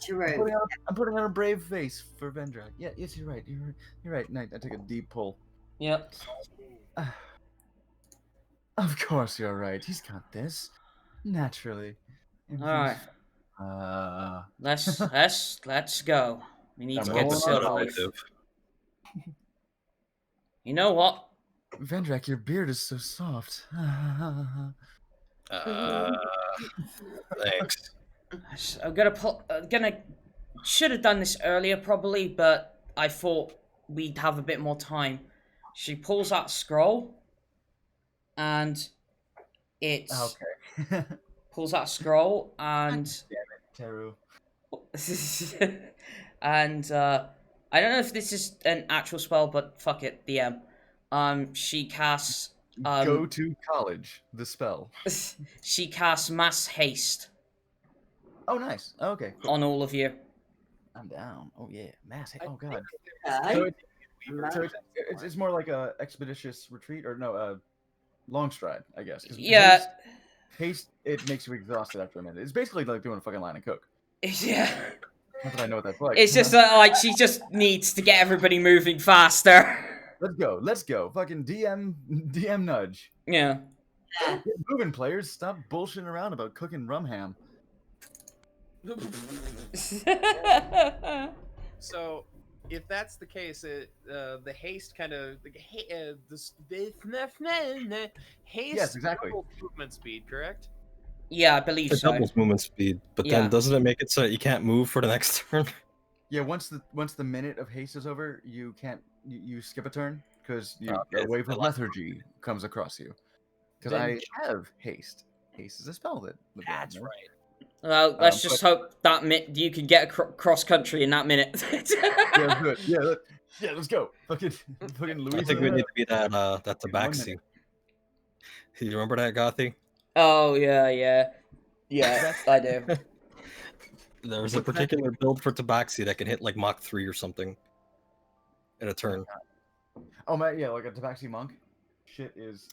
Teru. I'm putting on a brave face for Vendrak. Yeah, yes, you're right. You're right. And I take a deep pull. Yep. Of course you're right. He's got this. Naturally. All right. Let's go. We need to get silver. You know what? Vendrak, your beard is so soft. Thanks. I'm gonna should have done this earlier probably, but I thought we'd have a bit more time. She pulls out a scroll, and it's pulls out a scroll, and Teru. and I don't know if this is an actual spell, but fuck it, DM. She casts Go to college. The spell. She casts mass haste. Oh, nice. Okay. Cool. On all of you. I'm down. Oh yeah, mass haste. Oh god. Okay. So it's more like a expeditious retreat, or no? long stride, I guess. 'Cause Yeah. haste, it makes you exhausted after a minute. It's basically like doing a fucking line and cook. Yeah. Not that I know what that's like. It's just like she just needs to get everybody moving faster. Let's go. Fucking DM nudge. Yeah. Yeah. Get moving, players. Stop bullshitting around about cooking rum ham. So, if that's the case, the haste kind of the haste Yes, exactly. doubles movement speed, correct? Yeah, I believe It so. doubles movement speed, but Yeah. then doesn't it make it so that you can't move for the next turn? Yeah, once the minute of haste is over, you can't you skip a turn because Okay, a wave I of like lethargy comes across you. Because Then- I have haste. Haste is a spell that. That's right. Well, let's just hope that you can get cross country in that minute. Yeah, good. Yeah, let's go. Fucking Louise. I think we need to be that tabaxi. Do you remember that, Gothy? Oh yeah. Yeah, I do. There's a particular build for tabaxi that can hit like Mach 3 or something in a turn. Oh man, yeah, like a tabaxi monk. Shit is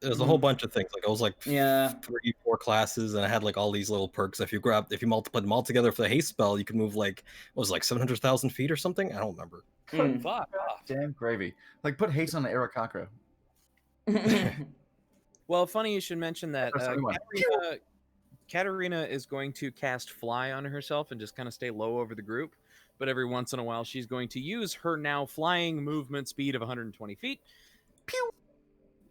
There's a whole bunch of things. Like I was like Yeah. 3-4 classes, and I had like all these little perks. If you multiply them all together for the haste spell, you can move like what was it, like 700,000 feet or something. I don't remember. Fuck off. damn gravy. Like put haste on the Arakakra. Well, funny you should mention that. That's the one. Katterina is going to cast Fly on herself and just kind of stay low over the group. But every once in a while, she's going to use her now flying movement speed of 120 feet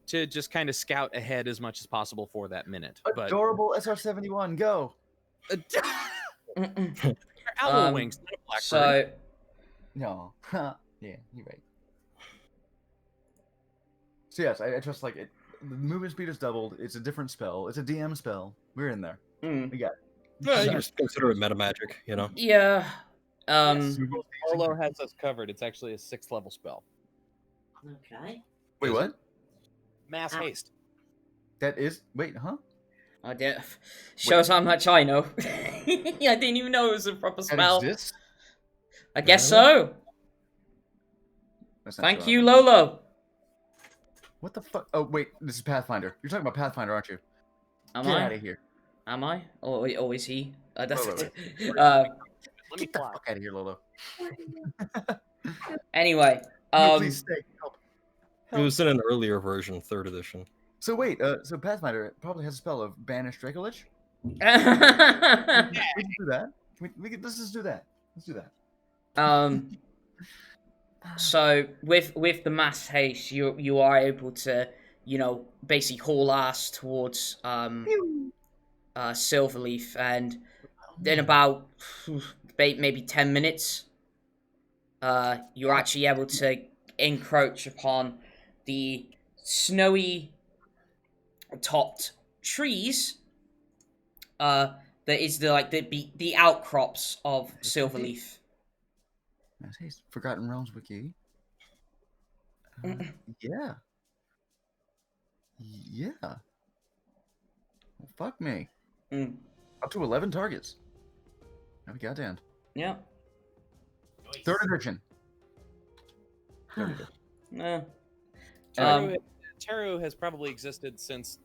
to just kind of scout ahead as much as possible for that minute. But Adorable SR-71, go. owl wings, not a blackbird. So No. Yeah, you're right. So yes, I trust like it. The movement speed is doubled. It's a different spell. It's a DM spell. We're in there. We got it. Yeah, you just consider it meta magic, you know. yeah. Olo has us covered. It's actually a 6th level spell. Okay. Wait, what? Mass haste. That is. Wait, huh? I did. Shows how much I know. I didn't even know it was a proper That spell. exists? I guess so. That's not Thank sure. you, Lolo. What the fuck? Oh wait, this is Pathfinder. You're talking about Pathfinder, aren't you? Am Get I? out of here. Am I? Or is he? That's Wait. Let me Get the fly. fuck out of here, Lolo. Anyway, No, please stay. Help. It was in an earlier version, 3rd edition. So wait, so Pathfinder probably has a spell of banish Dracolich. We can do that. Let's just do that. Let's do that. So with the mass haste, you are able to, basically haul ass towards Silverleaf, and in about maybe 10 minutes, you're actually able to encroach upon the snowy topped trees. That is the outcrops of Silverleaf. Mass haste. Forgotten Realms Wiki. Yeah. Yeah. Well, fuck me. Up to 11 targets. I'll be goddamned. Yeah. 3rd edition. No. Teru has probably existed since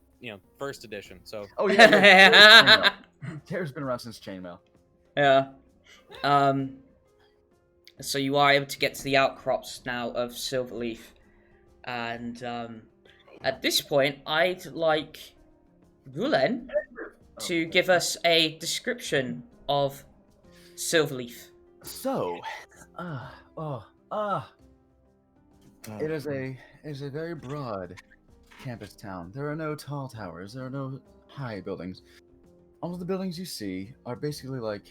1st edition. So Oh yeah. Terra's been around since Chainmail. Yeah. So you are able to get to the outcrops now of Silverleaf, and at this point, I'd like Vulen to give us a description of Silverleaf. So, it is a very broad campus town. There are no tall towers. There are no high buildings. All of the buildings you see are basically like,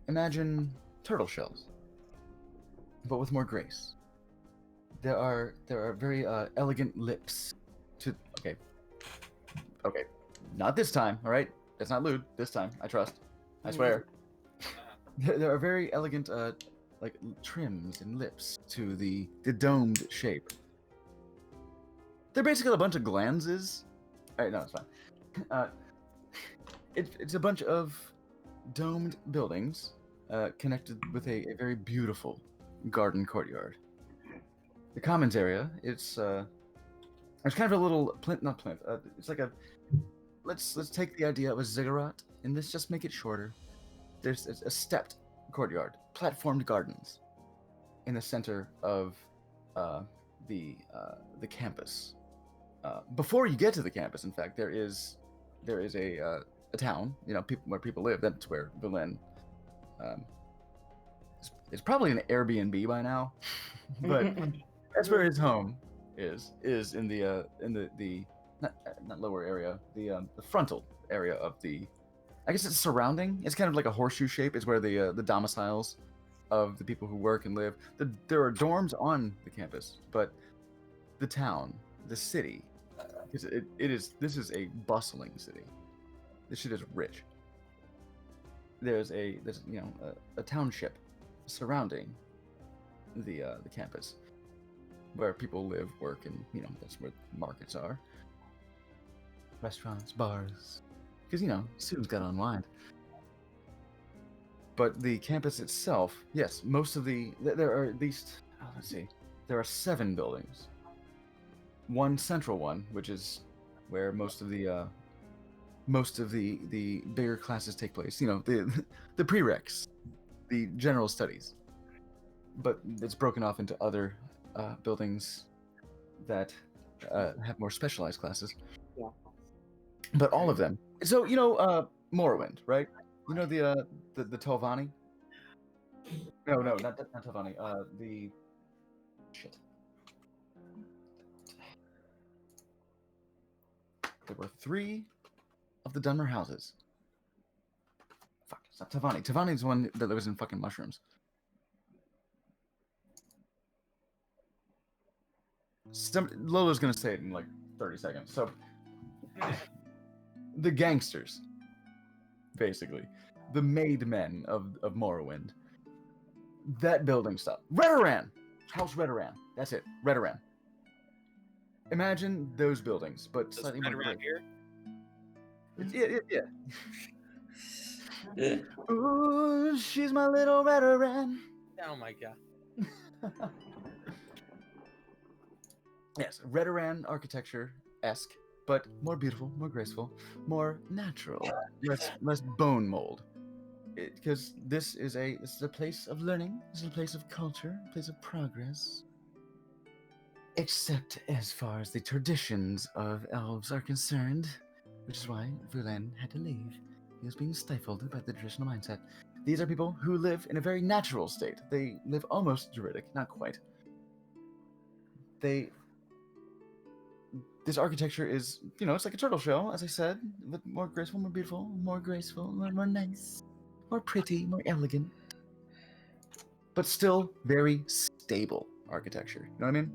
imagine turtle shells, but with more grace. There are very elegant lips to. Okay, not this time. All right, that's not lewd. This time, I trust. I swear. There are very elegant like trims and lips to the domed shape. They're basically a bunch of glances. Alright, no, it's fine. It's a bunch of domed buildings connected with a very beautiful garden courtyard. The commons area, it's There's kind of a little plinth, not plinth. It's like a. Let's take the idea of a ziggurat and let's just make it shorter. There's a stepped courtyard, platformed gardens, in the center of the campus. Before you get to the campus, in fact, there is a town, where people live. That's where Vulen. It's probably an Airbnb by now, but that's where his home is in the not lower area, the frontal area of the. I guess it's surrounding. It's kind of like a horseshoe shape. It's where the domiciles of the people who work and live. There are dorms on the campus, but the town, the city, because this is a bustling city. This shit is rich. There's a township surrounding the campus where people live, work, and that's where markets are. Restaurants, bars, because students gotta unwind. But the campus itself, yes, most of there are at least there are 7 buildings. One central one, which is where most of the bigger classes take place. The prereqs, the general studies. But it's broken off into other buildings that have more specialized classes. Yeah. But all of them. So Morrowind, right? The Telvanni? No, not Telvanni. The shit. There were 3 of the Dunmer houses. Fuck, it's not Telvanni. Telvanni is the one that lives in fucking mushrooms. Lola's gonna say it in like 30 seconds. So, the gangsters, basically, the made men of Morrowind. That building stuff. Redoran! House Redoran. That's it. Redoran. Imagine those buildings, but slightly more around here. Yeah. Ooh, she's my little Redoran. Oh my god. Yes, Redoran architecture-esque, but more beautiful, more graceful, more natural, less bone mold. Because this is a place of learning, this is a place of culture, a place of progress. Except as far as the traditions of elves are concerned, which is why Vulen had to leave. He was being stifled by the traditional mindset. These are people who live in a very natural state. They live almost Druidic, not quite. This architecture is, it's like a turtle shell, as I said, but more graceful, more beautiful, more nice, more pretty, more elegant, but still very stable architecture. You know what I mean?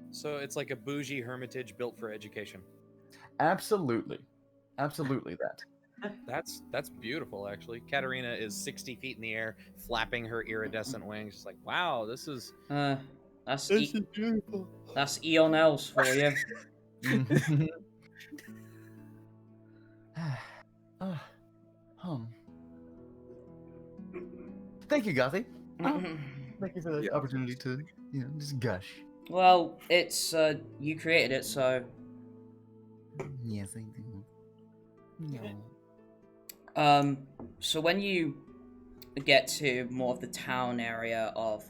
So it's like a bougie hermitage built for education. Absolutely that. That's beautiful, actually. Katterina is 60 feet in the air, flapping her iridescent wings. She's like, "Wow, this is beautiful." That's Eon Elves for you. Home. Thank you, Gothy. Thank you for the opportunity to, just gush. Well, it's you created it, so. Yes, I do. No. So when you get to more of the town area of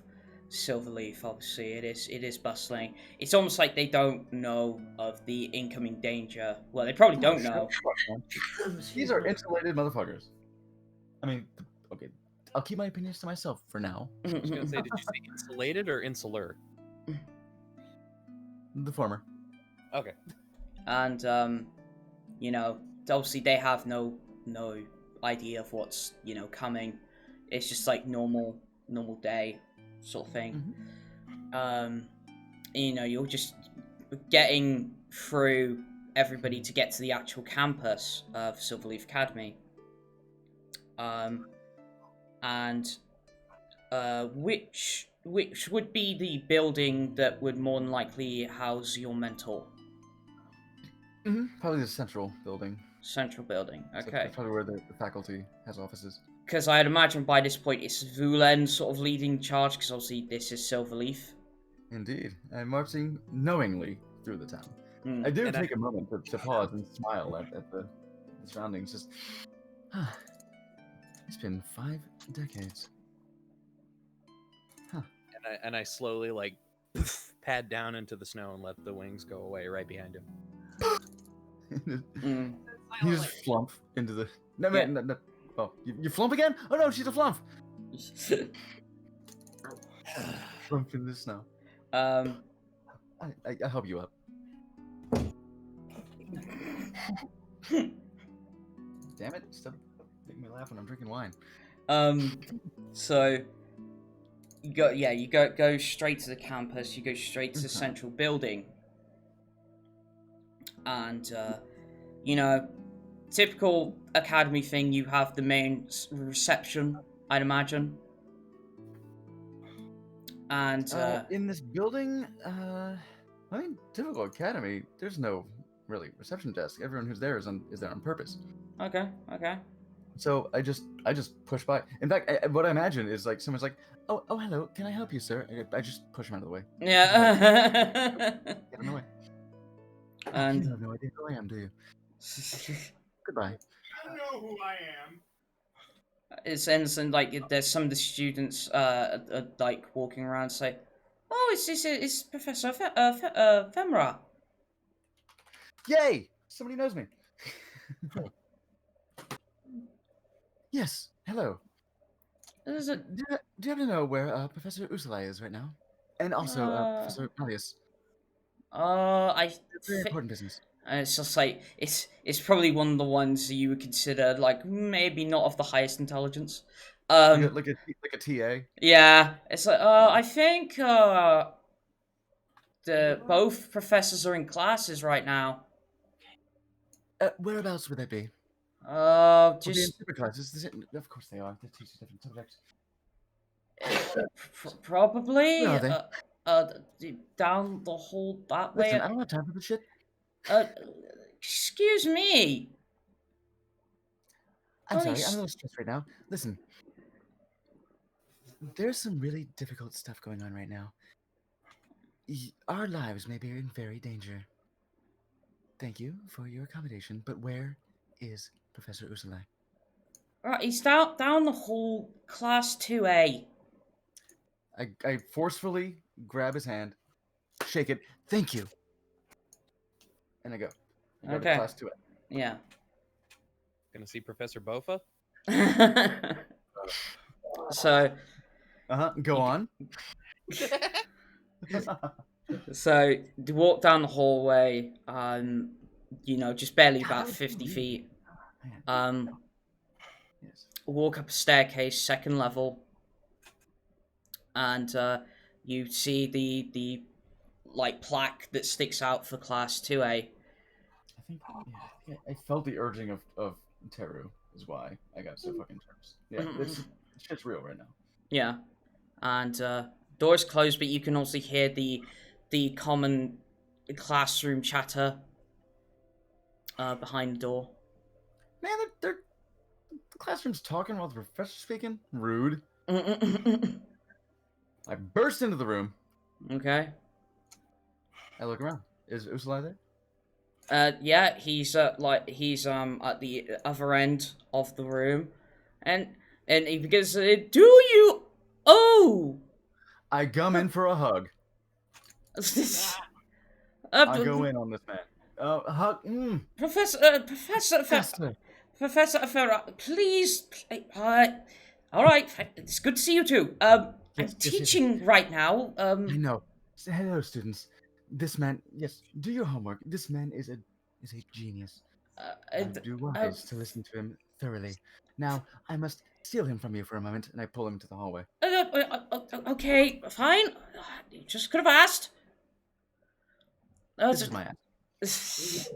Silverleaf, obviously it is bustling. It's almost like they don't know of the incoming danger. Well, they probably don't know. These are insulated motherfuckers. I mean, okay, I'll keep my opinions to myself for now. I was gonna say, did you say insulated or insular? The former. Okay. And obviously they have no idea of what's coming. It's just like normal day sort of thing. You're just getting through everybody to get to the actual campus of Silverleaf Academy. Which would be the building that would more than likely house your mentor? Probably the central building. Central building, okay. So that's probably where the faculty has offices. Because I'd imagine by this point it's Vulen sort of leading charge, because obviously this is Silverleaf. Indeed. And marching knowingly through the town. Mm. I do And take a moment to pause and smile at the surroundings. Just, it's been 5 decades. And I slowly like pad down into the snow and let the wings go away right behind him. Mm. You just flump into the. No, Yeah. man, no. Oh, you flump again? Oh no, she's a flump. Flump in the snow. I help you up. Damn it! Stop making me laugh when I'm drinking wine. So you go straight to the campus. You go straight to the central building, and typical academy thing. You have the main reception, I'd imagine, and in this building, I mean, typical academy. There's no really reception desk. Everyone who's there is there on purpose. Okay. So I just push by. In fact, what I imagine is like someone's like, "Oh, hello. Can I help you, sir?" I just push him out of the way. Yeah. Get in the way. And you have no idea who I am, do you? Goodbye. You know who I am. it ends and like there's some of the students like walking around say, "Oh, it's Professor Femra." Yay! Somebody knows me. Yes. Hello. Do you happen to know where Professor Ursula is right now? And also Professor Palius. Very important business. It's just like it's probably one of the ones you would consider like maybe not of the highest intelligence. Like a TA. Yeah, it's like I think both professors are in classes right now. Whereabouts would they be? Just different classes. Of course they are. They teach different subjects. Probably. Where are they? Down the hall that way. Listen, I don't have time for this shit. Excuse me. I'm sorry, I'm a little stressed right now. Listen, there's some really difficult stuff going on right now. Our lives may be in very danger. Thank you for your accommodation, but where is Professor Ursula? Right, he's down the hall, class 2A. I forcefully grab his hand, shake it. Thank you. And I go. I go to class 2A. Yeah. Gonna see Professor Bofa? So. Go on. So you walk down the hallway. Just barely about 50 feet. Walk up a staircase, second level, and you see the like plaque that sticks out for class 2A. I think I felt the urging of Teru is why I got so fucking nervous. Yeah, it's shit's real right now. Yeah, and doors closed, but you can also hear the common classroom chatter behind the door. Man, they're the classroom's talking while the professor's speaking. Rude. I burst into the room. Okay. I look around. Is Ursula there? Yeah, he's at the other end of the room, and he begins to say, "Do you? Oh!" I come in for a hug. I go in on this man. Hug. Professor Ferra, please. All right, it's good to see you too. I'm teaching right now. I know. Hello, students. This man, yes, do your homework. This man is a genius. Do wise to listen to him thoroughly. Now, I must steal him from you for a moment, and I pull him to the hallway. Okay, fine. You just could have asked. This is my ass.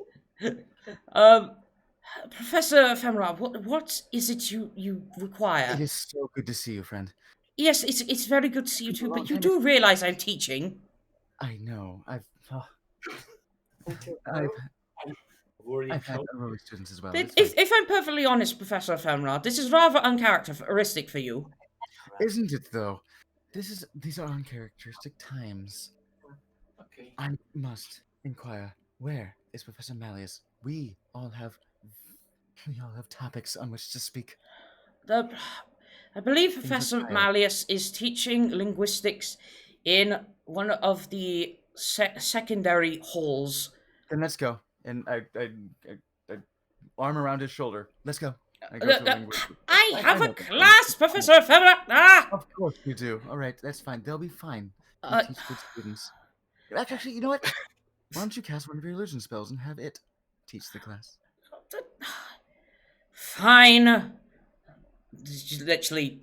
Professor Femra, what is it you require? It is so good to see you, friend. Yes, it's very good to see you too, but you do realize I'm teaching. I know. I've had unruly students as well. If I'm perfectly honest, Professor Femra, this is rather uncharacteristic for you. Isn't it though? These are uncharacteristic times. Okay. I must inquire. Where is Professor Malleus? We all have topics on which to speak. I believe Things are Professor tired. Malleus is teaching linguistics in one of the secondary halls. Then let's go. And I arm around his shoulder. Let's go. I go Look, through linguistics. I have know a the thing. class, Professor Ephemera! Ah! Of course you do. All right, that's fine. They'll be fine. We Uh, teach good students. Actually, you know what? Why don't you cast one of your illusion spells and have it teach the class? Fine. Just literally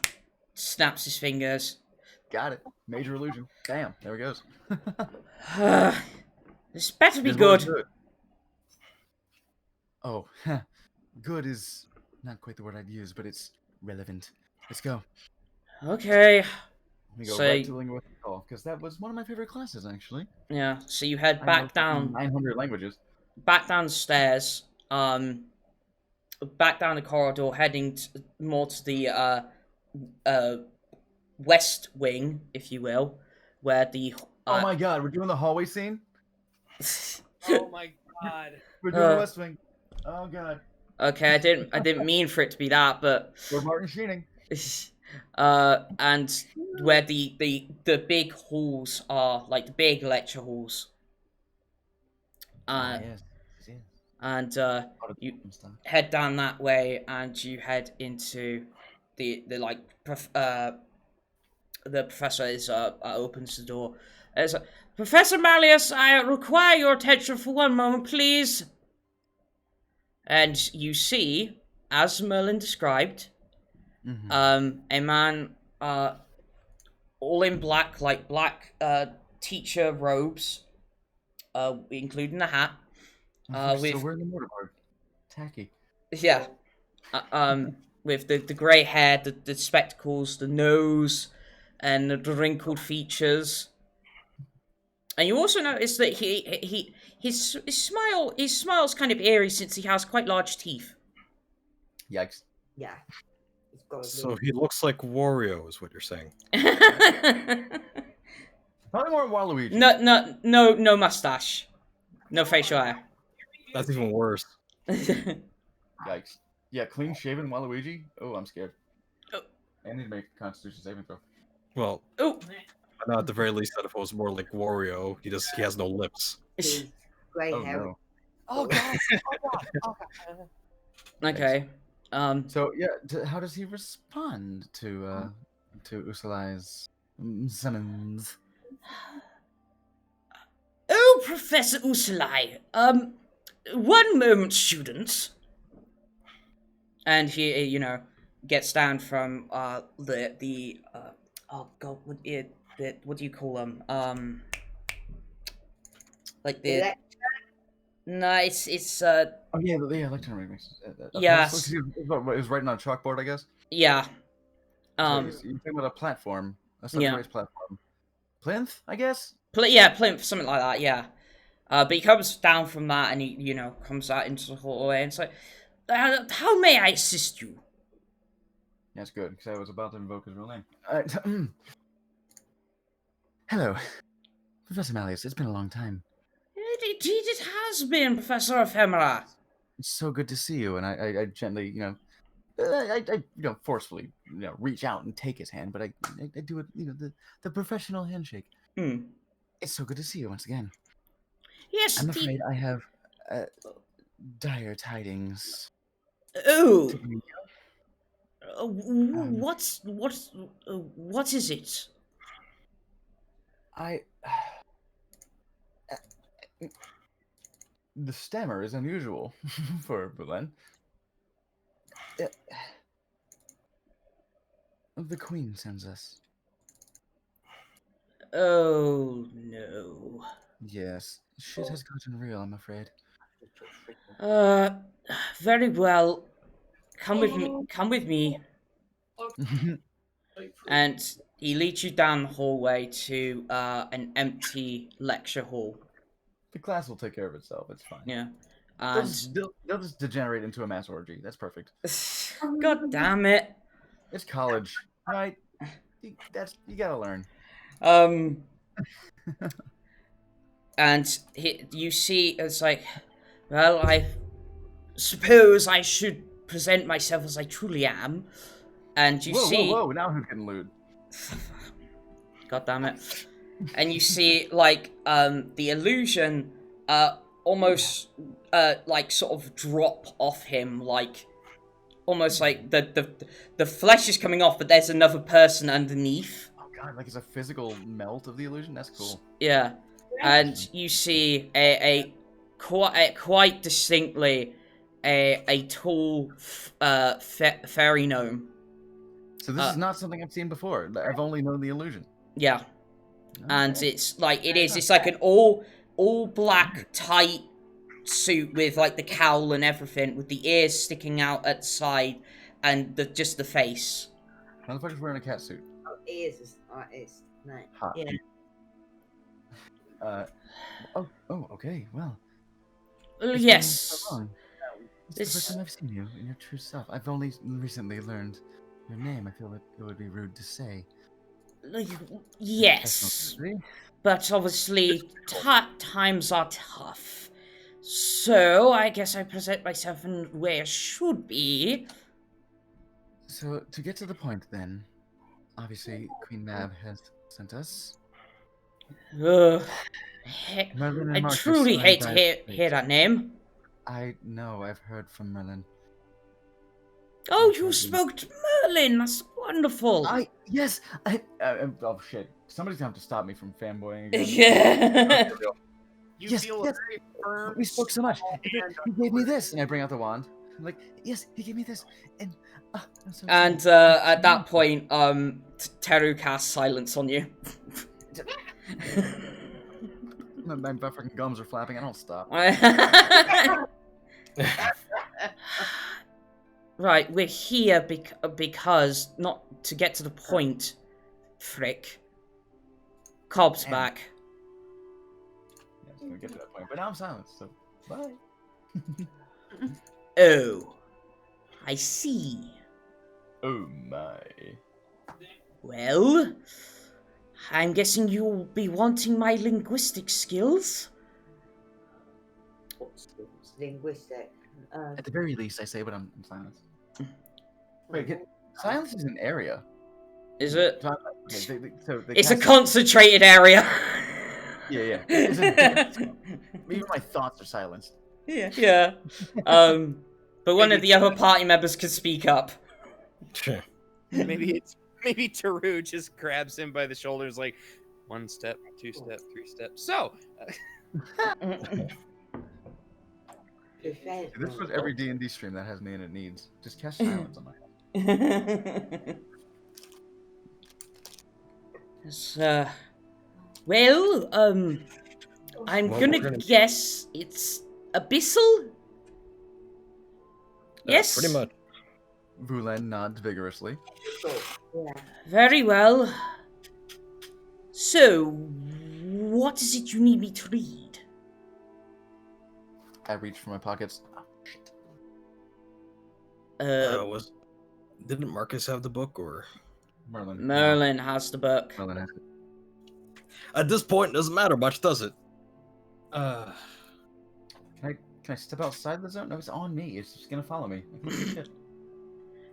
snaps his fingers. Got it. Major illusion. Bam. There it goes. This better be Here's what good. was Oh, good is not quite the word I'd use, but it's relevant. Let's go. Okay. We go So- right to linguistic because that was one of my favorite classes, actually. Yeah, so you head I know back down 900 languages. back down the stairs, back down the corridor, heading more to the west wing, if you will, where the Oh my god, we're doing the hallway scene? Oh my god. We're doing the West Wing. Oh god. Okay, I didn't mean for it to be that, but We're Martin Sheening. and where the big halls are, like the big lecture halls. Yes. And you head down that way, and you head into the professor is opens the door. There's Professor Malleus, I require your attention for one moment, please. And you see, as Merlin described, a man all in black, like black teacher robes, including the hat. So we're in the mortarboard. Tacky. Yeah. With the grey hair, the spectacles, the nose, and the wrinkled features. And you also notice that his smile's kind of eerie since he has quite large teeth. Yikes. Yeah. It's got So he looks like Wario, is what you're saying. Probably more Waluigi. No mustache. No facial hair. That's even worse. Yikes. Yeah, clean shaven Waluigi? Oh, I'm scared. Oh. I need to make a constitution saving throw. Well, Oh. I know at the very least that if it was more like Wario, he has no lips. Grey Oh hair. no. Oh god. Oh god. Okay. So yeah, how does he respond to Usalai's summons? Oh, Professor Usalai. One moment, students. And he, gets down from the oh god, what do you call them? Like the no, it's Oh yeah, the lectern remix. Yes. It was writing on a chalkboard, I guess. yeah. So you're talking about a platform, a subterranean platform. Plinth, I guess. Plinth, something like that. Yeah. But he comes down from that and he, comes out into the hallway and it's like, how may I assist you? That's good, because I was about to invoke his real name. Hello, Professor Malleus. It's been a long time. Indeed, it has been, Professor Ephemera. It's so good to see you, and I gently, I forcefully, reach out and take his hand, but I do it, the professional handshake. It's so good to see you once again. Yes, I'm afraid I have dire tidings. Oh. What is it? The stammer is unusual for Vulen. The Queen sends us. Oh no. Yes, shit has gotten real, I'm afraid. Very well. Come with me. And he leads you down the hallway to an empty lecture hall. The class will take care of itself. It's fine. Yeah. They'll just degenerate into a mass orgy. That's perfect. God damn it. It's college, right? You gotta learn. And you see, it's like, well, I suppose I should present myself as I truly am. And you see... Whoa, now who's getting lewd? God damn it. And you see, like, the illusion, almost, like, sort of drop off him, like, almost like the flesh is coming off, but there's another person underneath. Oh god, like it's a physical melt of the illusion? That's cool. Yeah. And you see quite distinctly a tall fairy gnome. So this is not something I've seen before. I've only known the illusion. Yeah. Okay. And it's like it's like an all black tight suit with like the cowl and everything, with the ears sticking out at the side, and just the face. Motherfucker's wearing a cat suit. Oh, ears is nice. Huh. Yeah. Okay, well. Yes. So long. It's the first time I've seen you in your true self. I've only recently learned your name. I feel like it would be rude to say. Yes. But obviously, times are tough. So, I guess I present myself in the way I should be. So, to get to the point then, obviously, Queen Mab has sent us. I Marcus truly hate to signed by hear that name. I know, I've heard from Merlin. Oh, you spoke to Merlin. That's wonderful. Yes. Oh shit! Somebody's gonna have to stop me from fanboying again. Yeah. Yes. Very firm. We spoke so much. He gave me this, and I bring out the wand. I'm like, yes, he gave me this, and I'm so And excited. at that point, Teru casts silence on you. My fucking gums are flapping. I don't stop. Right, we're here because, not to get to the point, Frick. Cobb's back. Yeah, I'm gonna get to that point, but now I'm silent, so bye. Oh, I see. Oh my. Well, I'm guessing you'll be wanting my linguistic skills? What skills? Linguistic. At the very least, I say when I'm silent. Wait, silence is an area. Is it? Okay, It's a concentrated area. Yeah. Even my thoughts are silenced. Yeah. But one of the other party members could speak up. Sure. Maybe Teru just grabs him by the shoulders, like 1 step, 2 step, 3 steps. So. This was every D&D stream that has me in it needs. Just cast silence on my head. Well, I'm gonna guess it's abyssal? Yes? Pretty much. Vulen nods vigorously. Yeah. Very well. So, what is it you need me to read? I reach for my pockets. Didn't Marcus have the book, or Merlin? Merlin has the book. Merlin has it. At this point, it doesn't matter much, does it? Can I step outside the zone? No, it's on me. It's just gonna follow me.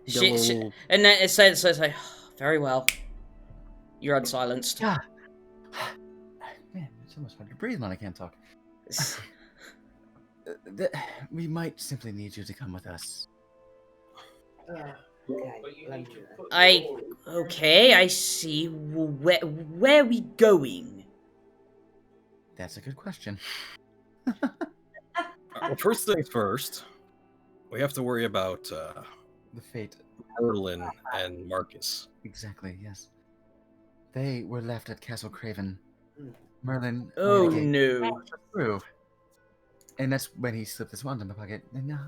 Shit. And then it says like, very well. You're unsilenced. Yeah. Man, it's almost hard to breathe when I can't talk. We might simply need you to come with us. Yeah. Okay, I see. Where are we going? That's a good question. Well, first things first, we have to worry about The fate. Merlin and Marcus. Exactly, yes. They were left at Castle Craven. Merlin. Oh navigated no. through. And that's when he slipped this wand in my pocket. No.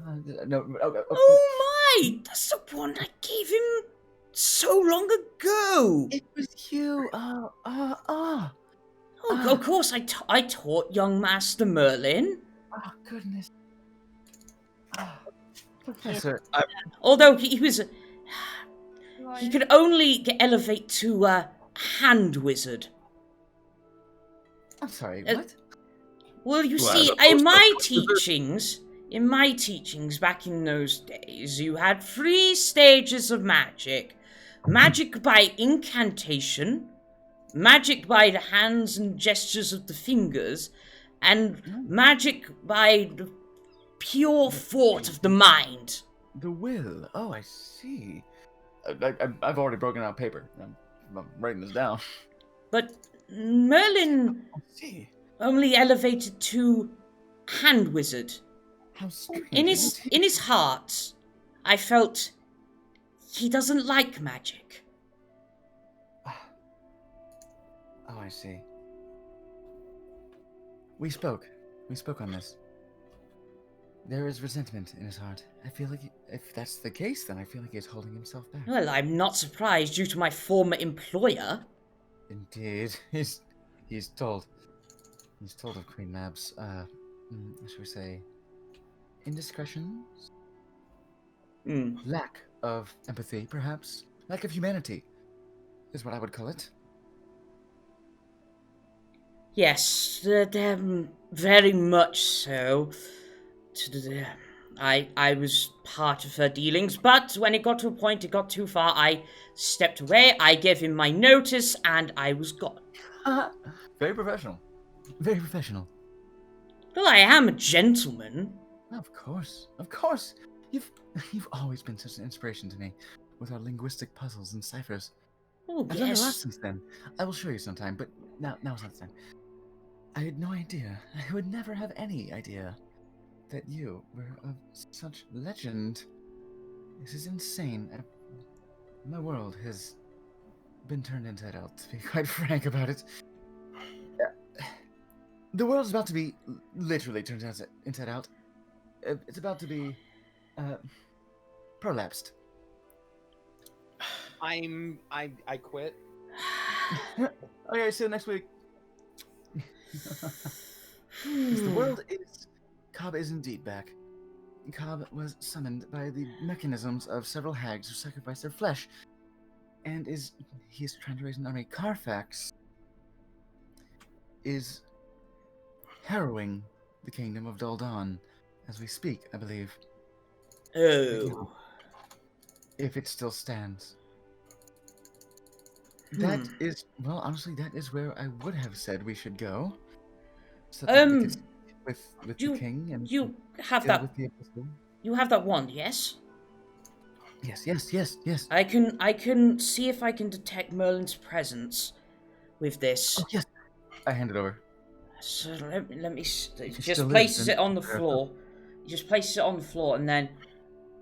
Oh my! That's the one I gave him so long ago. It was you. Oh, of course, I taught young Master Merlin. Oh, goodness. Professor. Although he could only elevate to hand wizard. I'm sorry, what? Well, you Well, see, as opposed in to my wizard- teachings back in those days, you had 3 stages of magic. Magic by incantation, magic by the hands and gestures of the fingers, and magic by the pure thought of the mind. The will. Oh, I see. I've already broken out paper. I'm writing this down. But Merlin I see. only elevated to hand wizard. How strange. In isn't his heart, I felt he doesn't like magic. Oh, I see. We spoke on this. There is resentment in his heart. I feel like if that's the case, then I feel like he's holding himself back. Well, I'm not surprised due to my former employer. Indeed, he's told of Queen Mab's shall we say, indiscretions, lack of empathy, perhaps lack of humanity, is what I would call it. Yes, very much so. I was part of her dealings, but when it got to a point, it got too far, I stepped away, I gave him my notice, and I was gone. Very professional. Very professional. Well, I am a gentleman. Of course. Of course. You've always been such an inspiration to me with our linguistic puzzles and ciphers. Oh, I've learned a lot yes. since then. I will show you sometime, but now's not the time. I had no idea. I would never have any idea that you were of such legend. This is insane. My world has been turned inside out, to be quite frank about it. The world is about to be literally turned inside out. It's about to be prolapsed. I quit. Okay, see you next week. The world is... Cobb is indeed back. Cobb was summoned by the mechanisms of several hags who sacrificed their flesh, and he is trying to raise an army. Carfax is harrowing the kingdom of Daldan as we speak, I believe. Oh. If it still stands. That is, well, honestly, that is where I would have said we should go. So that we could with the king and you have that. With the epistle. You have that wand, yes? Yes. I can see if I can detect Merlin's presence with this. Oh, yes. I hand it over. So let me still places lives, it on the then- floor. He just places it on the floor, and then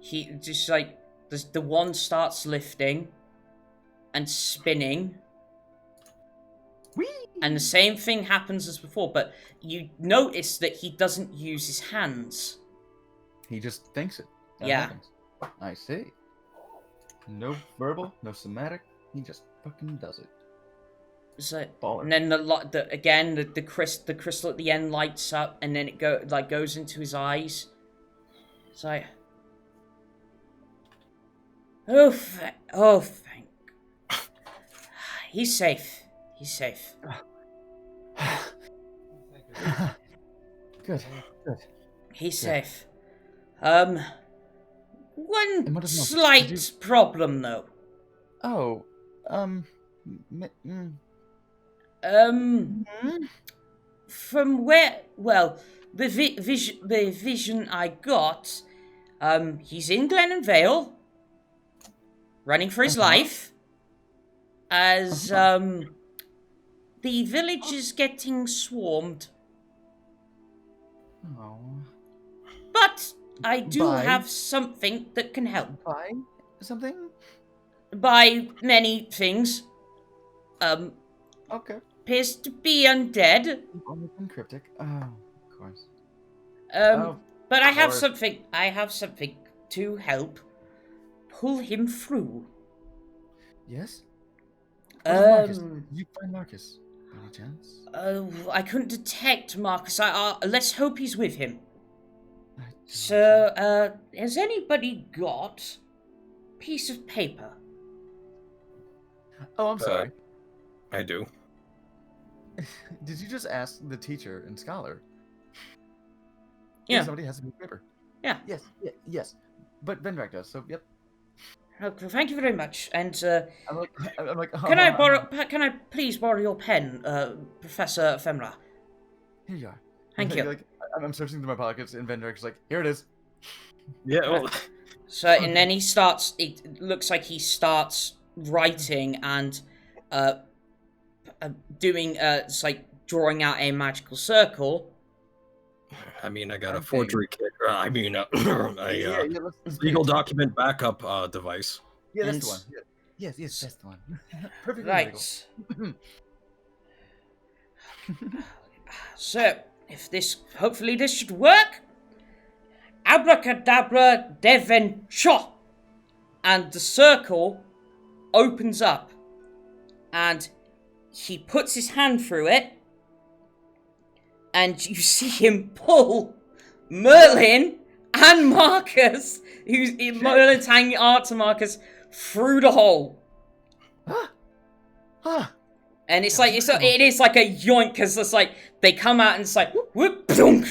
he just like the wand starts lifting and spinning. Whee! And the same thing happens as before, but you notice that he doesn't use his hands. He just thinks it. That Yeah. happens. I see. No verbal, no somatic. He just fucking does it. So, Baller. and then the crystal at the end lights up, and then it goes into his eyes. It's like, thank. He's safe. He's safe. Good. He's Yeah. safe. And One what is Marcus? slight Did you- problem though. Oh, From where? Well, the vision I got. He's in Glen Vale, running for his life. As the village is getting swarmed. Oh. But I do By? have something that can help. Buy something? By many things. Okay. Appears to be undead. You've only been cryptic. Oh, of course. But I have course. something. I have something to help pull him through. Yes? What is Marcus? Um. Did you find Marcus? By any chance? I couldn't detect Marcus. Let's hope he's with him. I So, has anybody got a piece of paper? Oh, I'm sorry. I do. Did you just ask the teacher and scholar Yeah. Somebody has a piece of paper. Yeah. Yes. But Vendrak does. So yep. Okay, thank you very much. And I'm like. can I borrow? Can I please borrow your pen, Professor Femra? Here you are. Thank you. Like, I'm searching through my pockets, and Vendrak's like, here it is. Yeah. Well, So and then he starts. It looks like he starts writing and doing. It's like drawing out a magical circle. I mean, I got a forgery kit. I mean, a let's legal document backup device. Yeah, that's the one. Yeah. Yes, that's the one. Perfectly Right. legal. So, hopefully this should work. Abracadabra Devencha. And the circle opens up. And he puts his hand through it. And you see him pull Merlin and Marcus, Merlin's hanging art to Marcus, through the hole. And it is like a yoink, because it's like, they come out and it's like, whoop, boom.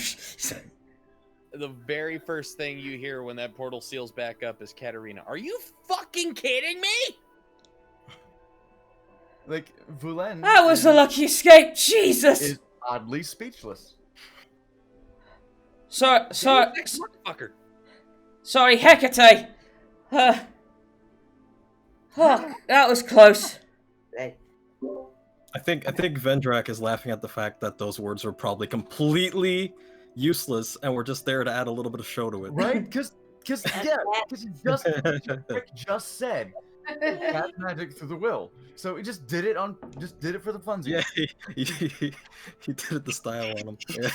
The very first thing you hear when that portal seals back up is Katterina. Are you fucking kidding me? Like, Vulen. That was a lucky escape, Jesus! Is oddly speechless. Sorry, Motherfucker. sorry, Hecate. Oh, that was close. I think Vendrak is laughing at the fact that those words were probably completely useless, and we're just there to add a little bit of show to it. Right? Because you just said cast magic through the will. So he just did it for the funsies. Yeah, he did it the style on him. Yeah.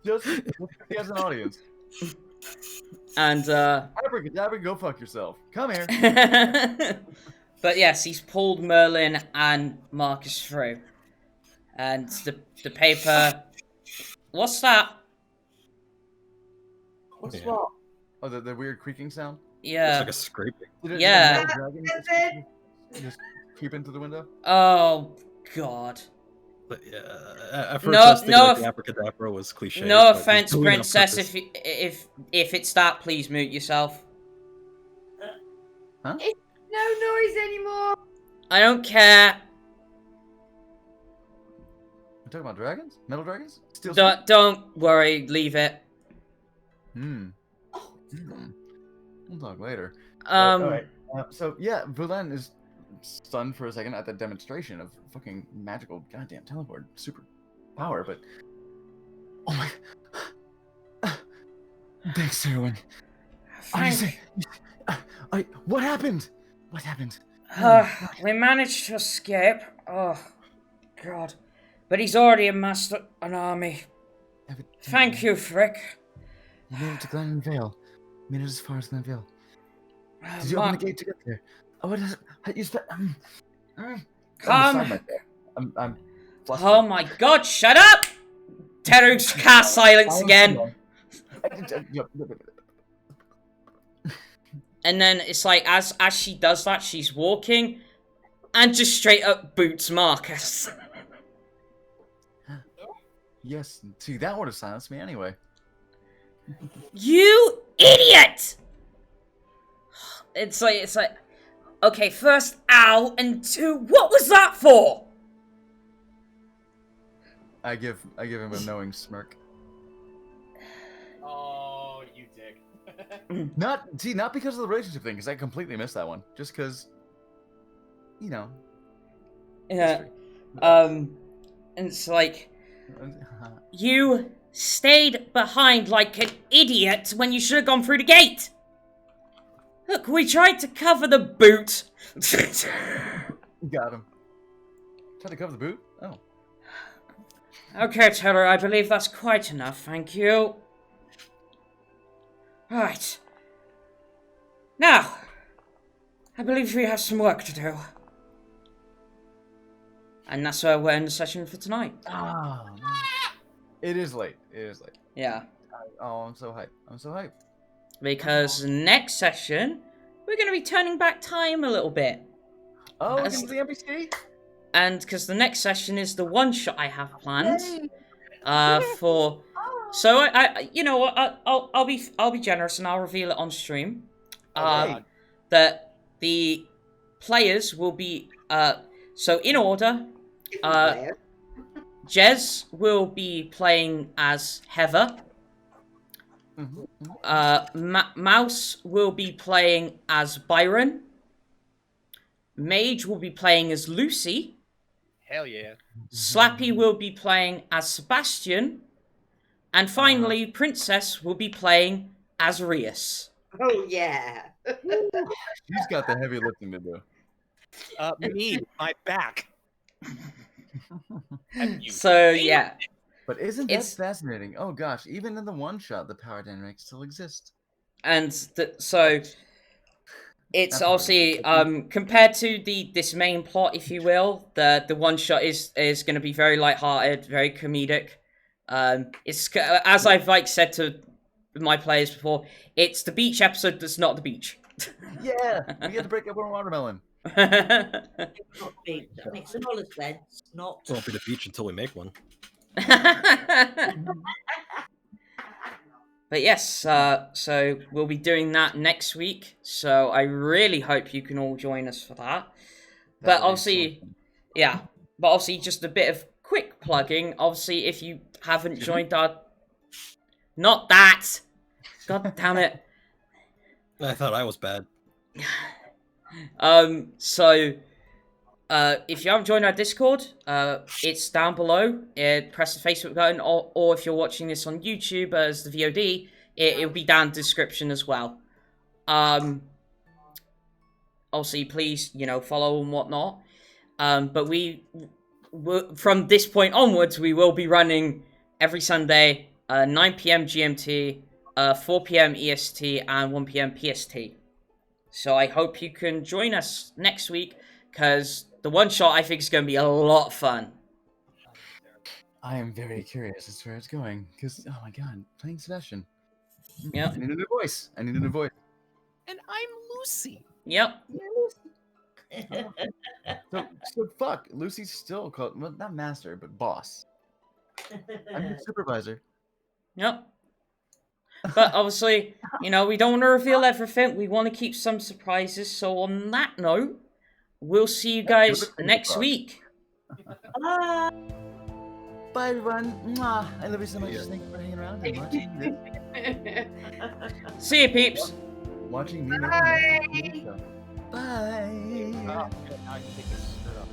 Just as an audience. And Abracadabra, go fuck yourself. Come here. but yes, he's pulled Merlin and Marcus through. And the paper. What's that? What's Yeah. what? Oh, the weird creaking sound? Yeah. It's like a scraping. Yeah. Did a dragon just creep into the window? Oh God. But yeah, at first No- I was thinking no like off- Abracadabra was cliche. No but he's offense, doing it on princess. purpose. If it's that, please mute yourself. No noise anymore. I don't care. We're talking about dragons? Metal dragons? Steel Don't worry. Leave it. We'll talk later. Um. Alright. So yeah, Vulen is stunned for a second at that demonstration of fucking magical goddamn teleport super power, but oh my thanks everyone. What happened? What happened? We managed to escape. Oh, God. But he's already amassed an army. Thank you, Frick. You made it to Glen Vale. Made it as far as Glen Vale. Did you open the gate to get there? Oh, what is it? You spent. Come. I'm flustered. Oh my God! Shut up! Terug's cast silence again. And then it's like, as she does that, she's walking, and just straight up boots Marcus. Yes, see, that would have silenced me anyway. You idiot! It's like, okay, first, ow, and two, what was that for? I give him a knowing smirk. Oh, you dick. Not because of the relationship thing, because I completely missed that one. Just because, you know. Yeah. And it's like, you stayed behind like an idiot when you should have gone through the gate. Look, we tried to cover the boot. Got him. Tried to cover the boot? Oh. Okay, Taylor, I believe that's quite enough, thank you. Right. Now, I believe we have some work to do. And that's where we'll end the session for tonight. Oh, it is late. Yeah. Oh, I'm so hyped. Because next session, we're going to be turning back time a little bit. Oh, we're going to the NPC? And because the next session is the one-shot I have planned for So I you know what? I'll be generous and I'll reveal it on stream. That the players will be so in order. Jez will be playing as Heather. Mouse will be playing as Byron. Mage will be playing as Lucy. Hell yeah. Slappy will be playing as Sebastian. And finally, Princess will be playing as Rias. Oh, yeah. She's got the heavy lifting to do. Me, my back. So, yeah. But isn't that fascinating? Oh gosh, even in the one shot, the power dynamics still exist. And so it's obviously compared to this main plot, if you will, the one shot is going to be very lighthearted, very comedic. It's as I've said to my players before, it's the beach episode that's not the beach. Yeah, we get to break up on watermelon. Not beach. That makes all the sense. Not. It won't be the beach until we make one. But yes, so we'll be doing that next week. So I really hope you can all join us for that. But obviously, yeah. But obviously, just a bit of quick plugging. Obviously, if you haven't joined our, not that, god damn it. I thought I was bad. So. If you haven't joined our Discord, it's down below. Press the Facebook button, or if you're watching this on YouTube as the VOD, it'll be down in the description as well. Obviously, please, follow and whatnot. But from this point onwards, we will be running every Sunday, 9 p.m. GMT, 4 p.m. EST, and 1 p.m. PST. So I hope you can join us next week, because the one shot I think is going to be a lot of fun. I am very curious as to where it's going, because, oh my god, playing Sebastian. Yep. I need a new voice. And I'm Lucy. Yep. So fuck, Lucy's still called, well, not master, but boss. I'm your supervisor. Yep. But obviously, we don't want to reveal everything. We want to keep some surprises. So on that note, we'll see you guys next week. Bye, everyone. Mwah. I love you so much. Thank you for hanging around and watching this. See you, peeps. Watching me. Bye. Bye. Oh, now I can take this shirt off.